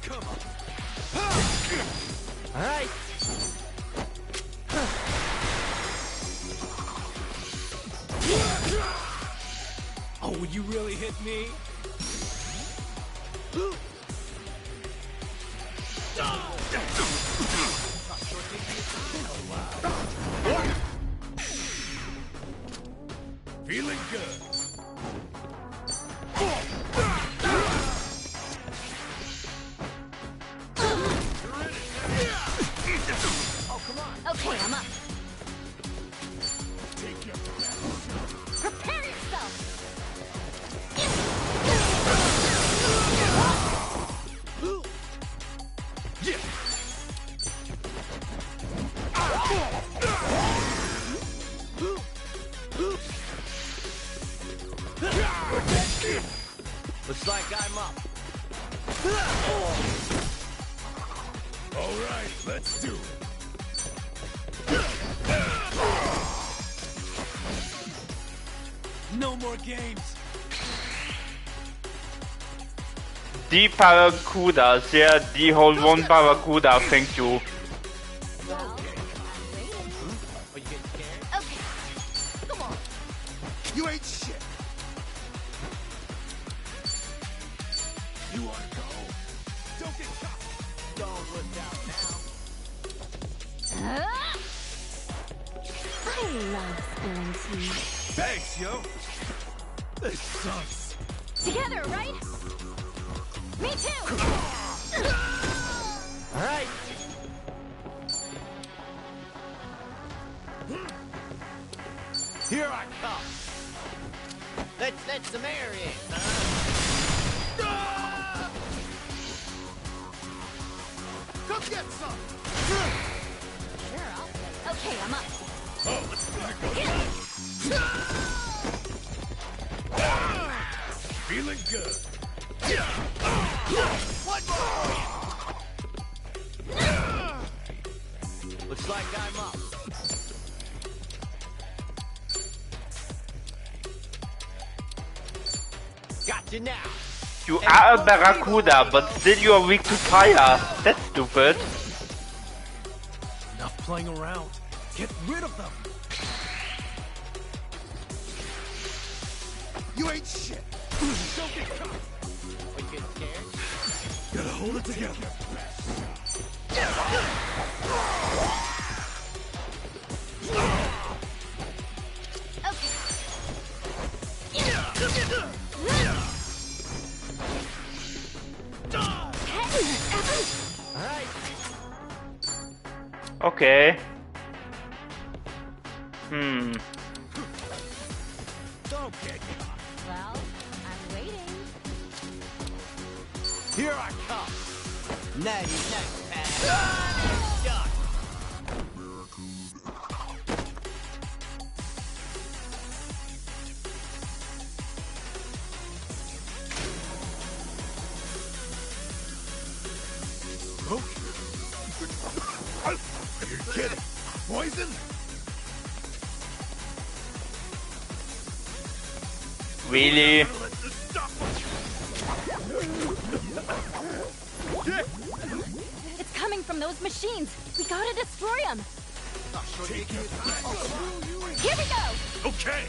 Go. All right. Oh, would you really hit me? Feeling good. Okay, I'm up. Prepare yourself. like I'm up. All right, let's do it. No more games. Die Barracudas, yeah, the whole one Barracuda, thank you. You ain't shit. You wanna go? Don't get caught. Don't look out now. I love spilling tea. Thanks, yo. This sucks. Together, right? Me too! All right. Here I come. Let's let some air in, huh? Come get some. Sure, okay, I'm up. Oh, let's go. Feeling good. One more. Looks like I'm up. Gotcha now. You are a Barracuda, but still you are weak to fire. That's stupid. Enough playing around. Get rid of them. You ain't shit. Don't get caught. We get scared. Gotta hold it together. Okay. Don't get caught. Well, I'm waiting. Here I come. Nice, pal. Duck. You're kidding. Poison? Really? It's coming from those machines. We gotta destroy them. Here we go. Okay.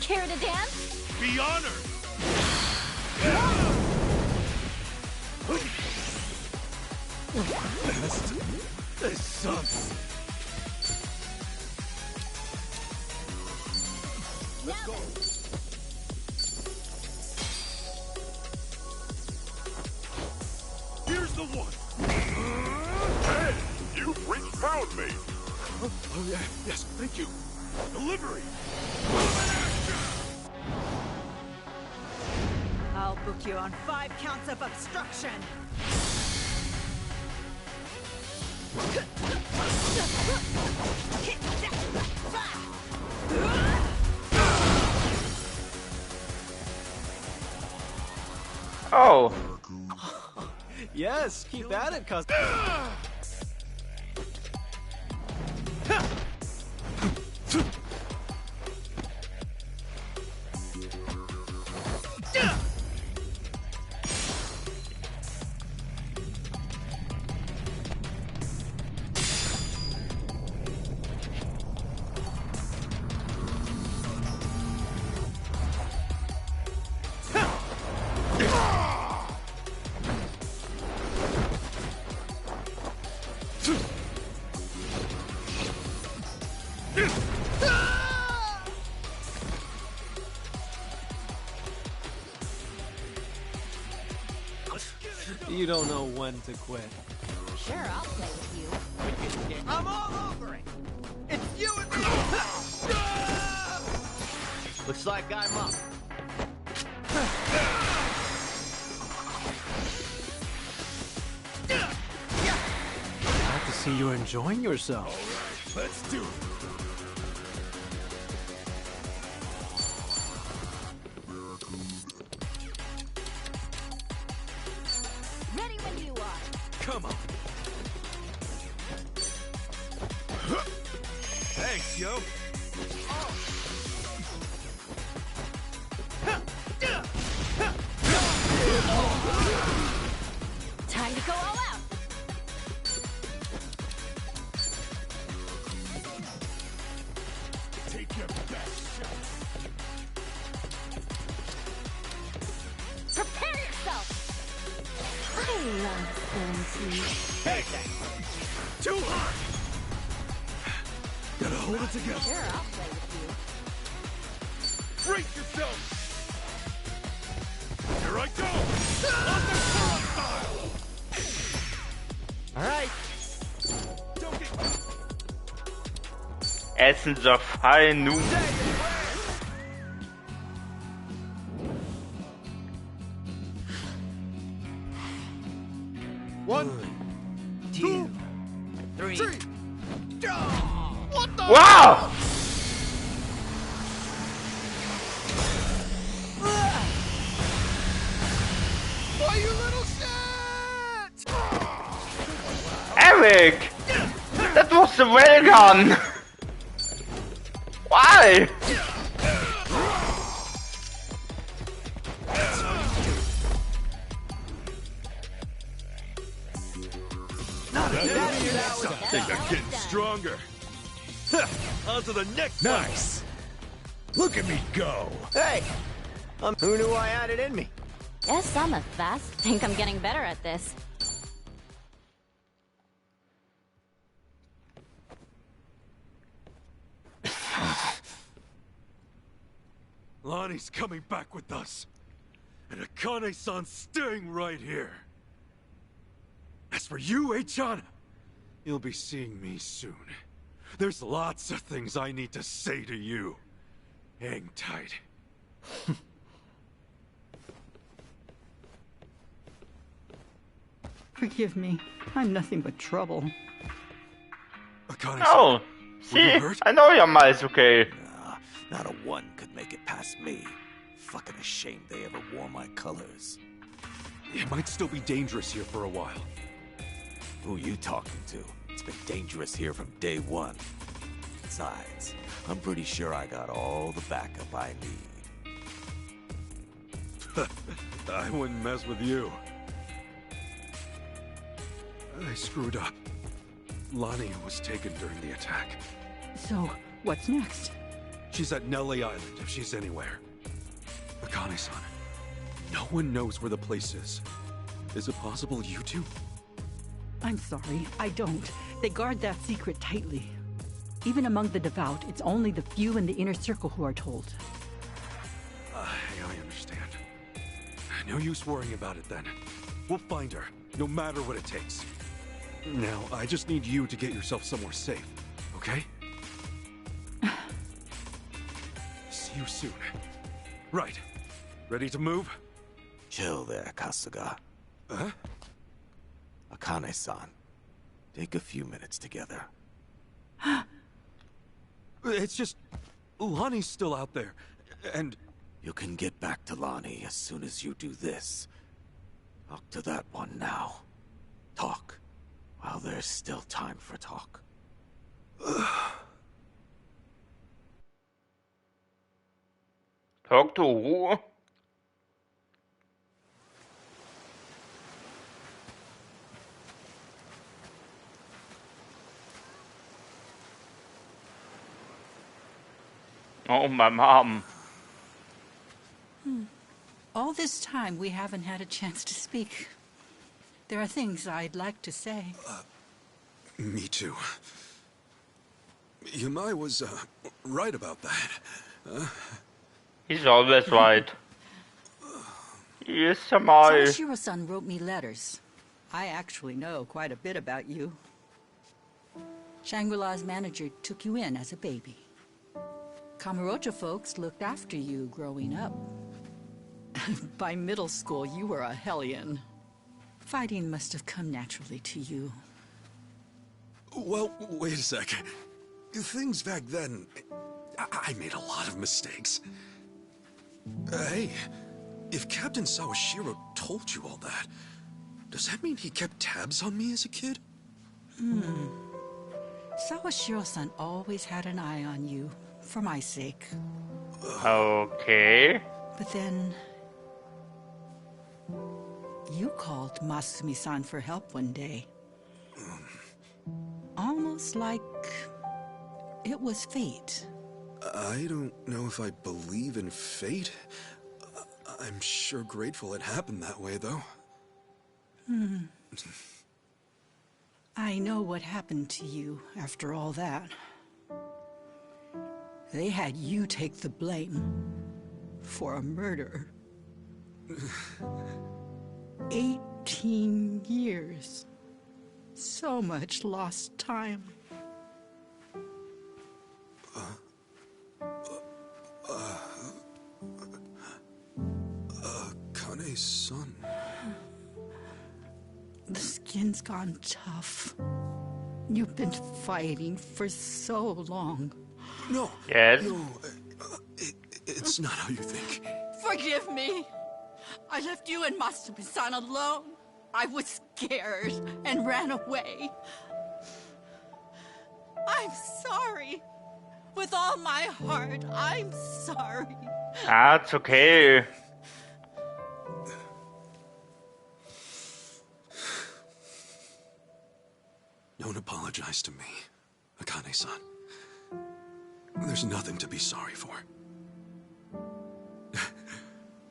Care to dance? Be honored. This sucks. Let's go. Here's the one. Hey, you've reached found me. Oh, yeah, yes, thank you. Delivery. I'll book you on 5 counts of obstruction. Oh. Yes, keep at it, cuz. You don't know when to quit. Sure, I'll play with you. I'm all over it. It's you and me. Looks like I'm up. Glad to see you're enjoying yourself. All right, let's do it. yo. Time to go all out. Take your best shot. Prepare yourself. I love fancy. Hey! Too hot! Gotta hold it together. Sure, I'll play with Brace yourself! Here I go! On the style! All right. Essence of high noon. One, two, three. What the? Wow! Why, you little shit! Eric! That was the railgun! Why? I think I'm getting stronger. On to the next one. Nice. Look at me go. Hey, who knew I had it in me? Guess I'm a fast. Think I'm getting better at this. Lonnie's coming back with us. And Akane-san's staying right here. As for you, Eichan, you'll be seeing me soon. There's lots of things I need to say to you. Hang tight. Forgive me. I'm nothing but trouble. Akane-san, Oh, see, I know your mind's okay. Not a one could make it past me. Fucking ashamed they ever wore my colors. It might still be dangerous here for a while. Who you talking to? It's been dangerous here from day one. Besides, I'm pretty sure I got all the backup I need. I wouldn't mess with you. I screwed up. Lonnie was taken during the attack. So, what's next? She's at Nelly Island, if she's anywhere. Akane-san, no one knows where the place is. Is it possible you two? I'm sorry, I don't. They guard that secret tightly. Even among the devout, it's only the few in the inner circle who are told. I understand. No use worrying about it then. We'll find her, no matter what it takes. Now, I just need you to get yourself somewhere safe, okay? See you soon. Right. Ready to move? Chill there, Kasuga. Huh? Akane-san, take a few minutes together. It's just... Lonnie's still out there, and... You can get back to Lonnie as soon as you do this. Talk to that one now. Talk, while there's still time for talk. Talk to who? Oh, my mom. All this time, we haven't had a chance to speak. There are things I'd like to say. Me too. Yamai was, right about that. He's always right. Yes, Samai. Sawashiro-san wrote me letters. I actually know quite a bit about you. Shangri-La's manager took you in as a baby. Kamurocho folks looked after you growing up. By middle school, you were a hellion. Fighting must have come naturally to you. Well, wait a sec. Things back then... I made a lot of mistakes. Hey, if Captain Sawashiro told you all that, does that mean he kept tabs on me as a kid? Sawashiro-san always had an eye on you, for my sake. Okay. But then... you called Masumi-san for help one day. Almost like... it was fate. I don't know if I believe in fate. I'm sure grateful it happened that way, though. I know what happened to you after all that. They had you take the blame for a murder. 18 years. So much lost time. Akane-san. The skin's gone tough. You've been fighting for so long. No. Yes. No. It's not how you think. Forgive me. I left you and Masumi-san alone. I was scared and ran away. I'm sorry. With all my heart, I'm sorry. It's okay. Don't apologize to me, Akane-san. There's nothing to be sorry for.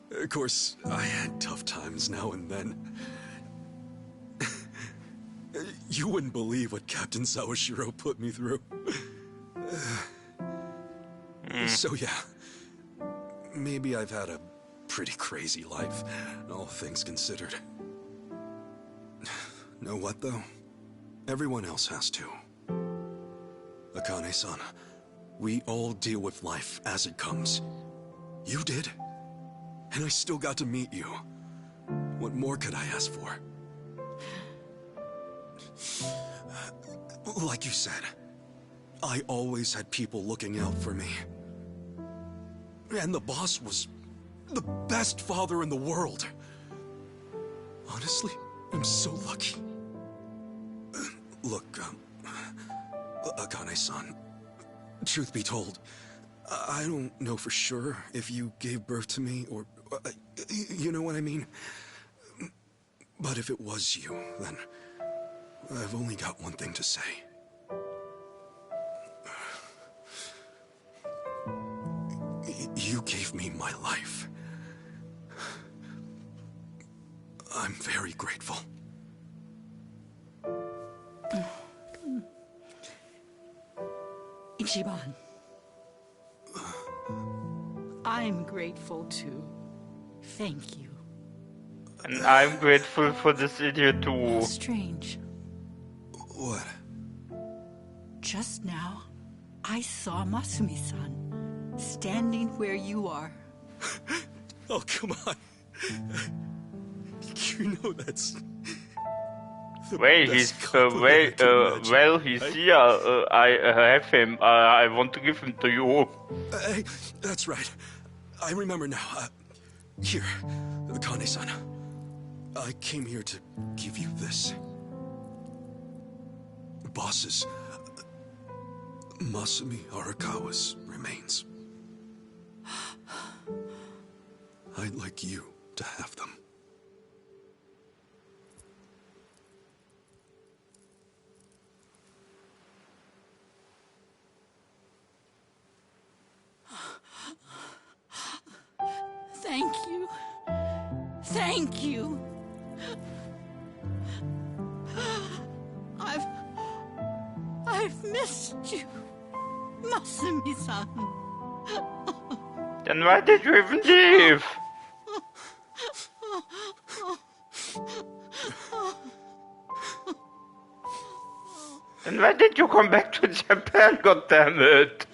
Of course, I had tough times now and then. You wouldn't believe what Captain Sawashiro put me through. So yeah, maybe I've had a pretty crazy life, all things considered. Know what, though? Everyone else has to. Akane-san, we all deal with life as it comes. You did. And I still got to meet you. What more could I ask for? Like you said, I always had people looking out for me. And the boss was the best father in the world. Honestly, I'm so lucky. Look, Akane-san, truth be told, I don't know for sure if you gave birth to me or... you know what I mean? But if it was you, then I've only got one thing to say. You gave me my life. I'm very grateful. Ichiban. I'm grateful too. Thank you. And I'm grateful for this idiot too. Strange. What? Just now, I saw Masumi-san standing where you are. Oh, come on. You know that's... Wait, he's well, he's here. I have him. I want to give him to you. Hey, that's right. I remember now. Here, Akane-san. I came here to give you this. Boss's, Masumi Arakawa's remains. I'd like you to have them. Thank you. Thank you. I've missed you, Masumi-san. Then why did you even leave? Then why did you come back to Japan, goddammit?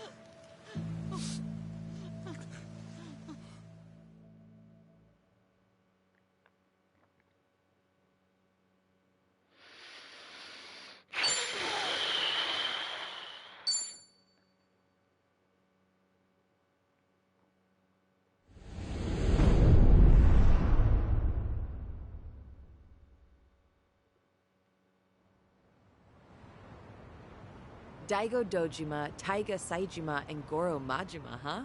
Daigo Dojima, Taiga Saijima, and Goro Majima, huh?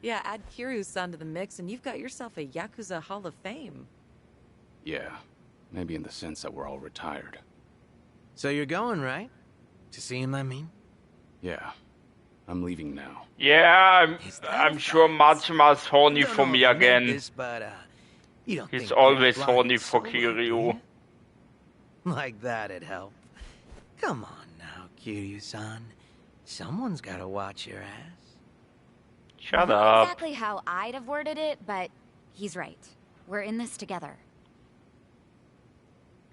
Yeah, add Kiryu-san to the mix and you've got yourself a Yakuza Hall of Fame. Yeah, maybe in the sense that we're all retired. So you're going, right? To see him, I mean? Yeah, I'm leaving now. Yeah, I'm sure Majima's horny for me again. This, but, you don't He's think always they're horny flying for solo, do Kiryu. you? Like that'd help. Come on now, Kiryu-san. Someone's gotta watch your ass. Shut Not up. exactly how I'd have worded it, but he's right. We're in this together.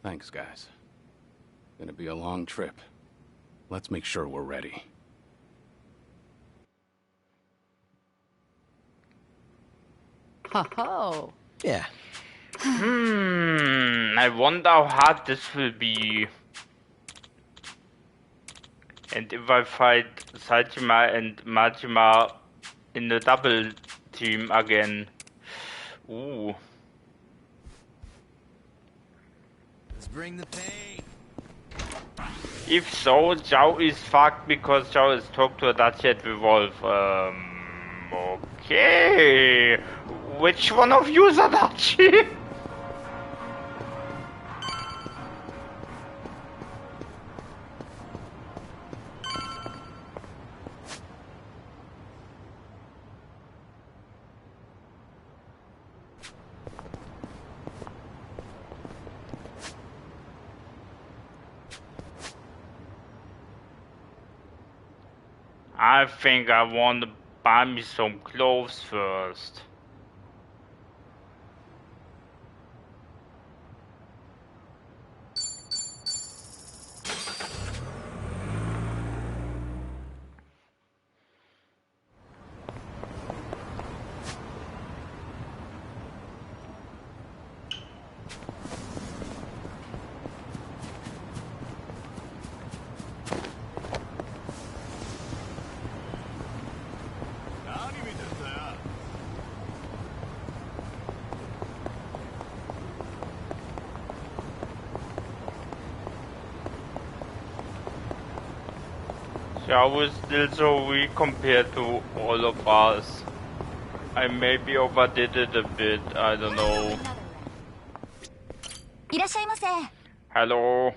Thanks, guys. Gonna be a long trip. Let's make sure we're ready. Ho-ho! Yeah. I wonder how hard this will be. And if I fight Saijima and Majima in the double team again. Ooh. Let's bring the pain. If so, Zhao is fucked because Zhao has talked to Adachi at Revolve. Okay. Which one of you is Adachi? I think I want to buy me some clothes first. Zhao is still so weak compared to all of us. I maybe overdid it a bit, I don't know. Hello.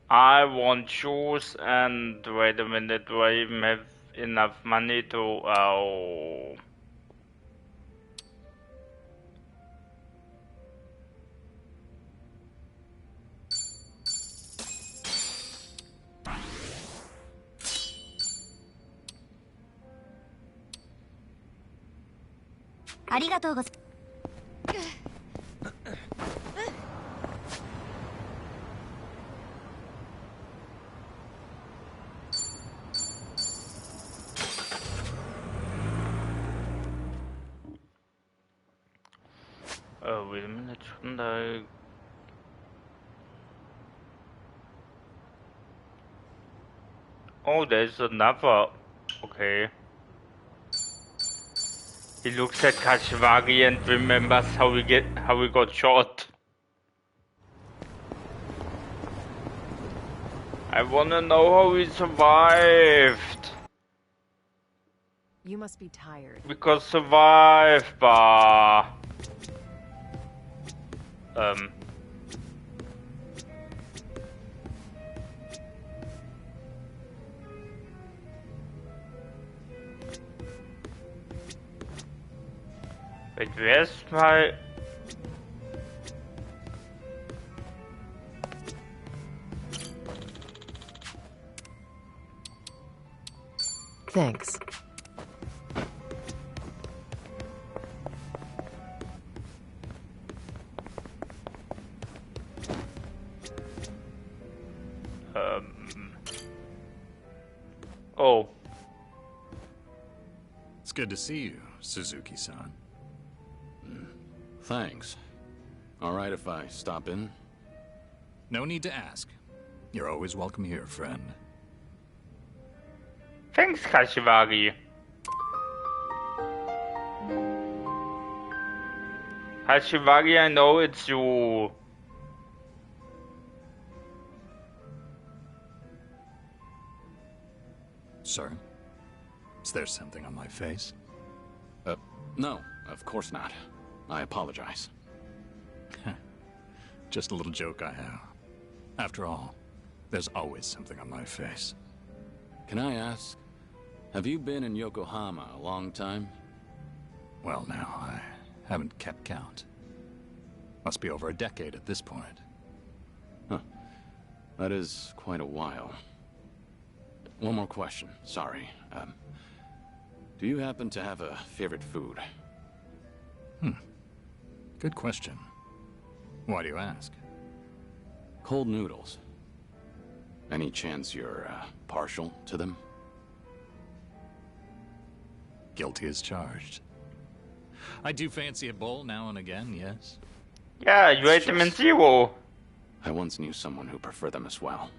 I want shoes and wait a minute, do I even have enough money to... Oh. Wait a minute, shouldn't I... Oh, there's another... Okay. He looks at Kashiwagi and remembers how we got shot. I wanna know how we survived. You must be tired. Because survive, bah. Wait, where's my... Thanks. Oh. It's good to see you, Suzuki-san. Thanks. Alright if I stop in? No need to ask. You're always welcome here, friend. Thanks, Kashiwagi. Kashiwagi, I know it's you. Sir? Is there something on my face? No, of course not. I apologize. Just a little joke I have. After all, there's always something on my face. Can I ask, have you been in Yokohama a long time? Well, now, I haven't kept count. Must be over a decade at this point. Huh. That is quite a while. One more question, sorry. Do you happen to have a favorite food? Good question. Why do you ask? Cold noodles. Any chance you're, partial to them? Guilty as charged. I do fancy a bowl now and again, yes. Yeah, you ate them in Zero. I once knew someone who preferred them as well.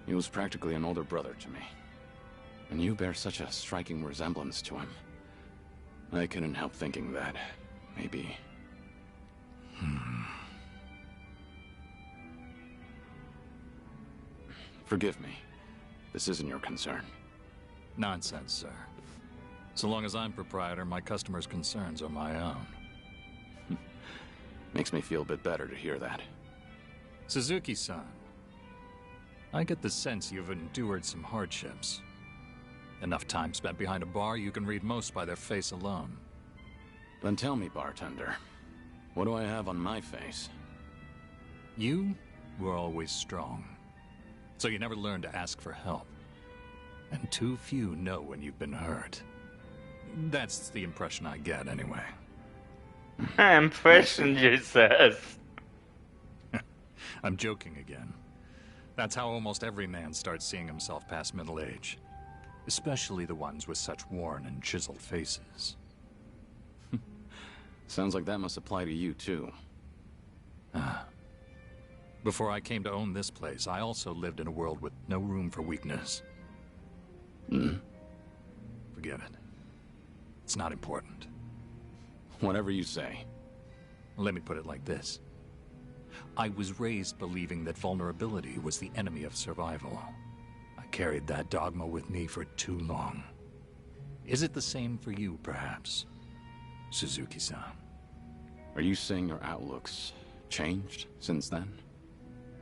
He was practically an older brother to me. And you bear such a striking resemblance to him. I couldn't help thinking that, maybe... Forgive me. This isn't your concern. Nonsense, sir. So long as I'm proprietor, my customers' concerns are my own. Makes me feel a bit better to hear that. Suzuki-san, I get the sense you've endured some hardships. Enough time spent behind a bar, you can read most by their face alone. Then tell me, bartender, what do I have on my face? You were always strong, so you never learned to ask for help. And too few know when you've been hurt. That's the impression I get, anyway. Impression, you says. I'm joking again. That's how almost every man starts seeing himself past middle age. Especially the ones with such worn and chiseled faces. Sounds like that must apply to you, too. Before I came to own this place, I also lived in a world with no room for weakness. Forget it. It's not important. Whatever you say. Let me put it like this. I was raised believing that vulnerability was the enemy of survival. I carried that dogma with me for too long. Is it the same for you, perhaps, Suzuki-san? Are you saying your outlook's changed since then?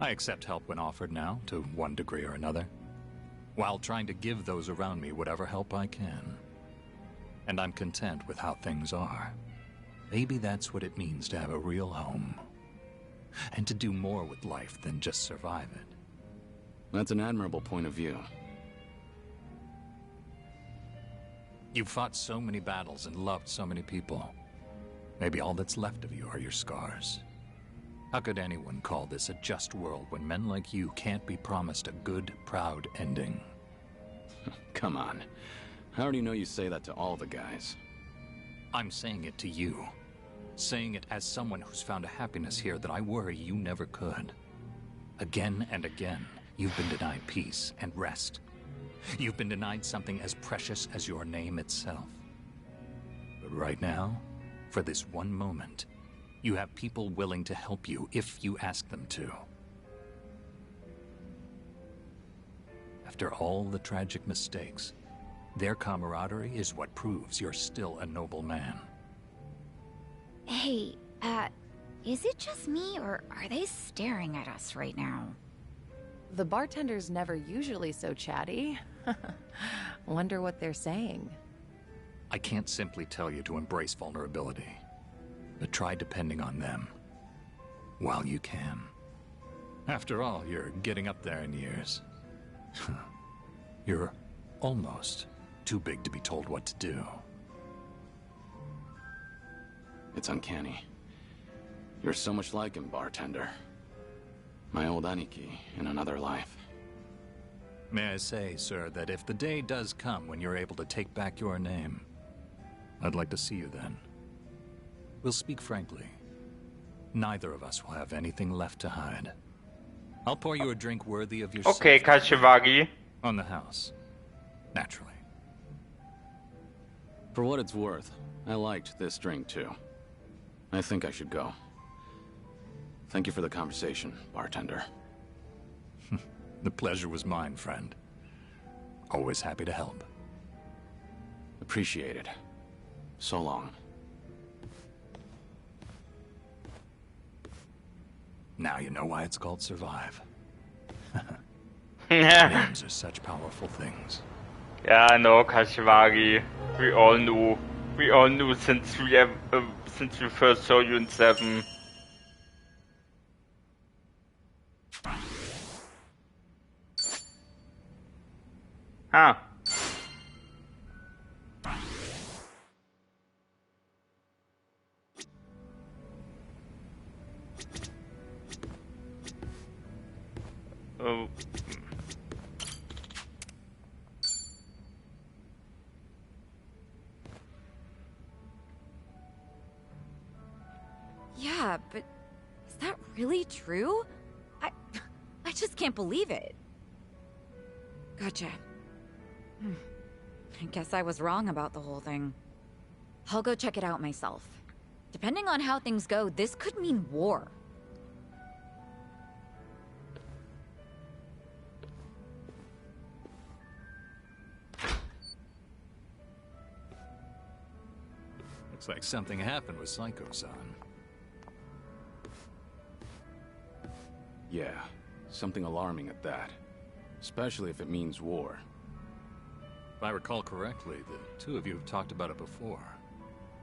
I accept help when offered now, to one degree or another, while trying to give those around me whatever help I can. And I'm content with how things are. Maybe that's what it means to have a real home. And to do more with life than just survive it. That's an admirable point of view. You've fought so many battles and loved so many people. Maybe all that's left of you are your scars. How could anyone call this a just world when men like you can't be promised a good, proud ending? Come on. How do you know you say that to all the guys? I'm saying it to you. Saying it as someone who's found a happiness here that I worry you never could. Again and again, you've been denied peace and rest. You've been denied something as precious as your name itself. But right now, for this one moment, you have people willing to help you if you ask them to. After all the tragic mistakes, their camaraderie is what proves you're still a noble man. Hey, is it just me, or are they staring at us right now? The bartender's never usually so chatty. Wonder what they're saying. I can't simply tell you to embrace vulnerability, but try depending on them while you can. After all, you're getting up there in years. You're almost too big to be told what to do. It's uncanny. You're so much like him, bartender. My old Aniki in another life. May I say, sir, that if the day does come when you're able to take back your name, I'd like to see you then. We'll speak frankly. Neither of us will have anything left to hide. I'll pour you a drink worthy of your Okay, Kashiwagi. On the house. Naturally. For what it's worth, I liked this drink too. I think I should go. Thank you for the conversation, bartender. The pleasure was mine, friend. Always happy to help. Appreciate it. So long. Now you know why it's called Survive. Yeah. Names are such powerful things. Yeah, no, Kashiwagi. We all knew. We all knew since we first saw you in 7. Huh. Oh. Yeah, but is that really true? I just can't believe it. Gotcha. I guess I was wrong about the whole thing. I'll go check it out myself. Depending on how things go, this could mean war. Looks like something happened with Psycho-san. Yeah, something alarming at that. Especially if it means war. If I recall correctly, the two of you have talked about it before.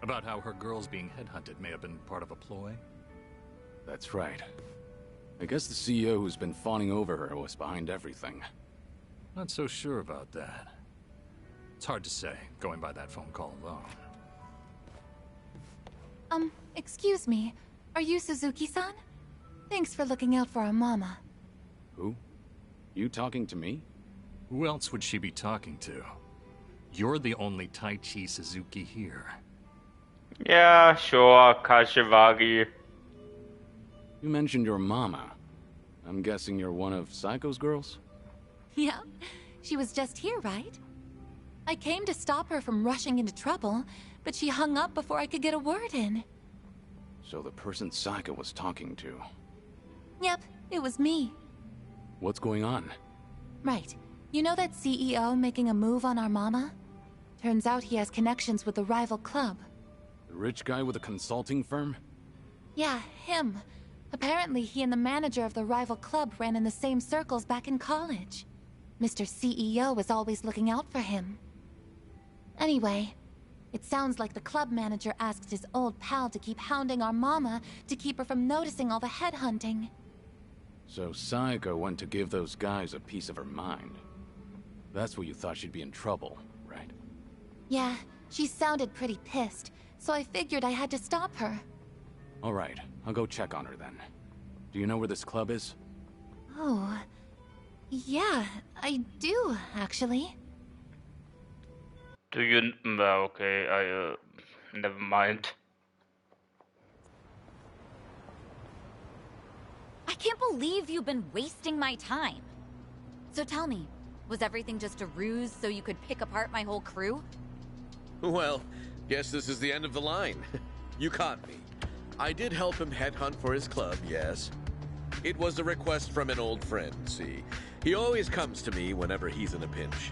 About how her girls being headhunted may have been part of a ploy? That's right. I guess the CEO who's been fawning over her was behind everything. Not so sure about that. It's hard to say, going by that phone call alone. Excuse me. Are you Suzuki-san? Thanks for looking out for our mama. Who? You talking to me? Who else would she be talking to? You're the only Taichi Suzuki here. Yeah, sure, Kashiwagi. You mentioned your mama. I'm guessing you're one of Psycho's girls? Yeah, she was just here, right? I came to stop her from rushing into trouble, but she hung up before I could get a word in. So the person Psycho was talking to. Yep, it was me. What's going on? Right. You know that CEO making a move on our mama? Turns out he has connections with the rival club. The rich guy with a consulting firm? Yeah, him. Apparently he and the manager of the rival club ran in the same circles back in college. Mr. CEO was always looking out for him. Anyway, it sounds like the club manager asked his old pal to keep hounding our mama to keep her from noticing all the headhunting. So Psycho went to give those guys a piece of her mind. That's where you thought she'd be in trouble, right? Yeah, she sounded pretty pissed, so I figured I had to stop her. All right, I'll go check on her then. Do you know where this club is? Oh, yeah, I do, actually. Do you... Okay, never mind. I can't believe you've been wasting my time. So tell me, was everything just a ruse so you could pick apart my whole crew? Well, guess this is the end of the line. You caught me. I did help him headhunt for his club, yes. It was a request from an old friend, see. He always comes to me whenever he's in a pinch.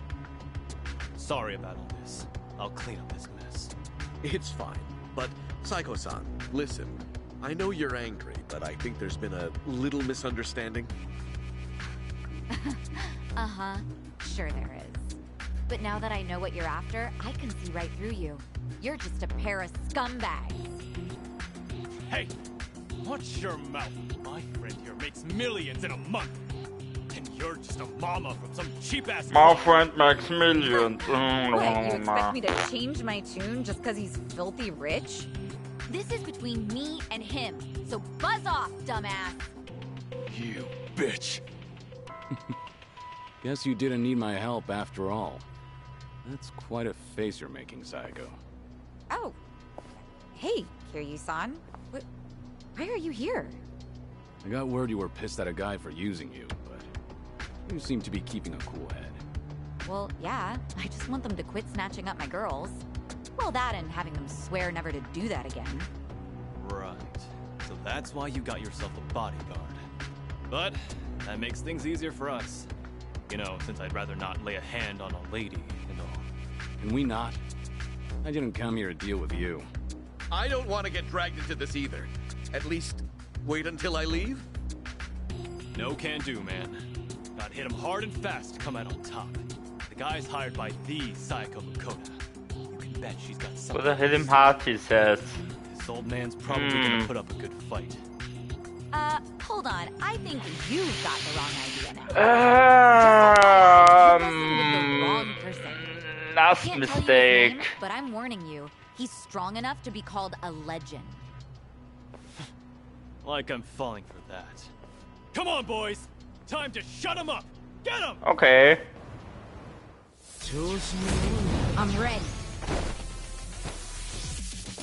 Sorry about all this. I'll clean up this mess. It's fine. But, Psycho-san, listen. I know you're angry, but I think there's been a little misunderstanding. Uh-huh. Sure there is. But now that I know what you're after, I can see right through you. You're just a pair of scumbags. Hey! Watch your mouth. My friend here makes millions in a month. And you're just a mama from some cheap-ass... My friend makes millions. What, you expect me to change my tune just because he's filthy rich? This is between me and him, so buzz off, dumbass! You bitch! Guess you didn't need my help after all. That's quite a face you're making, Psycho. Oh. Hey, Kiryu-san. Why are you here? I got word you were pissed at a guy for using you, but you seem to be keeping a cool head. Well, yeah. I just want them to quit snatching up my girls. Well, that and having them swear never to do that again. Right. So that's why you got yourself a bodyguard. But that makes things easier for us. You know, since I'd rather not lay a hand on a lady, you know. Can we not? I didn't come here to deal with you. I don't want to get dragged into this either. At least, wait until I leave? No can do, man. Gotta hit him hard and fast to come out on top. The guy's hired by the Sayako Makota. You can bet she's got something. Oder hit him hard, he says. This old man's probably gonna put up a good fight. Hold on. I think you've got the wrong idea now. Just with the wrong person. Last Can't mistake. tell you his name, but I'm warning you. He's strong enough to be called a legend. Like I'm falling for that. Come on, boys! Time to shut him up! Get him! Okay. I'm ready.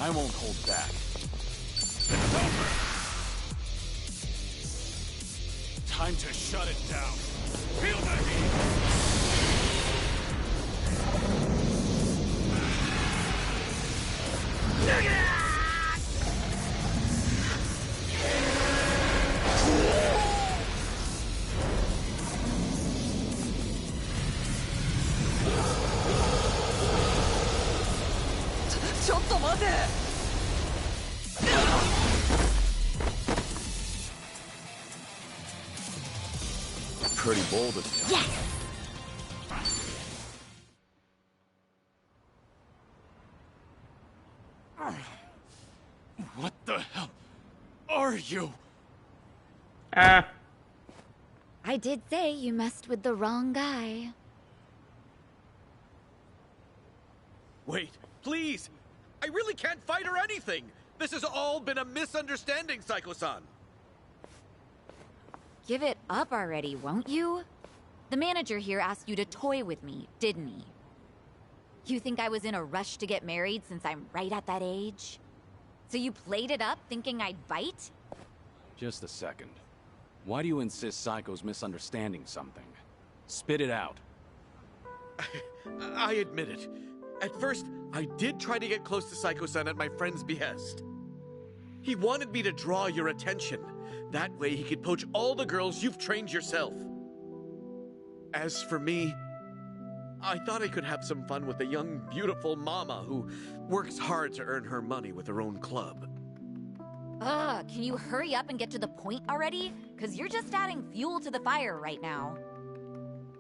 I won't hold back. It's over! Time to shut it down. Feel the heat! Pretty bold of you. Yes! What the hell are you? I did say you messed with the wrong guy. Wait, please! I really can't fight or anything! This has all been a misunderstanding, Psycho-san! Give it up already, won't you? The manager here asked you to toy with me, didn't he? You think I was in a rush to get married since I'm right at that age? So you played it up thinking I'd bite? Just a second. Why do you insist Psycho's misunderstanding something? Spit it out. I admit it. At first, I did try to get close to Psycho-san at my friend's behest. He wanted me to draw your attention. That way he could poach all the girls you've trained yourself. As for me, I thought I could have some fun with a young, beautiful mama who works hard to earn her money with her own club. Ugh, can you hurry up and get to the point already? Because you're just adding fuel to the fire right now.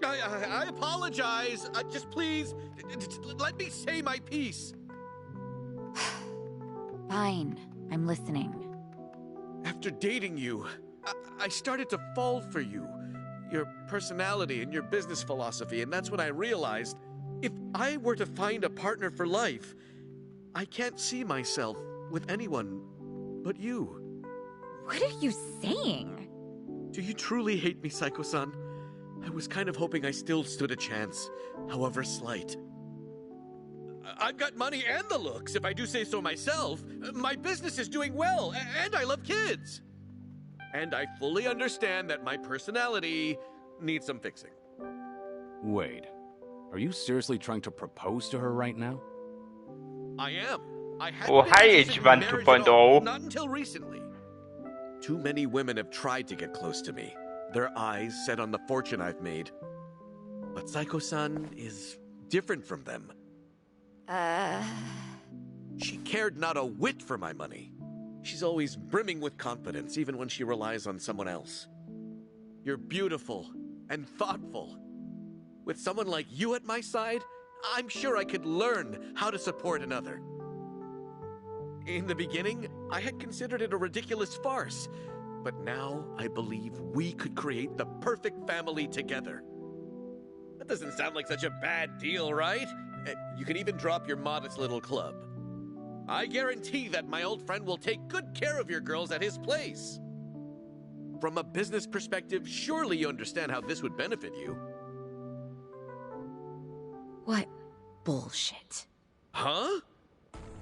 I apologize. Just please, let me say my piece. Fine, I'm listening. After dating you, I started to fall for you. Your personality and your business philosophy, and that's when I realized if I were to find a partner for life, I can't see myself with anyone but you. What are you saying? Do you truly hate me, Psycho-san? I was kind of hoping I still stood a chance, however slight. I've got money and the looks, if I do say so myself. My business is doing well, and I love kids. And I fully understand that my personality needs some fixing. Wait. Are you seriously trying to propose to her right now? I am. I Oh, hadn't hi, been interested in Ichiban marriage at 2.0. all, not until recently. Too many women have tried to get close to me, their eyes set on the fortune I've made. But Psycho-san is different from them. She cared not a whit for my money. She's always brimming with confidence, even when she relies on someone else. You're beautiful and thoughtful. With someone like you at my side, I'm sure I could learn how to support another. In the beginning, I had considered it a ridiculous farce, but now I believe we could create the perfect family together. That doesn't sound like such a bad deal, right? You can even drop your modest little club. I guarantee that my old friend will take good care of your girls at his place. From a business perspective, surely you understand how this would benefit you. What bullshit. Huh?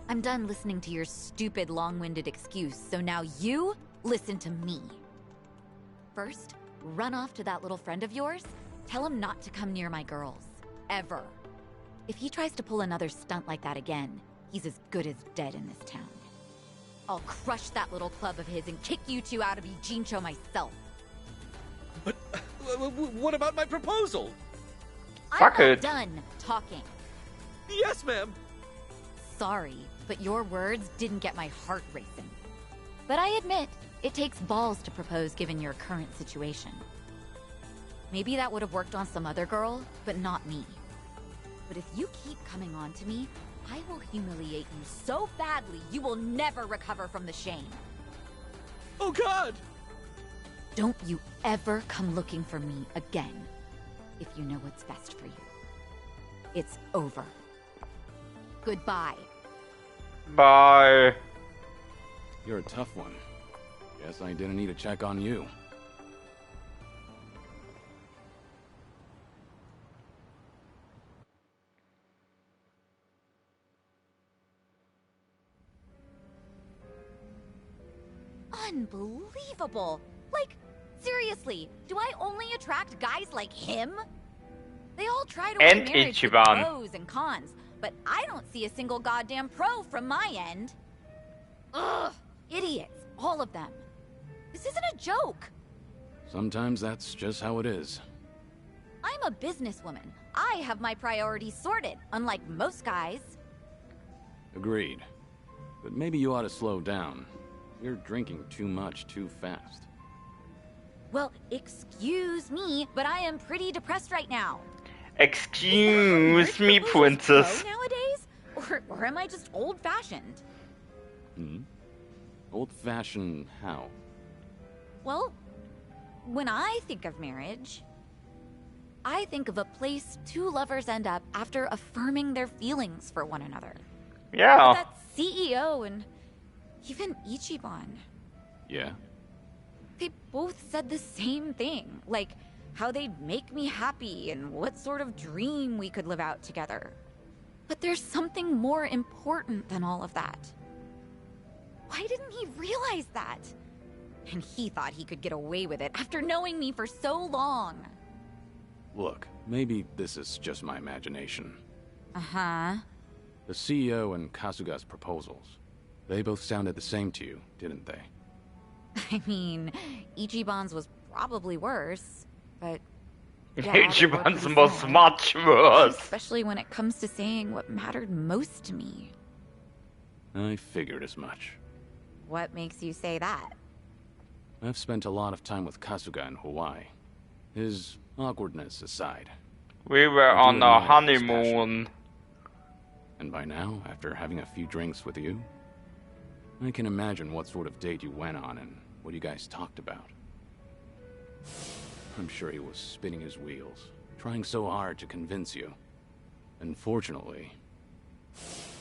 I'm done listening to your stupid, long-winded excuse, so now you listen to me. First, run off to that little friend of yours, tell him not to come near my girls. Ever. If he tries to pull another stunt like that again, he's as good as dead in this town. I'll crush that little club of his and kick you two out of Ijincho myself. But What about my proposal? Fuck I'm not it. done talking. Yes, ma'am. Sorry, but your words didn't get my heart racing. But I admit, it takes balls to propose given your current situation. Maybe that would have worked on some other girl, but not me. But if you keep coming on to me, I will humiliate you so badly you will never recover from the shame. Oh, God! Don't you ever come looking for me again, if you know what's best for you. It's over. Goodbye. Bye. You're a tough one. Guess I didn't need to check on you. Unbelievable! Like, seriously, do I only attract guys like him? They all try to And win marriage with Ichiban. pros and cons, but I don't see a single goddamn pro from my end. Ugh! Idiots, all of them. This isn't a joke. Sometimes that's just how it is. I'm a businesswoman. I have my priorities sorted, unlike most guys. Agreed. But maybe you ought to slow down. You're drinking too much too fast. Well, excuse me, but I am pretty depressed right now. Excuse me, princess. Pro nowadays? Or am I just old-fashioned? Old-fashioned how? Well, when I think of marriage, I think of a place two lovers end up after affirming their feelings for one another. Yeah. But that CEO and even Ichiban, Yeah? they both said the same thing. Like, how they'd make me happy and what sort of dream we could live out together. But there's something more important than all of that. Why didn't he realize that? And he thought he could get away with it after knowing me for so long. Look, maybe this is just my imagination. Uh-huh. The CEO and Kasuga's proposals, they both sounded the same to you, didn't they? I mean, Ichiban's was probably worse, but... Ichiban's was much worse. Especially when it comes to saying what mattered most to me. I figured as much. What makes you say that? I've spent a lot of time with Kasuga in Hawaii. His awkwardness aside. We were I do on a admire his passion. honeymoon. And by now, after having a few drinks with you, I can imagine what sort of date you went on and what you guys talked about. I'm sure he was spinning his wheels, trying so hard to convince you. Unfortunately,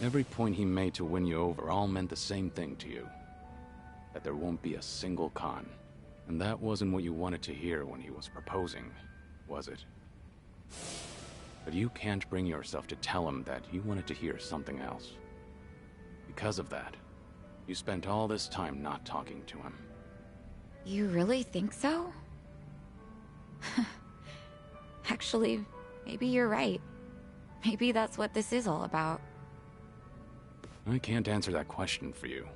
every point he made to win you over all meant the same thing to you. That there won't be a single con. And that wasn't what you wanted to hear when he was proposing, was it? But you can't bring yourself to tell him that you wanted to hear something else. Because of that, you spent all this time not talking to him. You really think so? Actually, maybe you're right. Maybe that's what this is all about. I can't answer that question for you.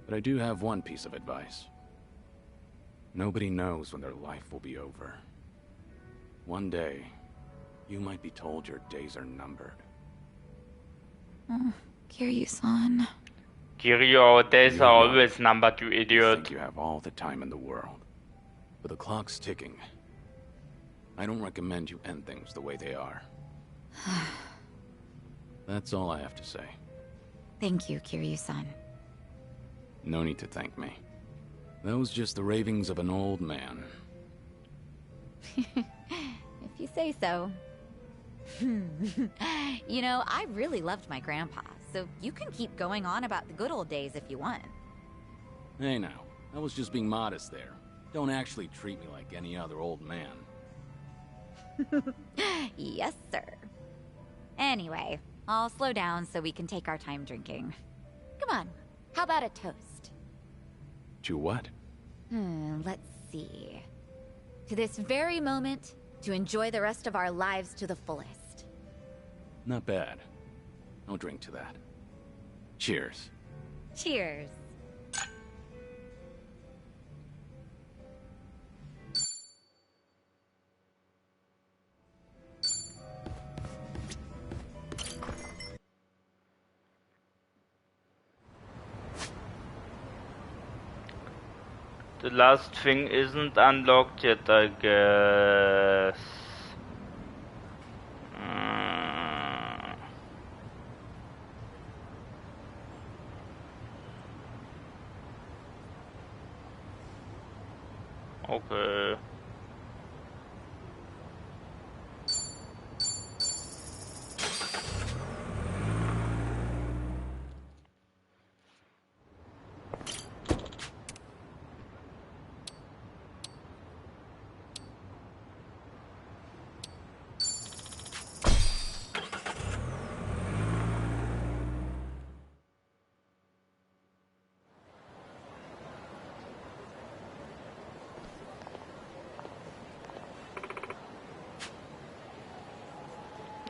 But I do have one piece of advice. Nobody knows when their life will be over. One day, you might be told your days are numbered. Oh, Kiryu-san. Kiryu, days are always numbered, you You idiot. think you have all the time in the world. But the clock's ticking. I don't recommend you end things the way they are. That's all I have to say. Thank you, Kiryu-san. No need to thank me. That was just the ravings of an old man. If you say so. You know, I really loved my grandpa, so you can keep going on about the good old days if you want. Hey now, I was just being modest there. Don't actually treat me like any other old man. Yes, sir. Anyway, I'll slow down so we can take our time drinking. Come on, how about a toast? To what? Let's see. To this very moment, to enjoy the rest of our lives to the fullest. Not bad. I'll drink to that. Cheers. Cheers. The last thing isn't unlocked yet, I guess. Okay.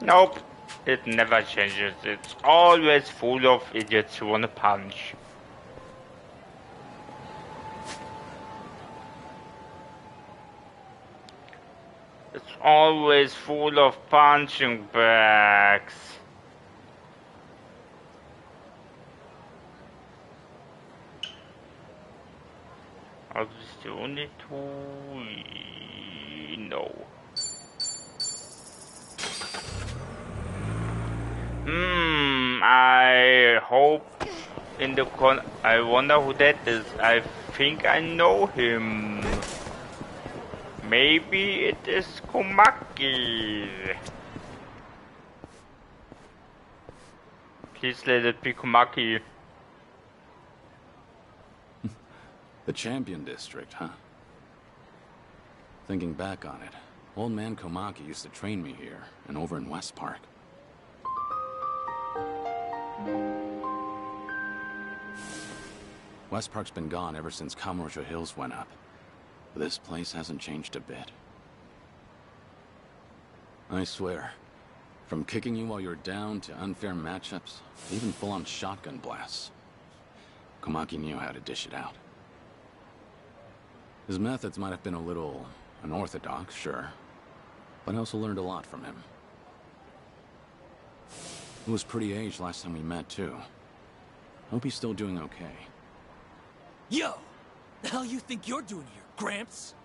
Nope, it never changes. It's always full of idiots who wanna punch. It's always full of punching bags. Are these the only two? No. I hope in the I wonder who that is. I think I know him. Maybe it is Komaki. Please let it be Komaki. The Champion District, huh? Thinking back on it, old man Komaki used to train me here and over in West Park. West Park's been gone ever since Kamurocho Hills went up. But this place hasn't changed a bit. I swear, from kicking you while you're down to unfair matchups, even full-on shotgun blasts, Komaki knew how to dish it out. His methods might have been a little unorthodox, sure, but I also learned a lot from him. He was pretty aged last time we met, too. Hope he's still doing okay. Yo! The hell you think you're doing here, Gramps?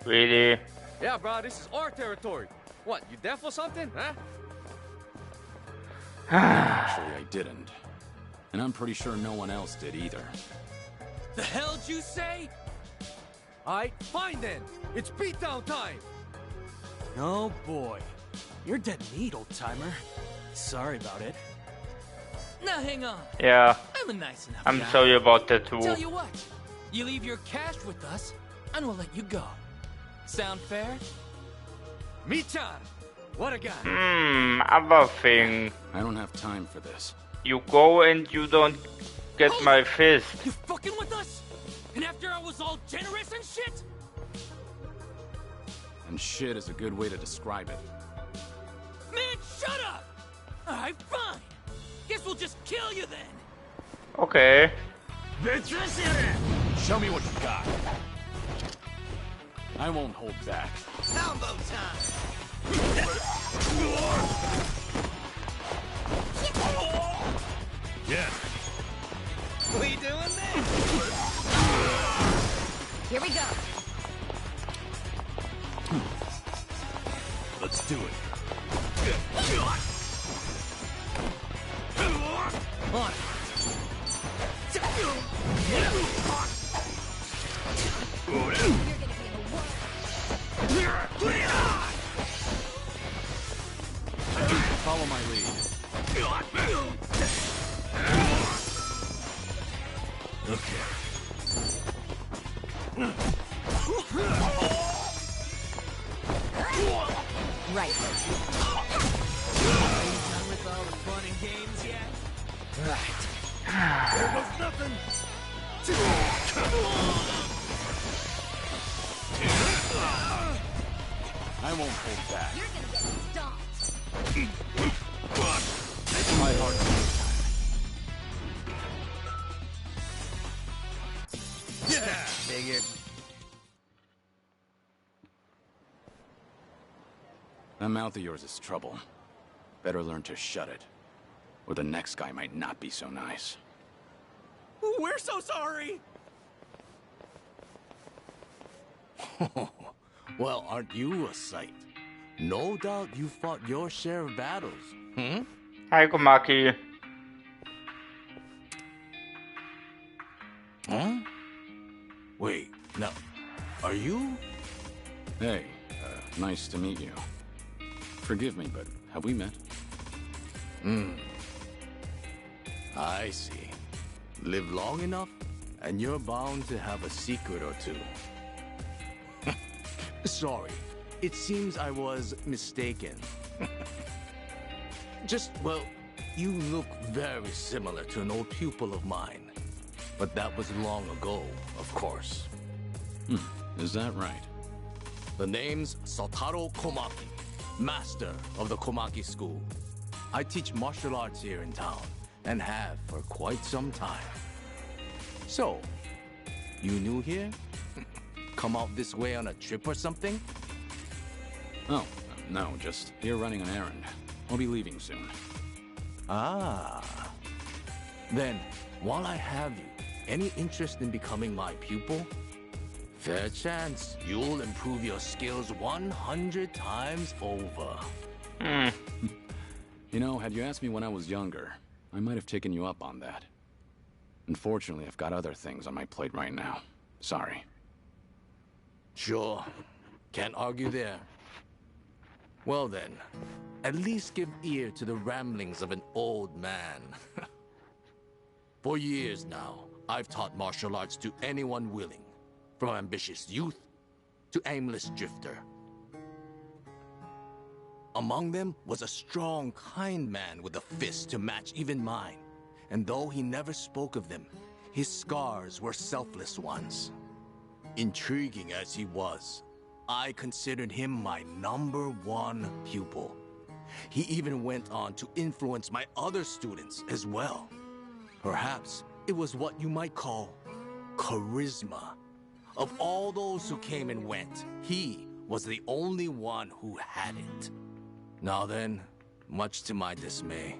Really? Yeah, bro, this is our territory. What, you deaf or something, huh? Actually, I didn't. And I'm pretty sure no one else did either. The hell'd you say? Alright, fine then. It's beatdown time! Oh boy. You're dead meat, old-timer. Sorry about it. Now hang on. Yeah. I'm a nice enough I'm guy. sorry about that too. Tell you what, you leave your cash with us, and we'll let you go. Sound fair? Me-chan! What a guy! Other thing. I don't have time for this. You go and you don't get my fist. You fucking with us? And after I was all generous and shit? And shit is a good way to describe it. Man, shut up! Alright, fine. Guess we'll just kill you then. Okay. Show me what you got. I won't hold back. Combo time! Yeah. We doing this? Here we go. Let's do it. On. Follow my lead. Okay. Right. Are you done with all the fun and games yet? Right. There goes nothing. I won't hold back. You're gonna get stomped. My heart Yeah. Figured. That mouth of yours is trouble. Better learn to shut it, or the next guy might not be so nice. We're so sorry! Well, aren't you a sight? No doubt you fought your share of battles, hmm? Hi, Komaki. Huh? Wait, no. Are you? Hey, nice to meet you. Forgive me, but have we met? I see. Live long enough, and you're bound to have a secret or two. Sorry, it seems I was mistaken. Well, you look very similar to an old pupil of mine. But that was long ago, of course. Is that right? The name's Sotaro Komaki, master of the Komaki School. I teach martial arts here in town, and have for quite some time. So, you new here? Come out this way on a trip or something? Oh, no, just here running an errand. I'll be leaving soon. Ah. Then, while I have you, any interest in becoming my pupil? Fair chance you'll improve your skills 100 times over. You know, had you asked me when I was younger, I might have taken you up on that. Unfortunately, I've got other things on my plate right now. Sorry. Sure. Can't argue there. Well then, at least give ear to the ramblings of an old man. For years now, I've taught martial arts to anyone willing, from ambitious youth to aimless drifter. Among them was a strong, kind man with a fist to match even mine. And though he never spoke of them, his scars were selfless ones. Intriguing as he was, I considered him my #1 pupil. He even went on to influence my other students as well. Perhaps it was what you might call charisma. Of all those who came and went, he was the only one who had it. Now then, much to my dismay,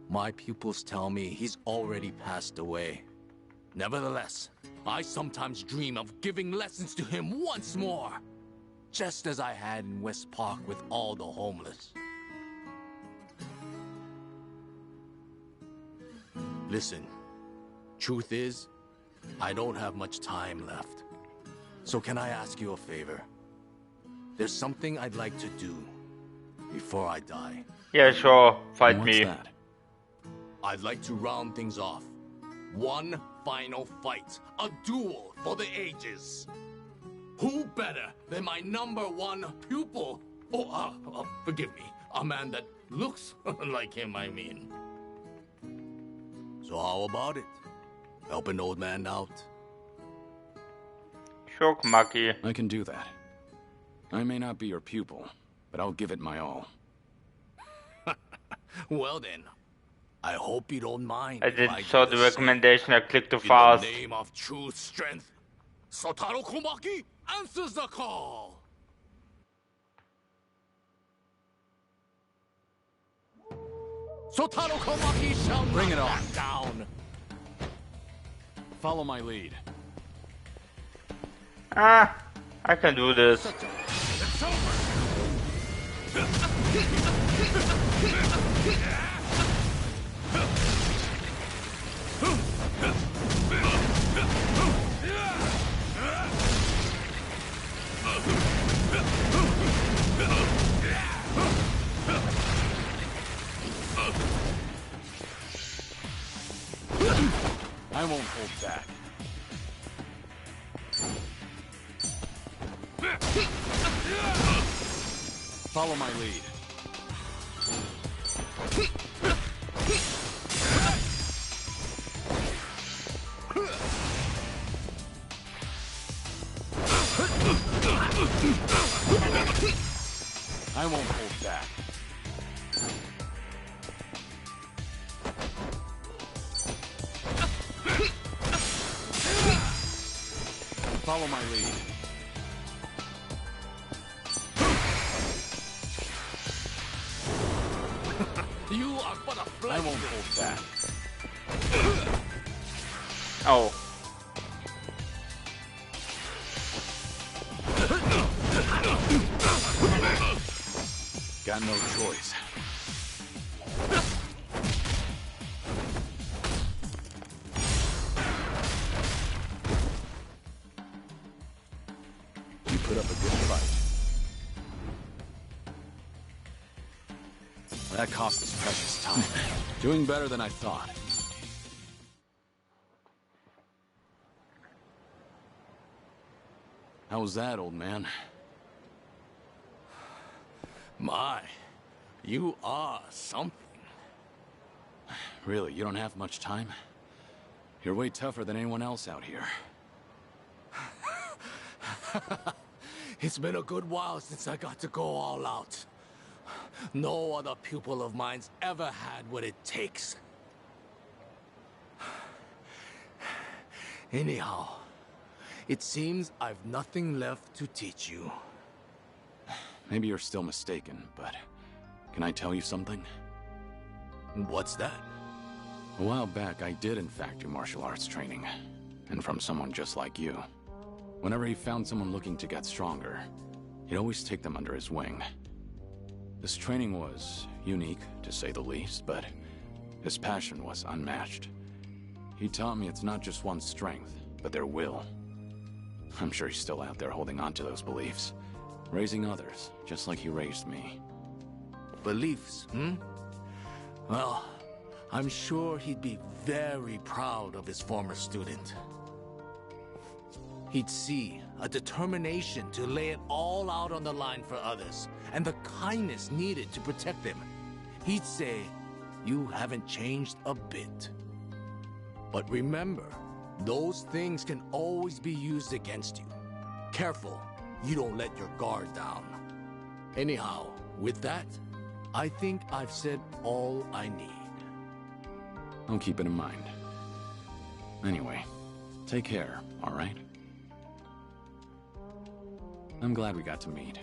my pupils tell me he's already passed away. Nevertheless, I sometimes dream of giving lessons to him once more, just as I had in West Park with all the homeless. Listen, truth is, I don't have much time left. So can I ask you a favor? There's something I'd like to do before I die. Yeah, sure. Fight What's me. that? I'd like to round things off. One final fight. A duel for the ages. Who better than my #1 pupil? Forgive me. A man that looks like him, I mean. So how about it? Help an old man out? Sure, Komaki. I can do that. I may not be your pupil, but I'll give it my all. Well then, I hope you don't mind. I if didn't do saw the same. recommendation, I clicked too In fast. the name of true strength, Sotaro Komaki answers the call. Sotaro Komaki shall Bring not it on. back down. Follow my lead. I can do this. It's over. I won't hold back. Follow my lead. I won't hold back. Follow my lead. You are but a flesh. I won't hold back. Oh. Got no choice. You put up a good fight. That cost us precious time. Doing better than I thought. How was that, old man? My, you are something. Really, you don't have much time? You're way tougher than anyone else out here. It's been a good while since I got to go all out. No other pupil of mine's ever had what it takes. Anyhow, it seems I've nothing left to teach you. Maybe you're still mistaken, but can I tell you something? What's that? A while back, I did in fact do martial arts training, and from someone just like you. Whenever he found someone looking to get stronger, he'd always take them under his wing. This training was unique, to say the least, but his passion was unmatched. He taught me it's not just one's strength, but their will. I'm sure he's still out there holding on to those beliefs, raising others, just like he raised me. Beliefs, hmm? Well, I'm sure he'd be very proud of his former student. He'd see a determination to lay it all out on the line for others, and the kindness needed to protect them. He'd say, you haven't changed a bit. But remember, those things can always be used against you. Careful, you don't let your guard down. Anyhow, with that, I think I've said all I need. I'll keep it in mind. Anyway, take care, all right? I'm glad we got to meet.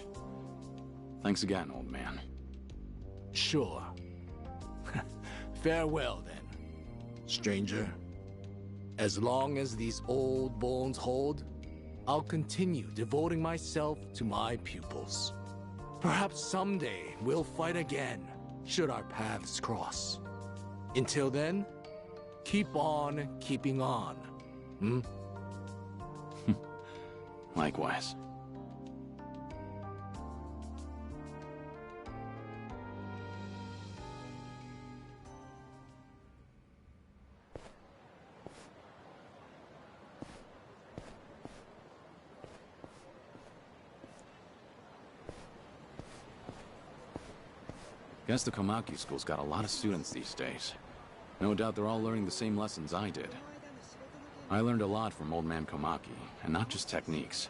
Thanks again, old man. Sure. Farewell, then, stranger. As long as these old bones hold, I'll continue devoting myself to my pupils. Perhaps someday we'll fight again, should our paths cross. Until then, keep on keeping on, hmm? Likewise. Guess the Komaki school's got a lot of students these days. No doubt they're all learning the same lessons I did. I learned a lot from Old Man Komaki, and not just techniques.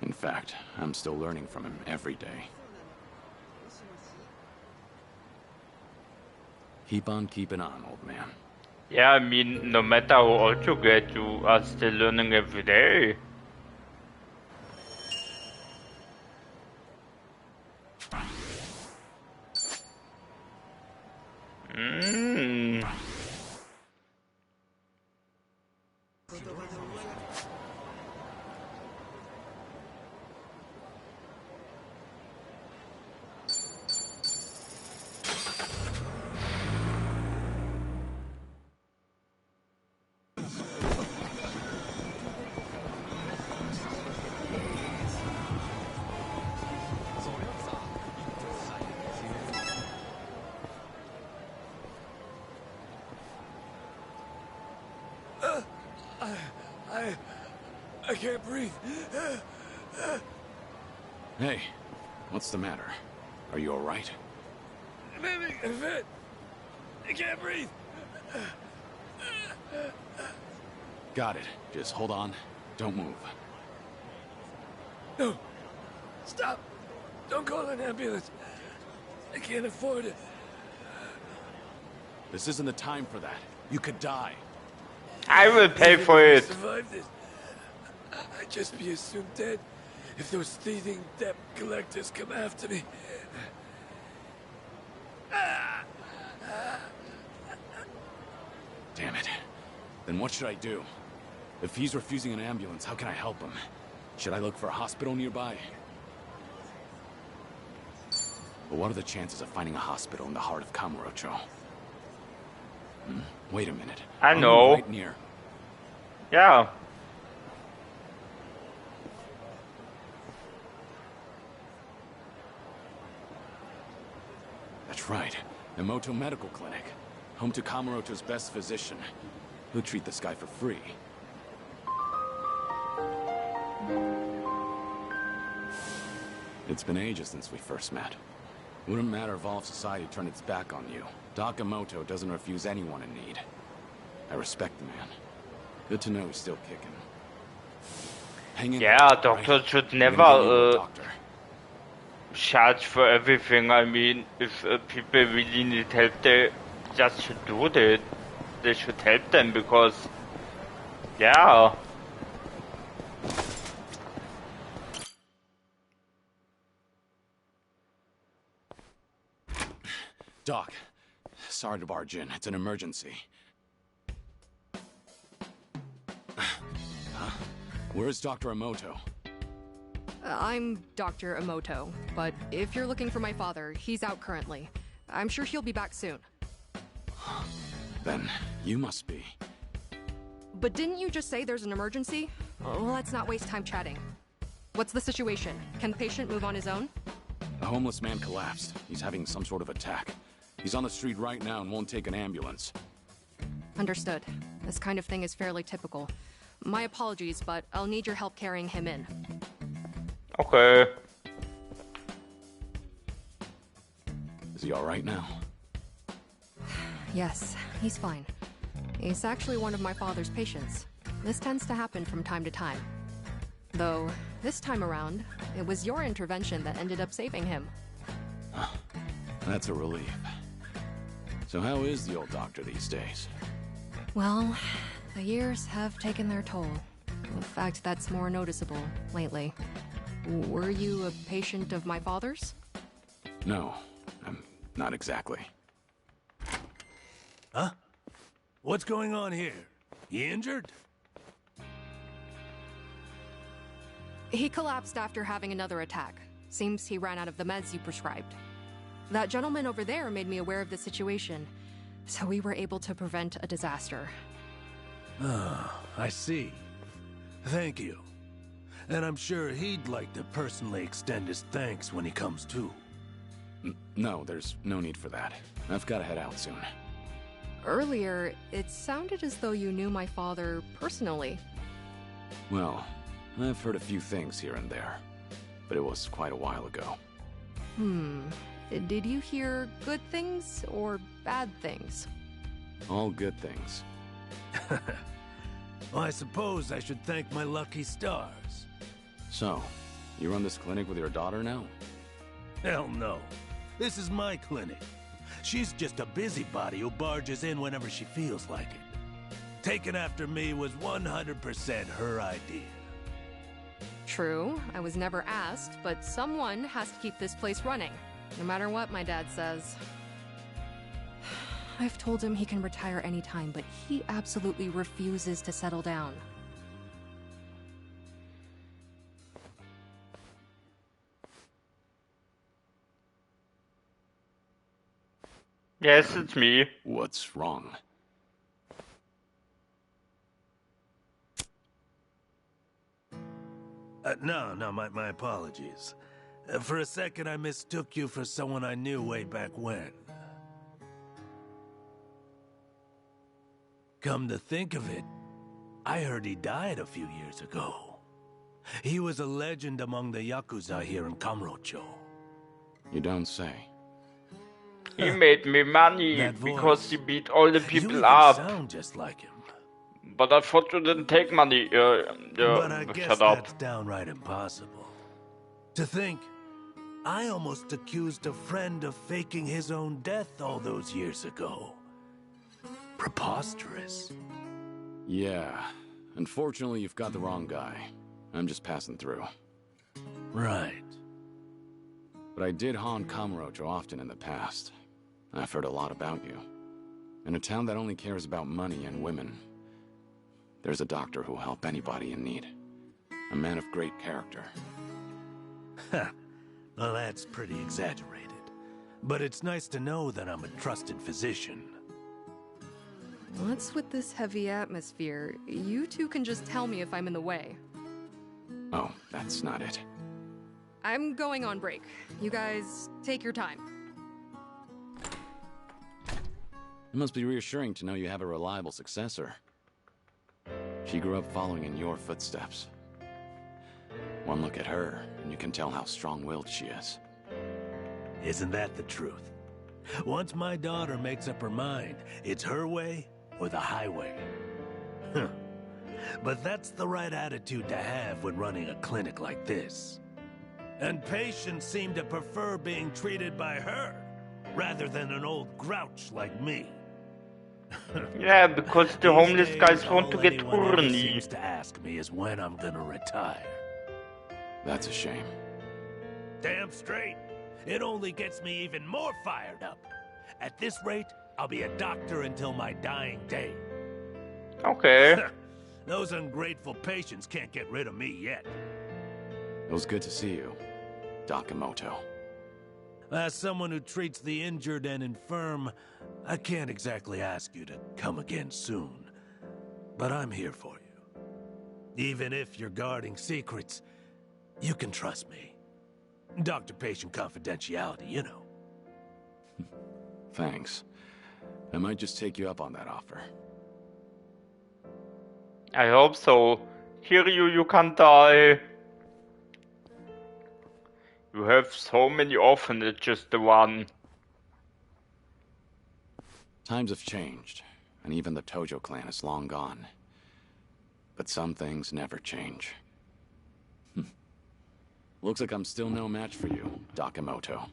In fact, I'm still learning from him every day. Keep on keeping on, old man. Yeah, I mean, no matter how old you get, you are still learning every day. I can't breathe. Hey, what's the matter? Are you all right? Maybe a bit. I can't breathe. Got it. Just hold on. Don't move. No. Stop. Don't call an ambulance. I can't afford it. This isn't the time for that. You could die. I will pay for it. Survive this. I'd just be assumed dead if those thieving debt collectors come after me. Damn it. Then what should I do? If he's refusing an ambulance, how can I help him? Should I look for a hospital nearby? But what are the chances of finding a hospital in the heart of Kamurocho? Wait a minute. I Aren't we know. right near? Yeah. That's right. The Emoto Medical Clinic. Home to Kamurocho's best physician. He'll treat this guy for free. It's been ages since we first met. Wouldn't matter if all of society turned its back on you. Doc Emoto doesn't refuse anyone in need. I respect the man. Good to know he's still kicking. Hang in Yeah, there, doctor right? should We're gonna get you a never doctor. charge for everything. I mean, if people really need help, they just should do that. They should help them because, yeah. Doc, sorry to barge in. It's an emergency. Huh? Where's Dr. Emoto? I'm Dr. Emoto, but if you're looking for my father, he's out currently. I'm sure he'll be back soon. Then you must be. But didn't you just say there's an emergency? Let's not waste time chatting. What's the situation? Can the patient move on his own? A homeless man collapsed. He's having some sort of attack. He's on the street right now and won't take an ambulance. Understood. This kind of thing is fairly typical. My apologies, but I'll need your help carrying him in. Okay. Is he all right now? Yes, he's fine. He's actually one of my father's patients. This tends to happen from time to time. Though, this time around, it was your intervention that ended up saving him. That's a relief. So how is the old doctor these days? Well, the years have taken their toll. In fact, that's more noticeable lately. Were you a patient of my father's? No, not exactly. Huh? What's going on here? You injured? He collapsed after having another attack. Seems he ran out of the meds you prescribed. That gentleman over there made me aware of the situation, so we were able to prevent a disaster. Ah, I see. Thank you. And I'm sure he'd like to personally extend his thanks when he comes to. No, there's no need for that. I've got to head out soon. Earlier, it sounded as though you knew my father personally. Well, I've heard a few things here and there, but it was quite a while ago. Did you hear good things or bad things? All good things. Well, I suppose I should thank my lucky stars. So, you run this clinic with your daughter now? Hell no. This is my clinic. She's just a busybody who barges in whenever she feels like it. Taking after me was 100% her idea. True, I was never asked, but someone has to keep this place running. No matter what my dad says. I've told him he can retire anytime, but he absolutely refuses to settle down. Yes, it's me. What's wrong? No, my apologies. For a second, I mistook you for someone I knew way back when. Come to think of it, I heard he died a few years ago. He was a legend among the Yakuza here in Kamurocho. You don't say. He made me money That because voice. he beat all the You people even up. sound just like him. But I thought you didn't take money. But I guess shut up. that's downright impossible. To think, I almost accused a friend of faking his own death all those years ago. Preposterous. Yeah. Unfortunately, you've got the wrong guy. I'm just passing through. Right. But I did haunt Kamurocho often in the past. I've heard a lot about you. In a town that only cares about money and women, there's a doctor who'll help anybody in need. A man of great character. Well, that's pretty exaggerated. But it's nice to know that I'm a trusted physician. What's with this heavy atmosphere? You two can just tell me if I'm in the way. Oh, that's not it. I'm going on break. You guys, take your time. It must be reassuring to know you have a reliable successor. She grew up following in your footsteps. One look at her, and you can tell how strong-willed she is. Isn't that the truth? Once my daughter makes up her mind, it's her way or the highway. But that's the right attitude to have when running a clinic like this. And patients seem to prefer being treated by her, rather than an old grouch like me. Yeah, because the homeless guys want to get Anyone ever horny. seems to ask me is when I'm gonna retire. That's a shame. Damn straight. It only gets me even more fired up. At this rate, I'll be a doctor until my dying day. Okay. Those ungrateful patients can't get rid of me yet. It was good to see you, Yamamoto. As someone who treats the injured and infirm, I can't exactly ask you to come again soon. But I'm here for you. Even if you're guarding secrets, you can trust me. Doctor-patient confidentiality, you know. Thanks. I might just take you up on that offer. I hope so. Kiryu, you can't die. You have so many orphanages, the one. Times have changed, and even the Tojo clan is long gone. But some things never change. Looks like I'm still no match for you, Yamamoto.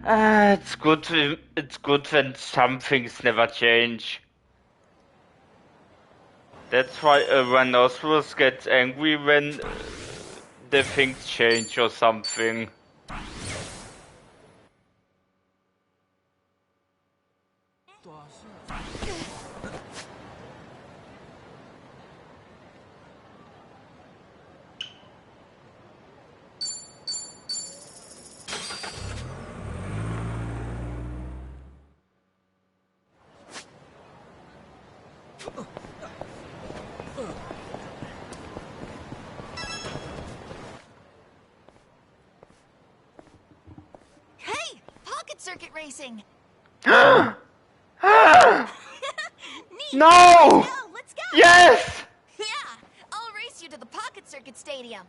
It's good. It's good when some things never change. That's why Rhinoceros gets angry when the things change or something. Hey! Pocket circuit racing! No! Let's go! Yes! Yeah! I'll race you to the Pocket Circuit Stadium.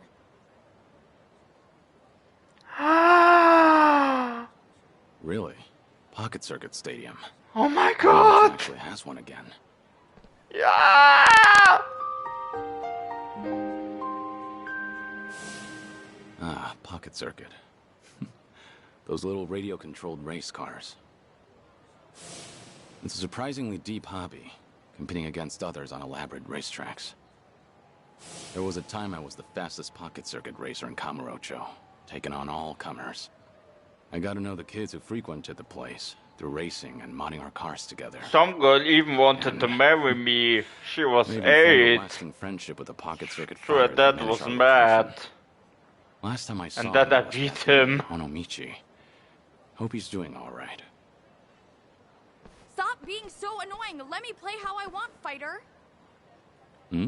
Really? Pocket Circuit Stadium. Oh my It god! actually has one again. Yeah! Ah, Pocket Circuit. Those little radio-controlled race cars. It's a surprisingly deep hobby, competing against others on elaborate racetracks. There was a time I was the fastest Pocket Circuit racer in Kamurocho, taking on all comers. I got to know the kids who frequented the place through racing and modding our cars together. Some girl even wanted to marry me. She was I even formed a 8. lasting friendship with a Pocket Circuit Sure, fighter that managed was our mad. location. Last time I saw And then I him was beat back him. in Onomichi. Hope he's doing all right. Stop being so annoying. Let me play how I want, fighter. Hmm?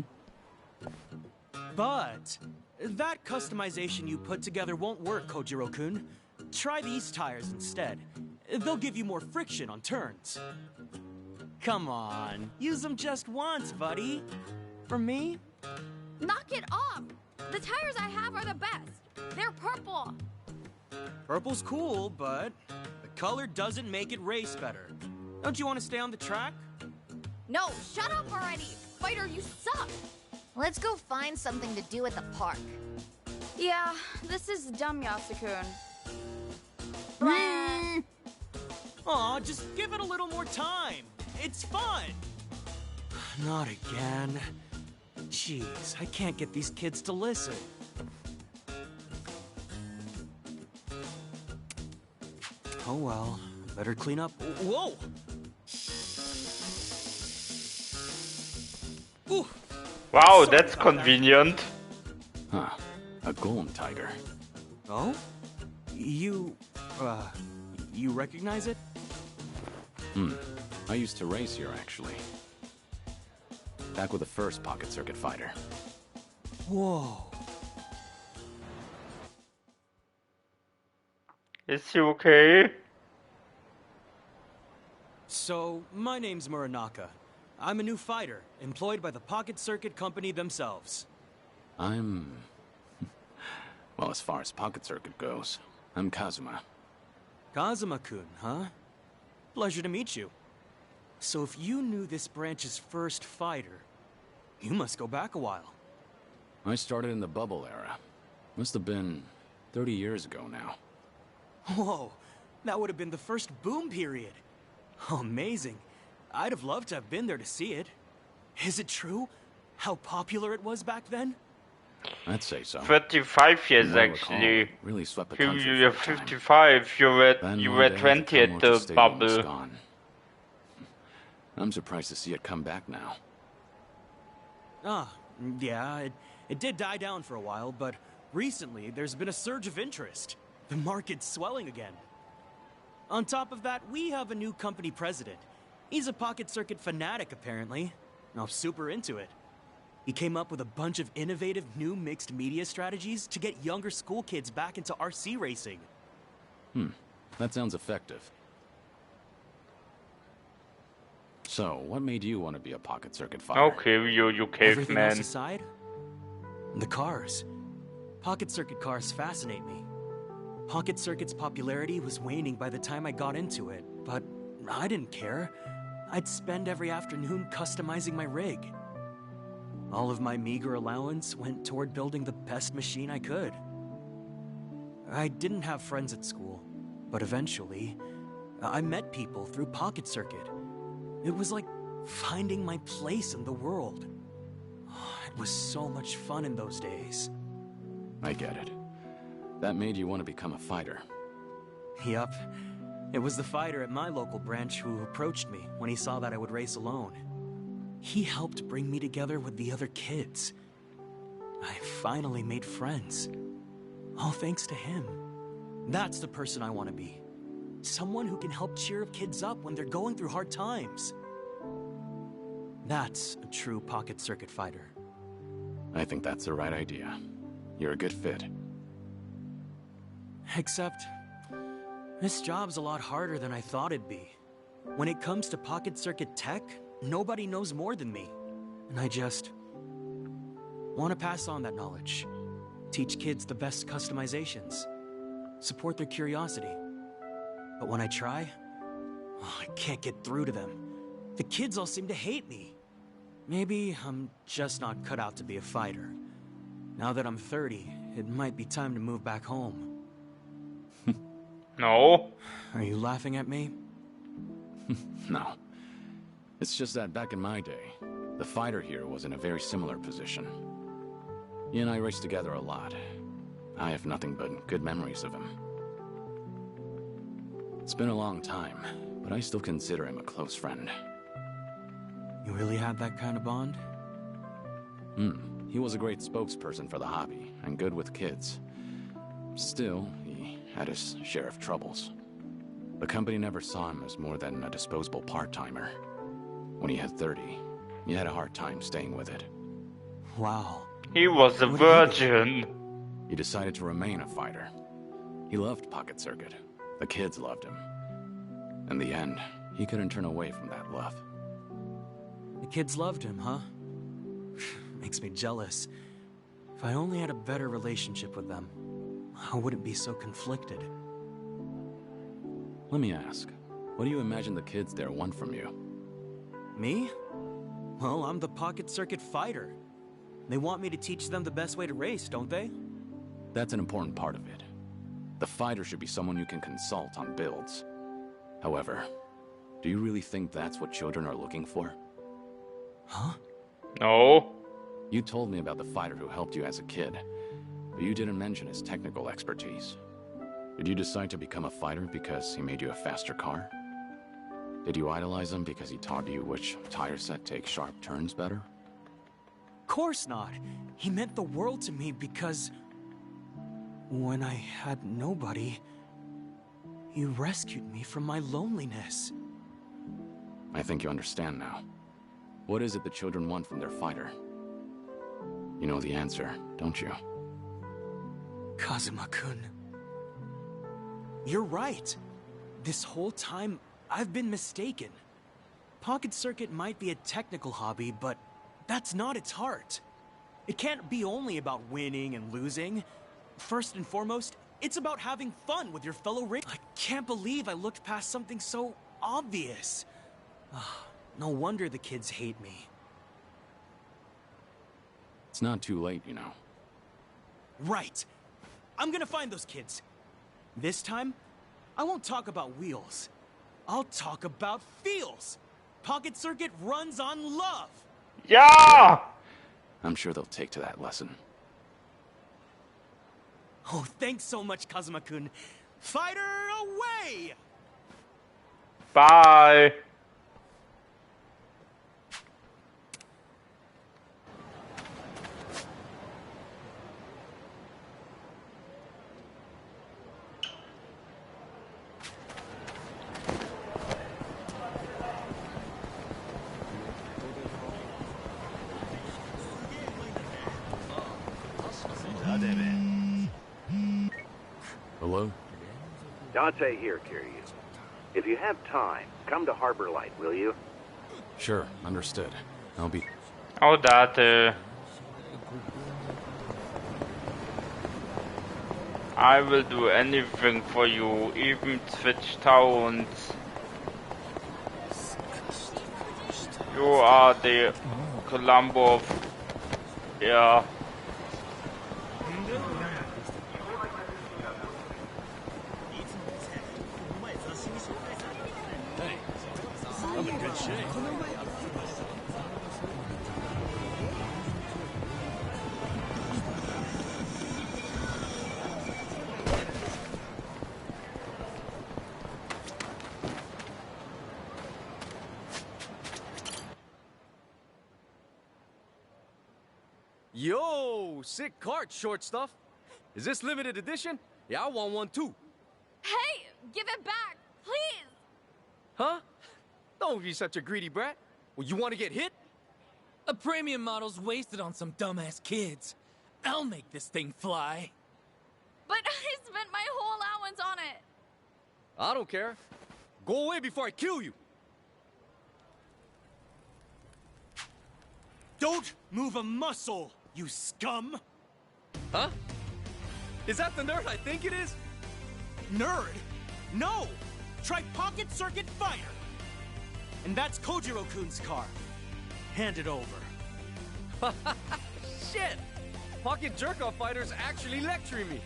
But that customization you put together won't work, Kojiro-kun. Try these tires instead. They'll give you more friction on turns. Come on, use them just once, buddy. For me? Knock it off. The tires I have are the best. They're purple. Purple's cool, but the color doesn't make it race better. Don't you want to stay on the track? No, shut up already. Fighter, you suck. Let's go find something to do at the park. Yeah, this is dumb, Yasukun. Aw, just give it a little more time. It's fun. Not again. Jeez, I can't get these kids to listen. Oh well, better clean up. Whoa! Ooh. Wow, that's convenient. Huh. A golem tiger. Oh? You recognize it? I used to race here, actually. Back with the first Pocket Circuit fighter. Whoa. Is he okay? So, my name's Muranaka. I'm a new fighter, employed by the Pocket Circuit Company themselves. I'm... Well, as far as Pocket Circuit goes, I'm Kazuma. Kazuma-kun, huh? Pleasure to meet you. So if you knew this branch's first fighter, you must go back a while. I started in the bubble era. Must have been 30 years ago now. Whoa, that would have been the first boom period. Amazing. I'd have loved to have been there to see it. Is it true? How popular it was back then? I'd say so. 35 years actually. Really swept the You country were for a time. 55. You were Then you one were day, 20 the at Kamurocho the Stadium was bubble. gone. I'm surprised to see it come back now. Yeah, it did die down for a while, but recently there's been a surge of interest. The market's swelling again. On top of that, we have a new company president. He's a Pocket Circuit fanatic, apparently. I'm super into it. He came up with a bunch of innovative new mixed media strategies to get younger school kids back into RC racing. That sounds effective. So, what made you want to be a Pocket Circuit fighter? Okay, you Everything else caveman. aside, the cars. Pocket Circuit cars fascinate me. Pocket Circuit's popularity was waning by the time I got into it, but I didn't care. I'd spend every afternoon customizing my rig. All of my meager allowance went toward building the best machine I could. I didn't have friends at school, but eventually, I met people through Pocket Circuit. It was like finding my place in the world. It was so much fun in those days. I get it. That made you want to become a fighter. Yup. It was the fighter at my local branch who approached me when he saw that I would race alone. He helped bring me together with the other kids. I finally made friends. All thanks to him. That's the person I want to be. Someone who can help cheer kids up when they're going through hard times. That's a true Pocket Circuit fighter. I think that's the right idea. You're a good fit. Except, this job's a lot harder than I thought it'd be. When it comes to Pocket Circuit tech, nobody knows more than me. And I just want to pass on that knowledge. Teach kids the best customizations. Support their curiosity. But when I try, I can't get through to them. The kids all seem to hate me. Maybe I'm just not cut out to be a fighter. Now that I'm 30, it might be time to move back home. No. Are you laughing at me? No. It's just that back in my day, the fighter here was in a very similar position. He and I raced together a lot. I have nothing but good memories of him. It's been a long time, but I still consider him a close friend. You really had that kind of bond? He was a great spokesperson for the hobby, and good with kids. Still, he had his share of troubles. The company never saw him as more than a disposable part-timer. When he had 30, he had a hard time staying with it. Wow. He was a virgin. He decided to remain a fighter. He loved Pocket Circuit. The kids loved him. In the end, he couldn't turn away from that love. The kids loved him, huh? Makes me jealous. If I only had a better relationship with them, I wouldn't be so conflicted. Let me ask, what do you imagine the kids there want from you? Me? Well, I'm the Pocket Circuit fighter. They want me to teach them the best way to race, don't they? That's an important part of it. The fighter should be someone you can consult on builds. However, do you really think that's what children are looking for? Huh? No. You told me about the fighter who helped you as a kid, but you didn't mention his technical expertise. Did you decide to become a fighter because he made you a faster car? Did you idolize him because he taught you which tire set takes sharp turns better? Course not. He meant the world to me because... When I had nobody, you rescued me from my loneliness. I think you understand now. What is it the children want from their fighter? You know the answer, don't you? Kazuma-kun. You're right. This whole time, I've been mistaken. Pocket Circuit might be a technical hobby, but that's not its heart. It can't be only about winning and losing. First and foremost, it's about having fun with your fellow racers. I can't believe I looked past something so obvious. No wonder the kids hate me. It's not too late, you know. Right. I'm gonna find those kids. This time, I won't talk about wheels. I'll talk about feels. Pocket Circuit runs on love. Yeah! I'm sure they'll take to that lesson. Oh, thanks so much, Kazuma-kun. Fighter away! Bye. Hello? Dante here, Kiryu. If you have time, come to Harbor Light, will you? Sure, understood. I'll be... Oh, that, I will do anything for you, even switch towns. You are the Columbo of... Yeah. I'm in good shape. Yo, sick cart, short stuff. Is this limited edition? Yeah, I want one too. Hey, give it back, please! Huh? Don't be such a greedy brat. Well, you want to get hit? A premium model's wasted on some dumbass kids. I'll make this thing fly. But I spent my whole allowance on it! I don't care. Go away before I kill you. Don't move a muscle, you scum! Huh? Is that the nerd I think it is? Nerd? No! Try Pocket Circuit Fighter! And that's Kojiro-kun's car. Hand it over. Shit! Pocket Jerk-Off Fighter's actually lecturing me.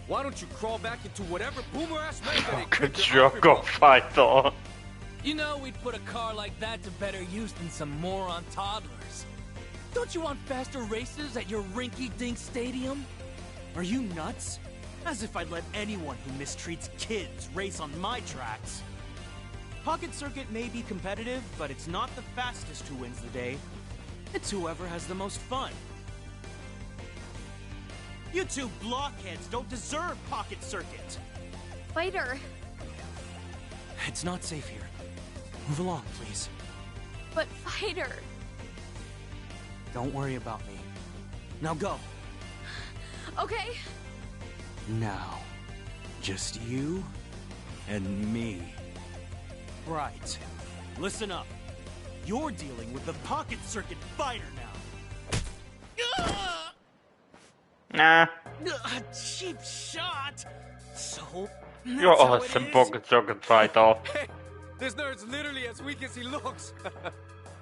Why don't you crawl back into whatever boomer-ass mega Pocket Jerk-Off Fighter. You know we'd put a car like that to better use than some moron toddlers. Don't you want faster races at your rinky-dink stadium? Are you nuts? As if I'd let anyone who mistreats kids race on my tracks. Pocket Circuit may be competitive, but it's not the fastest who wins the day. It's whoever has the most fun. You two blockheads don't deserve Pocket Circuit! Fighter. It's not safe here. Move along, please. But Fighter. Don't worry about me. Now go. Okay. Now, just you and me. Right. Listen up. You're dealing with the Pocket Circuit Fighter now. Nah. Cheap shot. So, You're awesome, Pocket Circuit Fighter. Hey, this nerd's literally as weak as he looks.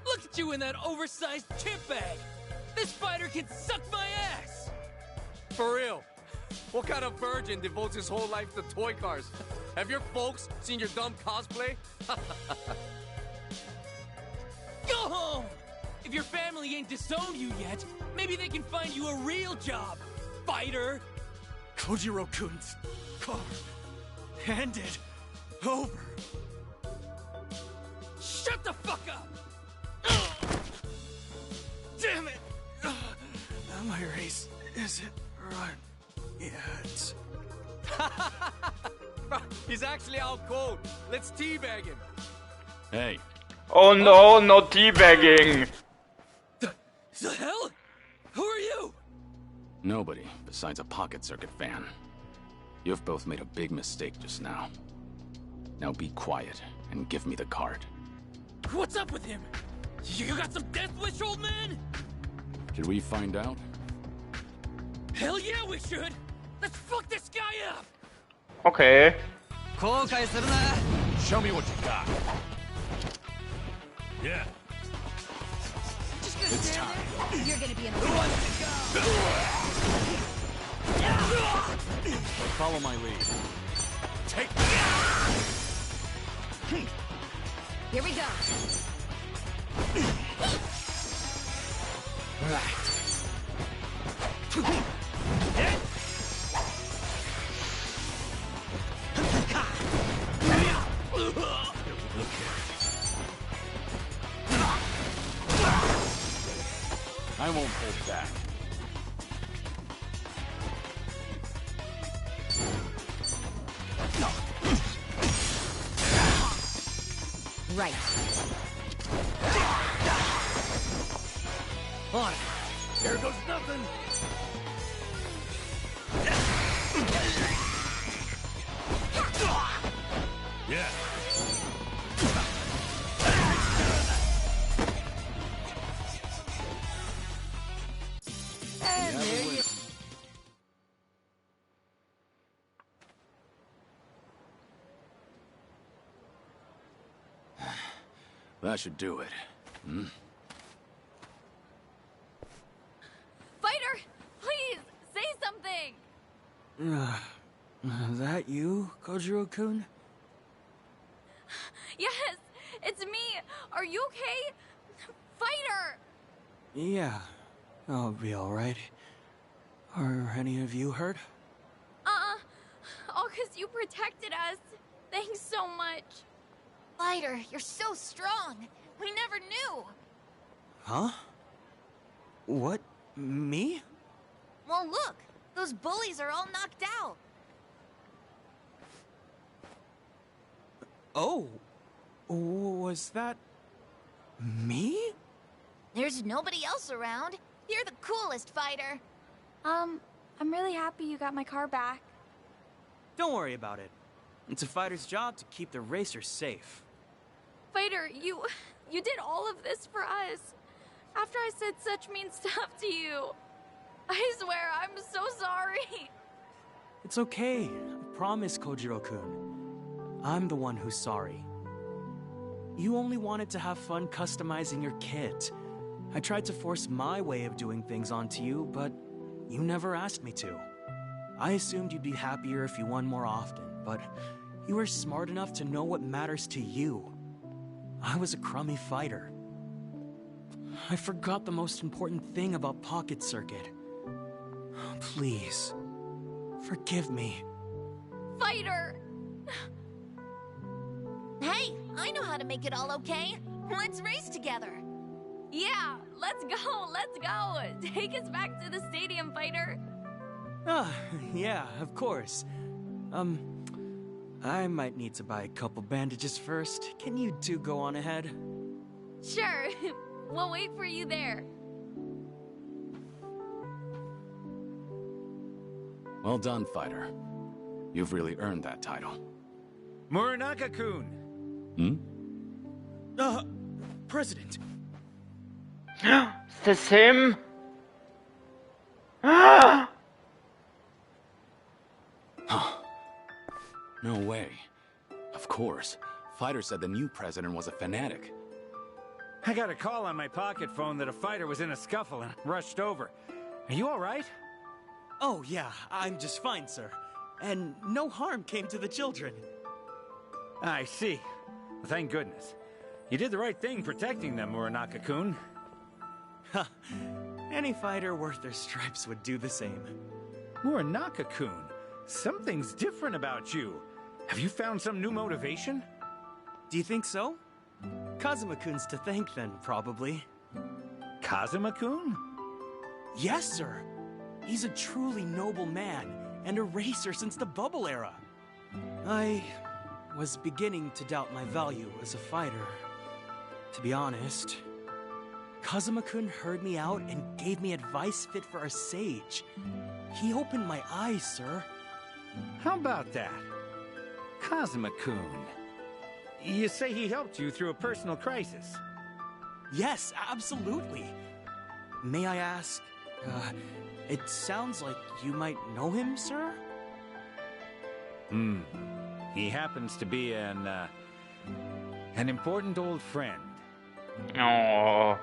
Look at you in that oversized chip bag! This fighter can suck my ass! For real. What kind of virgin devotes his whole life to toy cars? Have your folks seen your dumb cosplay? Go home! If your family ain't disowned you yet, maybe they can find you a real job, fighter! Kojiro-kun's car. Hand it over. Shut the fuck up! Damn it! Not my race, is it? Right. yet. Bro, he's actually out cold. Let's teabag him. Hey. Oh no, no teabagging. The hell? Who are you? Nobody besides a pocket circuit fan. You've both made a big mistake just now. Now be quiet and give me the card. What's up with him? You got some death wish, old man? Should we find out? Hell yeah, we should! Let's fuck this guy up! Okay. Show me what you got. Yeah. It's time. You're gonna be in Follow my lead. Take Here we go. I won't hold back. Right. on it. There goes nothing. Yeah. And there you That should do it. Hmm? Fighter, please say something. That you, Kojiro-kun? Yes, it's me. Are you okay? Fighter. Yeah, I'll be alright. Are any of you hurt? All 'cause you protected us. Thanks so much. Fighter, you're so strong. We never knew. Huh? What? Me? Well, look. Those bullies are all knocked out. Oh. Was that... me? There's nobody else around. You're the coolest fighter. I'm really happy you got my car back. Don't worry about it. It's a fighter's job to keep the racers safe. Fighter, you did all of this for us. After I said such mean stuff to you. I swear, I'm so sorry. It's okay. I promise, Kojiro-kun. I'm the one who's sorry. You only wanted to have fun customizing your kit. I tried to force my way of doing things onto you, but you never asked me to. I assumed you'd be happier if you won more often, but you were smart enough to know what matters to you. I was a crummy fighter. I forgot the most important thing about Pocket Circuit. Please, forgive me. Fighter! Hey, I know how to make it all okay. Let's race together. Yeah, let's go, let's go. Take us back to the stadium, Fighter. Yeah, of course. I might need to buy a couple bandages first. Can you two go on ahead? Sure, we'll wait for you there. Well done, fighter. You've really earned that title. Muranaka-kun! President. Is this him? No way. Of course. Fighter said the new president was a fanatic. I got a call on my pocket phone that a fighter was in a scuffle and rushed over. Are you all right? Oh, yeah, I'm just fine, sir. And no harm came to the children. I see. Well, thank goodness. You did the right thing protecting them, Muranaka-kun. Ha! Any fighter worth their stripes would do the same. Muranaka-kun, something's different about you. Have you found some new motivation? Do you think so? Kazuma-kun's to thank then, probably. Kazuma-kun? Yes, sir. He's a truly noble man. and a racer since the bubble era. I was beginning to doubt my value as a fighter. To be honest, Kazuma-kun heard me out and gave me advice fit for a sage. He opened my eyes, sir. How about that? Kazuma-kun. You say he helped you through a personal crisis? Yes, absolutely. May I ask, it sounds like you might know him, sir? He happens to be an important old friend. Oh.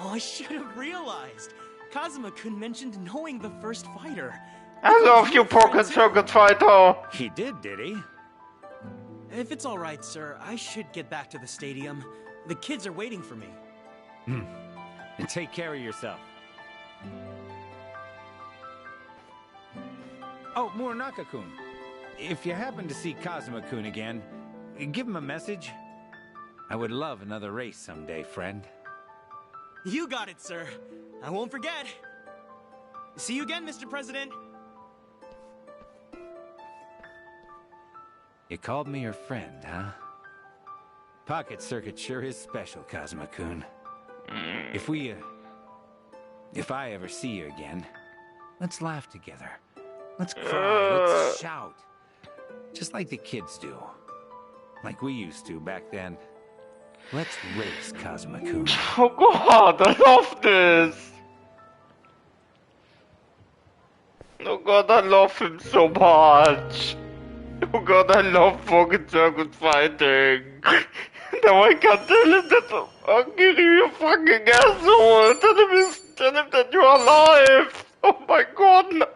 Oh, I should have realized. Kazuma-kun mentioned knowing the first fighter. I love you, Pocket Circuit Fighter. He did he? If it's all right, sir, I should get back to the stadium. The kids are waiting for me. And take care of yourself. Oh, Muranaka-kun. If you happen to see Kazuma-kun again, give him a message. I would love another race someday, friend. You got it, sir. I won't forget. See you again, Mr. President. You called me your friend, huh? Pocket Circuit sure is special, Kazuma-kun. If I ever see you again, let's laugh together. Let's cry, let's shout. Just like the kids do. Like we used to back then. Let's race, Kazuma-kun. Oh god, I love this! Oh god, I love him so much! Oh god, I love Pocket Circuit Fighting! Now I can't tell him that, oh Kiryu, you fucking asshole! Tell him that you're alive! Oh my god, no.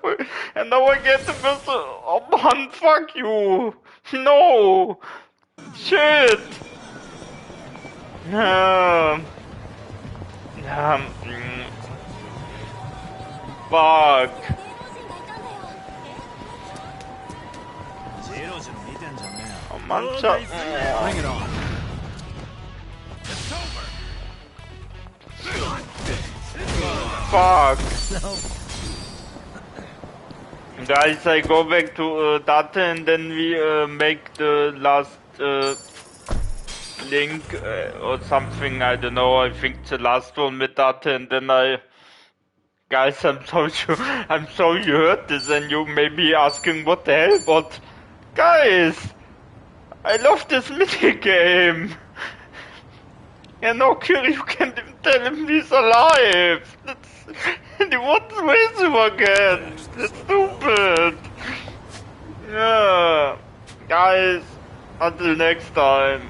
And now I get the best, oh man, fuck you! No! Shit! Fuck! Oh man, Bring it on. Fuck! Guys, I go back to Date and then we make the last link or something, I don't know, I think the last one with Date and then Guys, I'm so sure, I'm sorry you heard this and you may be asking what the hell, but guys, I love this minigame. Yeah, no, Kiryu, you can't even tell him he's alive. And he wants to raise him again. That's stupid. Yeah. Guys, until next time.